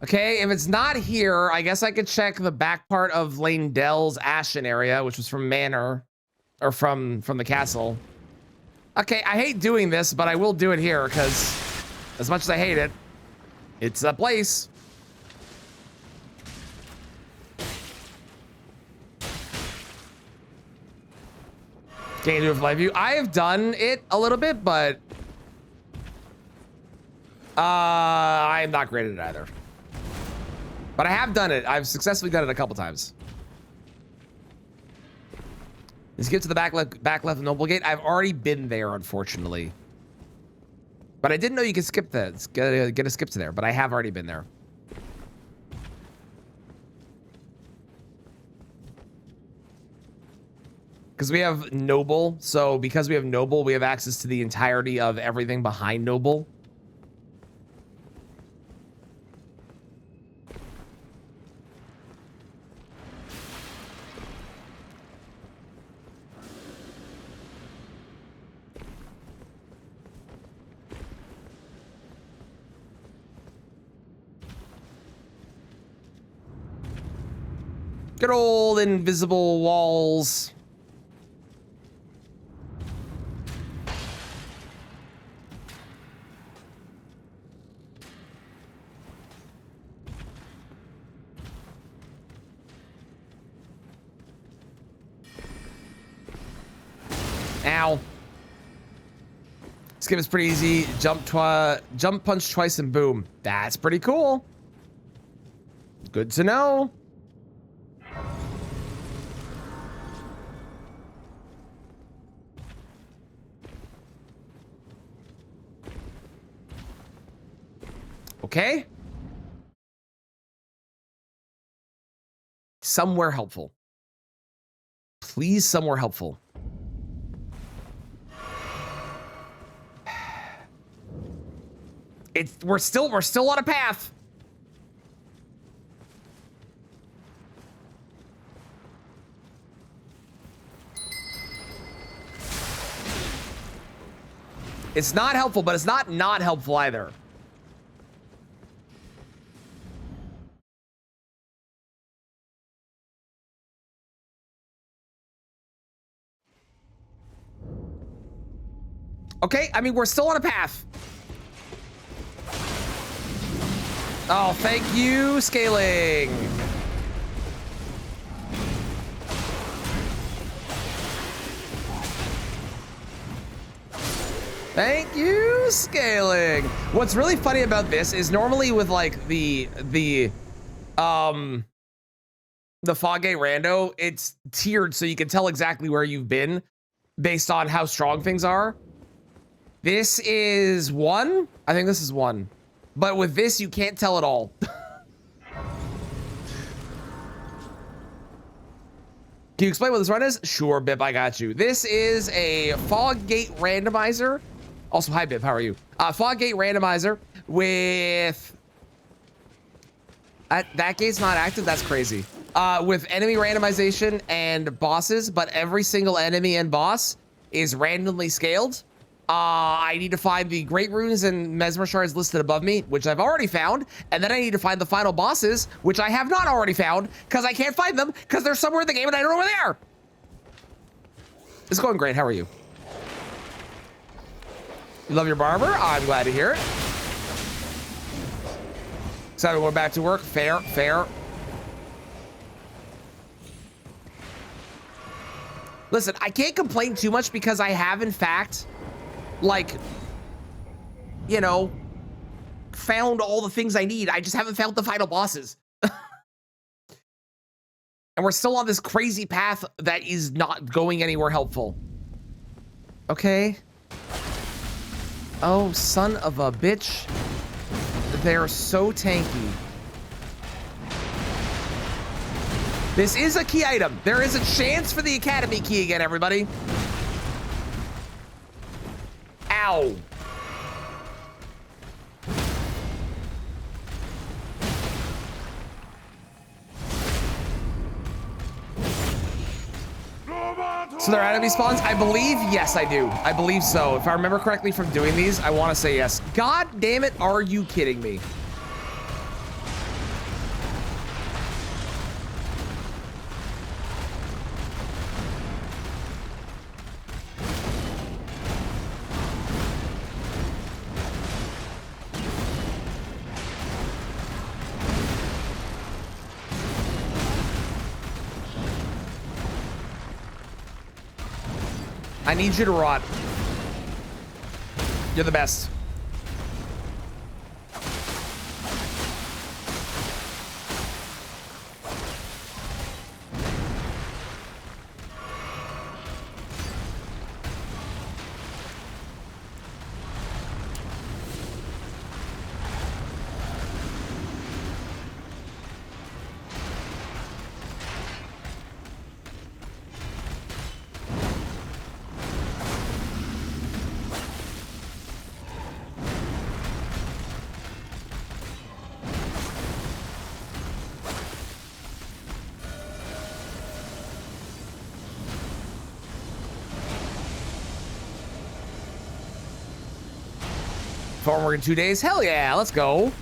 Okay, if it's not here, I guess I could check the back part of Lindell's Ashen area, which was from Manor, or from the castle. Okay, I hate doing this, but I will do it here, because as much as I hate it, it's a place. Can you do it for live view? I have done it a little bit, but I am not great at it either. But I have done it. I've successfully done it a couple times. Let's get to the back left of Noble Gate. I've already been there, unfortunately. But I didn't know you could skip that. Get a skip to there, but I have already been there. Because we have Noble, so because we have Noble, we have access to the entirety of everything behind Noble. Good old invisible walls. Ow. Skip is pretty easy. Jump punch twice and boom. That's pretty cool. Good to know. Okay. Somewhere helpful. Please, somewhere helpful. We're still on a path. It's not helpful, but it's not helpful either. Okay, I mean, we're still on a path. Oh, thank you, scaling. Thank you, scaling. What's really funny about this is normally with like the Foggate rando, it's tiered so you can tell exactly where you've been based on how strong things are. This is 1. I think this is 1. But with this, you can't tell at all. Can you explain what this run is? Sure, Bip, I got you. This is a Foggate randomizer. Also, hi, Bip, how are you? Foggate randomizer with... that gate's not active? That's crazy. With enemy randomization and bosses, but every single enemy and boss is randomly scaled. I need to find the Great Runes and Mesmer Shards listed above me, which I've already found. And then I need to find the final bosses, which I have not already found, because I can't find them, because they're somewhere in the game and I don't know where they are. It's going great. How are you? You love your barber? I'm glad to hear it. So we're back to work. Fair, fair. Listen, I can't complain too much because I have, in fact, like, you know, found all the things I need. I just haven't found the final bosses. And we're still on this crazy path that is not going anywhere helpful. Okay. Oh, son of a bitch. They're so tanky. This is a key item. There is a chance for the Academy key again, everybody. Ow. So they're enemy spawns? I believe, yes, I do. I believe so. If I remember correctly from doing these, I want to say yes. God damn it, are you kidding me? I need you to rot. You're the best. Farm work in 2 days? Hell yeah, let's go.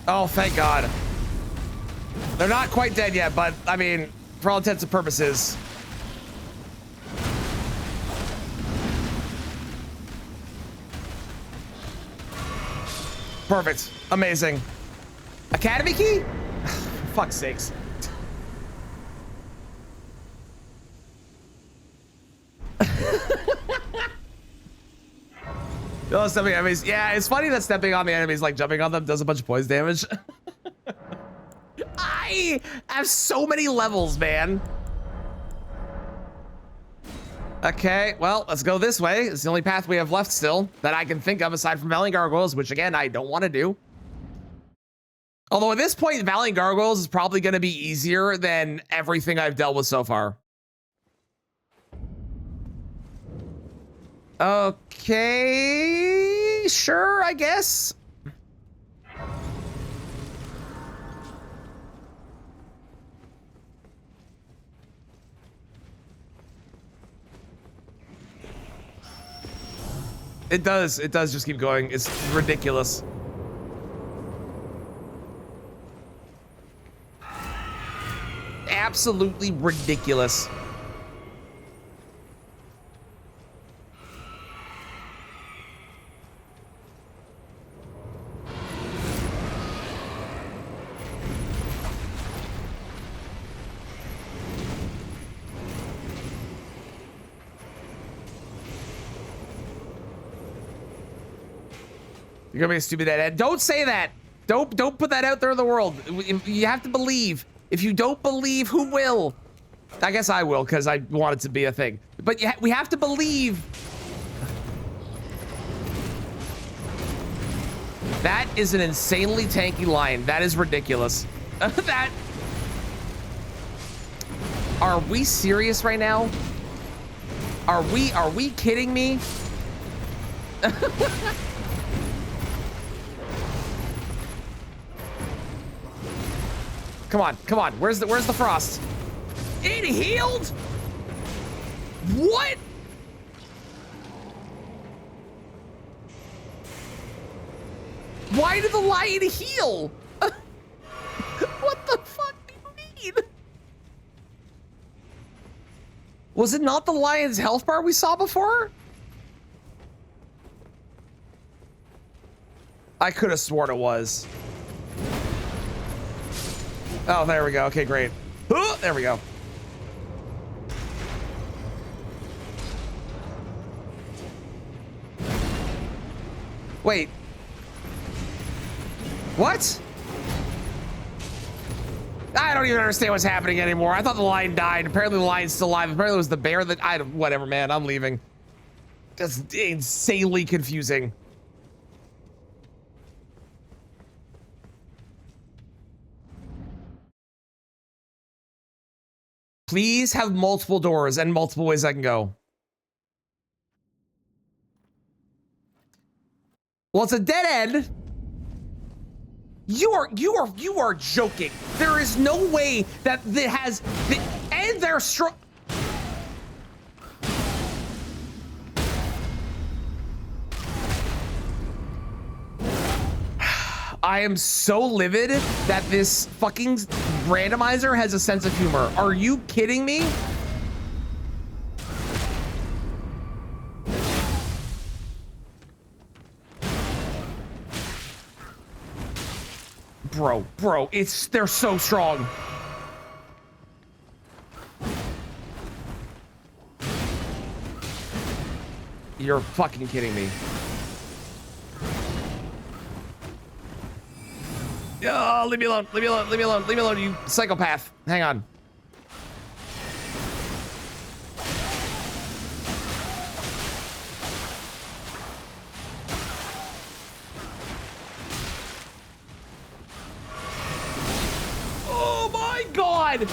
Oh, thank God. They're not quite dead yet, but I mean, for all intents and purposes. Perfect. Amazing. Academy key? For fuck's sakes. No, stepping enemies. Yeah, it's funny that stepping on the enemies, like jumping on them, does a bunch of poison damage. I have so many levels, man. Okay, well, let's go this way. It's the only path we have left still that I can think of aside from Valley Gargoyles, which again, I don't want to do. Although at this point, Valley Gargoyles is probably going to be easier than everything I've dealt with so far. Okay, sure, I guess. It does just keep going. It's ridiculous. Absolutely ridiculous. You're gonna be a stupid deadhead. Don't say that. Don't put that out there in the world. You have to believe. If you don't believe, who will? I guess I will, because I want it to be a thing. But we have to believe. That is an insanely tanky line. That is ridiculous. That. Are we serious right now? Are we kidding me? Come on, come on. Where's the frost? It healed? What? Why did the lion heal? What the fuck do you mean? Was it not the lion's health bar we saw before? I could have sworn it was. Oh, there we go. Okay, great. Oh, there we go. Wait. What? I don't even understand what's happening anymore. I thought the lion died. Apparently the lion's still alive. Apparently it was the bear that... whatever, man. I'm leaving. That's insanely confusing. Please have multiple doors and multiple ways I can go. Well, it's a dead end. You are joking. There is no way that it has and they're strong. I am so livid that this fucking randomizer has a sense of humor. Are you kidding me? Bro, they're so strong. You're fucking kidding me. Oh, leave me alone, leave me alone, leave me alone, leave me alone, you psychopath. Hang on. Oh my God.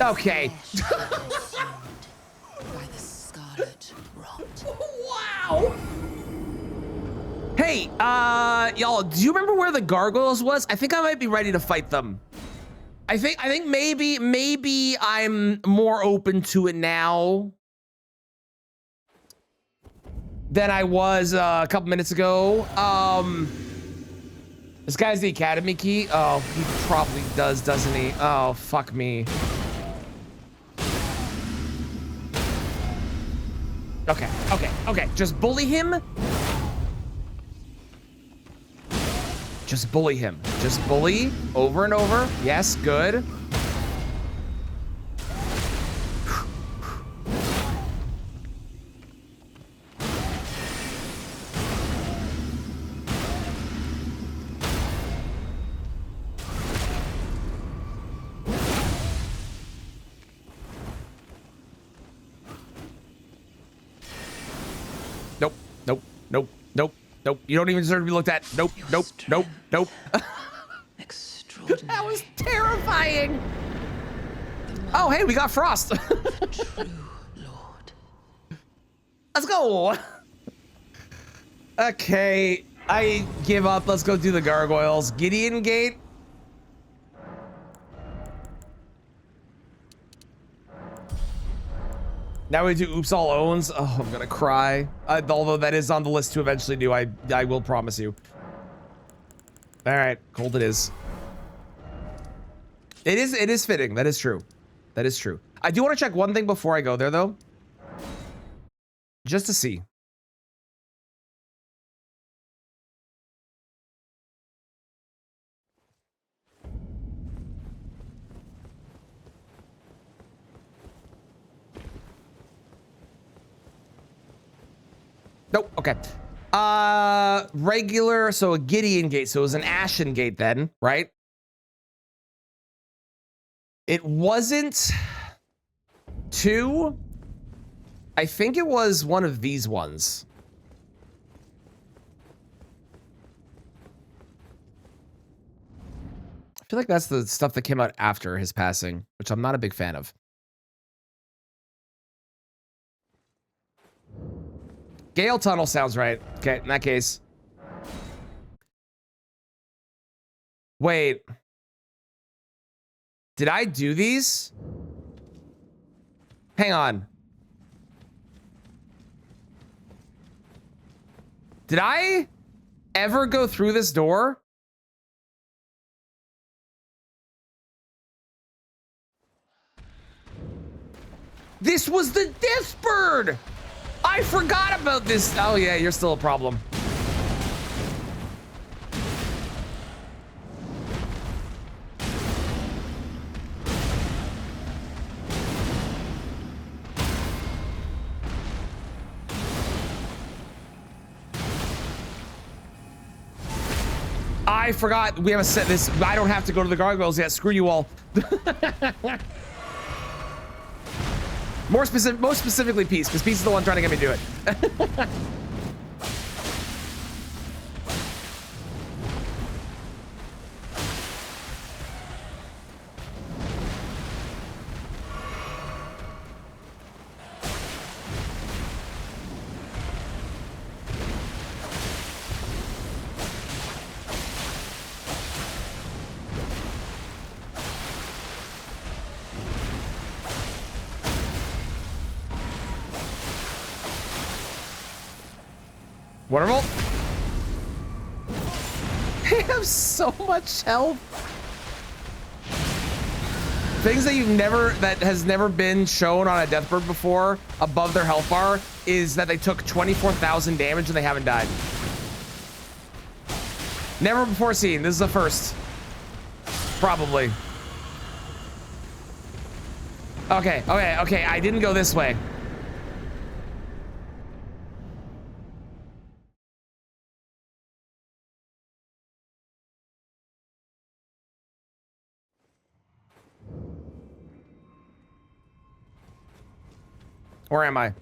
Okay. By the scarlet rot. Wow. Hey, y'all, do you remember where the gargoyles was? I think I might be ready to fight them. I think maybe I'm more open to it now than I was a couple minutes ago. This guy's the academy key. Oh, he probably does, doesn't he? Oh, fuck me. Okay. Just bully him. Just bully him. Just bully over and over. Yes, good. Nope. Nope. You don't even deserve to be looked at. Nope. Nope. Nope. Nope. Extraordinary. That was terrifying. Oh, hey, we got Frost. True Lord. Let's go. Okay, I give up. Let's go do the gargoyles. Gideon Gate. Now we do Oops All Owns. Oh, I'm gonna cry. Although that is on the list to eventually do. I will promise you. All right, cold it is. It is fitting. That is true. That is true. I do want to check one thing before I go there, though. Just to see. Nope. Okay. Regular. So a Gideon Gate. So it was an Ashen Gate then, right? It wasn't 2. I think it was one of these ones. I feel like that's the stuff that came out after his passing, which I'm not a big fan of. Gale Tunnel sounds right. Okay, in that case. Wait. Did I do these? Hang on. Did I ever go through this door? This was the Death Bird! I forgot about this. Oh yeah, you're still a problem. I forgot we haven't set this. I don't have to go to the gargoyles yet. Screw you all. Most specifically Peace, because Peace is the one trying to get me to do it. Wonderful. They have so much health. Things that has never been shown on a Deathbird before above their health bar is that they took 24,000 damage and they haven't died. Never before seen. This is a first. Probably. Okay. I didn't go this way. Where am I?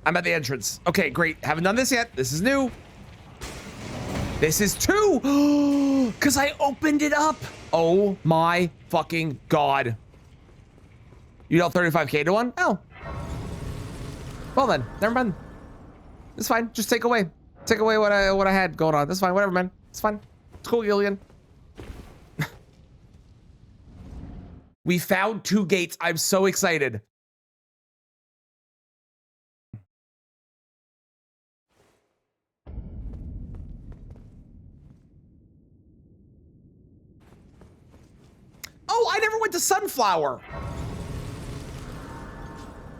I'm at the entrance. Okay, great. Haven't done this yet. This is new. This is 2. Because I opened it up. Oh my fucking God. You dealt 35K to one? Oh. Well then, never mind. It's fine. Just take away what I had going on. That's fine. Whatever, man. It's fine. It's cool, Gillian. We found 2 gates. I'm so excited. Oh, I never went to Sunflower.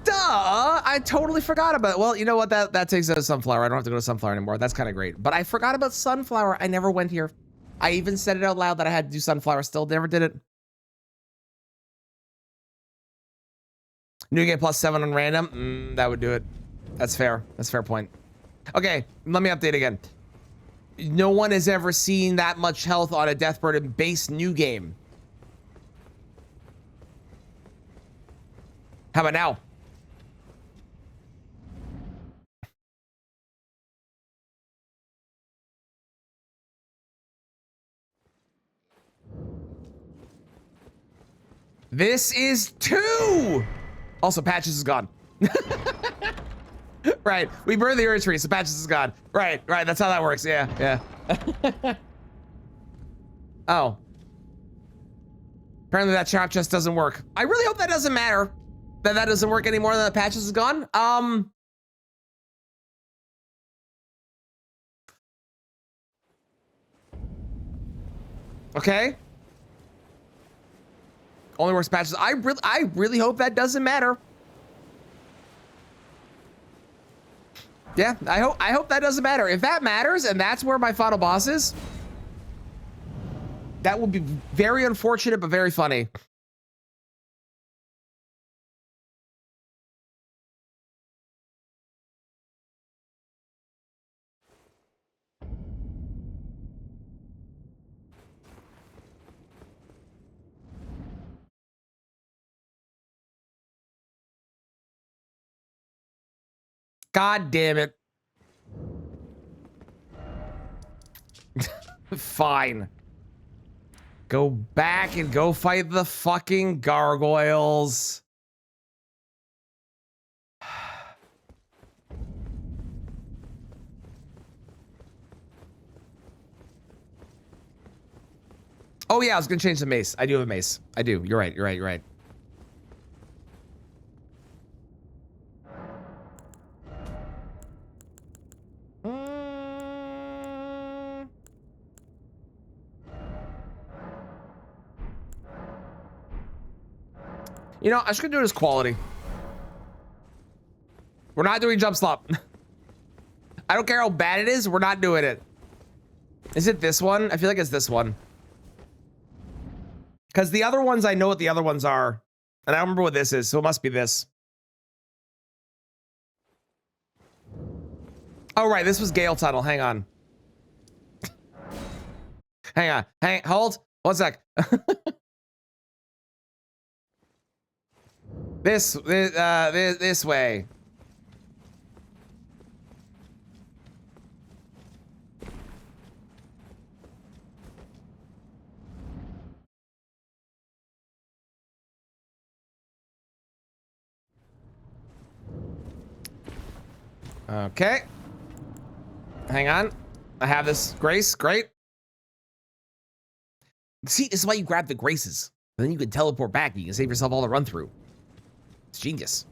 Duh, I totally forgot about it. Well, you know what? That takes us to Sunflower. I don't have to go to Sunflower anymore. That's kind of great. But I forgot about Sunflower. I never went here. I even said it out loud that I had to do Sunflower. Still never did it. New game +7 on random. That would do it. That's fair. That's a fair point. Okay, let me update again. No one has ever seen that much health on a Deathbird in base new game. How about now? This is 2. Also, Patches is gone. Right. We burned the Earth tree, so Patches is gone. Right. That's how that works. Yeah. Oh. Apparently that trap just doesn't work. I really hope that doesn't matter. That doesn't work anymore than the Patches is gone. Okay. Only works Patches. I really hope that doesn't matter. Yeah, I hope that doesn't matter. If that matters and that's where my final boss is, that would be very unfortunate but very funny. God damn it. Fine. Go back and go fight the fucking gargoyles. Oh yeah, I was gonna change the mace. I do have a mace. I do. You're right. You know, I'm just gonna do it as quality. We're not doing jump slop. I don't care how bad it is, we're not doing it. Is it this one? I feel like it's this one. Because the other ones, I know what the other ones are. And I don't remember what this is, so it must be this. Oh, right, this was Gale Tunnel. Hang on. Hold. 1 sec. This way. Okay. Hang on. I have this grace. Great. See, this is why you grab the graces. Then you can teleport back and you can save yourself all the run through. It's genius.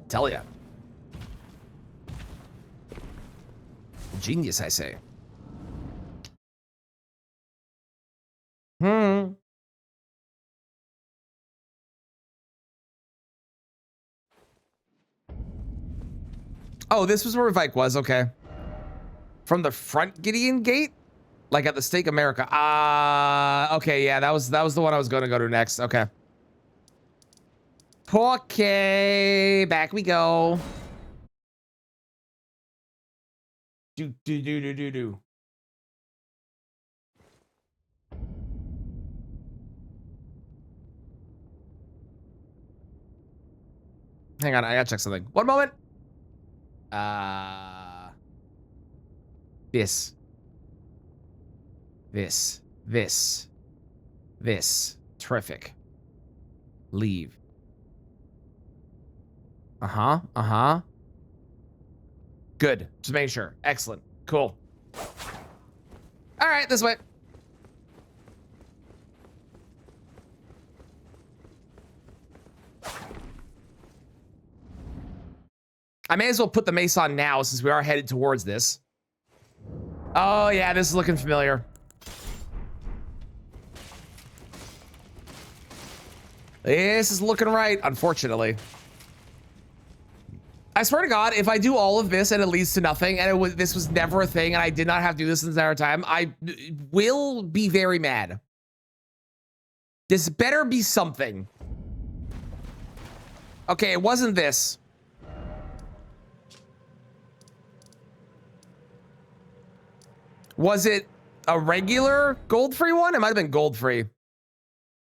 Tell ya. Genius, I say. Oh, this was where Vike was. Okay. From the front Gideon gate? Like at the Stake America. Okay, yeah, that was the one I was gonna go to next. Okay. Okay, back we go. Do. Hang on, I gotta check something. One moment. This. Terrific. Leave. Uh-huh. Good. Just making sure. Excellent. Cool. All right, this way. I may as well put the mace on now since we are headed towards this. Oh, yeah, this is looking familiar. This is looking right, unfortunately. I swear to God, if I do all of this and it leads to nothing, and this was never a thing, and I did not have to do this the entire time, I will be very mad. This better be something. Okay, it wasn't this. Was it a regular gold-free one? It might have been gold-free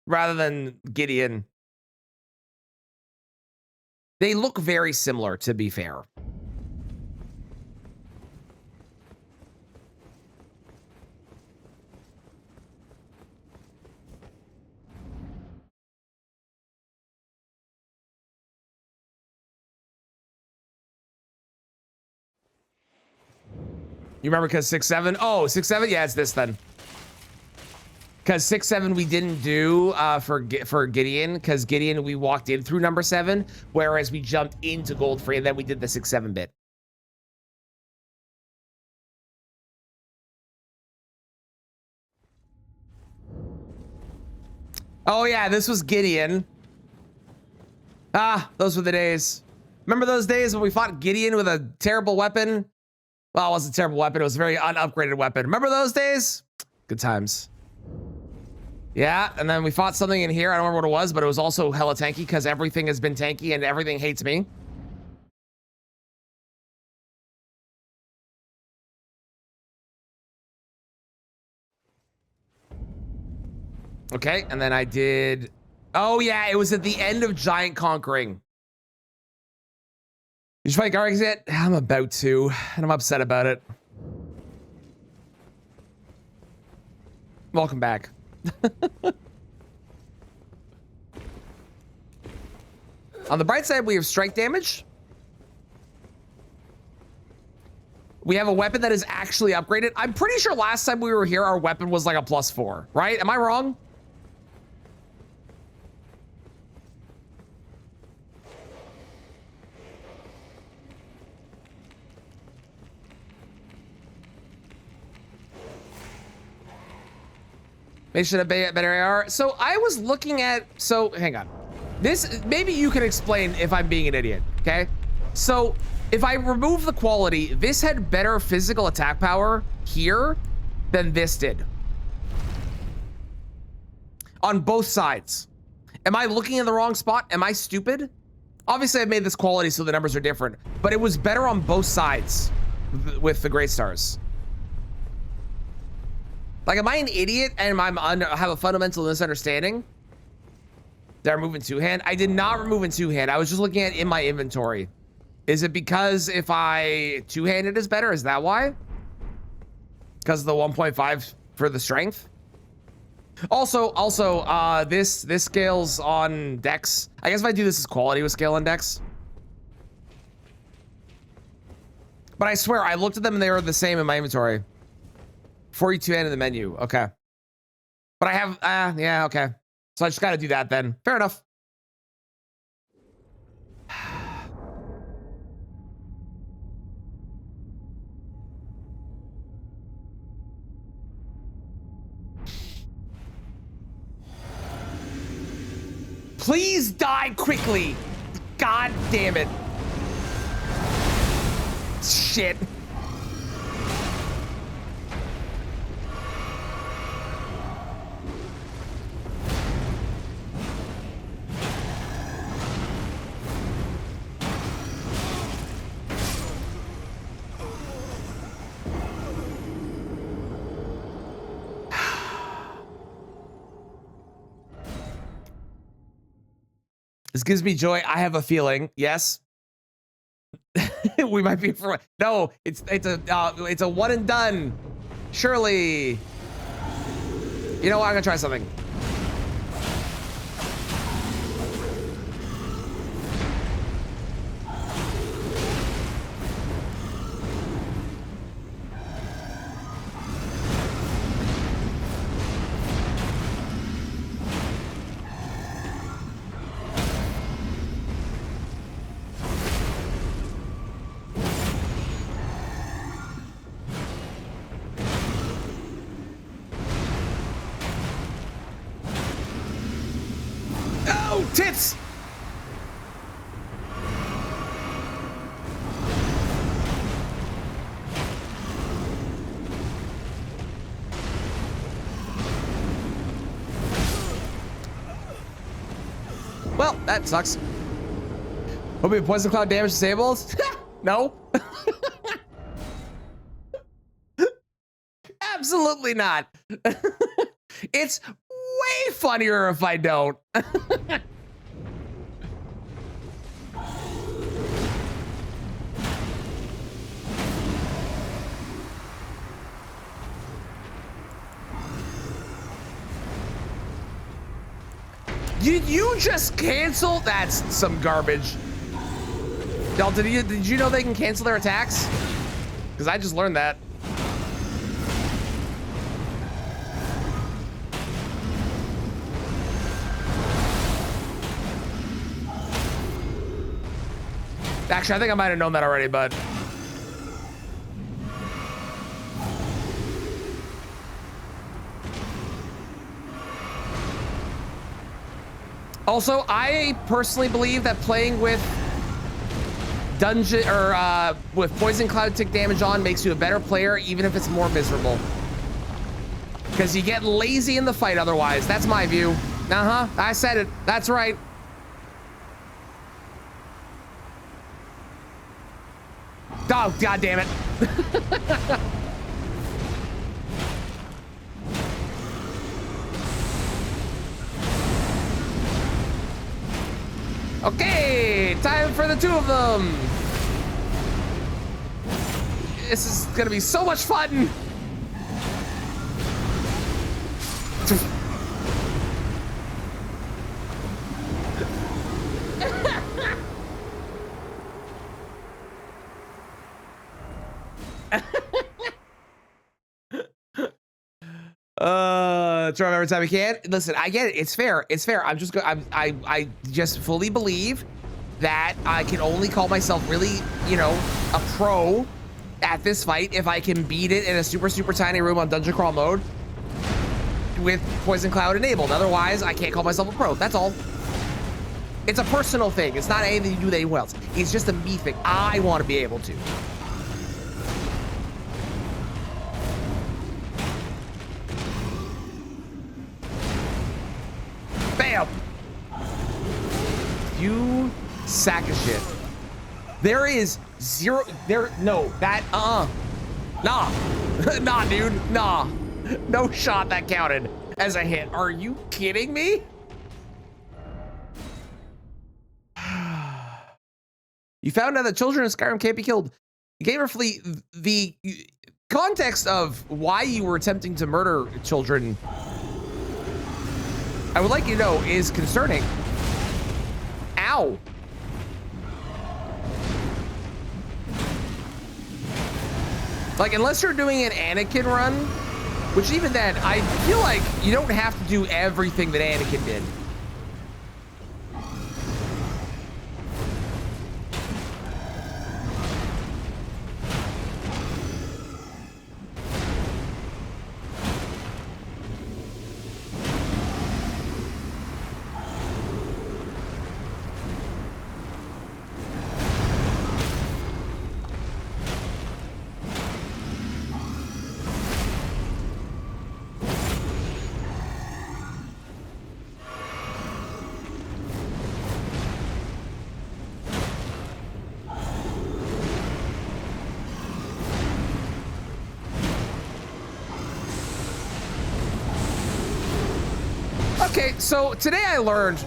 rather than Gideon. They look very similar, to be fair. You remember because 6-7? Oh, 6-7? Yeah, it's this then. Because 6-7 we didn't do for Gideon, because Gideon we walked in through number 7, whereas we jumped into gold free and then we did the 6-7 bit. Oh yeah, this was Gideon. Ah, those were the days. Remember those days when we fought Gideon with a terrible weapon? Well, it wasn't a terrible weapon. It was a very unupgraded weapon. Remember those days? Good times. Yeah, and then we fought something in here. I don't remember what it was, but it was also hella tanky because everything has been tanky and everything hates me. Okay, and then I did... Oh yeah, it was at the end of Giant Conquering. Did you fight Garg's yet? I'm about to, and I'm upset about it. Welcome back. On the bright side, we have strike damage. We have a weapon that is actually upgraded. I'm pretty sure last time we were here, our weapon was like a +4, right? Am I wrong? Maybe should have better AR. So I was looking at, so hang on. This, maybe you can explain if I'm being an idiot, okay? So if I remove the quality, this had better physical attack power here than this did. On both sides. Am I looking in the wrong spot? Am I stupid? Obviously I've made this quality so the numbers are different, but it was better on both sides with the Great Stars. Like, am I an idiot and have a fundamental misunderstanding? Did I remove in two-hand? I did not remove in two-hand. I was just looking at in my inventory. Is it because if I two-handed is better? Is that why? Because of the 1.5 for the strength? Also, this scales on dex. I guess if I do this as quality with scale on dex. But I swear, I looked at them and they were the same in my inventory. 42 hand in the menu. Okay. But I have, yeah, okay. So I just got to do that then. Fair enough. Please die quickly. God damn it. Shit. This gives me joy. I have a feeling. Yes. We might be for no. It's a one and done. Surely. You know what? I'm gonna try something. Tits! Well, that sucks. Hope we poison cloud damage disabled. No. Absolutely not. It's way funnier if I don't. Did you just cancel? That's some garbage. Delta, did you know they can cancel their attacks? Because I just learned that. Actually, I think I might have known that already, but also, I personally believe that playing with dungeon or with poison cloud tick damage on makes you a better player, even if it's more miserable. Because you get lazy in the fight otherwise. That's my view. I said it. That's right. Oh, God damn it. Okay, time for the two of them. This is gonna be so much fun. Try every time I can. Listen, I get it. It's fair. It's fair. I'm just I just fully believe that I can only call myself really, you know, a pro at this fight if I can beat it in a super tiny room on dungeon crawl mode with poison cloud enabled. Otherwise, I can't call myself a pro. That's all. It's a personal thing. It's not anything you do with anyone else. It's just a me thing. I want to be able to. Bam! You sack of shit. There is zero, no, that, nah, nah, dude, nah. No shot that counted as a hit. Are you kidding me? You found out that children in Skyrim can't be killed. Gamer Fleet, the context of why you were attempting to murder children, I would like you to know, is concerning. Ow. Like, unless you're doing an Anakin run, which even then, I feel like you don't have to do everything that Anakin did. Okay, so today I learned.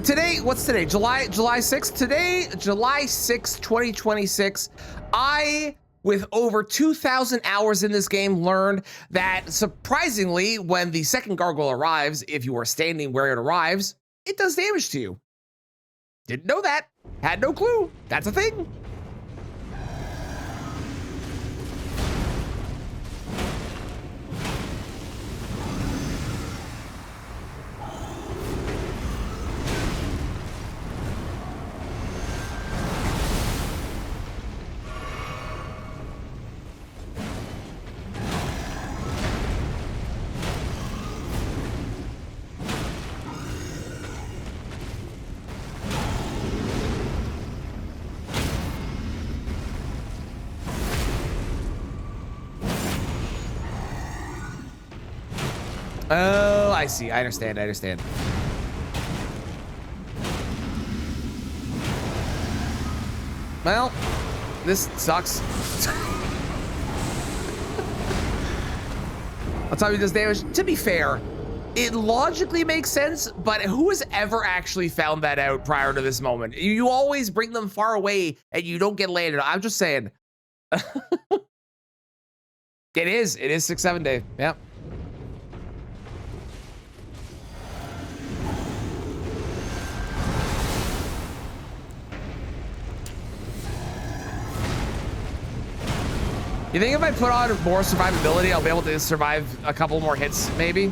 Today, what's today? July 6th? Today, July 6th, 2026. I, with over 2,000 hours in this game, learned that surprisingly, when the second gargoyle arrives, if you are standing where it arrives, it does damage to you. Didn't know that. Had no clue. That's a thing. Oh, I see. I understand. I understand. Well, this sucks. I'll tell you this damage. To be fair, it logically makes sense, but who has ever actually found that out prior to this moment? You always bring them far away and you don't get landed. I'm just saying. It is 6-7 day. Yep. You think if I put on more survivability, I'll be able to survive a couple more hits, maybe?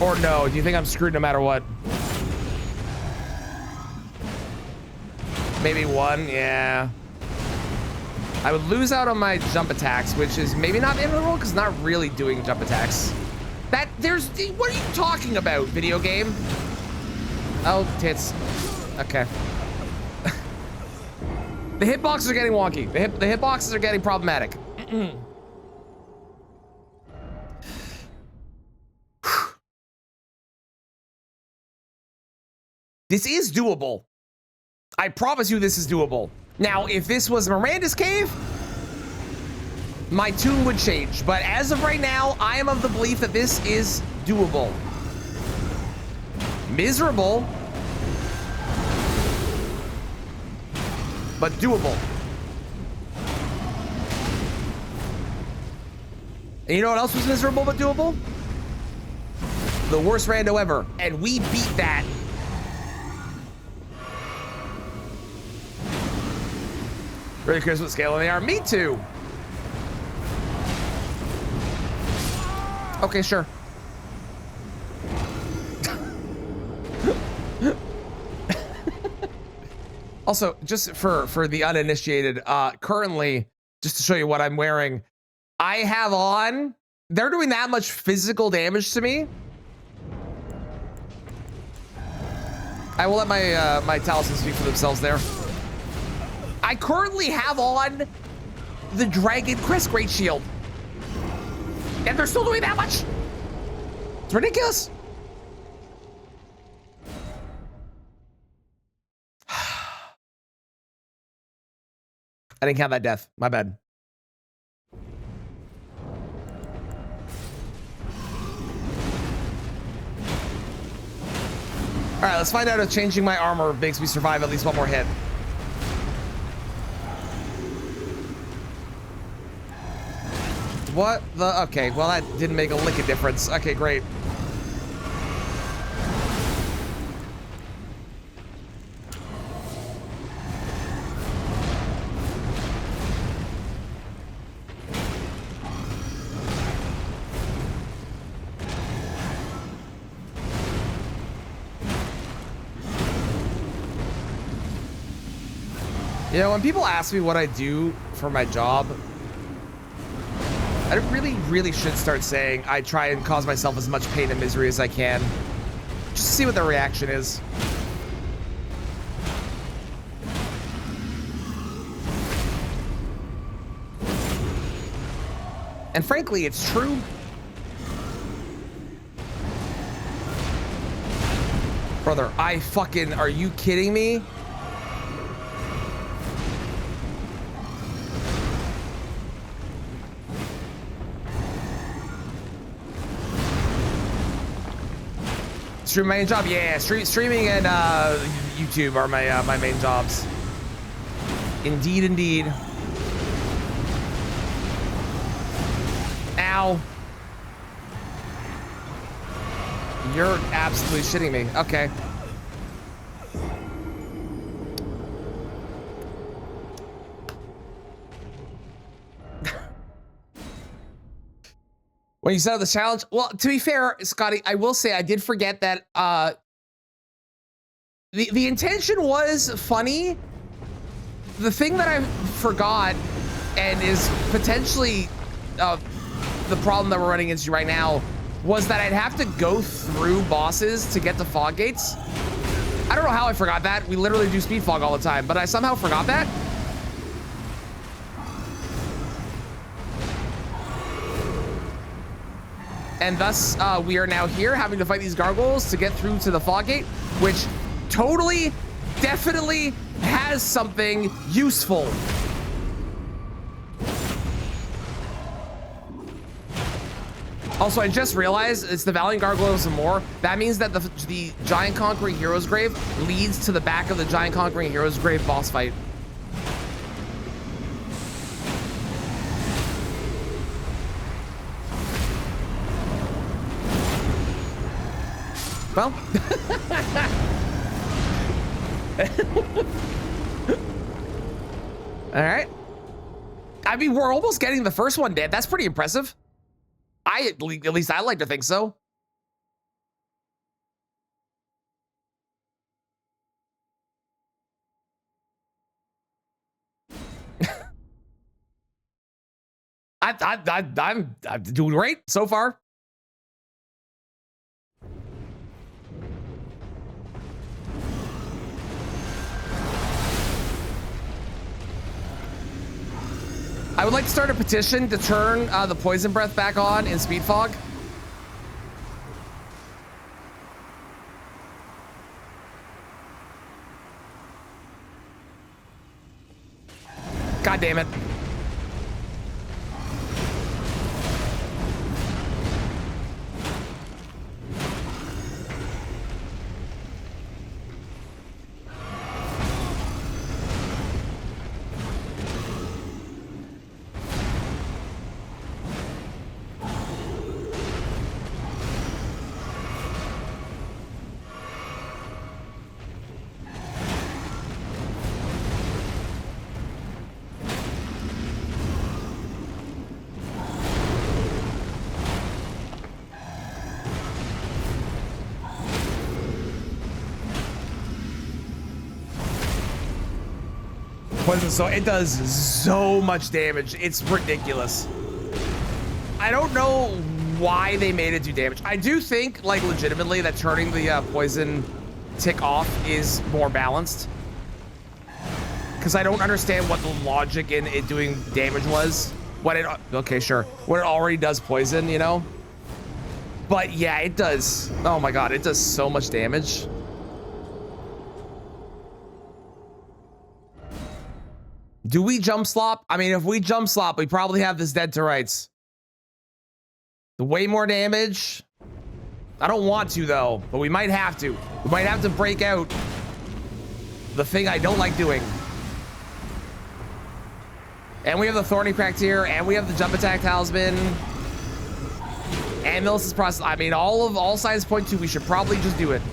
Or no? Do you think I'm screwed no matter what? Maybe one, yeah. I would lose out on my jump attacks, which is maybe not the end of the world because not really doing jump attacks. What are you talking about, video game? Oh, tits. Okay. The hitboxes are getting wonky. The hitboxes are getting problematic. This is doable. I promise you this is doable. Now, if this was Miranda's cave, my tune would change. But as of right now, I am of the belief that this is doable. Miserable, but doable. And you know what else was miserable but doable? The worst rando ever. And we beat that. Really curious what scale they are. Me too. Okay, sure. Also, just for the uninitiated, currently, just to show you what I'm wearing, I have on, they're doing that much physical damage to me. I will let my my talismans speak for themselves there. I currently have on the Dragon Crest Great Shield. And they're still doing that much? It's ridiculous. I didn't count that death. My bad. All right, let's find out if changing my armor makes me survive at least one more hit. What the? Okay, well, that didn't make a lick of difference. Okay, great. You know, when people ask me what I do for my job, I really should start saying I try and cause myself as much pain and misery as I can. Just to see what the reaction is. And frankly, it's true. Brother, are you kidding me? Stream my main job? Yeah, streaming and YouTube are my my main jobs. Indeed, indeed. Ow. You're absolutely shitting me. Okay. When you set up the challenge, well, to be fair, Scotty, I will say I did forget that the intention was funny. The thing that I forgot and is potentially the problem that we're running into right now was that I'd have to go through bosses to get to Foggates. I don't know how I forgot that. We literally do speed fog all the time, but I somehow forgot that. And thus, we are now here having to fight these gargoyles to get through to the Foggate, which totally, definitely has something useful. Also, I just realized it's the Valiant Gargoyles and more. That means that the Giant Conquering Hero's Grave leads to the back of the Giant Conquering Hero's Grave boss fight. Well, all right. I mean, we're almost getting the first one dead. That's pretty impressive. At least I like to think so. I'm doing great so far. I would like to start a petition to turn the poison breath back on in Speed Fog. God damn it. Poison, so it does so much damage. It's ridiculous. I don't know why they made it do damage. I do think, like, legitimately that turning the poison tick off is more balanced. Because I don't understand what the logic in it doing damage was. What it, okay, sure. What it already does poison, you know? But yeah, it does. Oh my God, it does so much damage. Do we jump slop? I mean, if we jump slop, we probably have this dead to rights. The way more damage. I don't want to though, but we might have to. We might have to break out the thing I don't like doing. And we have the thorny cracked here, and we have the jump attack talisman. And Melissa's process. I mean, all sides point to we should probably just do it.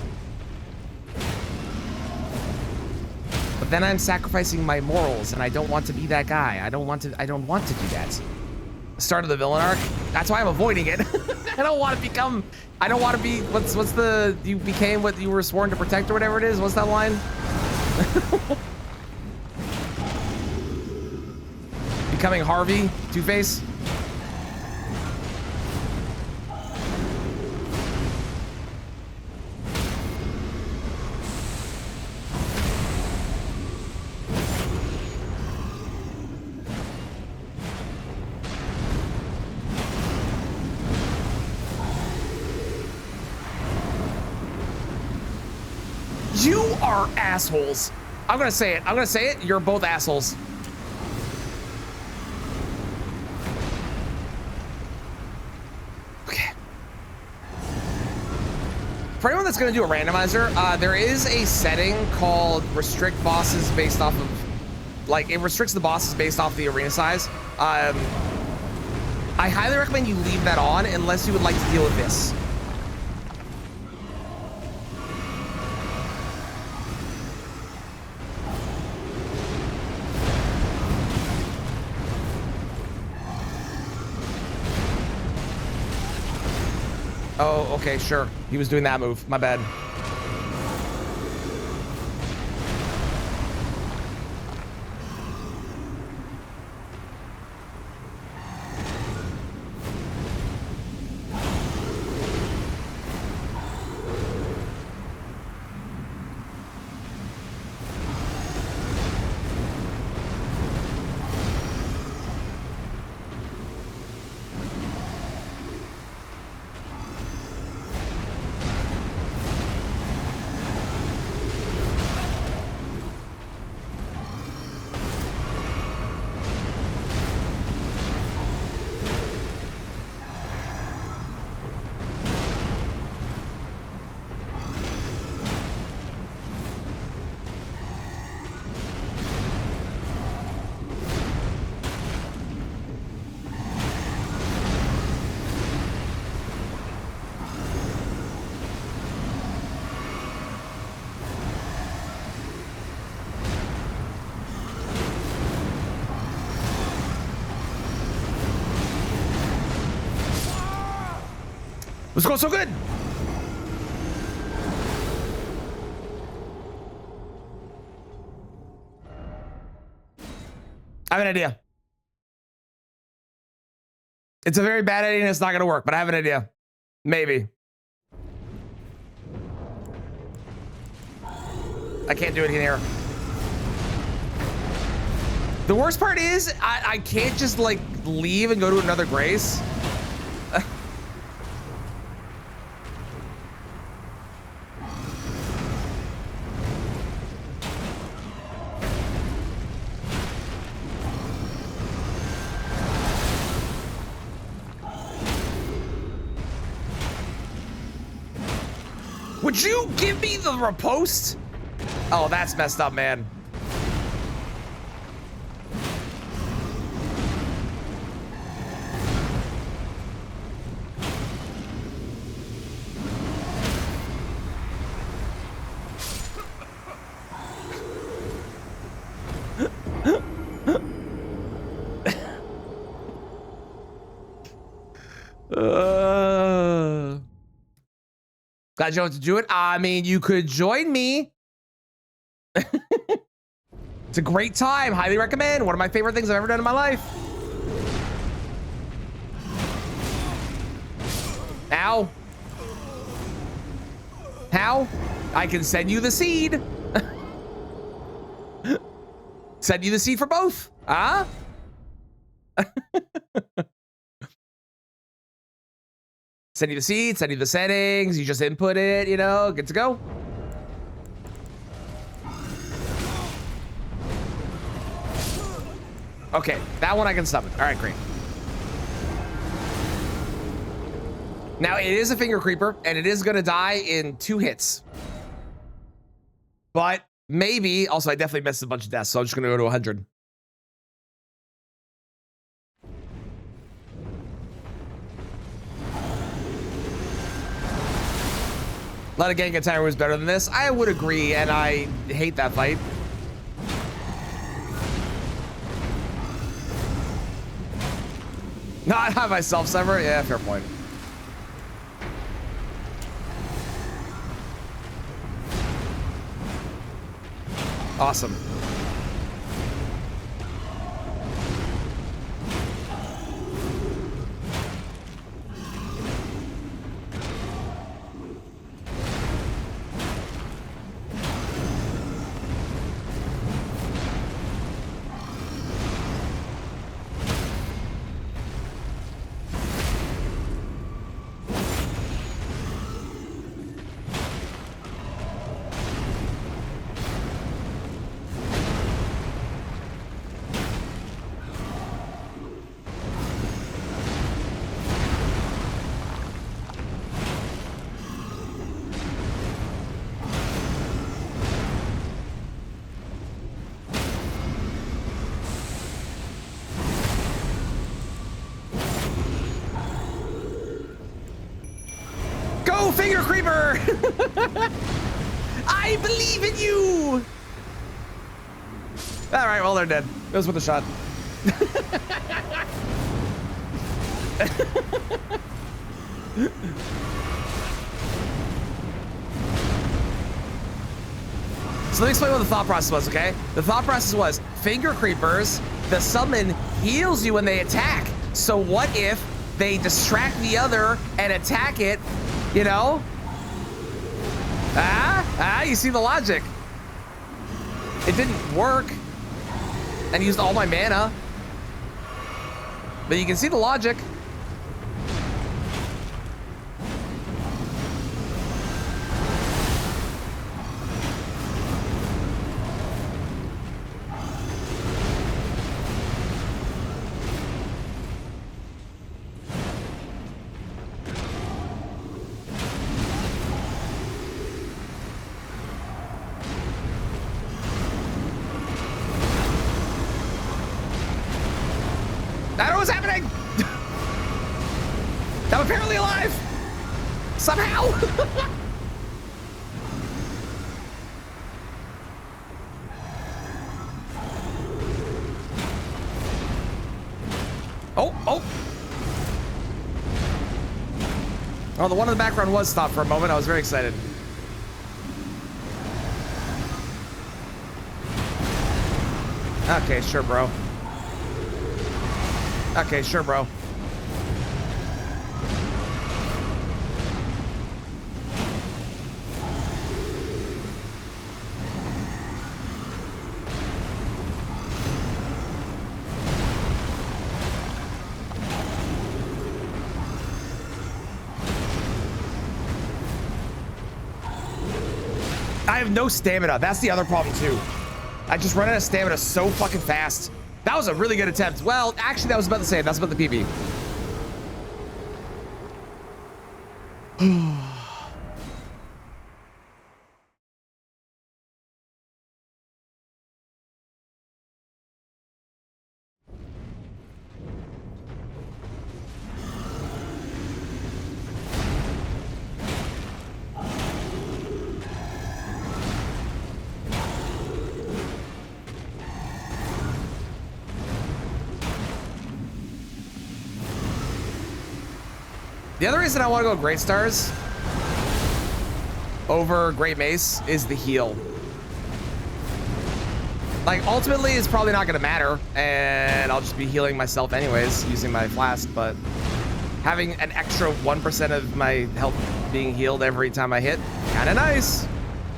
But then I'm sacrificing my morals, and I don't want to be that guy. I don't want to do that. Start of the villain arc. That's why I'm avoiding it. I don't want to become. I don't want to be. What's the? You became what you were sworn to protect, or whatever it is. What's that line? Becoming Harvey, Two-Face. You are assholes. I'm gonna say it. I'm gonna say it. You're both assholes. Okay. For anyone that's gonna do a randomizer, there is a setting called restrict bosses based off of, like, it restricts the bosses based off the arena size. I highly recommend you leave that on unless you would like to deal with this. Oh, okay, sure. He was doing that move. My bad. Let's go so good. I have an idea. It's a very bad idea and it's not gonna work, but I have an idea. Maybe. I can't do it here. The worst part is I can't just like leave and go to another Grace. Would you give me the riposte? Oh, that's messed up, man. Glad you don't have to do it. I mean, you could join me. It's a great time. Highly recommend. One of my favorite things I've ever done in my life. Ow. How? I can send you the seed. Send you the seed for both. Huh? Send you the seed, send you the settings, you just input it, you know, good to go. Okay, that one I can summon. All right, great. Now it is a finger creeper and it is gonna die in 2 hits. But maybe, also I definitely missed a bunch of deaths, so I'm just gonna go to 100. Let a gang attack was better than this. I would agree, and I hate that fight. Not have myself sever? Yeah, fair point. Awesome. Finger creeper! I believe in you! Alright, well, they're dead. It was with a shot. So let me explain what the thought process was, okay? The thought process was finger creepers, the summon heals you when they attack. So what if they distract the other and attack it? You know? You see the logic. It didn't work. And used all my mana. But you can see the logic. I don't know what's happening. I'm apparently alive. Somehow. Oh. Oh, the one in the background was stopped for a moment. I was very excited. Okay, sure, bro. Okay, sure, bro. I have no stamina. That's the other problem too. I just run out of stamina so fucking fast. That was a really good attempt. Well, actually, that was about the same. That's about the PB. The other reason I want to go Great Stars over Great Mace is the heal. Like, ultimately, it's probably not going to matter, and I'll just be healing myself anyways using my flask, but having an extra 1% of my health being healed every time I hit, kind of nice.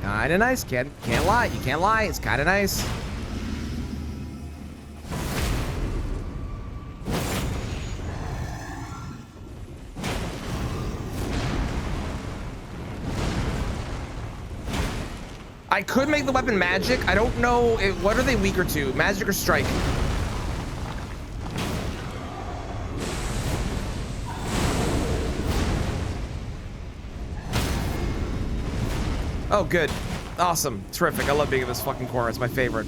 Kind of nice. Can't lie. You can't lie. It's kind of nice. I could make the weapon magic. I don't know. What are they weaker to? Magic or strike? Oh, good. Awesome. Terrific. I love being in this fucking corner. It's my favorite.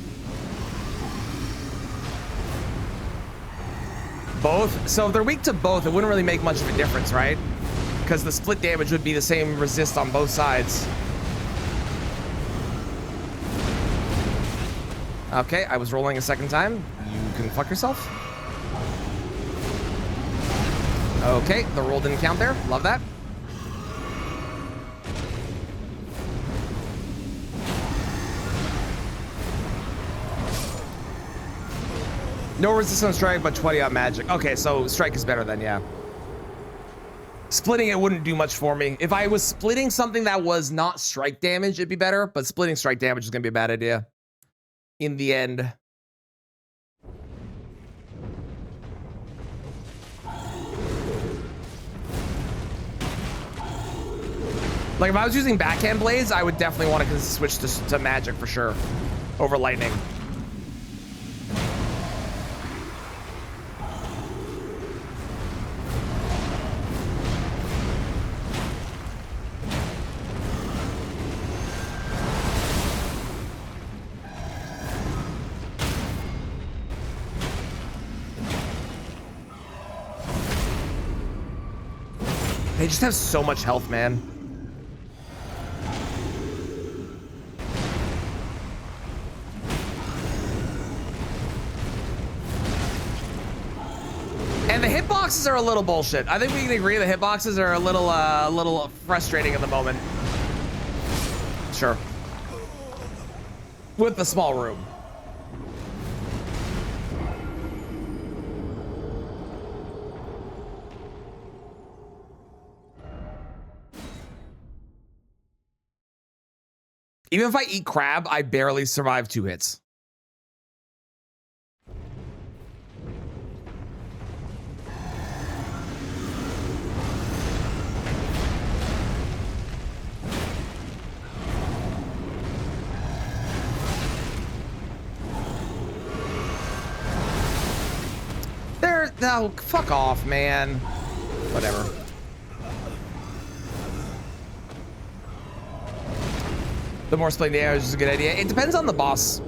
Both? So if they're weak to both, it wouldn't really make much of a difference, right? Because the split damage would be the same resist on both sides. Okay, I was rolling a second time. You can fuck yourself. Okay, the roll didn't count there. Love that. No resistance on strike, but 20 on magic. Okay, so strike is better then, yeah. Splitting it wouldn't do much for me. If I was splitting something that was not strike damage, it'd be better, but splitting strike damage is gonna be a bad idea in the end. Like, if I was using backhand blades, I would definitely want to switch to magic for sure over lightning. They just have so much health, man. And the hitboxes are a little bullshit. I think we can agree the hitboxes are a little frustrating at the moment. Sure. With the small room. Even if I eat crab, I barely survive 2 hits. No, fuck off, man. Whatever. The more splitting damage is a good idea. It depends on the boss.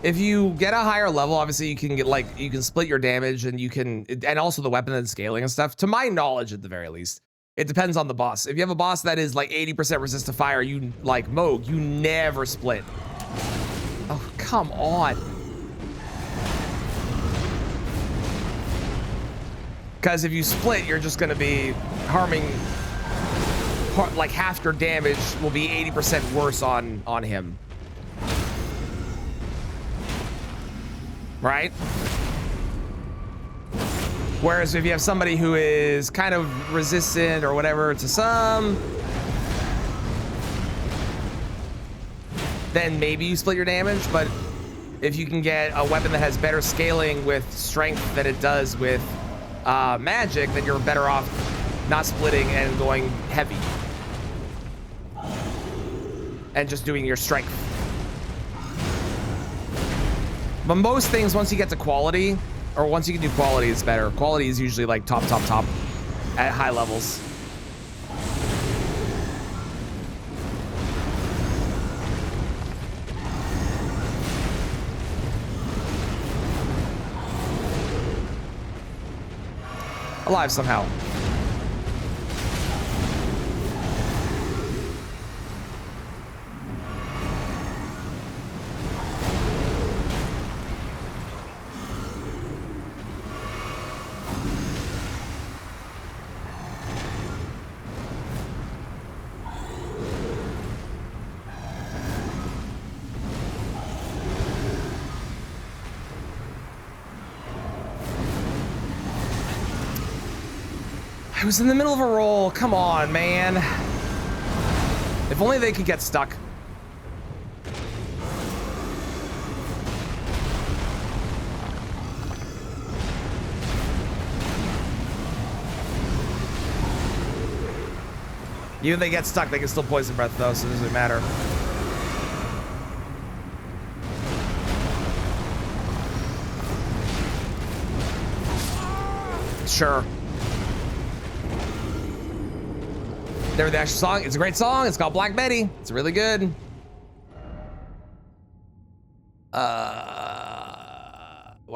If you get a higher level, obviously you can get you can split your damage and you can, and also the weapon and scaling and stuff. To my knowledge, at the very least, it depends on the boss. If you have a boss that is like 80% resist to fire, you like Moog, you never split. Oh, come on. Because if you split, you're just going to be harming, like half your damage will be 80% worse on him. Right? Whereas if you have somebody who is kind of resistant or whatever to some, then maybe you split your damage. But if you can get a weapon that has better scaling with strength than it does with magic, then you're better off not splitting and going heavy. and just doing your strength. But most things, once you get to quality, or once you can do quality, it's better. Quality is usually like top at high levels. Alive somehow. I was in the middle of a roll. Come on, man. If only they could get stuck. Even if they get stuck, they can still poison breath though, so it doesn't matter. Sure. Never the actual song. It's a great song. It's called Black Betty. It's really good. What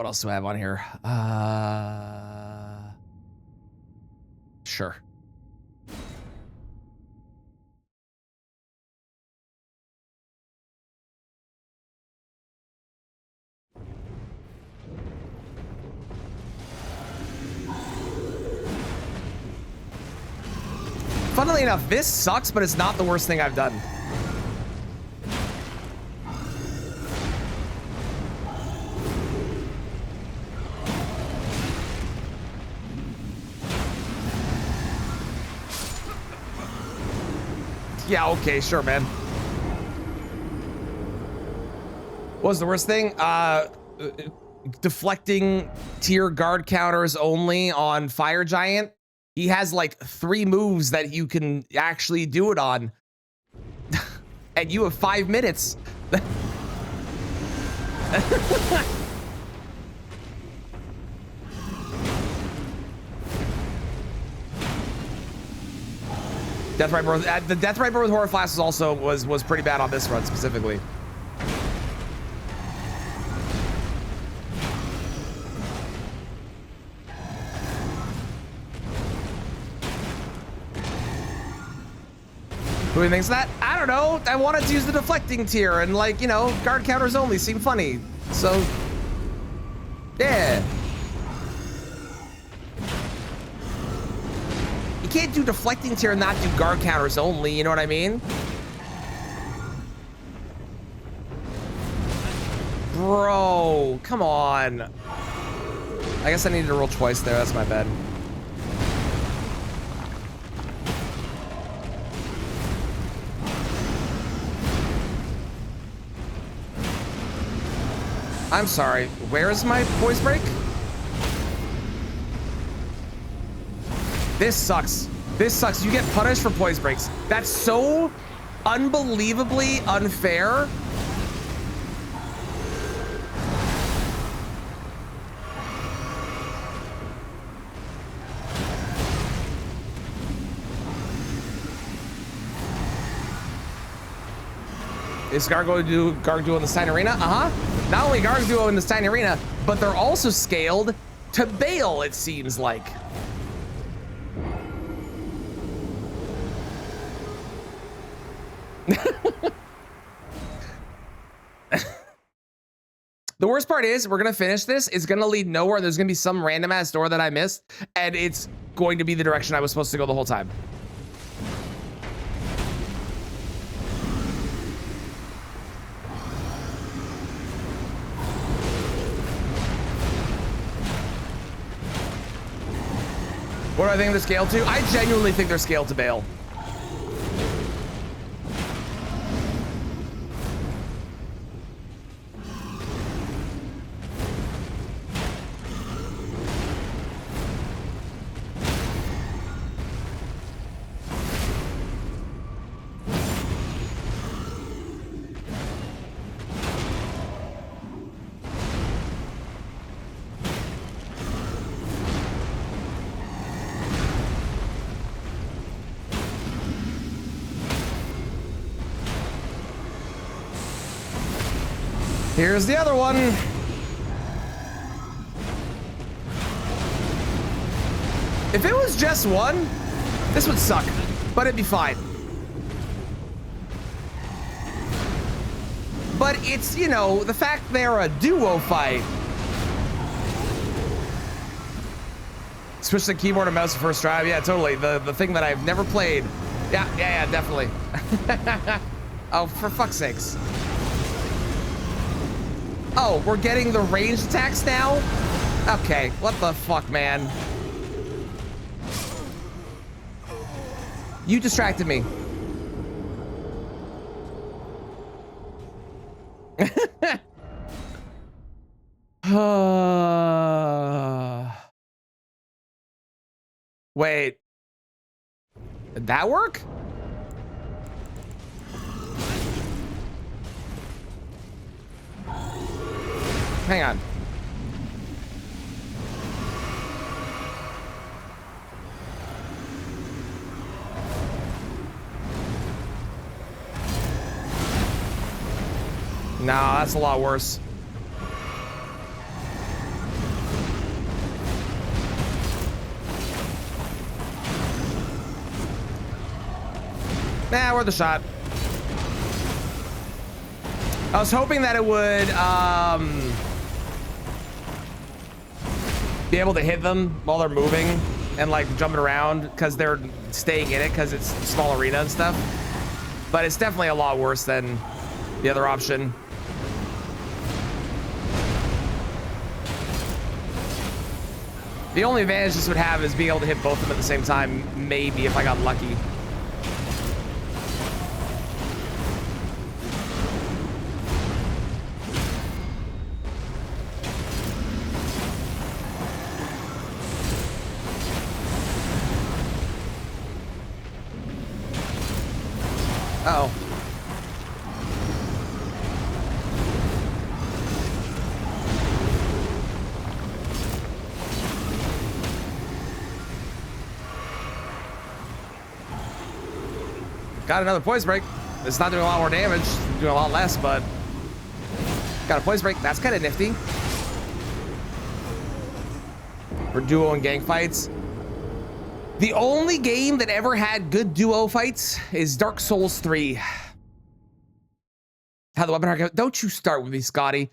else do I have on here? Sure. Funnily enough, this sucks, but it's not the worst thing I've done. Yeah, okay, sure, man. What was the worst thing? Deflecting tier guard counters only on Fire Giant. He has like 3 moves that you can actually do it on. And you have 5 minutes. Death Riper, the Death Riper with Horror Flash also was pretty bad on this run specifically. Who thinks that? I don't know. I wanted to use the deflecting tier and, like, you know, guard counters only seem funny. So, yeah. You can't do deflecting tier and not do guard counters only, you know what I mean? Bro, come on. I guess I needed to roll twice there. That's my bad. I'm sorry, where is my poise break? This sucks. This sucks. You get punished for poise breaks. That's so unbelievably unfair. Is Gargoyle in the Stein Arena? Uh-huh. Not only Gargoyle in the Stein Arena, but they're also scaled to Bale, it seems like. The worst part is we're gonna finish this. It's gonna lead nowhere. There's gonna be some random ass door that I missed, and it's going to be the direction I was supposed to go the whole time. What do I think they're scaled to? I genuinely think they're scaled to Bale. Here's the other one. If it was just one, this would suck, but it'd be fine. But it's, you know, the fact they're a duo fight. Switch the keyboard and mouse to first drive. Yeah, totally. The thing that I've never played. Yeah, definitely. Oh, for fuck's sakes. Oh, we're getting the ranged attacks now? Okay, what the fuck, man? You distracted me. Wait. Did that work? Hang on. No, that's a lot worse. Nah, worth a shot. I was hoping that it would be able to hit them while they're moving and like jumping around because they're staying in it because it's a small arena and stuff. But it's definitely a lot worse than the other option. The only advantage this would have is being able to hit both of them at the same time, maybe if I got lucky. Uh-oh. Got another poise break. It's not doing a lot more damage, doing a lot less, but got a poise break. That's kind of nifty. For duo and gang fights. The only game that ever had good duo fights is Dark Souls 3. How the weapon arc. Don't you start with me, Scotty.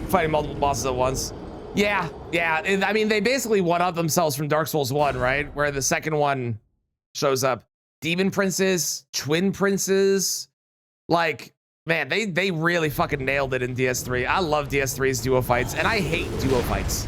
Fighting multiple bosses at once. Yeah. I mean, they basically one-up themselves from Dark Souls 1, right? Where the second one shows up. Demon Princes, Twin Princes. Like, man, they really fucking nailed it in DS3. I love DS3's duo fights, and I hate duo fights.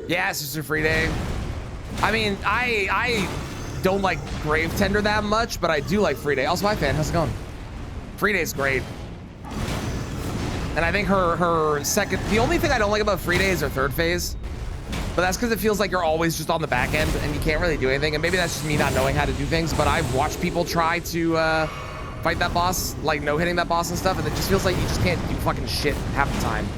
Yeah, it's just a free day. I mean, I don't like Grave Tender that much, but I do like Free Day. Also, hi, fan. How's it going? Free Day's great. And I think her second... The only thing I don't like about Free Day is her third phase. But that's because it feels like you're always just on the back end and you can't really do anything. And maybe that's just me not knowing how to do things. But I've watched people try to fight that boss, like no-hitting that boss and stuff. And it just feels like you just can't do fucking shit half the time.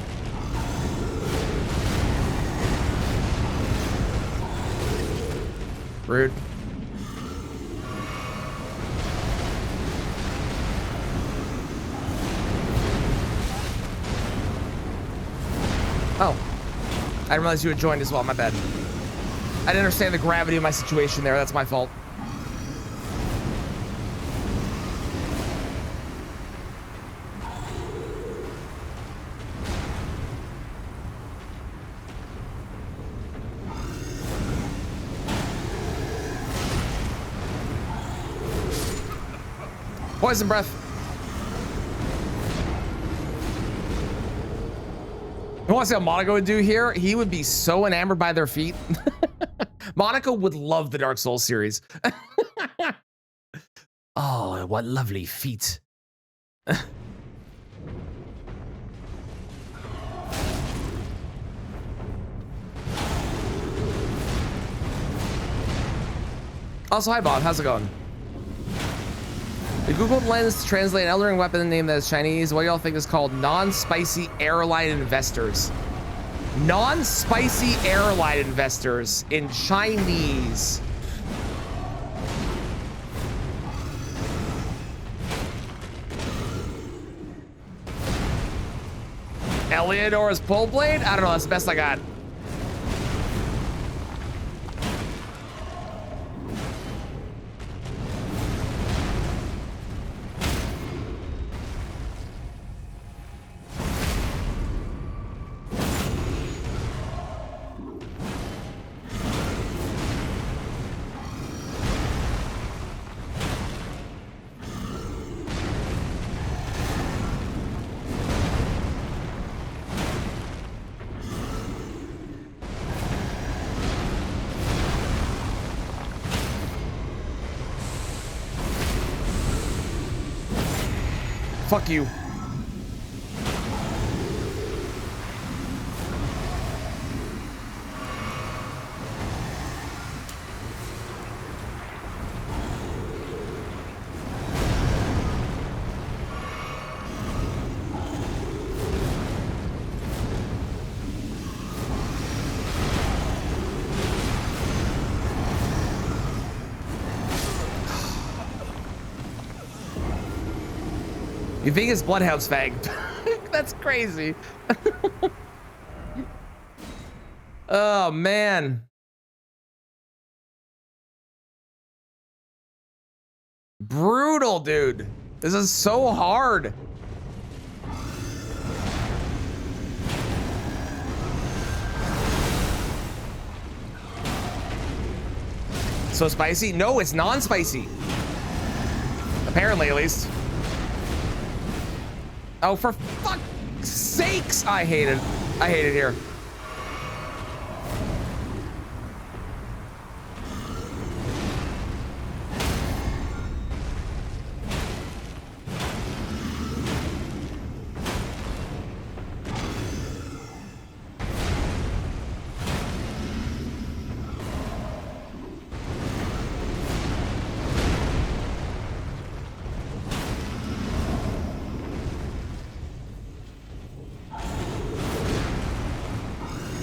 Rude. Oh. I didn't realize you had joined as well. My bad. I didn't understand the gravity of my situation there. That's my fault. Poison breath. You want to see what Monaco would do here? He would be so enamored by their feet. Monaco would love the Dark Souls series. Oh, what lovely feet. Also, hi Bob, how's it going? The Google Lens to translate an Elden Ring weapon name that is Chinese. What do y'all think is called non-spicy airline investors? Non-spicy airline investors in Chinese. Eleonora's pull blade? I don't know, that's the best I got. Fuck you. You think it's Bloodhound's fag? That's crazy. Oh man. Brutal, dude. This is so hard. So spicy? No, it's non-spicy. Apparently, at least. Oh, for fuck's sakes! I hate it. I hate it here.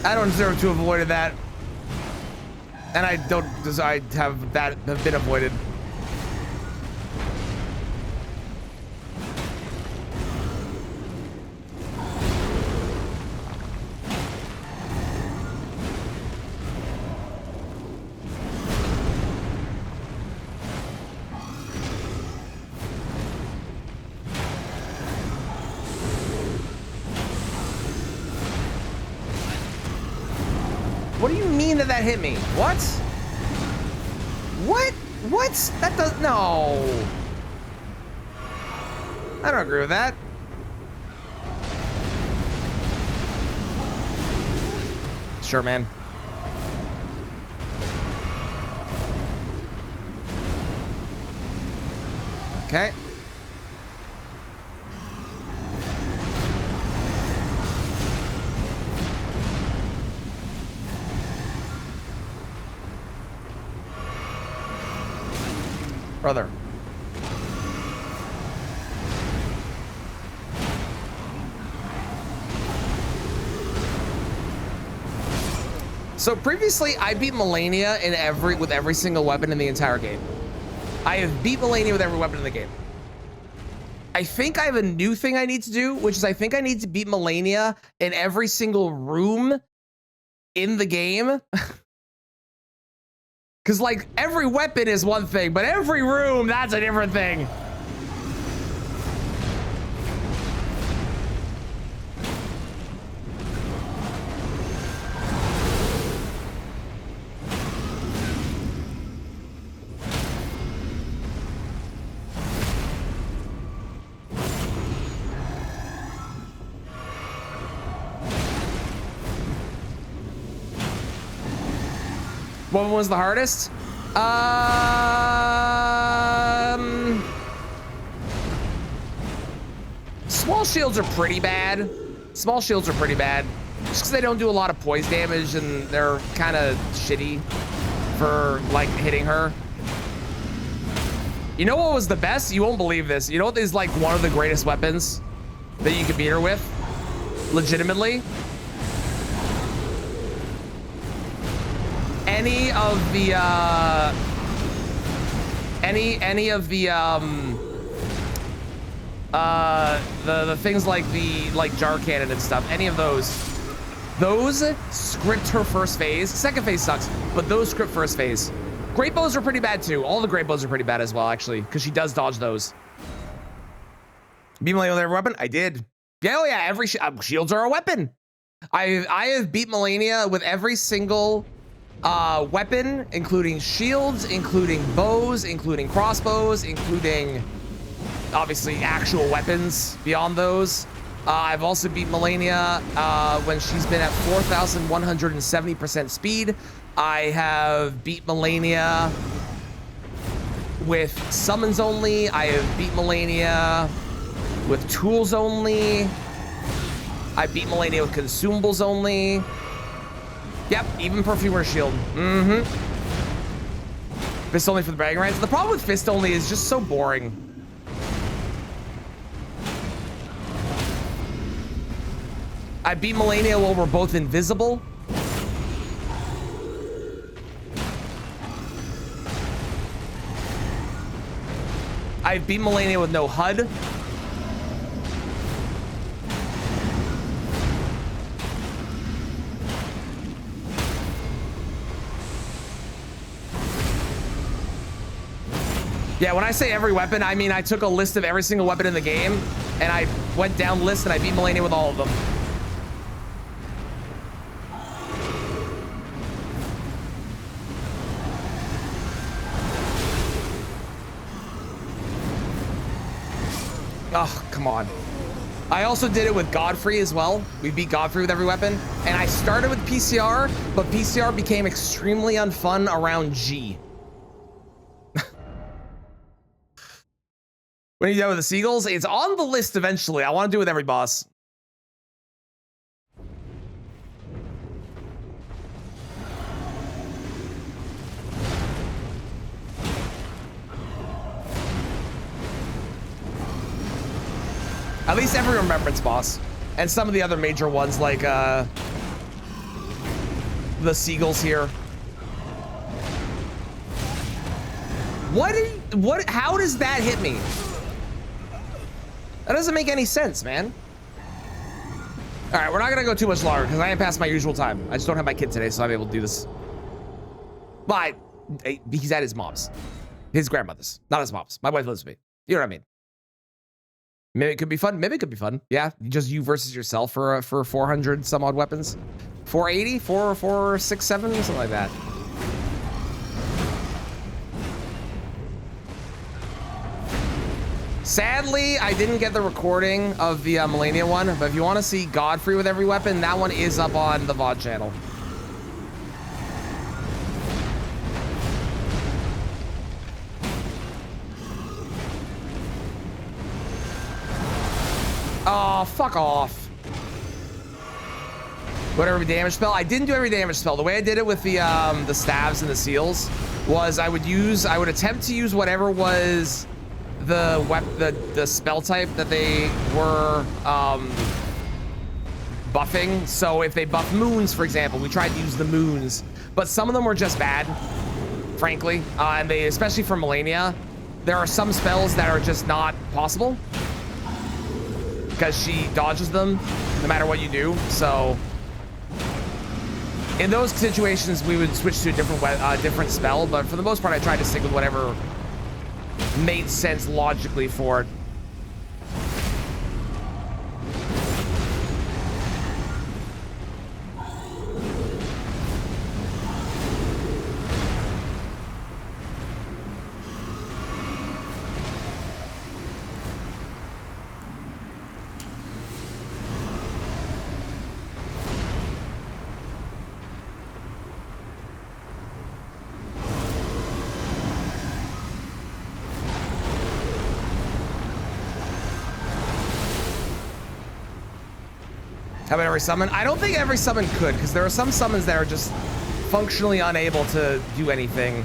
I don't deserve to have avoided that. And I don't decide to have that have been avoided. What do you mean that hit me? What? What? What? That does no. I don't agree with that. Sure, man. Okay. Brother. So previously, I beat Melania with every single weapon in the entire game. I have beat Melania with every weapon in the game. I think I have a new thing I need to do, which is I think I need to beat Melania in every single room in the game. Because, like, every weapon is one thing, but every room, that's a different thing. What one was the hardest? Small shields are pretty bad. Small shields are pretty bad. Just because they don't do a lot of poise damage and they're kind of shitty for like hitting her. You know what was the best? You won't believe this. You know what is like one of the greatest weapons that you could beat her with? Legitimately? Any of the the things like the jar cannon and stuff, any of those script her first phase. Second phase sucks, but those script first phase. Great bows are pretty bad too. All the great bows are pretty bad as well, actually, because she does dodge those. Beat Melania with every weapon? I did. Yeah, oh yeah, every shields are a weapon. I have beat Melania with every single weapon, including shields, including bows, including crossbows, including obviously actual weapons beyond those. I've also beat Melania when she's been at 4,170% speed. I have beat Melania with summons only. I have beat Melania with tools only. I beat Melania with consumables only. Yep, even Perfumer's Shield. Mm-hmm. Fist only for the bragging rights. The problem with fist only is just so boring. I beat Melania while we're both invisible. I beat Melania with no HUD. Yeah, when I say every weapon, I mean I took a list of every single weapon in the game and I went down the list and I beat Melania with all of them. Oh, come on. I also did it with Godfrey as well. We beat Godfrey with every weapon. And I started with PCR, but PCR became extremely unfun around G. When are you done with the Seagulls? It's on the list eventually. I want to do it with every boss. At least every Remembrance boss. And some of the other major ones like the Seagulls here. How does that hit me? That doesn't make any sense, man. All right, we're not gonna go too much longer because I am past my usual time. I just don't have my kid today, so I'm able to do this. But he's at his mom's, his grandmother's, not his mom's. My wife lives with me. You know what I mean? Maybe it could be fun. Maybe it could be fun. Yeah, just you versus yourself for 400 some odd weapons. 480, 467, something like that. Sadly, I didn't get the recording of the Melania one, but if you want to see Godfrey with every weapon, that one is up on the VOD channel. Oh, fuck off. What every damage spell? I didn't do every damage spell. The way I did it with the stabs and the seals was I would attempt to use whatever was the spell type that they were buffing. So if they buff moons, for example, we tried to use the moons, but some of them were just bad, frankly. And they, especially for Melania, there are some spells that are just not possible because she dodges them no matter what you do. So in those situations, we would switch to a different spell. But for the most part, I tried to stick with whatever made sense logically for it. How about every summon? I don't think every summon could, because there are some summons that are just functionally unable to do anything,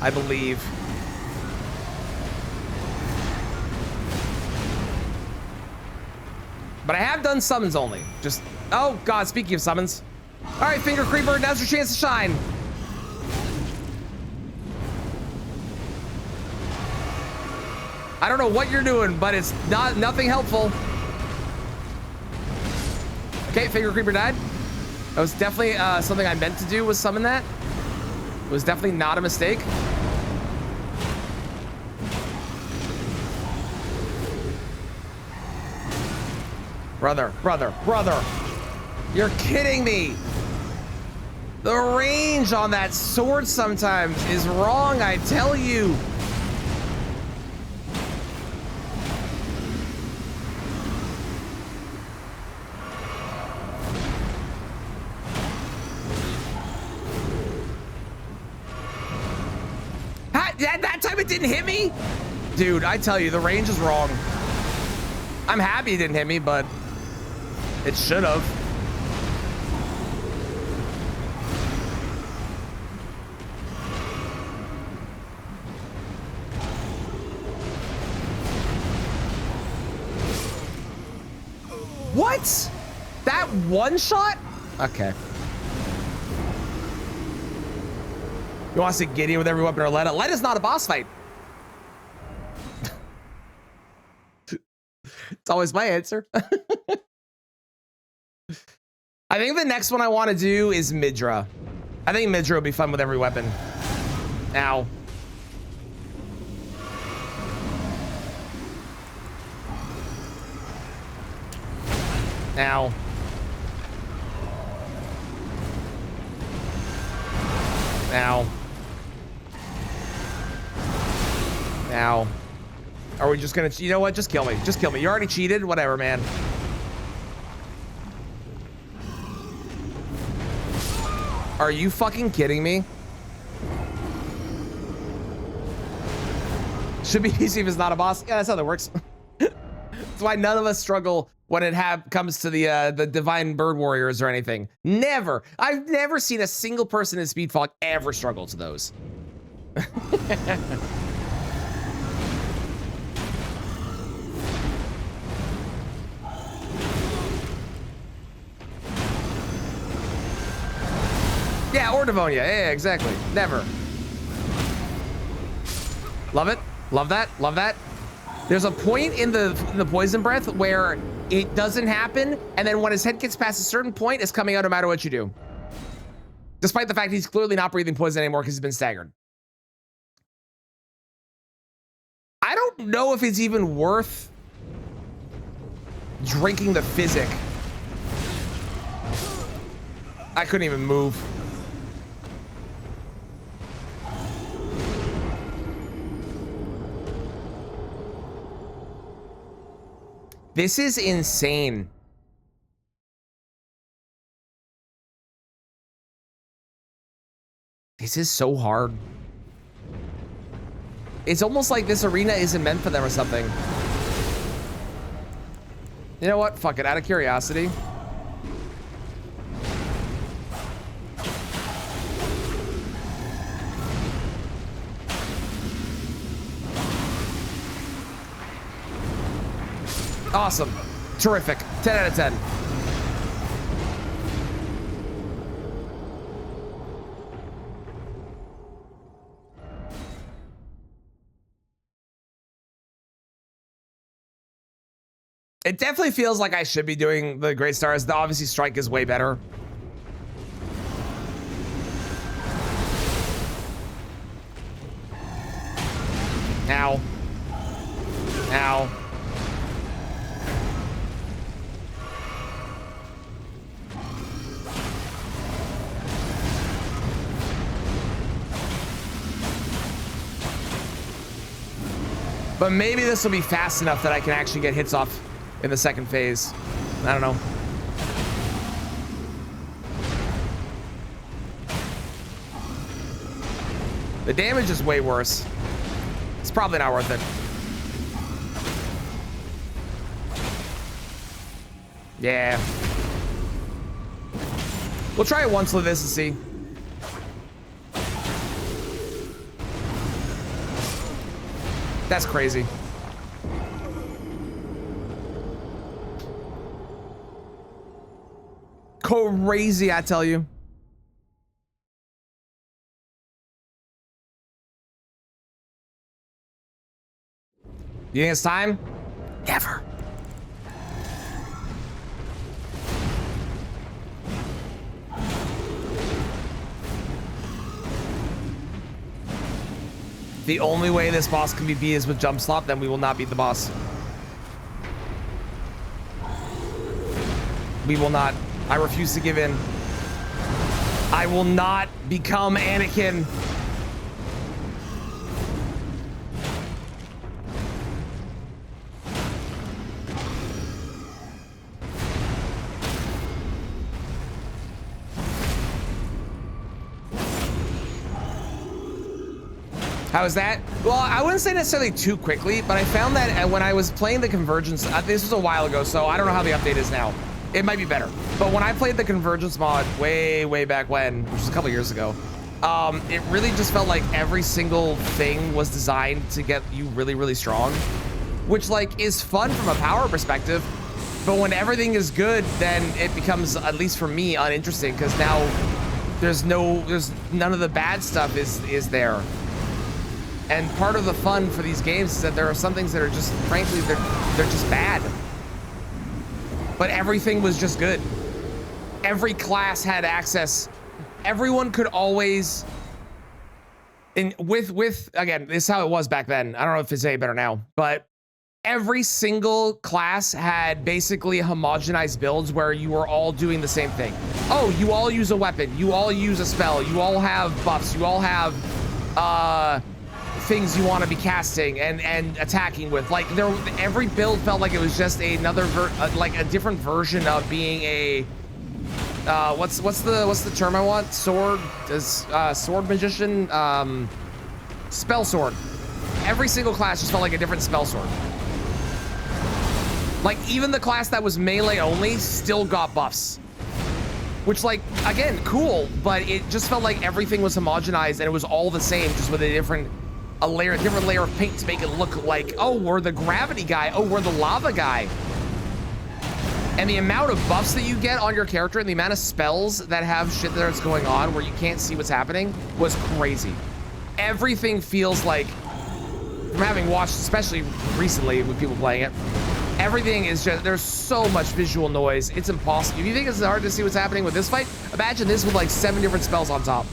I believe. But I have done summons only. Just, oh God, speaking of summons. All right, Finger Creeper, now's your chance to shine. I don't know what you're doing, but it's nothing helpful. Okay, Finger Creeper died. That was definitely something I meant to do, was summon that. It was definitely not a mistake. Brother. You're kidding me. The range on that sword sometimes is wrong, I tell you. That time it didn't hit me? Dude, I tell you, the range is wrong. I'm happy it didn't hit me, but it should have. What? That one shot? Okay. You want to see Gideon with every weapon or Letta? Letta's not a boss fight. It's always my answer. I think the next one I want to do is Midra. I think Midra would be fun with every weapon. Ow. Ow. Ow. Ow. Are we just gonna, you know what? Just kill me. Just kill me. You already cheated. Whatever, man. Are you fucking kidding me? Should be easy if it's not a boss. Yeah, that's how that works. That's why none of us struggle when it comes to the Divine Bird Warriors or anything. Never. I've never seen a single person in Speedfog ever struggle to those. Yeah, or Devonia. Yeah, exactly. Never. Love it. Love that. Love that. There's a point in the poison breath where it doesn't happen, and then when his head gets past a certain point, it's coming out no matter what you do. Despite the fact he's clearly not breathing poison anymore because he's been staggered. I don't know if it's even worth drinking the physic. I couldn't even move. This is insane. This is so hard. It's almost like this arena isn't meant for them or something. You know what? Fuck it, out of curiosity. Awesome. Terrific. 10 out of 10. It definitely feels like I should be doing the Great Stars. The obviously Strike is way better. Ow. Ow. But maybe this will be fast enough that I can actually get hits off in the second phase. I don't know. The damage is way worse. It's probably not worth it. Yeah. We'll try it once with this and see. That's crazy. Crazy, I tell you. You think it's time? Never. The only way this boss can be beat is with jump slop, then we will not beat the boss. We will not. I refuse to give in. I will not become Anakin. How is that? Well, I wouldn't say necessarily too quickly, but I found that when I was playing the Convergence, this was a while ago, so I don't know how the update is now. It might be better. But when I played the Convergence mod way back when, which was a couple years ago, it really just felt like every single thing was designed to get you really strong, which like is fun from a power perspective. But when everything is good, then it becomes, at least for me, uninteresting, because now there's none of the bad stuff is there. And part of the fun for these games is that there are some things that are just, frankly, they're just bad. But everything was just good. Every class had access. Everyone could always, again, this is how it was back then. I don't know if it's any better now, but every single class had basically homogenized builds where you were all doing the same thing. Oh, you all use a weapon. You all use a spell. You all have buffs. You all have, things you want to be casting and attacking with. Like every build felt like it was just another like a different version of being a what's the term I want? Sword magician, spell sword. Every single class just felt like a different spell sword. Like even the class that was melee only still got buffs, which, like, again, cool, but it just felt like everything was homogenized and it was all the same, just with a different layer of paint to make it look like, oh, we're the gravity guy, oh, we're the lava guy. And the amount of buffs that you get on your character and the amount of spells that have shit that's going on where you can't see what's happening was crazy. Everything feels like, from having watched, especially recently with people playing it, everything is just, there's so much visual noise, it's impossible. If you think it's hard to see what's happening with this fight, imagine this with like 7 different spells on top.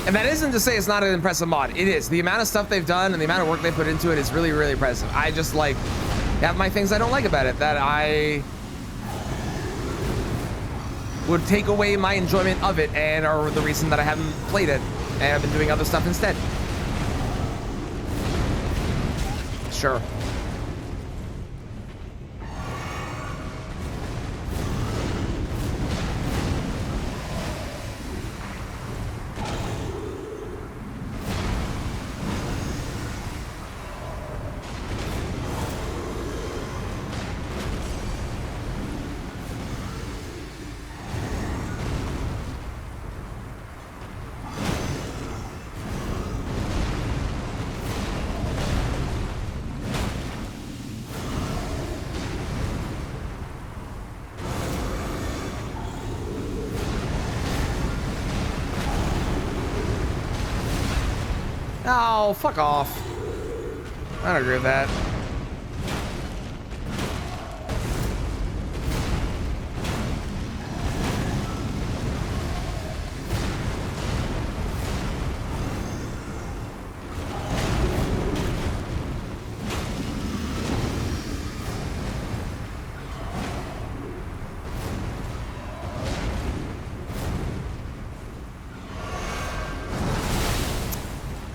And that isn't to say it's not an impressive mod. It is. The amount of stuff they've done and the amount of work they put into it is really impressive. I just like have my things I don't like about it that I would take away my enjoyment of it and are the reason that I haven't played it and I've been doing other stuff instead. Sure. Oh, fuck off. I don't agree with that.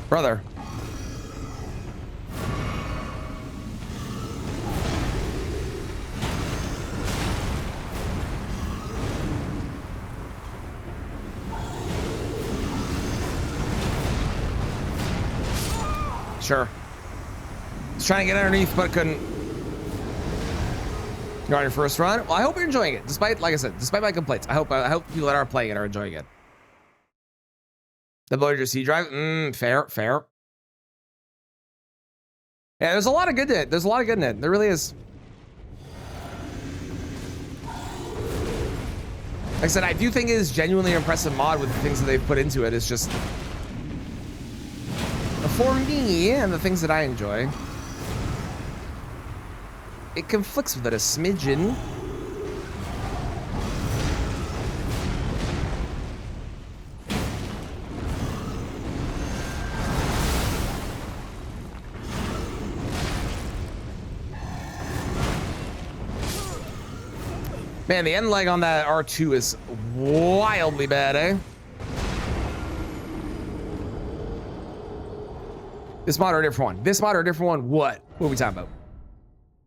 Brother. Sure. Was trying to get underneath, but couldn't. You're on your first run? Well, I hope you're enjoying it. Despite, like I said, despite my complaints, I hope people that are playing it are enjoying it. The Voyager C drive? Fair. Yeah, there's a lot of good in it. There's a lot of good in it. There really is. Like I said, I do think it is genuinely an impressive mod with the things that they've put into it. It's just, for me and the things that I enjoy, it conflicts with it a smidgen. Man, the end leg on that R2 is wildly bad, eh? This mod or a different one? This mod or a different one? What are we talking about?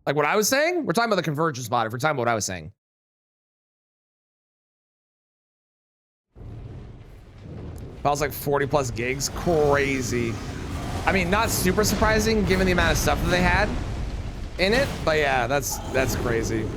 Like what I was saying? We're talking about the convergence mod if we're talking about what I was saying. Files like 40 plus gigs. Crazy. I mean, not super surprising given the amount of stuff that they had in it, but yeah, that's crazy.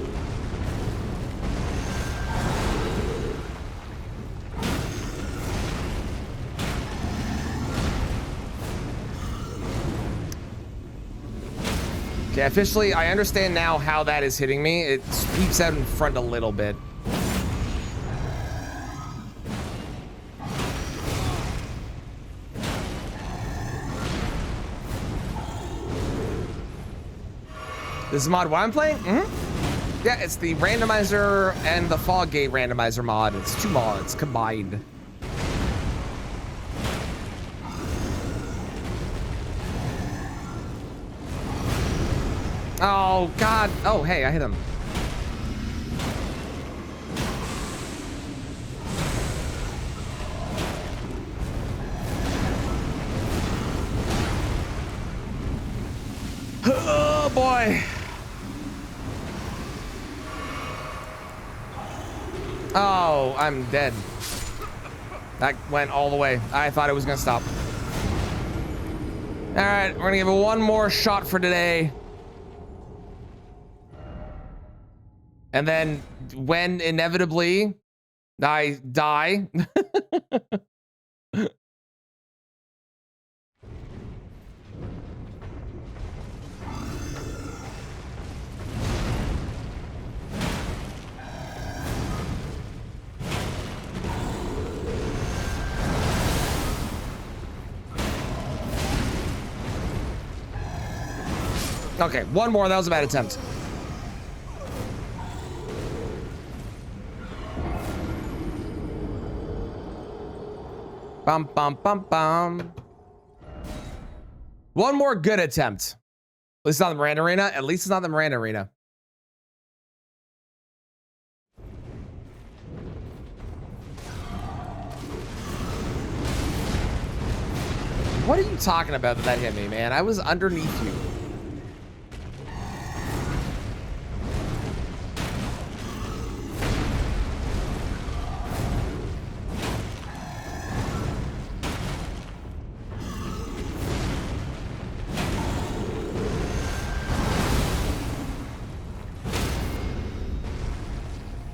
Okay, officially, I understand now how that is hitting me. It peeps out in front a little bit. This is mod what I'm playing? Yeah, it's the Randomizer and the Foggate Randomizer mod. It's 2 mods combined. Oh, God. Oh, hey, I hit him. Oh, boy. Oh, I'm dead. That went all the way. I thought it was going to stop. All right, we're going to give it one more shot for today. And then when inevitably I die, okay, one more. That was a bad attempt. Bum, bum, bum, bum. One more good attempt. At least not the Miranda Arena. At least it's not the Miranda Arena. What are you talking about that hit me, man? I was underneath you.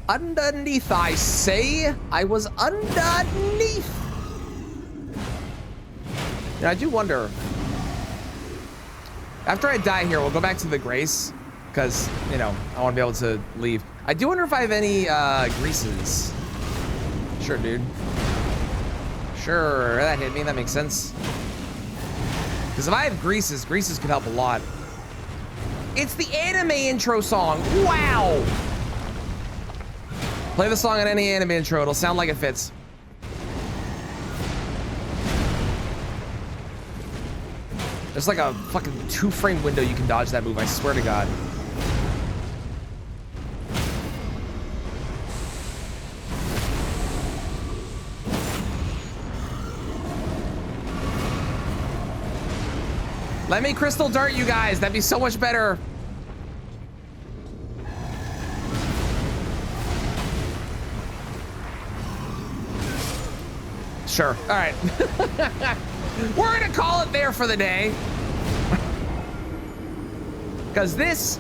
Underneath, I say. I was underneath. And I do wonder. After I die here, we'll go back to the Grace. Because, you know, I want to be able to leave. I do wonder if I have any greases. Sure, dude. Sure, that hit me. That makes sense. Because if I have greases could help a lot. It's the anime intro song. Wow. Play the song on any anime intro. It'll sound like it fits. There's like a fucking 2-frame window you can dodge that move. I swear to God. Let me crystal dart you guys. That'd be so much better. Sure. All right. We're gonna call it there for the day. because this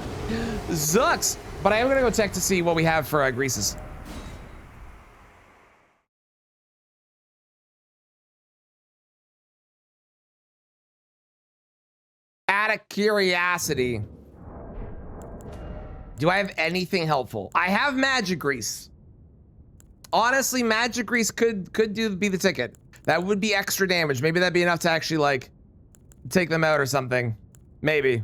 sucks. But I am gonna go check to see what we have for greases. Out of curiosity, do I have anything helpful? I have magic grease. Honestly, magic grease could be the ticket. That would be extra damage. Maybe that'd be enough to actually like take them out or something. Maybe.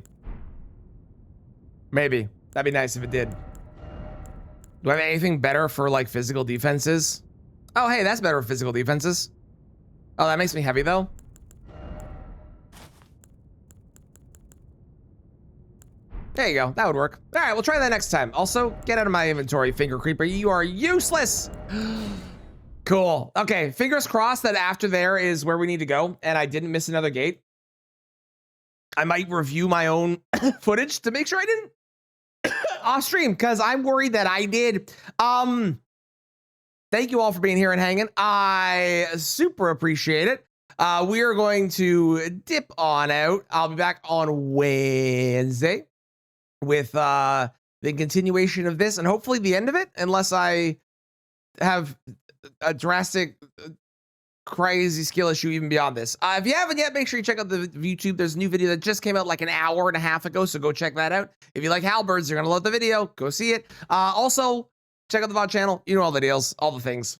Maybe. That'd be nice if it did. Do I have anything better for like physical defenses? Oh, hey, that's better for physical defenses. Oh, that makes me heavy though. There you go. That would work. All right, we'll try that next time. Also, get out of my inventory, Finger Creeper. You are useless. Cool. Okay, fingers crossed that after there is where we need to go, and I didn't miss another gate. I might review my own footage to make sure I didn't off stream, because I'm worried that I did. Thank you all for being here and hanging. I super appreciate it. We are going to dip on out. I'll be back on Wednesday with the continuation of this and hopefully the end of it, unless I have a drastic crazy skill issue even beyond this. If you haven't yet, make sure you check out the YouTube. There's a new video that just came out like an hour and a half ago, so go check that out. If you like halberds, you're gonna love the video. Go see it. Also, check out the VOD channel. You know all the deals, all the things.